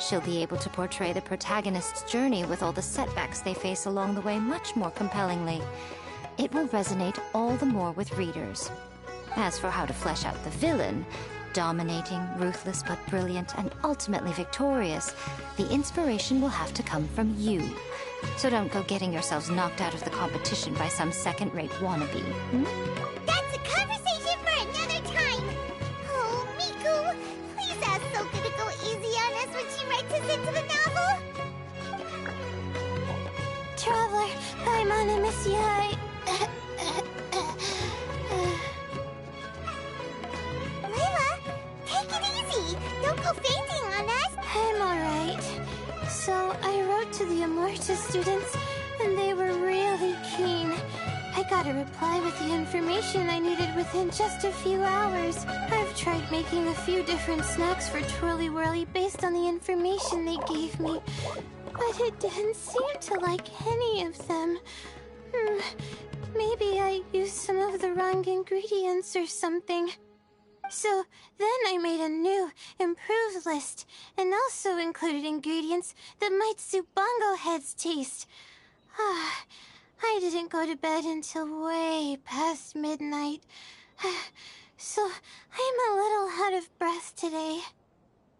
She'll be able to portray the protagonist's journey with all the setbacks they face along the way much more compellingly. It will resonate all the more with readers. As for how to flesh out the villain, dominating, ruthless but brilliant, and ultimately victorious, the inspiration will have to come from you. So don't go getting yourselves knocked out of the competition by some second-rate wannabe. That's a conversation for another time. Oh, Miku, please ask Soka to go easy on us when she writes us into the novel. Traveler, Paimon and Miss Yai. Layla, take it easy. Don't go fainting on us. I'm alright. So I wrote to the Amorta students, and they were really keen. I got a reply with the information I needed within just a few hours. I've tried making a few different snacks for Twirly Whirly based on the information they gave me, but it didn't seem to like any of them. Maybe I used some of the wrong ingredients or something. So then I made a new, improved list, and also included ingredients that might suit Bongo Head's taste. I didn't go to bed until way past midnight, so I'm a little out of breath today.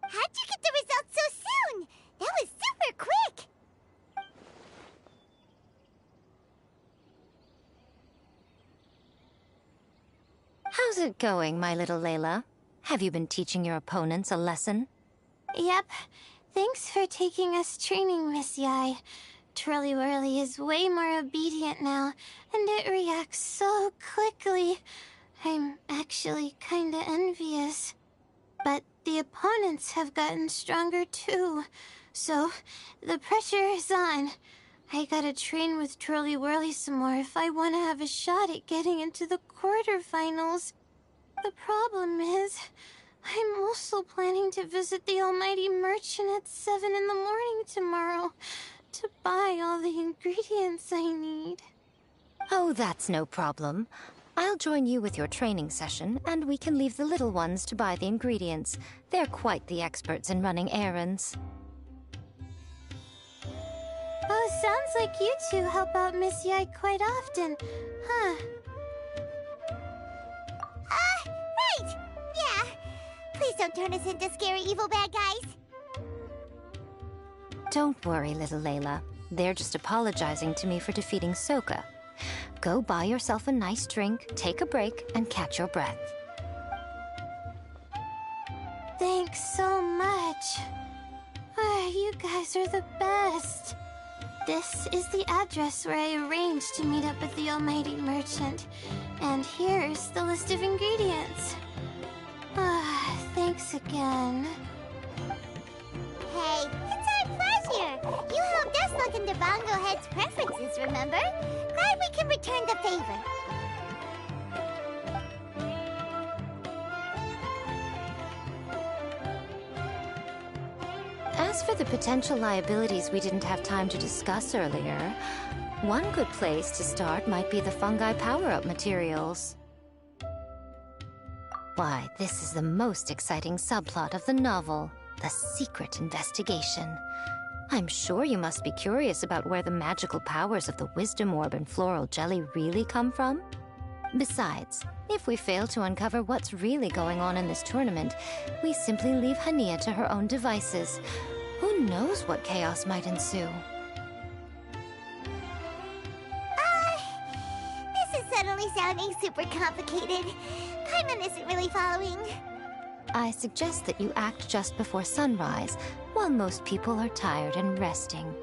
How'd you get the results so soon? That was super quick! How's it going, my little Layla? Have you been teaching your opponents a lesson? Yep. Thanks for taking us training, Miss Yai. Twirly Whirly is way more obedient now, and it reacts so quickly. I'm actually kinda envious. But the opponents have gotten stronger too, so the pressure is on. I gotta train with Twirly Whirly some more if I want to have a shot at getting into the quarterfinals. The problem is, I'm also planning to visit the Almighty Merchant at 7 in the morning tomorrow to buy all the ingredients I need. Oh, that's no problem. I'll join you with your training session, and we can leave the little ones to buy the ingredients. They're quite the experts in running errands. Oh, sounds like you two help out Miss Yai quite often, huh? Right! Yeah. Please don't turn us into scary evil bad guys. Don't worry, little Layla. They're just apologizing to me for defeating Sokka. Go buy yourself a nice drink, take a break, and catch your breath. Thanks so much. You guys are the best. This is the address where I arranged to meet up with the Almighty Merchant. And here's the list of ingredients. Thanks again. Hey, it's our pleasure. You helped us look into Bongo Head's preferences, remember? Glad we can return the favor. As for the potential liabilities we didn't have time to discuss earlier, one good place to start might be the fungi power-up materials. Why, this is the most exciting subplot of the novel, the secret investigation. I'm sure you must be curious about where the magical powers of the Wisdom Orb and Floral Jelly really come from. Besides, if we fail to uncover what's really going on in this tournament, we simply leave Hania to her own devices. Who knows what chaos might ensue? This is suddenly sounding super complicated. Paimon isn't really following. I suggest that you act just before sunrise, while most people are tired and resting.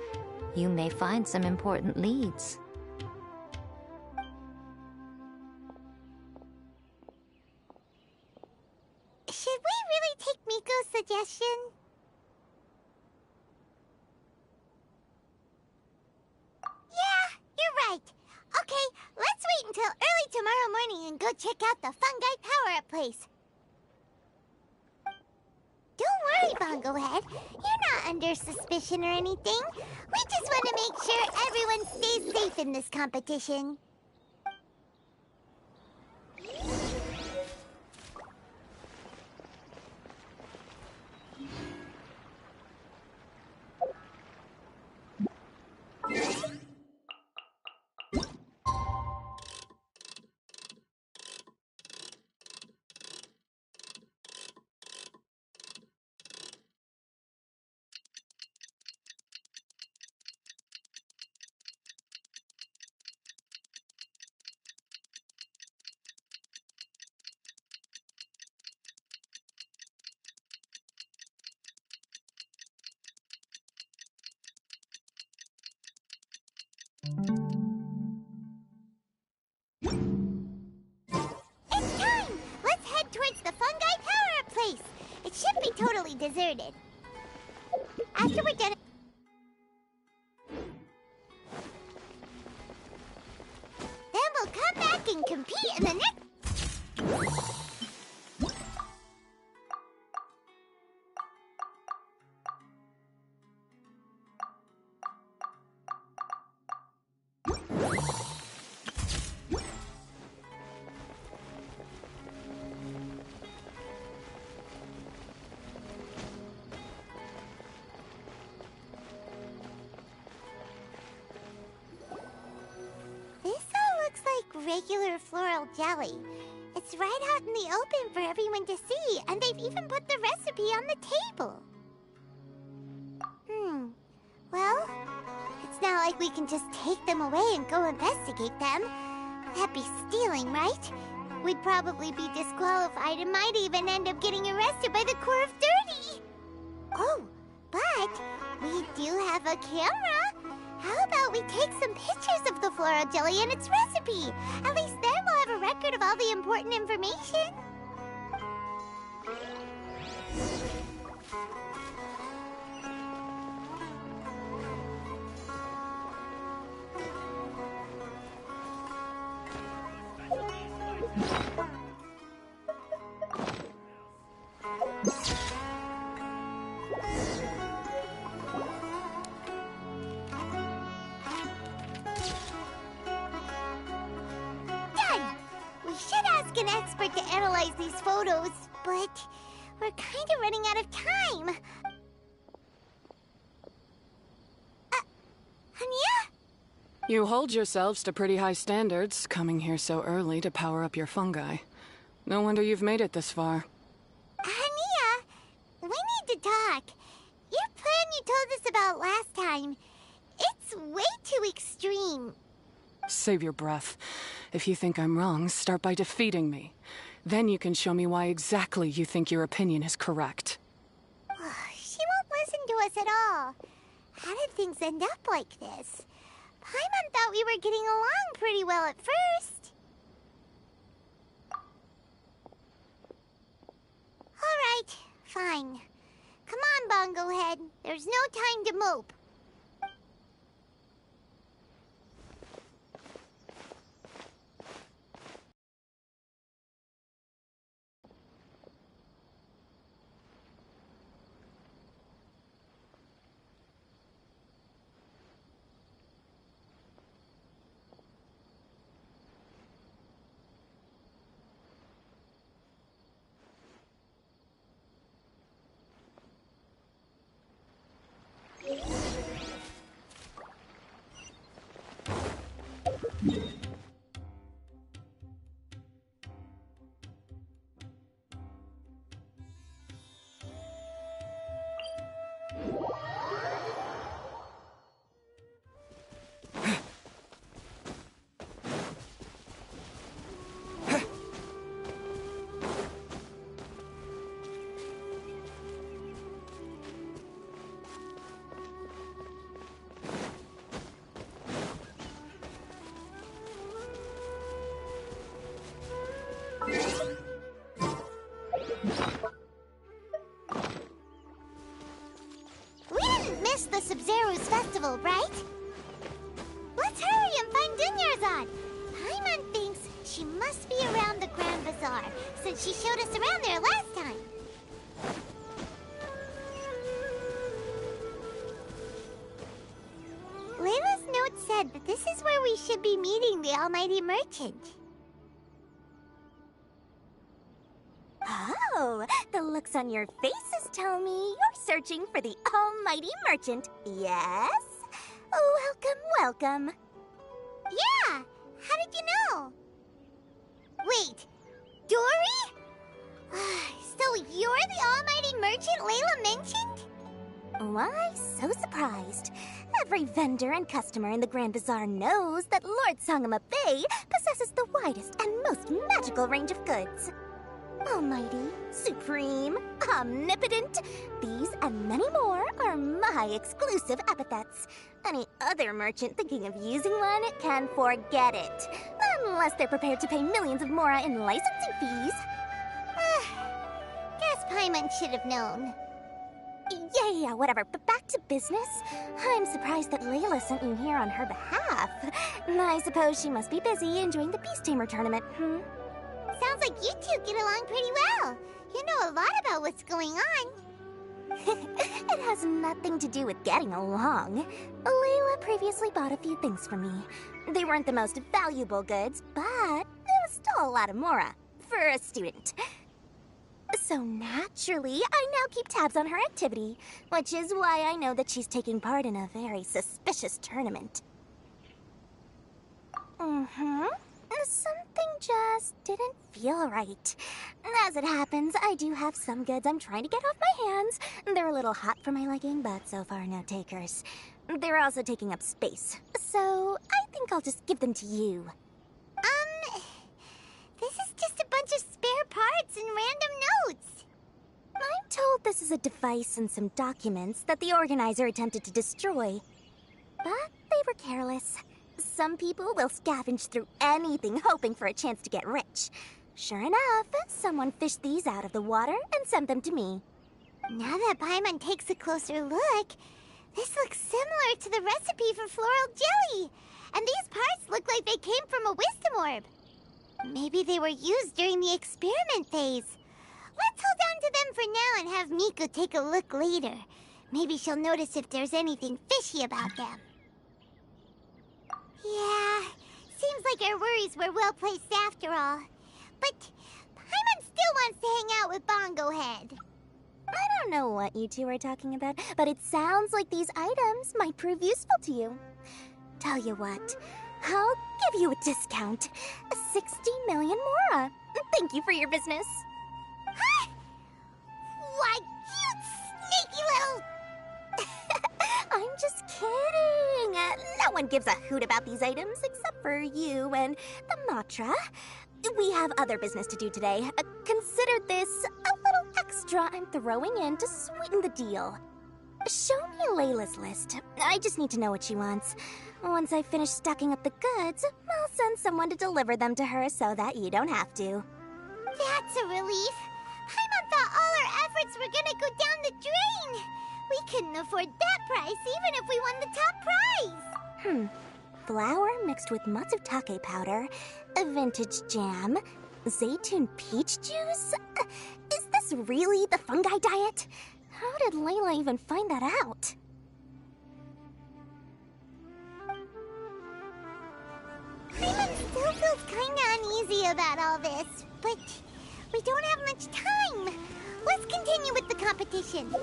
You may find some important leads. Should we really take Miko's suggestion? Yeah, you're right. Okay, let's wait until early tomorrow morning and go check out the fungi power-up place. Don't worry, Bongo Head. You're not under suspicion or anything. We just want to make sure everyone stays safe in this competition. It's time! Let's head towards the fungi power-up place. It should be totally deserted. After we're done... regular floral jelly. It's right out in the open for everyone to see, and they've even put the recipe on the table. Well, it's not like we can just take them away and go investigate them. That'd be stealing, right? We'd probably be disqualified and might even end up getting arrested by the Corps of Dirty. Oh, but we do have a camera. How about we take some pictures of the floral jelly and its recipe? At least then we'll have a record of all the important information. An expert to analyze these photos, but we're kind of running out of time. Hania? You hold yourselves to pretty high standards, coming here so early to power up your fungi. No wonder you've made it this far. Hania, we need to talk. Your plan you told us about last time, it's way too extreme. Save your breath. If you think I'm wrong, start by defeating me. Then you can show me why exactly you think your opinion is correct. She won't listen to us at all. How did things end up like this? Paimon thought we were getting along pretty well at first. Alright, fine. Come on, Bongo Head. There's no time to mope. The Sub-Zero's festival, right? Let's hurry and find Dunyarzad. Paimon thinks she must be around the Grand Bazaar, since she showed us around there last time. Layla's note said that this is where we should be meeting the Almighty Merchant. Oh, the looks on your faces tell me you're searching for the Almighty Merchant, yes? Welcome, welcome. Yeah, how did you know? Wait, Dory? So you're the Almighty Merchant Layla mentioned? Why so surprised? Every vendor and customer in the Grand Bazaar knows that Lord Sangama Bay possesses the widest and most magical range of goods. Almighty, supreme, omnipotent, these and many more are my exclusive epithets. Any other merchant thinking of using one can forget it. Unless they're prepared to pay millions of mora in licensing fees. Guess Paimon should have known. Yeah, whatever, but back to business. I'm surprised that Layla sent you here on her behalf. I suppose she must be busy enjoying the Beast Tamer tournament, Sounds like you two get along pretty well. You know a lot about what's going on. It has nothing to do with getting along. Layla previously bought a few things from me. They weren't the most valuable goods, but it was still a lot of mora for a student. So naturally, I now keep tabs on her activity, which is why I know that she's taking part in a very suspicious tournament. Something just didn't feel right. As it happens, I do have some goods I'm trying to get off my hands. They're a little hot for my liking, but so far no takers. They're also taking up space, so I think I'll just give them to you. This is just a bunch of spare parts and random notes. I'm told this is a device and some documents that the organizer attempted to destroy. But they were careless. Some people will scavenge through anything hoping for a chance to get rich. Sure enough, someone fished these out of the water and sent them to me. Now that Paimon takes a closer look, this looks similar to the recipe for floral jelly. And these parts look like they came from a wisdom orb. Maybe they were used during the experiment phase. Let's hold on to them for now and have Miku take a look later. Maybe she'll notice if there's anything fishy about them. Yeah, seems like our worries were well placed after all. But Paimon still wants to hang out with Bongo Head. I don't know what you two are talking about, but it sounds like these items might prove useful to you. Tell you what, I'll give you a discount. 60 million mora. Thank you for your business. Huh? Why, you sneaky little... I'm just kidding. No one gives a hoot about these items except for you and the Matra. We have other business to do today. Consider this a little extra I'm throwing in to sweeten the deal. Show me Layla's list. I just need to know what she wants. Once I finish stocking up the goods, I'll send someone to deliver them to her so that you don't have to. That's a relief. Paimon thought all our efforts were gonna go down the drain. We couldn't afford that price even if we won the top prize. Flour mixed with matsutake powder, a vintage jam, zaytun peach juice? Is this really the fungi diet? How did Layla even find that out? Paimon still feels kinda uneasy about all this, but we don't have much time. Let's continue with the competition.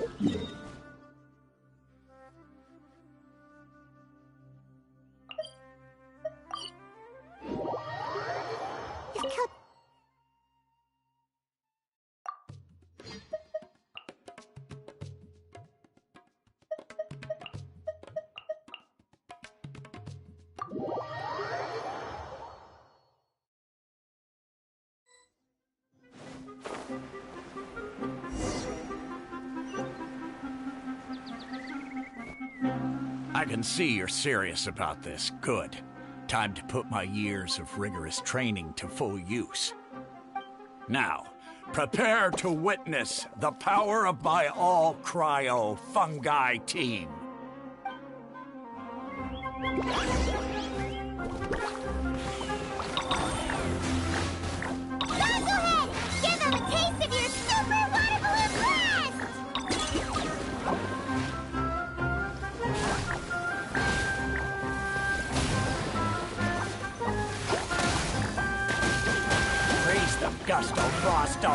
I can see you're serious about this. Good. Time to put my years of rigorous training to full use. Now, prepare to witness the power of my all-cryo fungi team. Give them a taste of your super water balloon blast! Raise the gusto, Frosto!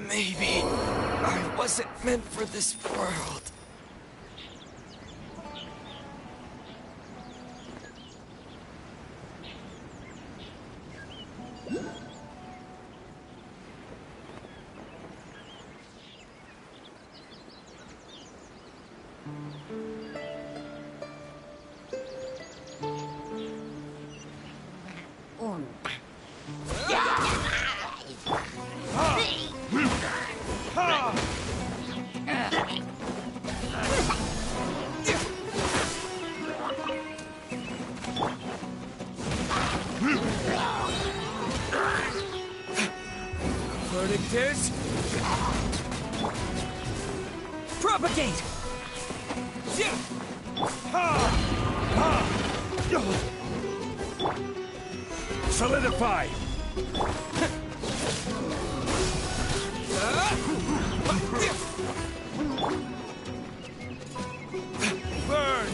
Maybe I wasn't meant for this world. Verdict is... propagate! Solidify! Burn!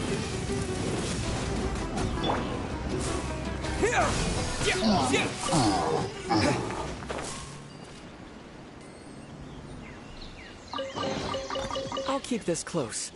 I'll keep this close.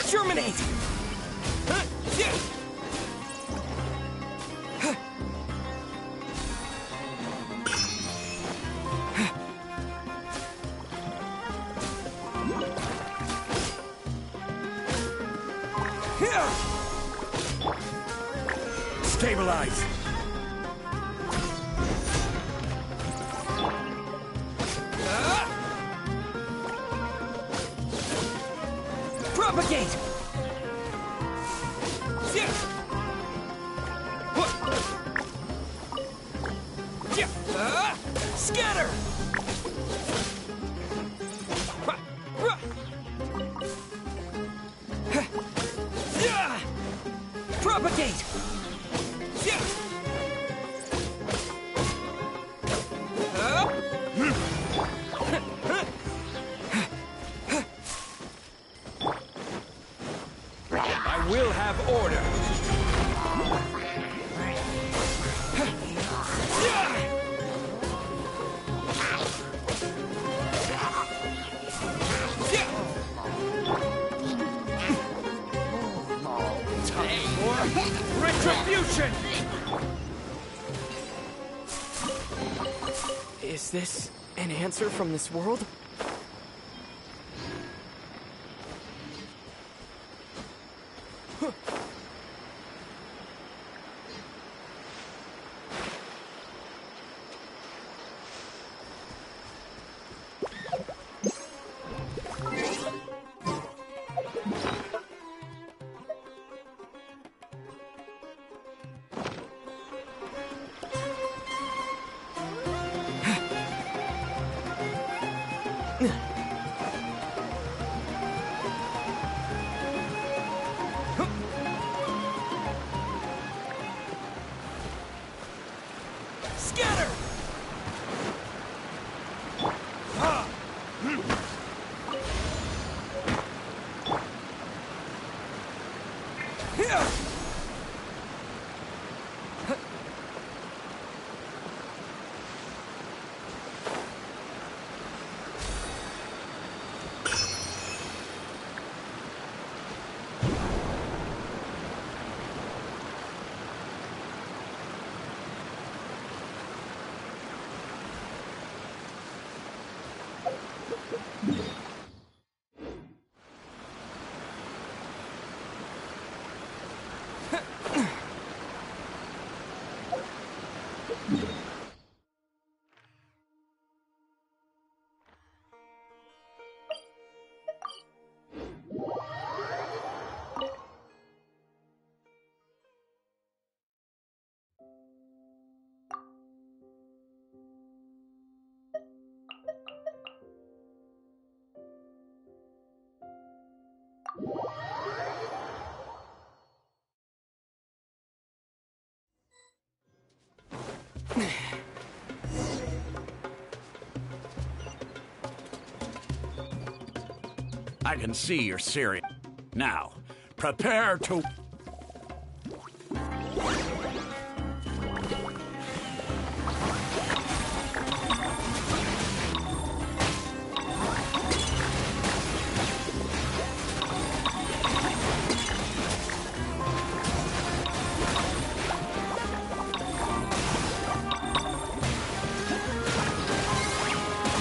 Germinate! Stabilize! Propagate! Scatter! Propagate! I will have order. Time for retribution! Is this an answer from this world? Scatter! I can see you're serious. Now, prepare to...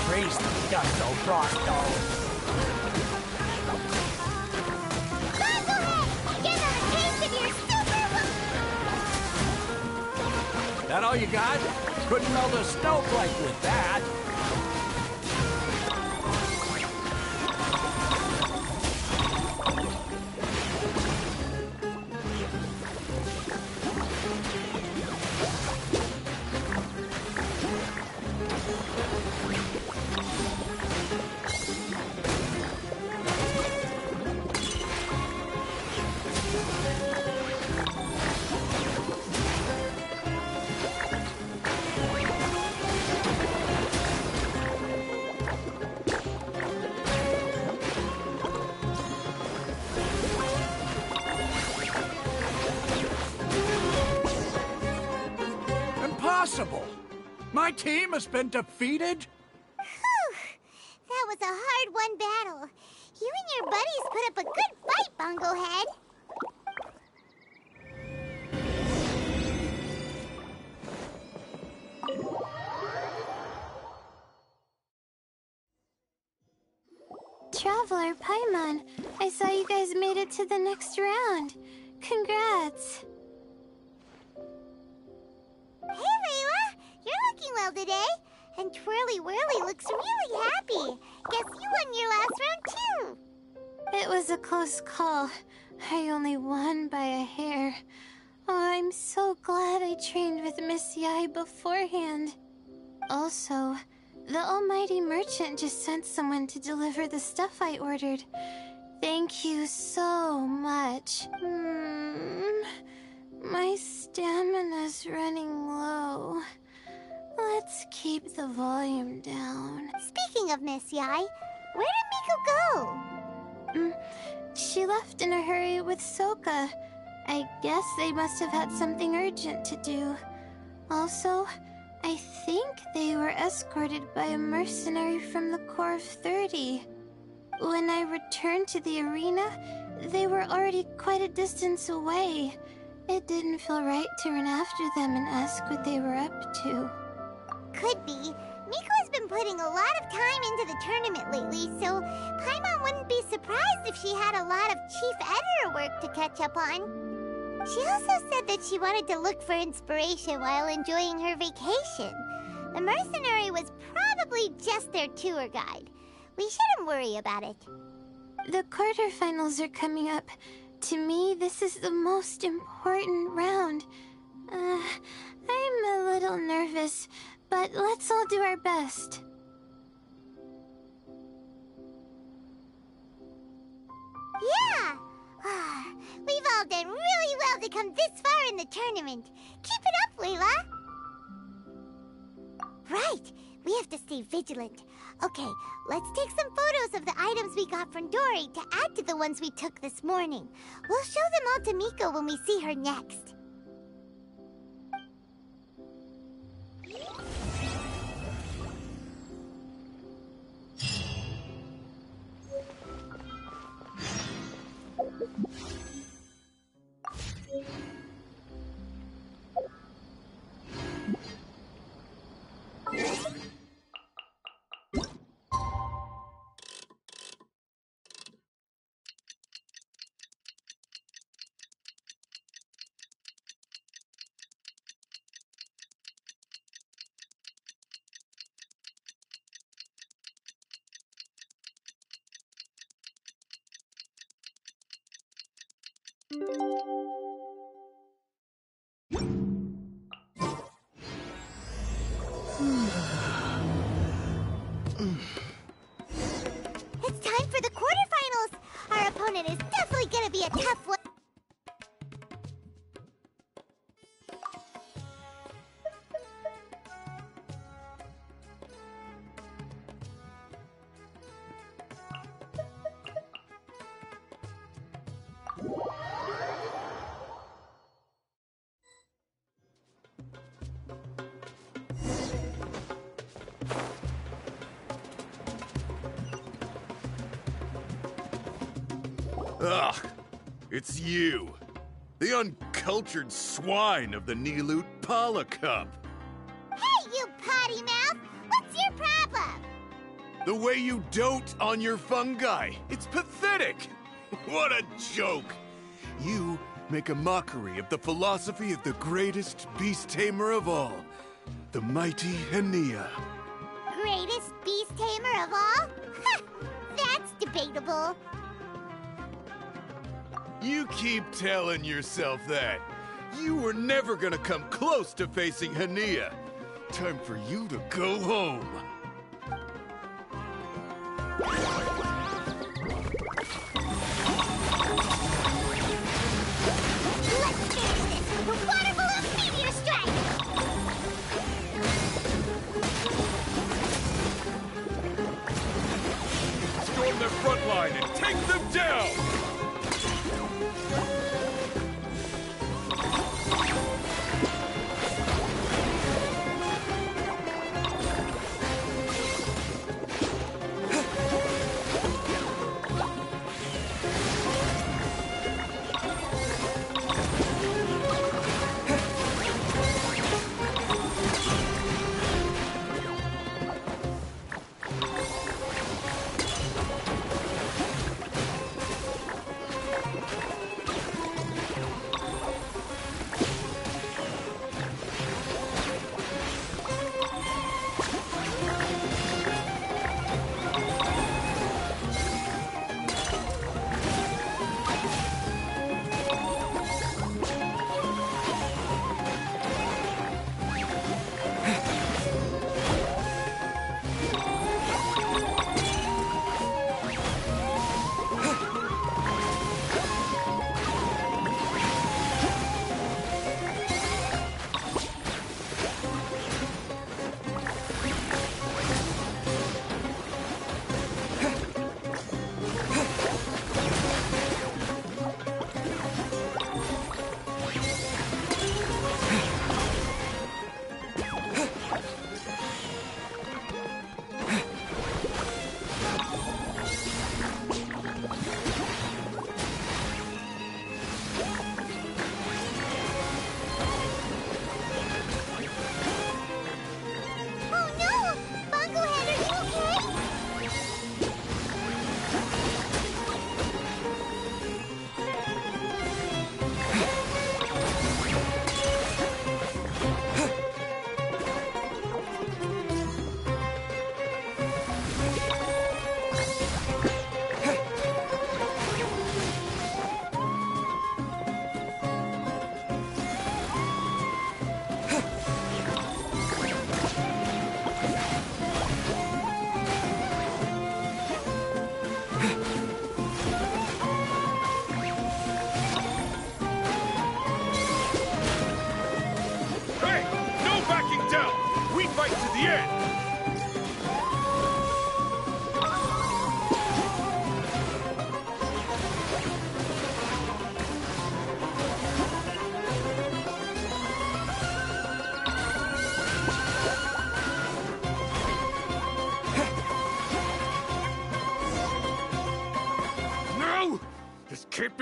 Praise the Gusto Frosto! That all you got? Couldn't melt a snowflake with that. Impossible! My team has been defeated? Whew. That was a hard-won battle. You and your buddies put up a good fight, Bungo Head. Traveler, Paimon, I saw you guys made it to the next round. Congrats. Hey, Layla! You're looking well today. And Twirly Whirly looks really happy. Guess you won your last round, too. It was a close call. I only won by a hair. Oh, I'm so glad I trained with Miss Yai beforehand. Also, the almighty merchant just sent someone to deliver the stuff I ordered. Thank you so much. My stamina's running low. Let's keep the volume down. Speaking of Miss Yai, where did Miko go? She left in a hurry with Soka. I guess they must have had something urgent to do. Also, I think they were escorted by a mercenary from the Corps of 30. When I returned to the arena, they were already quite a distance away. It didn't feel right to run after them and ask what they were up to. Could be. Miko has been putting a lot of time into the tournament lately, so Paimon wouldn't be surprised if she had a lot of chief editor work to catch up on. She also said that she wanted to look for inspiration while enjoying her vacation. The mercenary was probably just their tour guide. We shouldn't worry about it. The quarterfinals are coming up. To me, this is the most important round. I'm a little nervous, but let's all do our best. Yeah! We've all done really well to come this far in the tournament. Keep it up, Layla! Right! We have to stay vigilant. Okay, let's take some photos of the items we got from Dory to add to the ones we took this morning. We'll show them all to Miko when we see her next. It's time for the quarterfinals! Our opponent is definitely gonna be a tough one. Ugh, it's you. The uncultured swine of the Nilut Pala Cup. Hey, you potty mouth! What's your problem? The way you dote on your fungi. It's pathetic. What a joke. You make a mockery of the philosophy of the greatest beast tamer of all, the mighty Hania. Greatest beast tamer of all? Ha! That's debatable. You keep telling yourself that. You were never gonna come close to facing Hania. Time for you to go home. Let's finish this with a water balloon meteor strike! Storm their front line and take them down!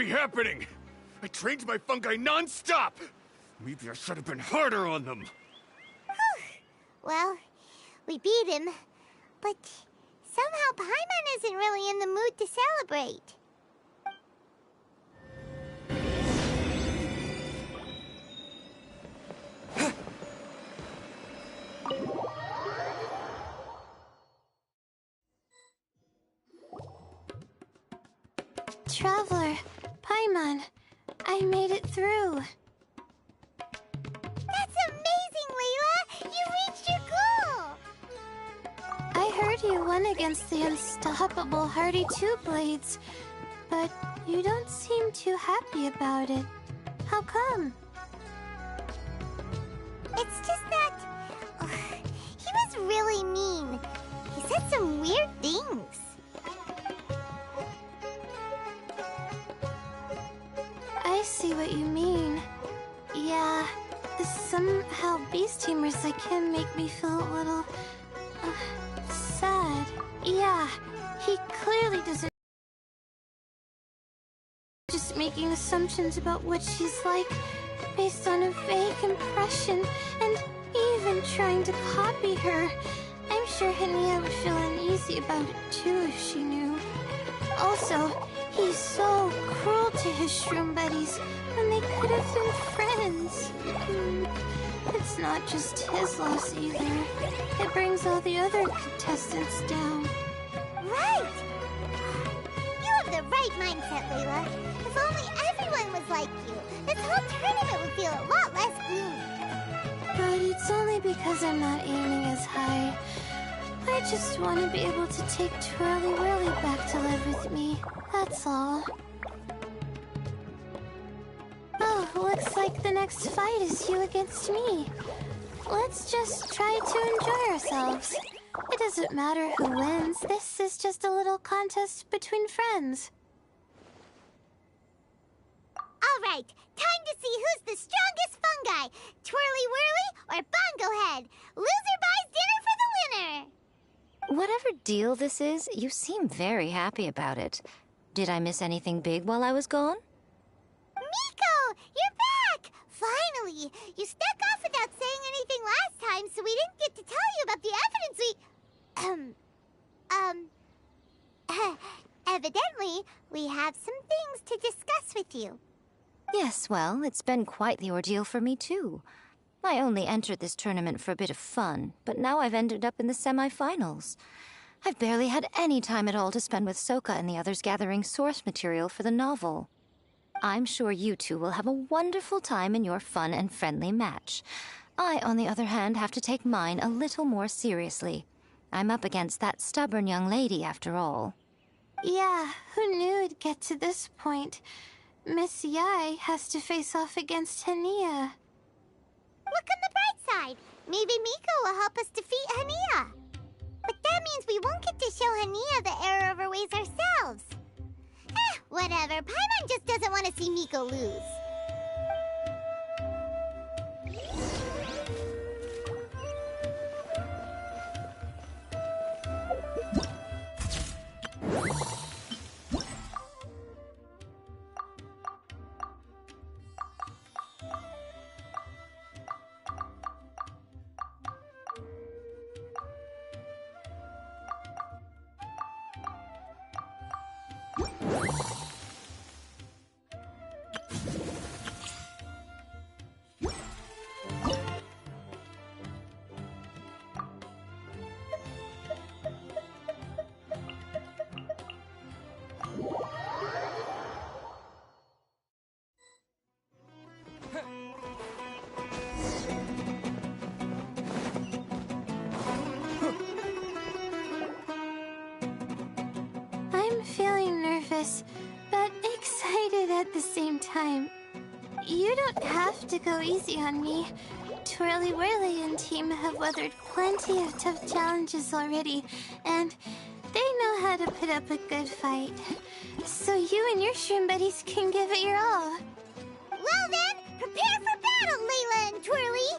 be happening? I trained my fungi non-stop! Maybe I should have been harder on them. Well, we beat him, but somehow Paimon isn't really in the mood to celebrate. Traveler, Paimon, I made it through. That's amazing, Layla! You reached your goal! I heard you won against the unstoppable Hardy Two Blades, but you don't seem too happy about it. How come? It's just that... he was really mean. He said some weird things. I see what you mean. Yeah, somehow beast tamers like him make me feel a little... sad. Yeah, he clearly doesn't... just making assumptions about what she's like based on a vague impression and even trying to copy her. I'm sure Hania would feel uneasy about it too if she knew. Also, he's so cruel to his shroom buddies when they could have been friends. It's not just his loss either. It brings all the other contestants down. Right! You have the right mindset, Layla. If only everyone was like you, this whole tournament would feel a lot less gloomy. But it's only because I'm not aiming as high. I just want to be able to take Twirly Whirly back to live with me. That's all. Oh, looks like the next fight is you against me. Let's just try to enjoy ourselves. It doesn't matter who wins. This is just a little contest between friends. All right, time to see who's the strongest fungi. Twirly Whirly or Bongo Head. Loser buys dinner for the winner. Whatever deal this is, you seem very happy about it. Did I miss anything big while I was gone? Miko, you're back! Finally! You snuck off without saying anything last time, so we didn't get to tell you about the evidence evidently, we have some things to discuss with you. Yes, well, it's been quite the ordeal for me, too. I only entered this tournament for a bit of fun, but now I've ended up in the semi-finals. I've barely had any time at all to spend with Soka and the others gathering source material for the novel. I'm sure you two will have a wonderful time in your fun and friendly match. I, on the other hand, have to take mine a little more seriously. I'm up against that stubborn young lady, after all. Yeah, who knew it'd get to this point? Miss Yai has to face off against Hania. Look on the bright side. Maybe Miko will help us defeat Hania. But that means we won't get to show Hania the error of our ways ourselves. Whatever. Paimon just doesn't want to see Miko lose. Feeling nervous, but excited at the same time. You don't have to go easy on me. Twirly Whirly and team have weathered plenty of tough challenges already, and they know how to put up a good fight. So you and your shroom buddies can give it your all. Well then, prepare for battle, Layla and Twirly!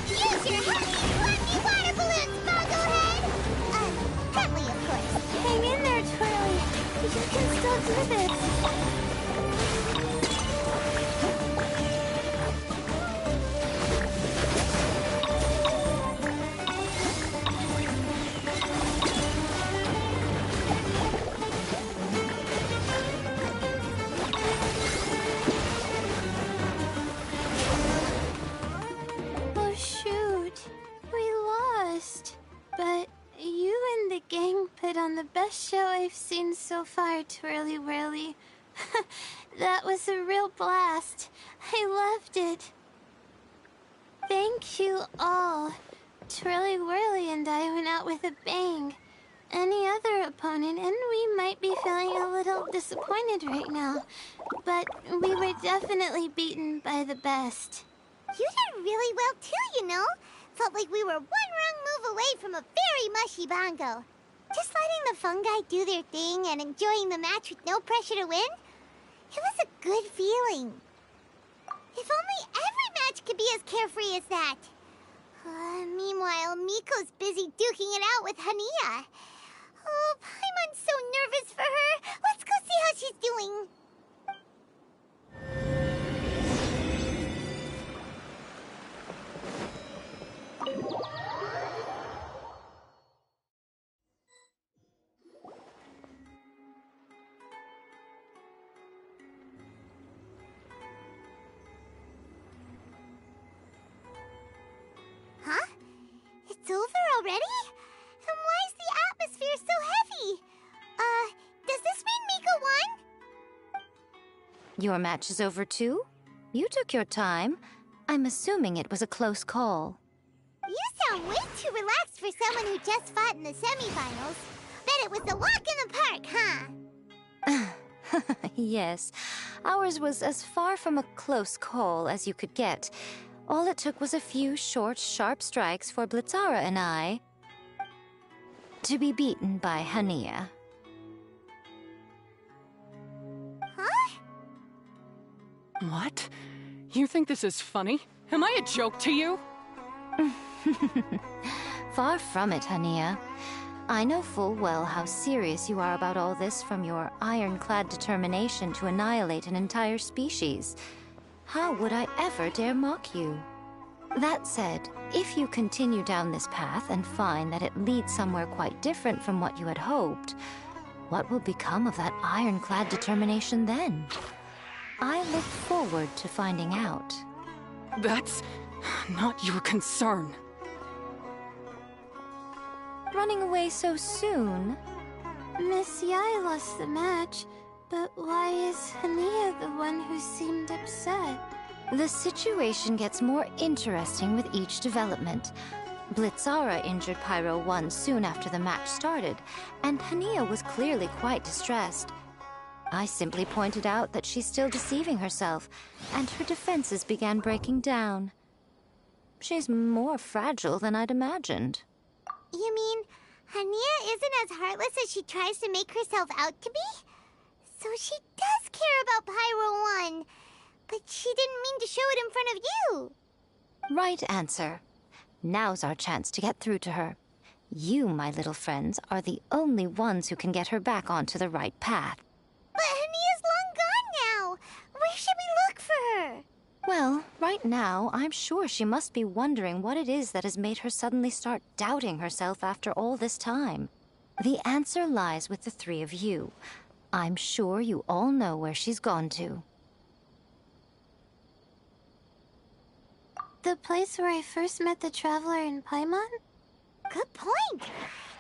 Use to the bits. Oh shoot, we lost. But you and the gang put on the best show I've seen so far, Twirly Whirly. That was a real blast. I loved it. Thank you all. Twirly Whirly and I went out with a bang. Any other opponent, and we might be feeling a little disappointed right now, but we were definitely beaten by the best. You did really well too, you know. Felt like we were one wrong move away from a very mushy bongo. Just letting the fungi do their thing and enjoying the match with no pressure to win, it was a good feeling. If only every match could be as carefree as that. Meanwhile, Miko's busy duking it out with Hania. Oh, Paimon's so nervous for her. Let's go see how she's doing. Huh? It's over already? And why is the atmosphere so heavy? Does this mean Miko won? Your match is over too? You took your time. I'm assuming it was a close call. You sound way too relaxed for someone who just fought in the semifinals. Bet it was a walk in the park, huh? Yes, ours was as far from a close call as you could get. All it took was a few short, sharp strikes for Blitzara and I to be beaten by Hania. Huh? What? You think this is funny? Am I a joke to you? Far from it, Hania. I know full well how serious you are about all this, from your ironclad determination to annihilate an entire species. How would I ever dare mock you? That said, if you continue down this path and find that it leads somewhere quite different from what you had hoped, what will become of that ironclad determination then? I look forward to finding out. That's not your concern. Running away so soon? Miss Yai lost the match, but why is Hania the one who seemed upset? The situation gets more interesting with each development. Blitzara injured Pyro 1 soon after the match started, and Hania was clearly quite distressed. I simply pointed out that she's still deceiving herself, and her defenses began breaking down. She's more fragile than I'd imagined. You mean Hania isn't as heartless as she tries to make herself out to be? So she does care about Pyro 1, but she didn't mean to show it in front of you. Right answer. Now's our chance to get through to her. You, my little friends, are the only ones who can get her back onto the right path. But Hania's long gone now. Where should we look for her? Well, right now, I'm sure she must be wondering what it is that has made her suddenly start doubting herself after all this time. The answer lies with the three of you. I'm sure you all know where she's gone to. The place where I first met the Traveler in Paimon? Good point.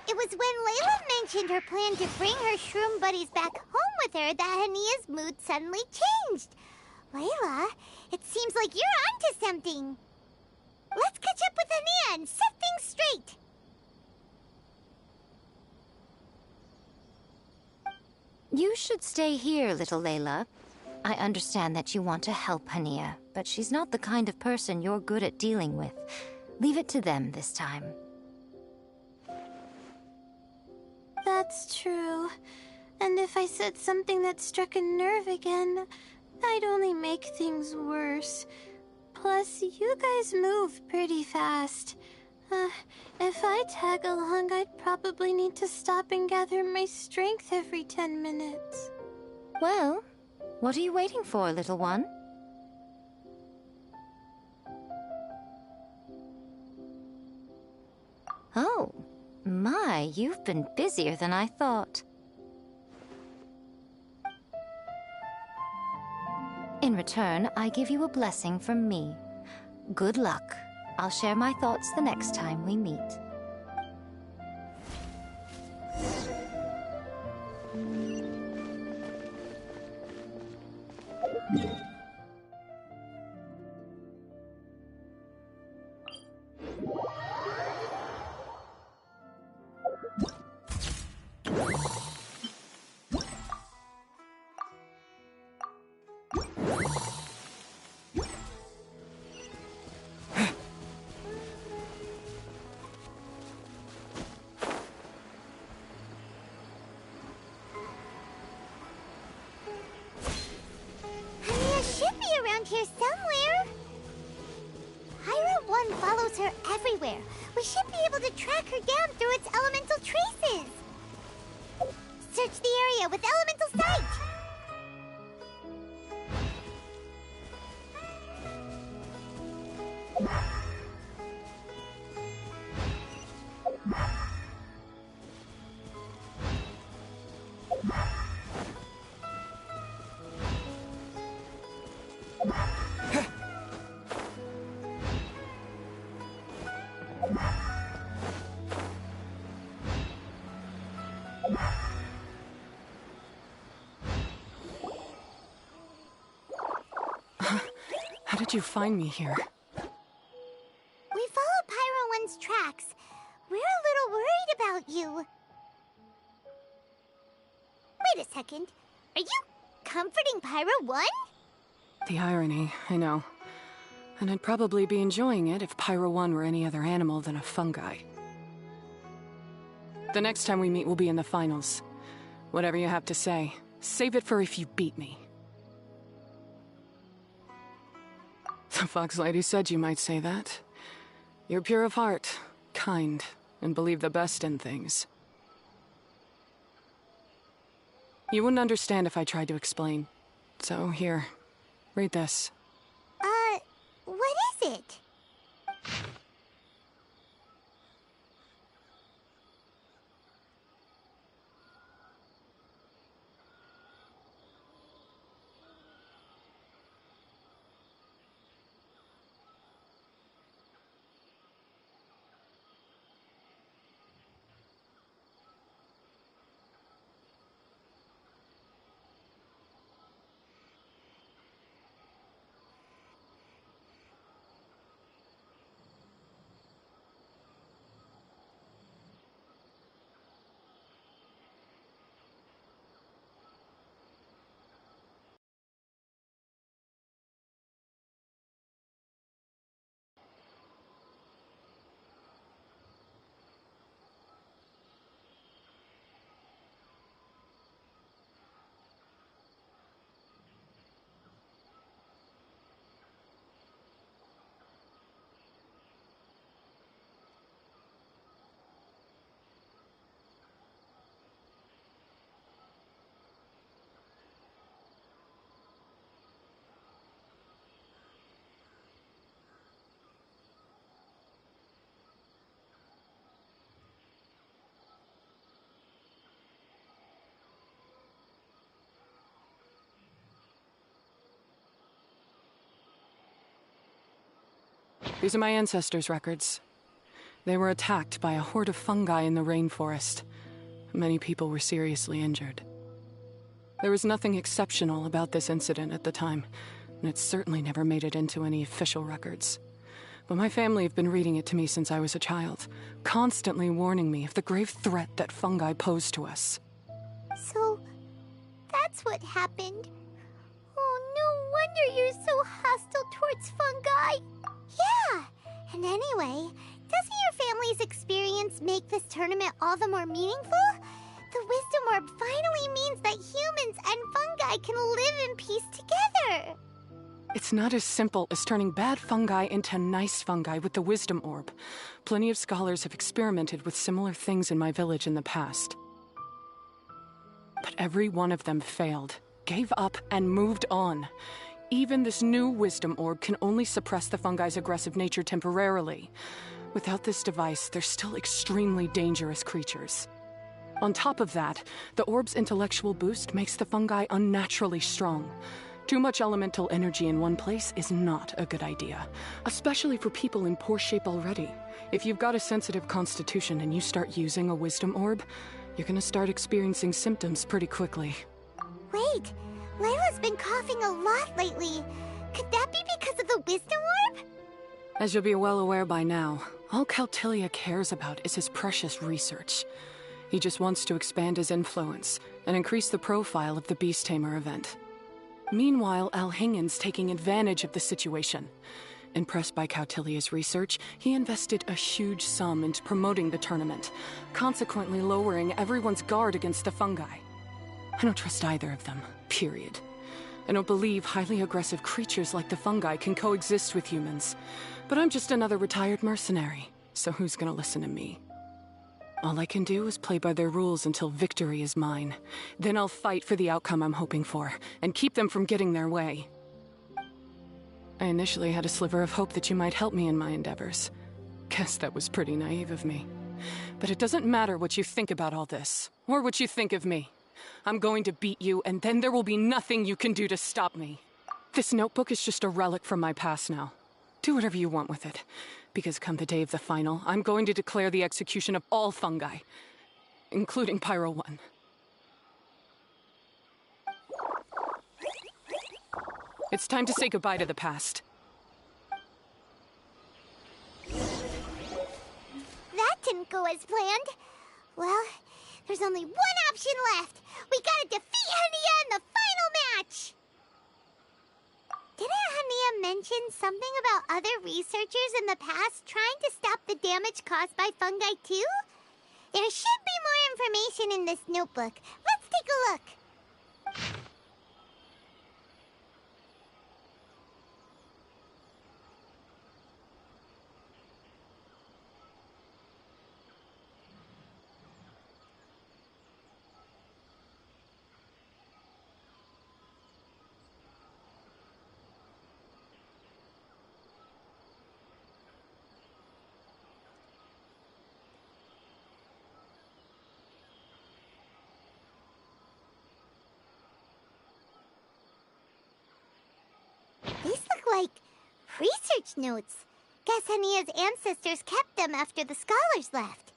It was when Layla mentioned her plan to bring her shroom buddies back home with her that Hania's mood suddenly changed. Layla, it seems like you're onto something. Let's catch up with Hania and set things straight. You should stay here, little Layla. I understand that you want to help Hania, but she's not the kind of person you're good at dealing with. Leave it to them this time. That's true. And if I said something that struck a nerve again, I'd only make things worse. Plus, you guys move pretty fast. If I tag along, I'd probably need to stop and gather my strength every 10 minutes. Well, what are you waiting for, little one? Oh, my, you've been busier than I thought. In return, I give you a blessing from me. Good luck. I'll share my thoughts the next time we meet. Here somewhere. Pyra 1 follows her everywhere. We should be able to track her down through its elemental traces. Search the area with elemental sight. How did you find me here? We followed Pyra 1's tracks. We're a little worried about you. Wait a second. Are you comforting Pyra 1? The irony, I know. And I'd probably be enjoying it if Pyra 1 were any other animal than a fungi. The next time we meet will be in the finals. Whatever you have to say, save it for if you beat me. The Fox Lady said you might say that. You're pure of heart, kind, and believe the best in things. You wouldn't understand if I tried to explain. So here, read this. What is it? These are my ancestors' records. They were attacked by a horde of fungi in the rainforest. Many people were seriously injured. There was nothing exceptional about this incident at the time, and it certainly never made it into any official records. But my family have been reading it to me since I was a child, constantly warning me of the grave threat that fungi pose to us. So, that's what happened. Oh, no wonder you're so hostile towards fungi. Yeah, and anyway, doesn't your family's experience make this tournament all the more meaningful? The Wisdom Orb finally means that humans and fungi can live in peace together. It's not as simple as turning bad fungi into nice fungi with the Wisdom Orb. Plenty of scholars have experimented with similar things in my village in the past. But every one of them failed. gave up and moved on. Even this new wisdom orb can only suppress the fungi's aggressive nature temporarily. Without this device, they're still extremely dangerous creatures. On top of that, the orb's intellectual boost makes the fungi unnaturally strong. Too much elemental energy in one place is not a good idea, especially for people in poor shape already. If you've got a sensitive constitution and you start using a wisdom orb, you're gonna start experiencing symptoms pretty quickly. Wait, Layla's been coughing a lot lately. Could that be because of the wisdom orb? As you'll be well aware by now, all Caltilia cares about is his precious research. He just wants to expand his influence and increase the profile of the Beast Tamer event. Meanwhile, Alhingen's taking advantage of the situation. Impressed by Cautilia's research, he invested a huge sum into promoting the tournament, consequently lowering everyone's guard against the fungi. I don't trust either of them, period. I don't believe highly aggressive creatures like the fungi can coexist with humans. But I'm just another retired mercenary, so who's gonna listen to me? All I can do is play by their rules until victory is mine. Then I'll fight for the outcome I'm hoping for, and keep them from getting their way. I initially had a sliver of hope that you might help me in my endeavors. Guess that was pretty naive of me. But it doesn't matter what you think about all this, or what you think of me. I'm going to beat you, and then there will be nothing you can do to stop me. This notebook is just a relic from my past now. Do whatever you want with it, because come the day of the final, I'm going to declare the execution of all fungi, including Pyro 1. It's time to say goodbye to the past. That didn't go as planned. Well, there's only one option left. We gotta defeat Hania in the final match! Didn't Hania mention something about other researchers in the past trying to stop the damage caused by fungi too? There should be more information in this notebook. Let's take a look. These look like research notes. Guess Hania's ancestors kept them after the scholars left.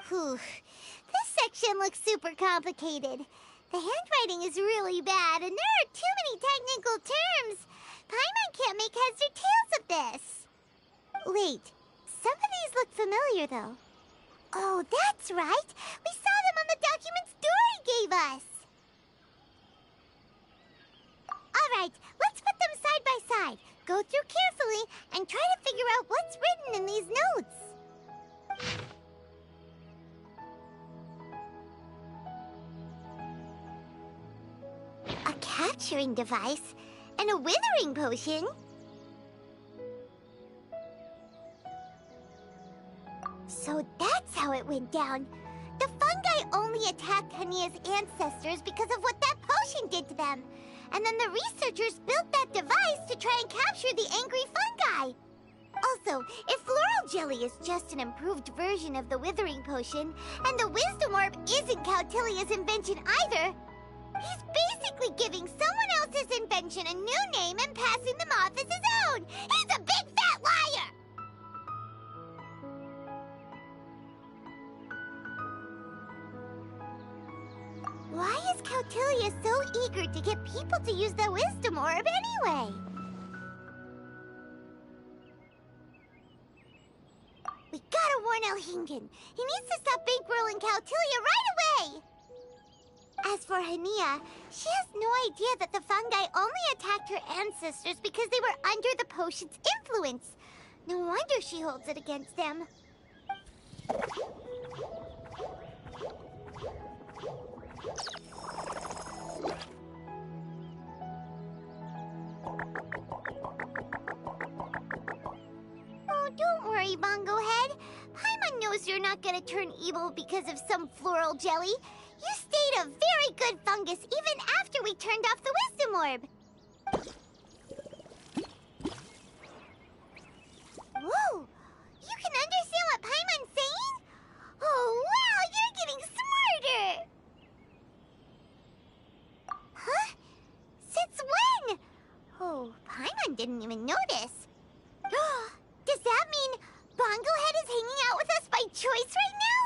Whew. This section looks super complicated. The handwriting is really bad, and there are too many technical terms. Paimon can't make heads or tails of this. Wait, some of these look familiar, though. Oh, that's right. We saw them on the documents Dory gave us. All right, let's put them side by side. Go through carefully and try to figure out what's written in these notes. A capturing device and a withering potion. So that's how it went down. The fungi only attacked Hania's ancestors because of what that potion did to them. And then the researchers built that device to try and capture the angry fungi. Also, if floral jelly is just an improved version of the withering potion, and the wisdom orb isn't Cautilia's invention either, he's basically giving someone else's invention a new name and passing them off as his own. He's a big fat liar! Why is Cautilia so eager to get people to use the wisdom orb anyway? We gotta warn Alhingen. He needs to stop bankrolling Cautilia right away! As for Hania, she has no idea that the fungi only attacked her ancestors because they were under the potion's influence. No wonder she holds it against them. Oh, don't worry, Bongo Head. Paimon knows you're not gonna turn evil because of some floral jelly. You stayed a very good fungus even after we turned off the wisdom orb. Whoa! You can understand what Paimon's saying? Oh, wow! You're getting smarter! Huh? Since when? Oh, Paimon didn't even notice. Does that mean Bongo Head is hanging out with us by choice right now?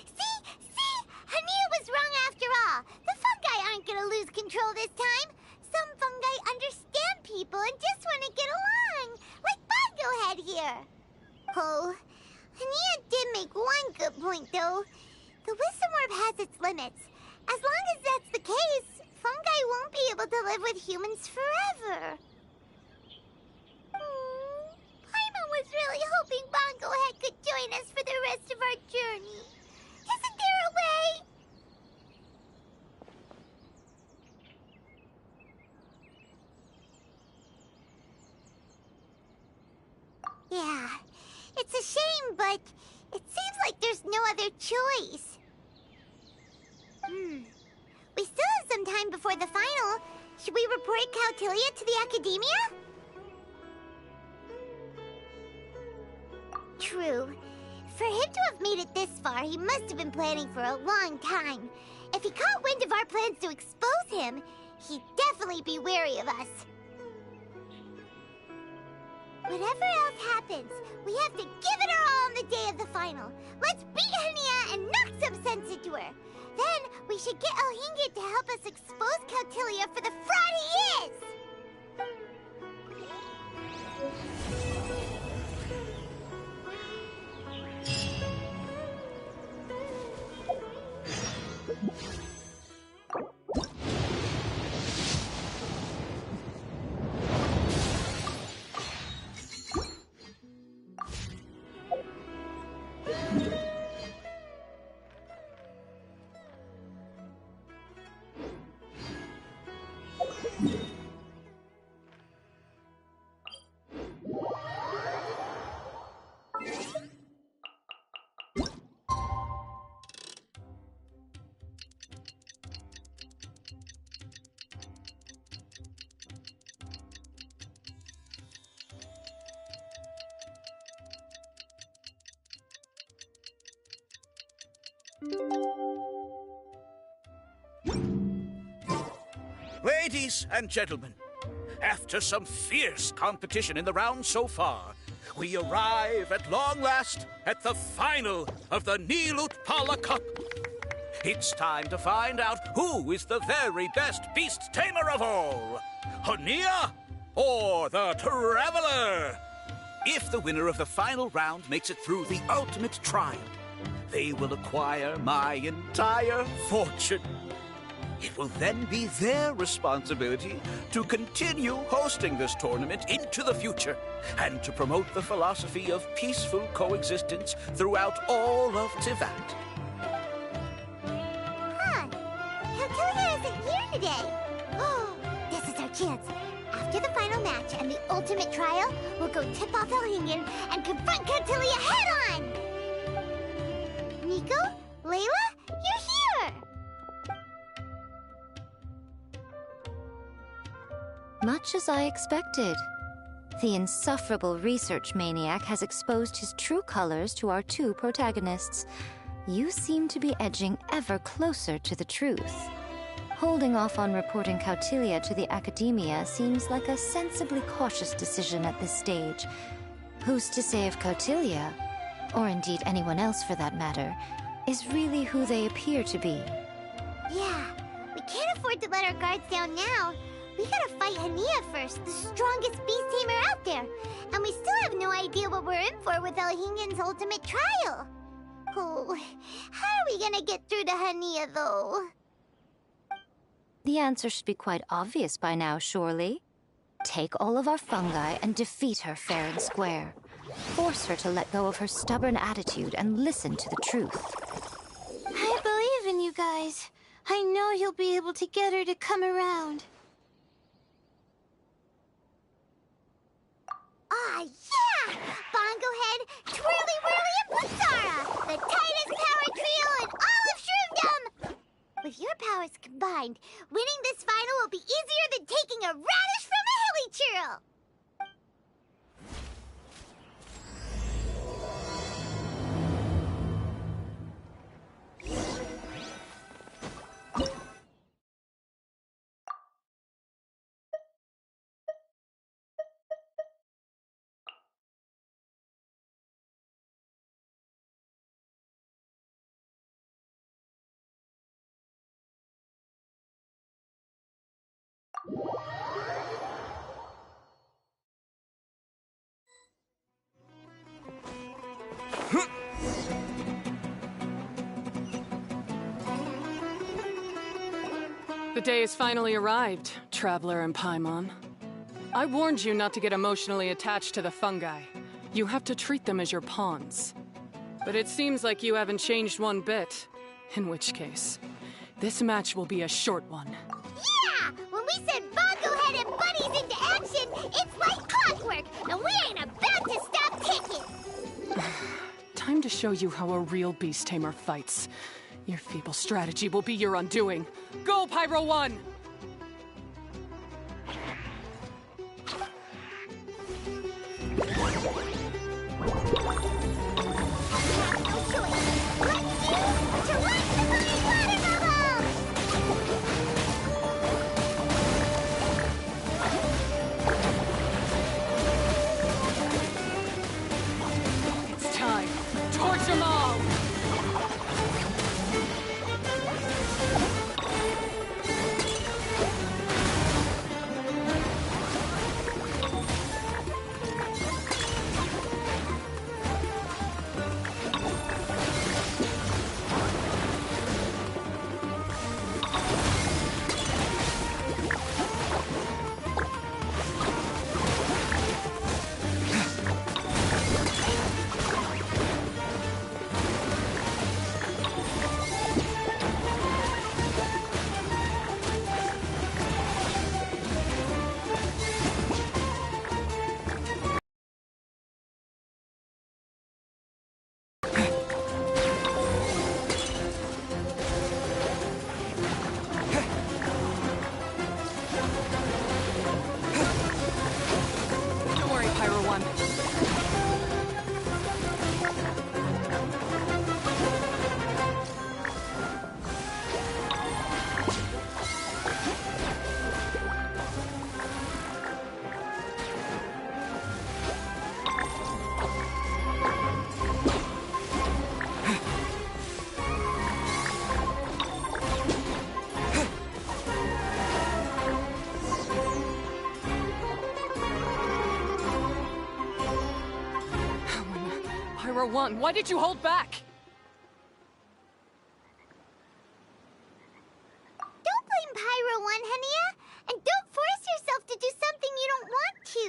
See? Hania was wrong after all. The fungi aren't gonna lose control this time. Some fungi understand people and just want to get along, like Bongo Head here. Oh, Hania did make one good point, though. The wisdom orb has its limits. As long as that's the case, fungi won't be able to live with humans forever. Paimon was really hoping Bongo Head could join us for the rest of our journey. Isn't there a way? Yeah, it's a shame, but it seems like there's no other choice. We still have some time before the final. Should we report Cautilia to the Academia? True. For him to have made it this far, he must have been planning for a long time. If he caught wind of our plans to expose him, he'd definitely be wary of us. Whatever else happens, we have to give it our all on the day of the final. Let's beat Hania and knock some sense into her. Then we should get Elhingid to help us expose Cautilia for the fraud he is! Ladies and gentlemen, after some fierce competition in the round so far, we arrive at long last at the final of the Nilut Pala Cup. It's time to find out who is the very best beast tamer of all, Hania or the Traveler. If the winner of the final round makes it through the ultimate trial, they will acquire my entire fortune. It will then be their responsibility to continue hosting this tournament into the future and to promote the philosophy of peaceful coexistence throughout all of Tivat. Huh. Cautilia isn't here today. Oh, this is our chance. After the final match and the ultimate trial, we'll go tip off Elhingid and confront Cautilia head-on! Nico? Layla? You're here! Much as I expected. The insufferable research maniac has exposed his true colors to our two protagonists. You seem to be edging ever closer to the truth. Holding off on reporting Cautilia to the Academia seems like a sensibly cautious decision at this stage. Who's to say if Cautilia, or indeed anyone else for that matter, is really who they appear to be? Yeah, we can't afford to let our guards down now. We gotta fight Hania first, the strongest beast tamer out there. And we still have no idea what we're in for with Elhingid's ultimate trial. Oh, how are we gonna get through to Hania, though? The answer should be quite obvious by now, surely. Take all of our fungi and defeat her fair and square. Force her to let go of her stubborn attitude and listen to the truth. I believe in you guys. I know you'll be able to get her to come around. Ah, yeah! Bongo Head, Twirly Whirly, and Blitzar! combined. Winning this final will be easier than taking a radish from a hilly churl. The day has finally arrived, Traveler and Paimon. I warned you not to get emotionally attached to the fungi. You have to treat them as your pawns. But it seems like you haven't changed one bit. In which case, this match will be a short one. Yeah! When we send Bongo-headed buddies into action, it's like clockwork, and we ain't about to stop ticking! Time to show you how a real beast tamer fights. Your feeble strategy will be your undoing. Go, Pyro 1! It's time. Torch them all! Pyro 1, why did you hold back? Don't blame Pyro 1, Hania. And don't force yourself to do something you don't want to.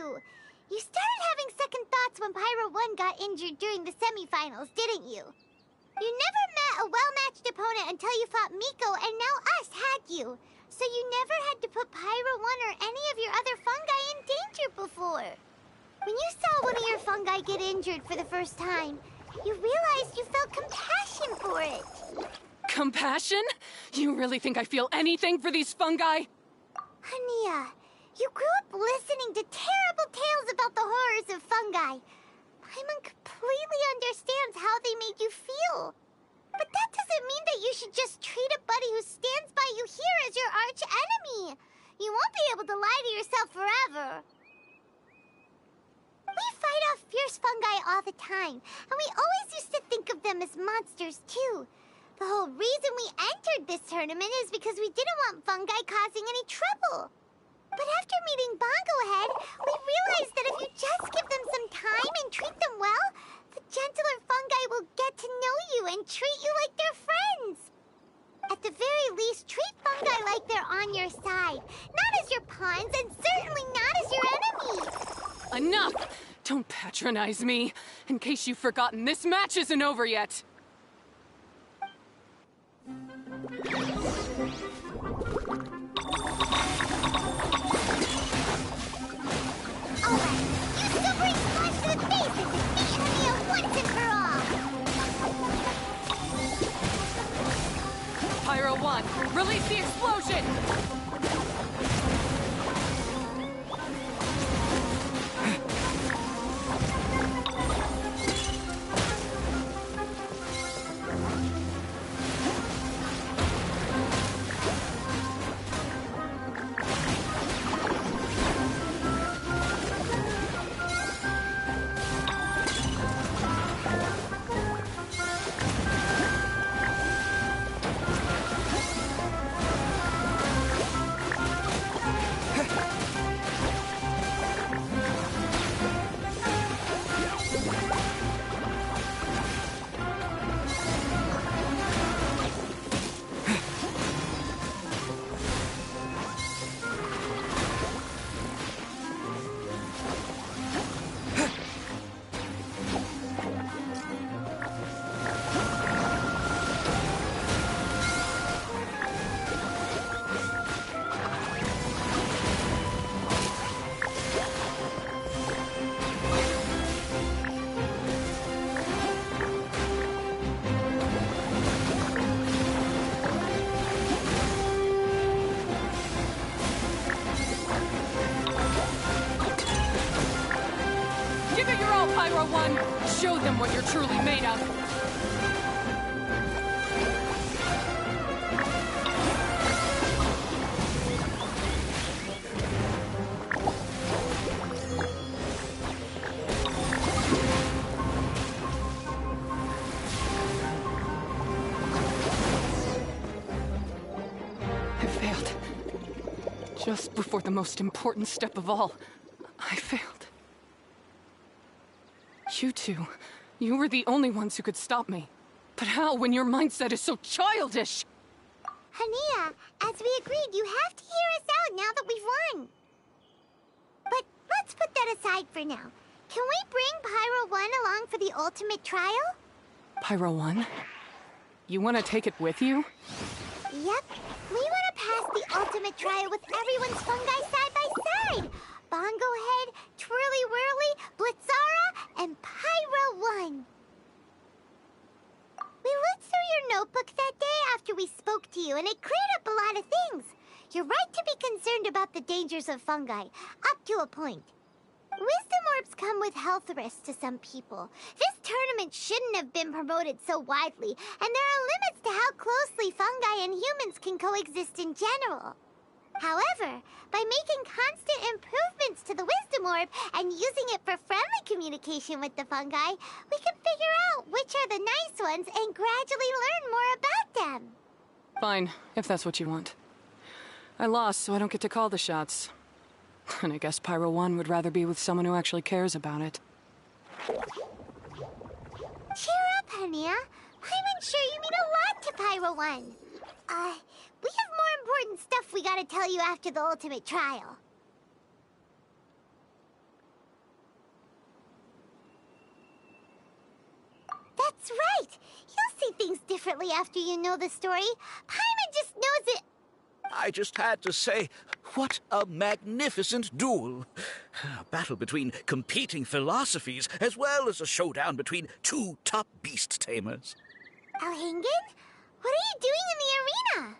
You started having second thoughts when Pyro 1 got injured during the semifinals, didn't you? You never met a well-matched opponent until you fought Miko, and now us, had you? So you never had to put Pyro 1 or any of your other fungi in danger before. When you saw one of your fungi get injured for the first time, you realized you felt compassion for it. Compassion? You really think I feel anything for these fungi? Hania, you grew up listening to terrible tales about the horrors of fungi. Paimon completely understands how they made you feel. But that doesn't mean that you should just treat a buddy who stands by you here as your arch enemy. You won't be able to lie to yourself forever. We fight off fierce fungi all the time, and we always used to think of them as monsters, too. The whole reason we entered this tournament is because we didn't want fungi causing any trouble. But after meeting Bongo Head, we realized that if you just give them some time and treat them well, the gentler fungi will get to know you and treat you like they're friends. At the very least, treat fungi like they're on your side, not as your pawns, and certainly not as your enemies. Enough! Don't patronize me. In case you've forgotten, this match isn't over yet. Alright, you still bring flesh to the face and defeat Hania once and for all! Pyro 1, Release the explosion! Pyro 1, show them what you're truly made of. I failed. Just before the most important step of all, I failed. You two, you were the only ones who could stop me. But how when your mindset is so childish? Hania, as we agreed, you have to hear us out now that we've won. But let's put that aside for now. Can we bring Pyro 1 along for the ultimate trial? Pyro 1? You want to take it with you? Yep. We want to pass the ultimate trial with everyone's fungi side by side. Bongo Head, Twirly Whirly, Blitzara, and Pyro 1. We looked through your notebook that day after we spoke to you, and it cleared up a lot of things. You're right to be concerned about the dangers of fungi, up to a point. Wisdom orbs come with health risks to some people. This tournament shouldn't have been promoted so widely, and there are limits to how closely fungi and humans can coexist in general. However, by making constant improvements to the Wisdom Orb and using it for friendly communication with the fungi, we can figure out which are the nice ones and gradually learn more about them. Fine, if that's what you want. I lost, so I don't get to call the shots. And I guess Pyro 1 would rather be with someone who actually cares about it. Cheer up, Hania. I'm sure you mean a lot to Pyro 1. We have more important stuff we gotta tell you after the ultimate trial. That's right! You'll see things differently after you know the story. Paimon just knows it. I just had to say, what a magnificent duel. A battle between competing philosophies, as well as a showdown between two top beast tamers. Elhingen? What are you doing in the arena?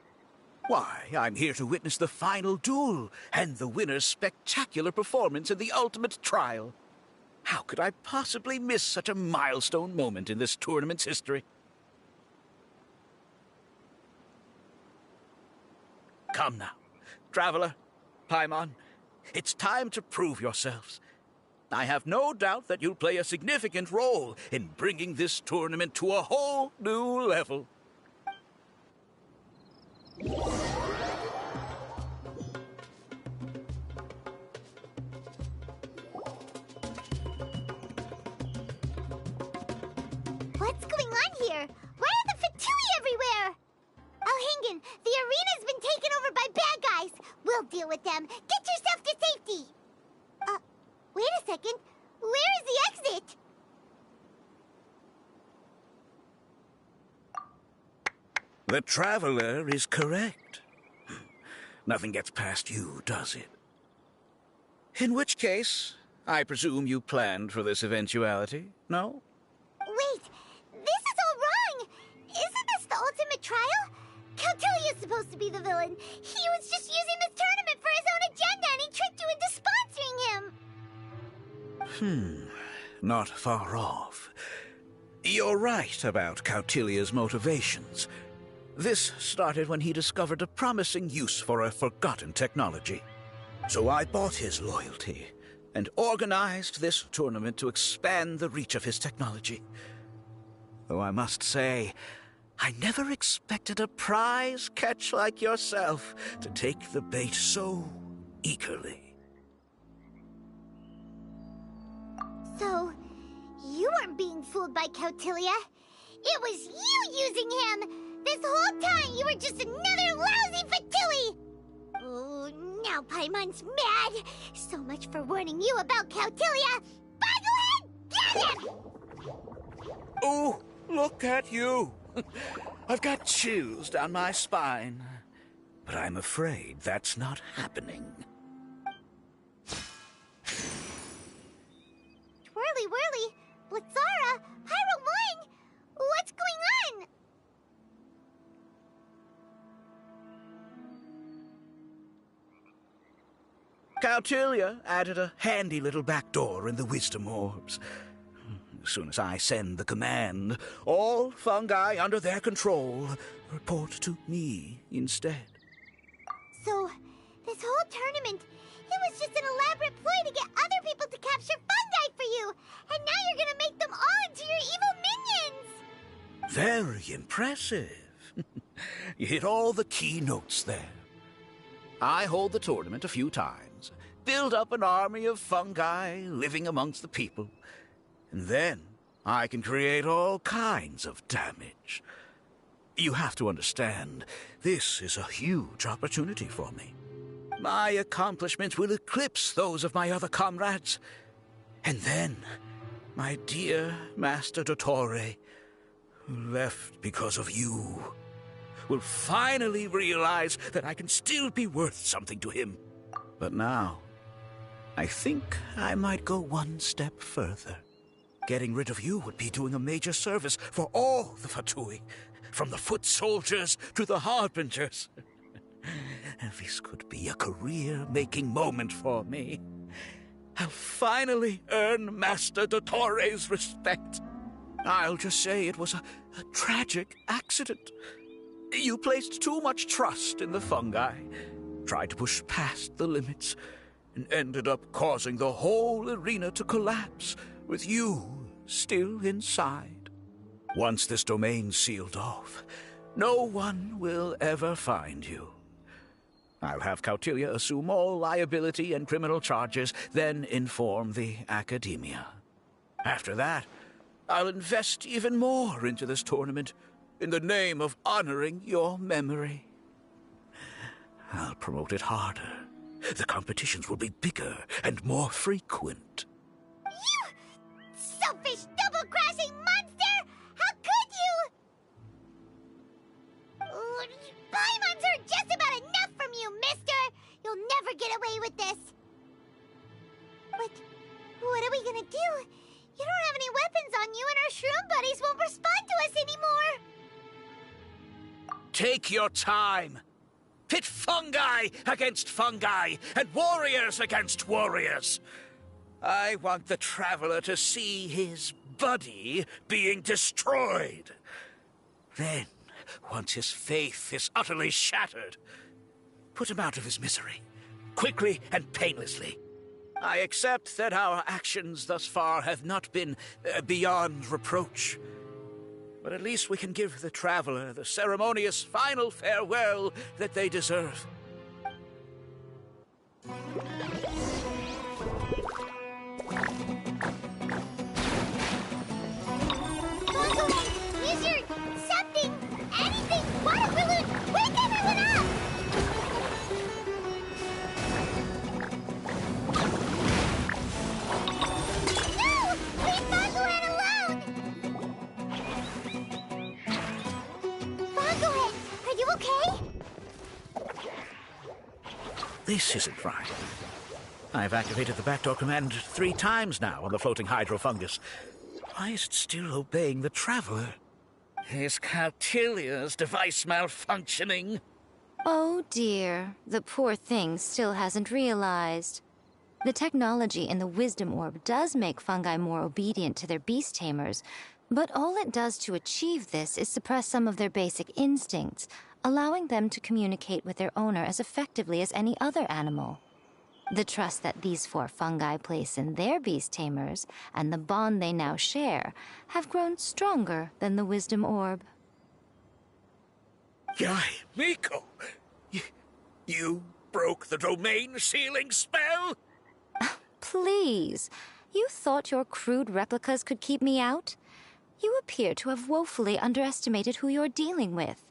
Why, I'm here to witness the final duel, and the winner's spectacular performance in the ultimate trial. How could I possibly miss such a milestone moment in this tournament's history? Come now, Traveler, Paimon, it's time to prove yourselves. I have no doubt that you'll play a significant role in bringing this tournament to a whole new level. What's going on here? Why are the Fatui everywhere? Elhingen, the arena's been taken over by bad guys. We'll deal with them. Get yourself to safety. Wait a second. Where is the exit? The Traveler is correct. Nothing gets past you, does it? In which case, I presume you planned for this eventuality, no? Wait, this is all wrong. Isn't this the ultimate trial? Cautilia's supposed to be the villain. He was just using this tournament for his own agenda, and he tricked you into sponsoring him. Not far off. You're right about Cautilia's motivations. This started when he discovered a promising use for a forgotten technology. So I bought his loyalty and organized this tournament to expand the reach of his technology. Though I must say, I never expected a prize catch like yourself to take the bait so eagerly. So, you weren't being fooled by Cautilia. It was you using him! This whole time you were just another lousy Fatui! Oh, now Paimon's mad! So much for warning you about Cautilia! Boglehead, get him! Oh, look at you! I've got chills down my spine. But I'm afraid that's not happening. Whirly whirly, Blitzara, Pyro 1! What's going on? Cautilia added a handy little back door in the wisdom orbs. As soon as I send the command, all fungi under their control report to me instead. So, this whole tournament, it was just an elaborate ploy to get other people to capture fungi for you! And now you're gonna make them all into your evil minions! Very impressive. You hit all the key notes there. I hold the tournament a few times, build up an army of fungi living amongst the people, and then I can create all kinds of damage. You have to understand, this is a huge opportunity for me. My accomplishments will eclipse those of my other comrades. And then, my dear Master Dottore, who left because of you, will finally realize that I can still be worth something to him. But now, I think I might go one step further. Getting rid of you would be doing a major service for all the Fatui, from the foot soldiers to the harbingers. This could be a career-making moment for me. I'll finally earn Master Dottore's respect. I'll just say it was a tragic accident. You placed too much trust in the fungi, tried to push past the limits, and ended up causing the whole arena to collapse, with you still inside. Once this domain's sealed off, no one will ever find you. I'll have Cautilia assume all liability and criminal charges, then inform the Academia. After that, I'll invest even more into this tournament, in the name of honoring your memory. I'll promote it harder. The competitions will be bigger and more frequent. You selfish, double-crashing monster! How could you? Paimons are just about enough from you, mister! You'll never get away with this. But what are we gonna do? You don't have any weapons on you, and our shroom buddies won't respond to us anymore. Take your time. Pit fungi against fungi, and warriors against warriors. I want the Traveler to see his buddy being destroyed. Then, once his faith is utterly shattered, put him out of his misery, quickly and painlessly. I accept that our actions thus far have not been beyond reproach. But at least we can give the Traveler the ceremonious final farewell that they deserve. Use your something, anything, water balloon, wake everyone up! No! Leave Bongohan alone! Bongohan, are you okay? This isn't right. I've activated the backdoor command 3 times now on the floating hydrofungus. Why is it still obeying the Traveler? Is Caltilia's device malfunctioning? Oh dear, the poor thing still hasn't realized. The technology in the Wisdom Orb does make fungi more obedient to their beast tamers, but all it does to achieve this is suppress some of their basic instincts, allowing them to communicate with their owner as effectively as any other animal. The trust that these 4 fungi place in their beast tamers, and the bond they now share, have grown stronger than the Wisdom Orb. Yai, Miko! You broke the domain sealing spell? Please, you thought your crude replicas could keep me out? You appear to have woefully underestimated who you're dealing with.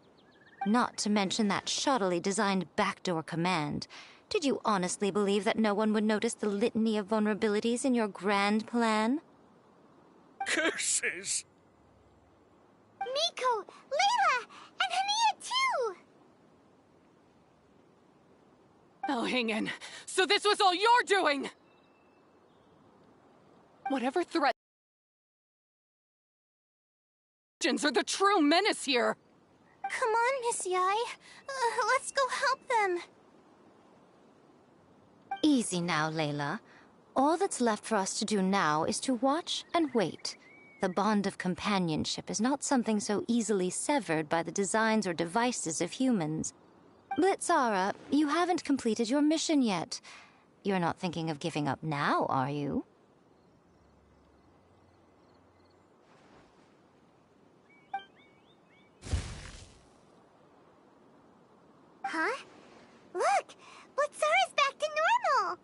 Not to mention that shoddily designed backdoor command. Did you honestly believe that no one would notice the litany of vulnerabilities in your grand plan? Curses! Miko, Layla, and Hania too! Elhingen, so this was all you're doing! Whatever threat are the true menace here. Come on, Miss Yai. Let's go help them. Easy now, Layla. All that's left for us to do now is to watch and wait. The bond of companionship is not something so easily severed by the designs or devices of humans. Blitzara, you haven't completed your mission yet. You're not thinking of giving up now, are you? Huh? Look! Blitzara's back to normal!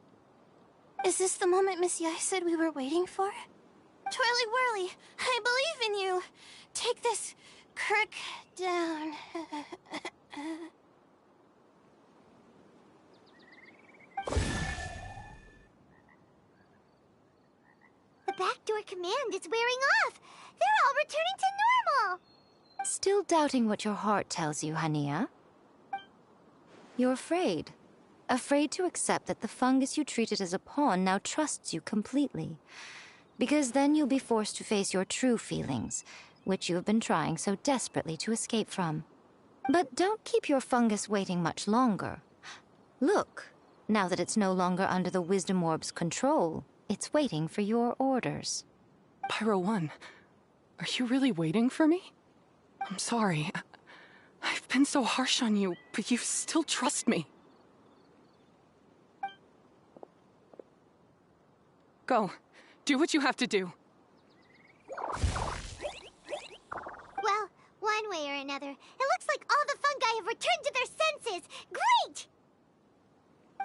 Is this the moment Miss Yai said we were waiting for? Twirly Whirly, I believe in you! Take this crook down. The backdoor command is wearing off! They're all returning to normal! Still doubting what your heart tells you, Hania? You're afraid. Afraid to accept that the fungus you treated as a pawn now trusts you completely. Because then you'll be forced to face your true feelings, which you have been trying so desperately to escape from. But don't keep your fungus waiting much longer. Look, now that it's no longer under the Wisdom Orb's control, it's waiting for your orders. Pyro 1, are you really waiting for me? I'm sorry. I've been so harsh on you, but you still trust me. Go. Do what you have to do. Well, one way or another, it looks like all the fungi have returned to their senses. Great!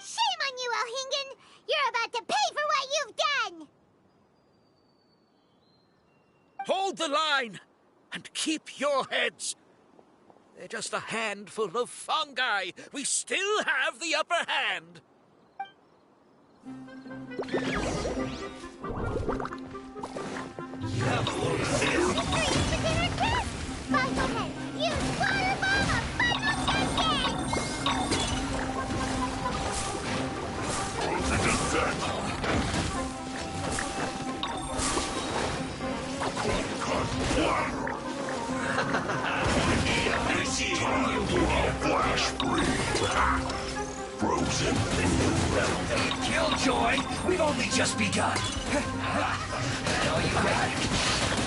Shame on you, Elhingen! You're about to pay for what you've done! Hold the line! And keep your heads! They're just a handful of fungi. We still have the upper hand. Flash breathe. Frozen. Killjoy, we've only just begun. All you got.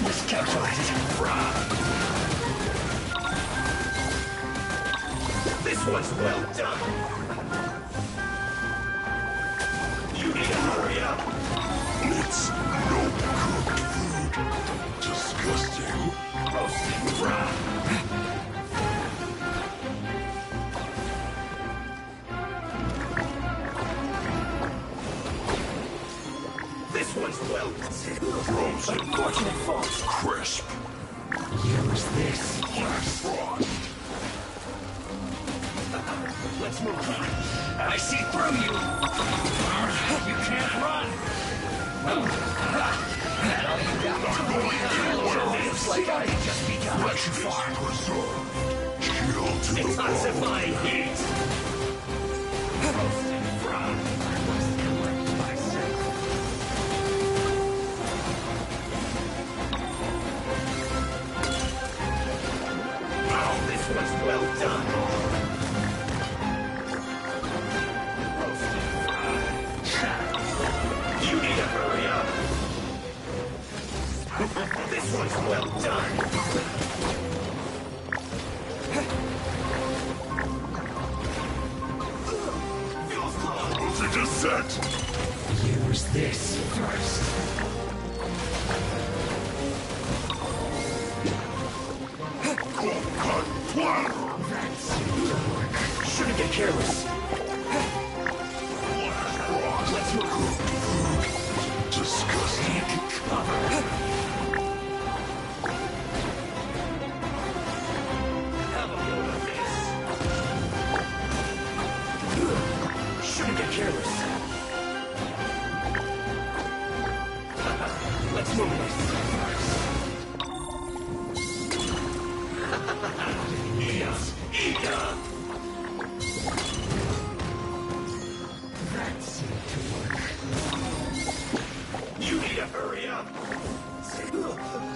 Miscalculated. This one's well done. You need to hurry up. It's no cooked food. Disgusting. Roasted raw. This one's well considered. Frozen. Unfortunate fault. Crisp. Use this. Flash frost. Let's move on. I see through you. You can't run. All you got. Looks like I had just begun. Fresh fire preserved. Chill to the bone. Intensifying heat. Roasted frog. This was well done. You need to hurry up. This one's well done. It is set. Use this first. Shouldn't get careless. Let's move. Disgusting. Cover. Have a load of this. Shouldn't get careless. Let's move this first. Yes, Ika. That seemed to work. You need to hurry up.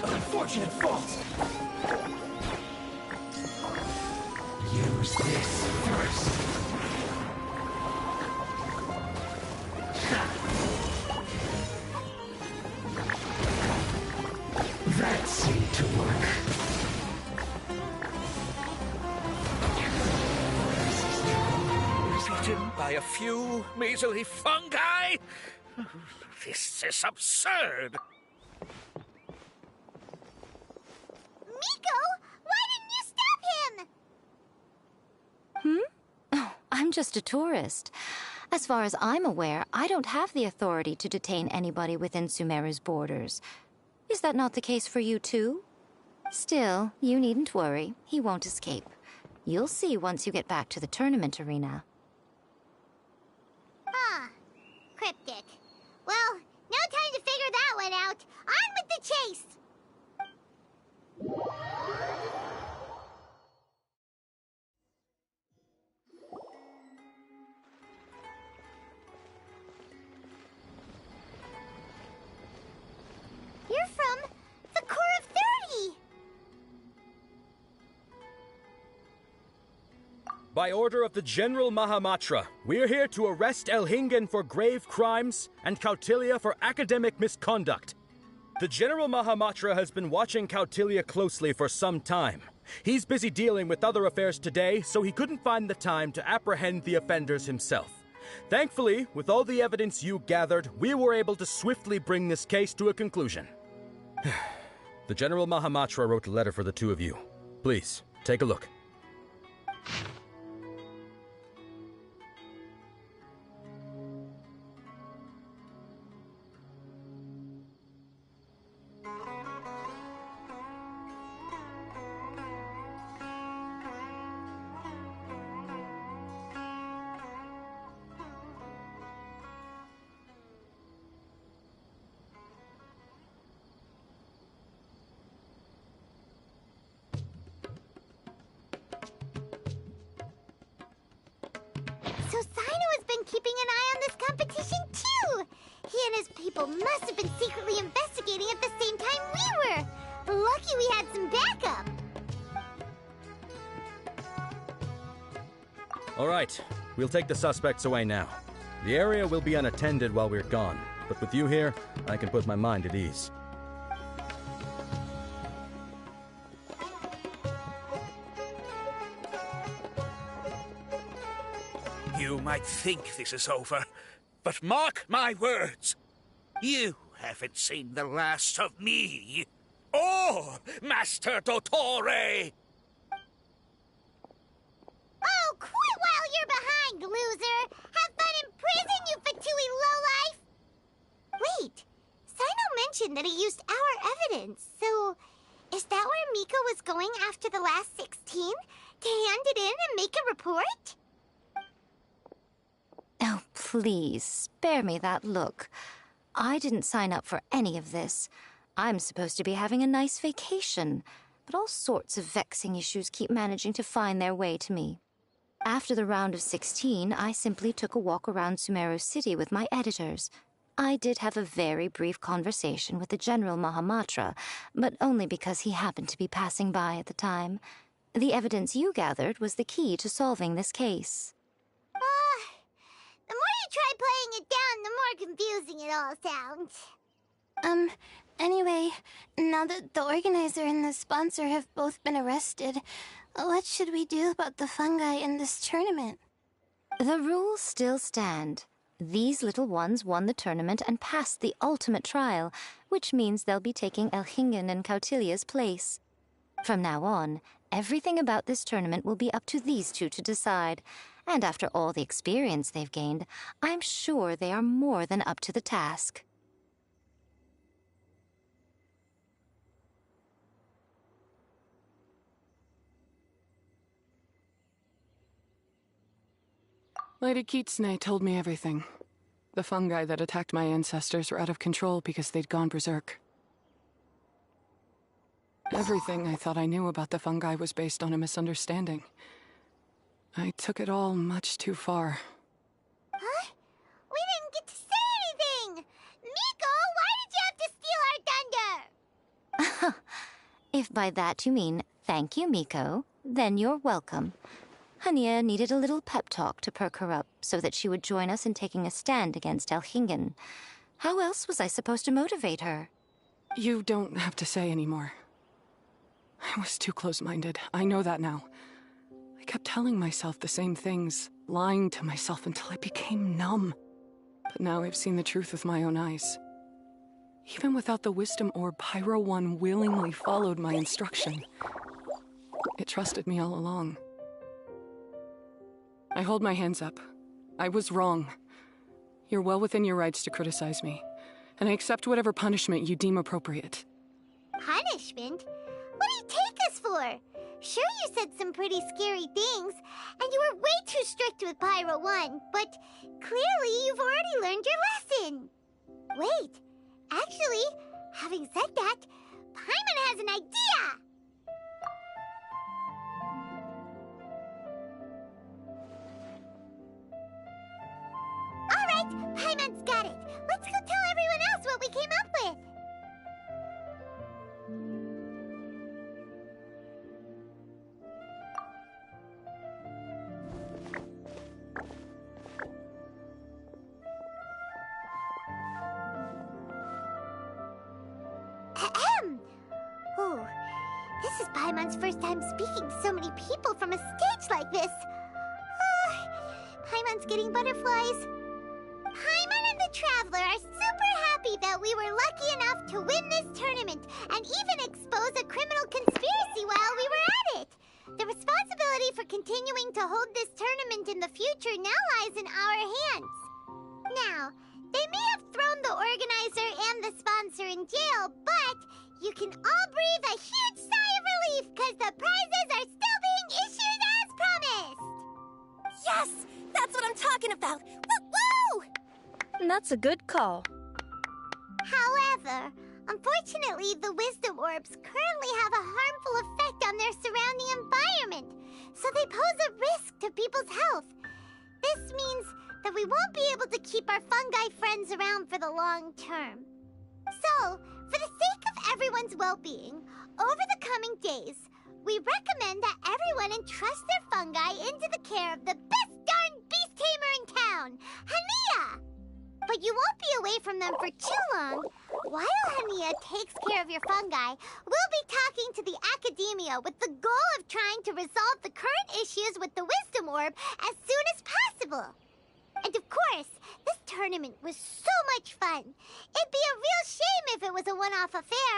Unfortunate fault. Use this first. That seemed to work. Beaten by a few measly fungi? This is absurd. Miko, why didn't you stop him? Oh, I'm just a tourist. As far as I'm aware, I don't have the authority to detain anybody within Sumeru's borders. Is that not the case for you too? Still, you needn't worry. He won't escape. You'll see once you get back to the tournament arena. Huh. Cryptic. Well, no time to figure that one out. On with the chase! You're from the Core of 30! By order of the General Mahamatra, we're here to arrest Elhingen for grave crimes and Kautilya for academic misconduct. The General Mahamatra has been watching Kautilya closely for some time. He's busy dealing with other affairs today, so he couldn't find the time to apprehend the offenders himself. Thankfully, with all the evidence you gathered, we were able to swiftly bring this case to a conclusion. The General Mahamatra wrote a letter for the two of you. Please, take a look. So Sino has been keeping an eye on this competition too! He and his people must have been secretly investigating at the same time we were! Lucky we had some backup! All right, we'll take the suspects away now. The area will be unattended while we're gone, but with you here, I can put my mind at ease. You might think this is over, but mark my words. You haven't seen the last of me. Or Master Dottore! Oh, quit while you're behind, loser! Have fun in prison, you fatui lowlife! Wait, Sino mentioned that he used our evidence, so is that where Miko was going after the last 16? To hand it in and make a report? Oh, please, spare me that look. I didn't sign up for any of this. I'm supposed to be having a nice vacation, but all sorts of vexing issues keep managing to find their way to me. After the round of 16, I simply took a walk around Sumeru City with my editors. I did have a very brief conversation with the General Mahamatra, but only because he happened to be passing by at the time. The evidence you gathered was the key to solving this case. The more you try playing it down, the more confusing it all sounds. Anyway, now that the organizer and the sponsor have both been arrested, what should we do about the fungi in this tournament? The rules still stand. These little ones won the tournament and passed the ultimate trial, which means they'll be taking Elhingen and Cautilia's place. From now on, everything about this tournament will be up to these two to decide. And after all the experience they've gained, I'm sure they are more than up to the task. Lady Kitsune told me everything. The fungi that attacked my ancestors were out of control because they'd gone berserk. Everything I thought I knew about the fungi was based on a misunderstanding. I took it all much too far. Huh? We didn't get to say anything! Miko, why did you have to steal our thunder? If by that you mean thank you, Miko, then you're welcome. Hania needed a little pep talk to perk her up so that she would join us in taking a stand against Elhingen. How else was I supposed to motivate her? You don't have to say anymore. I was too close-minded. I know that now. I kept telling myself the same things, lying to myself until I became numb. But now I've seen the truth with my own eyes. Even without the wisdom orb, Pyro 1 willingly followed my instruction. It trusted me all along. I hold my hands up. I was wrong. You're well within your rights to criticize me, and I accept whatever punishment you deem appropriate. Punishment? What do you take us for? Sure, you said some pretty scary things, and you were way too strict with Pyro 1, but clearly you've already learned your lesson. Wait, actually, having said that, Paimon has an idea! Alright, Paimon's got it. Let's go tell everyone else what we came up with. Ahem. Ooh, this is Paimon's first time speaking to so many people from a stage like this. Paimon's getting butterflies. Paimon and the Traveler are super happy that we were lucky enough to win this tournament and even expose a criminal conspiracy while we were at it. The responsibility for continuing to hold this tournament in the future now lies in our hands. Now, they may have thrown the organizer and the sponsor in jail, but you can all breathe a huge sigh of relief because the prizes are still being issued as promised. Yes! That's what I'm talking about! Woo-woo! That's a good call. However, unfortunately, the wisdom orbs currently have a harmful effect on their surrounding environment, so they pose a risk to people's health. This means that we won't be able to keep our fungi friends around for the long term. So, for the sake of everyone's well-being, over the coming days, we recommend that everyone entrust their fungi into the care of the best darn beast tamer in town, Hania! But you won't be away from them for too long. While Hania takes care of your fungi, we'll be talking to the academia with the goal of trying to resolve the current issues with the wisdom orb as soon as possible. And of course, this tournament was so much fun. It'd be a real shame if it was a one-off affair.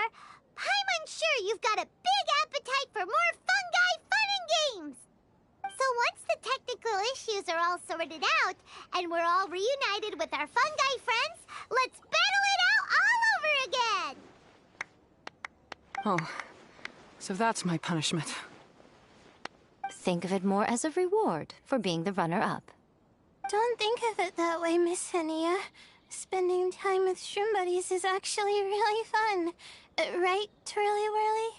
I'm sure you've got a big appetite for more fungi fun and games. So once the technical issues are all sorted out, and we're all reunited with our fungi friends, let's battle it out all over again! Oh, so that's my punishment. Think of it more as a reward for being the runner-up. Don't think of it that way, Miss Hania. Spending time with shroom buddies is actually really fun. Right, Twirly Whirly?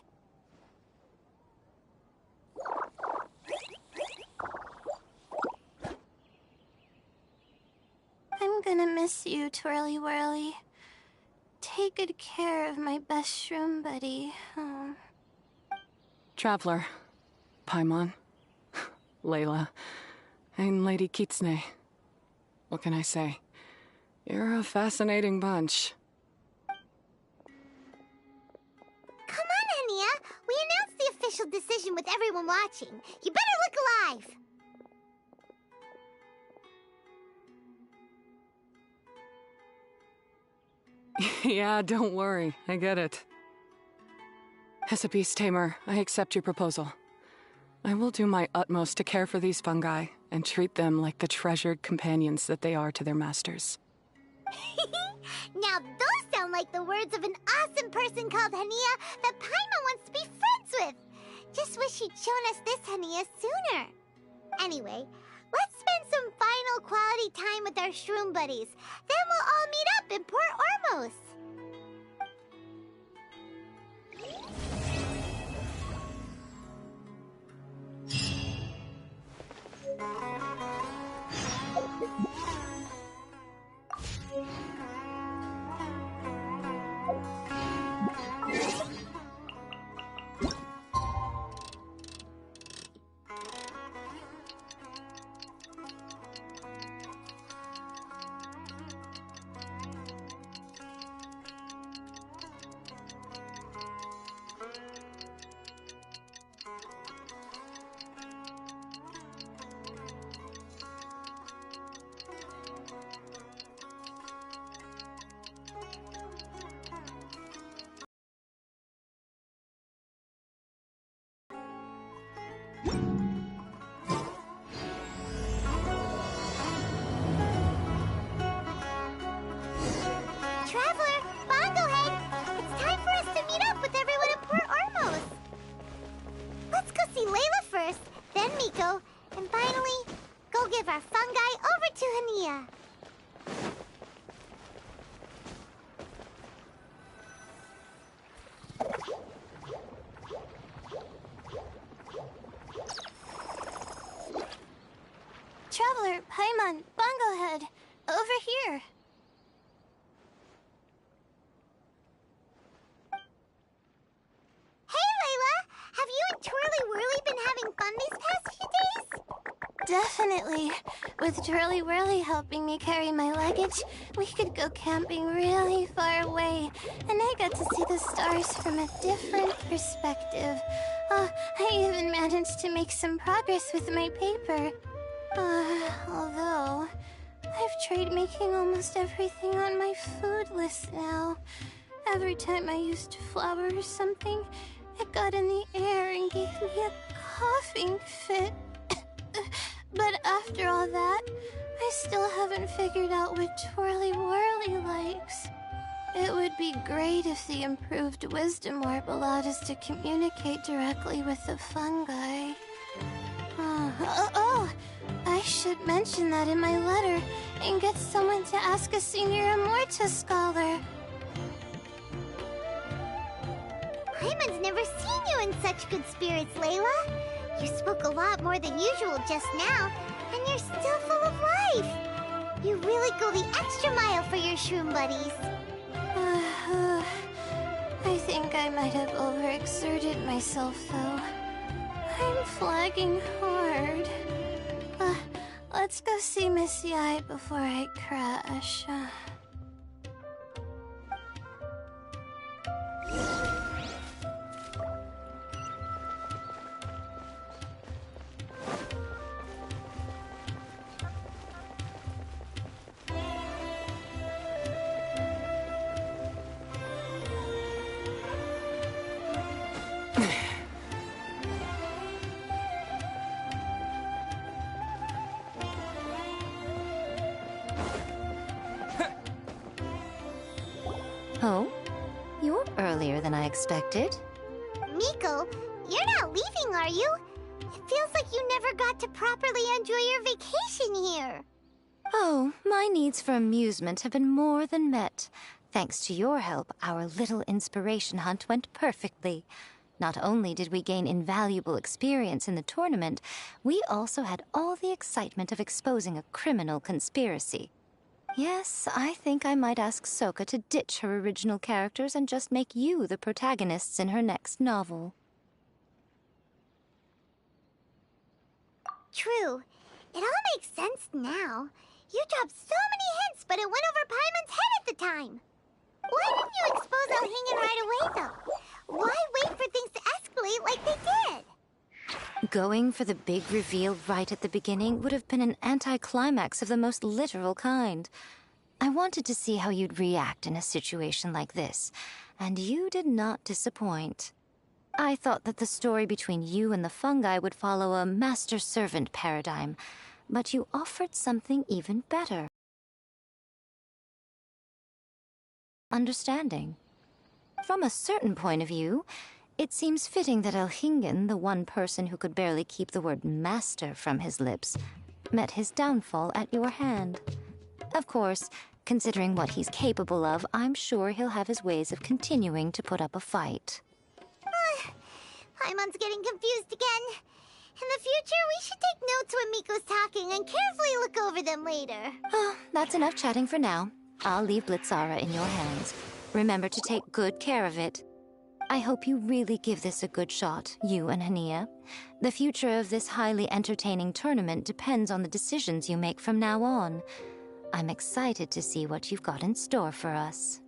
I'm gonna miss you, Twirly Whirly. Take good care of my best shroom buddy. Oh. Traveler, Paimon, Layla, and Lady Kitsune. What can I say? You're a fascinating bunch. Come on, Hania. We announced the official decision with everyone watching. You better look alive. Yeah, don't worry. I get it. As a beast tamer, I accept your proposal. I will do my utmost to care for these fungi and treat them like the treasured companions that they are to their masters. Now those sound like the words of an awesome person called Hania that Paimon wants to be friends with. Just wish she'd shown us this Hania sooner. Anyway, let's spend some final quality time with our shroom buddies. Then we'll all meet up in Port Ormos. Traveler, Bongohead, it's time for us to meet up with everyone in Port Ormos. Let's go see Layla first, then Miko, and finally, go give our fungi over to Hania. Traveler, Paimon, Bongohead, over here. Hey, Layla! Have you and Twirly Whirly been having fun these past few days? Definitely. With Twirly Whirly helping me carry my luggage, we could go camping really far away, and I got to see the stars from a different perspective. I even managed to make some progress with my paper. Although, I've tried making almost everything on my food list now. Every time I used flour or something, it got in the air and gave me a coughing fit. But after all that, I still haven't figured out what Twirly Whirly likes. It would be great if the improved Wisdom Orb allowed us to communicate directly with the fungi. I should mention that in my letter and get someone to ask a senior Immorta scholar. Paimon's never seen you in such good spirits, Layla. You spoke a lot more than usual just now, and you're still full of life. You really go the extra mile for your shroom buddies. I think I might have overexerted myself, though. I'm flagging hard. Let's go see Miss Yai before I crash. Oh? You're earlier than I expected. Miko, you're not leaving, are you? It feels like you never got to properly enjoy your vacation here. Oh, my needs for amusement have been more than met. Thanks to your help, our little inspiration hunt went perfectly. Not only did we gain invaluable experience in the tournament, we also had all the excitement of exposing a criminal conspiracy. Yes, I think I might ask Soka to ditch her original characters and just make you the protagonists in her next novel. True. It all makes sense now. You dropped so many hints, but it went over Paimon's head at the time. Why didn't you expose Elhingen right away, though? Why wait for things to escalate like they did? Going for the big reveal right at the beginning would have been an anticlimax of the most literal kind. I wanted to see how you'd react in a situation like this, and you did not disappoint. I thought that the story between you and the fungi would follow a master-servant paradigm, but you offered something even better. Understanding. From a certain point of view, it seems fitting that Elhingen, the one person who could barely keep the word master from his lips, met his downfall at your hand. Of course, considering what he's capable of, I'm sure he'll have his ways of continuing to put up a fight. Paimon's getting confused again. In the future, we should take notes when Miko's talking and carefully look over them later. Oh, that's enough chatting for now. I'll leave Blitzara in your hands. Remember to take good care of it. I hope you really give this a good shot, you and Hania. The future of this highly entertaining tournament depends on the decisions you make from now on. I'm excited to see what you've got in store for us.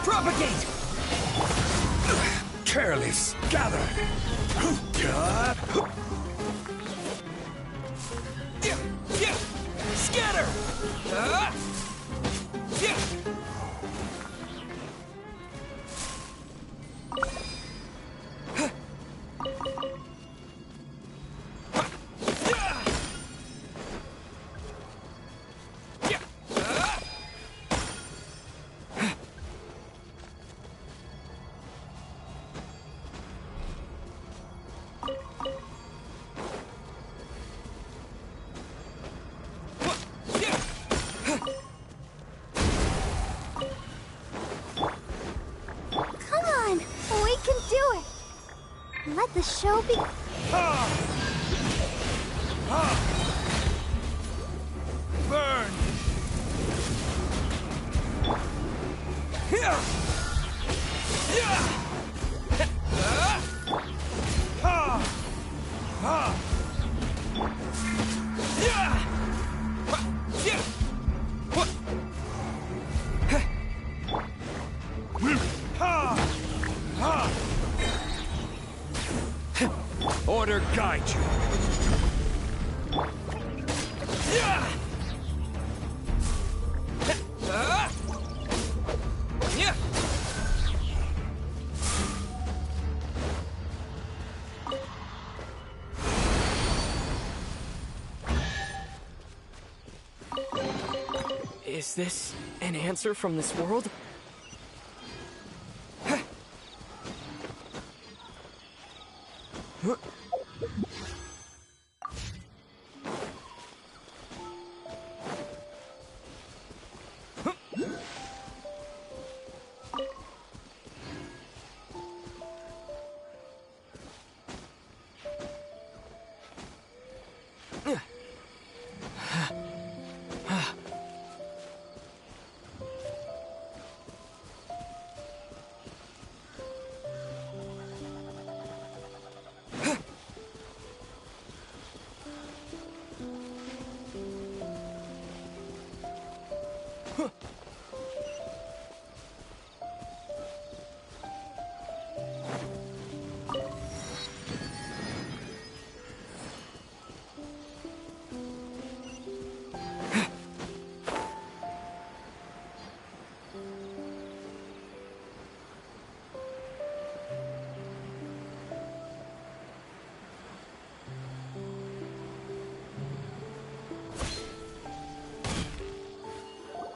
Propagate! Careless, gather! Scatter! Let the show be. Burn! better guide you. Is this an answer from this world?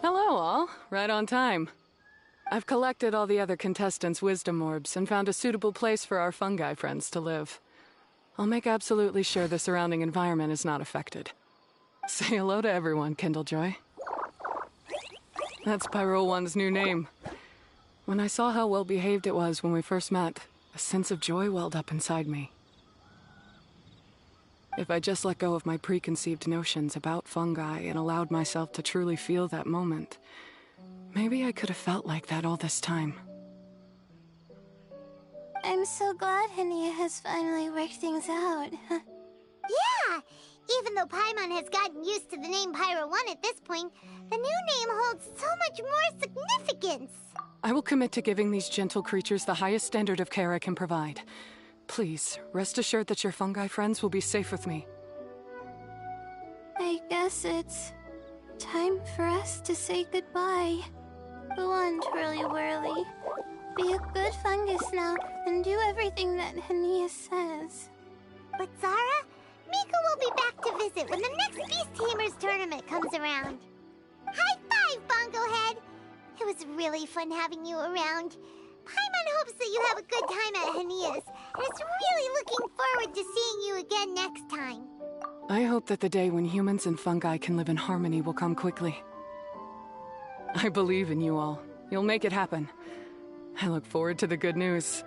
Hello, all. Right on time. I've collected all the other contestants' wisdom orbs and found a suitable place for our fungi friends to live. I'll make absolutely sure the surrounding environment is not affected. Say hello to everyone, Kindlejoy. That's Pyro 1's new name. When I saw how well-behaved it was when we first met, a sense of joy welled up inside me. If I just let go of my preconceived notions about fungi and allowed myself to truly feel that moment, maybe I could have felt like that all this time. I'm so glad Hania has finally worked things out. Yeah! Even though Paimon has gotten used to the name Pyro 1 at this point, the new name holds so much more significance! I will commit to giving these gentle creatures the highest standard of care I can provide. Please, rest assured that your fungi friends will be safe with me. I guess it's time for us to say goodbye. Go on, Twirly Whirly. Be a good fungus now and do everything that Hania says. But Zara, Mika will be back to visit when the next Beast Tamers tournament comes around. High five, Bongo Head! It was really fun having you around. Paimon hopes that you have a good time at Hania's, and is really looking forward to seeing you again next time. I hope that the day when humans and fungi can live in harmony will come quickly. I believe in you all. You'll make it happen. I look forward to the good news.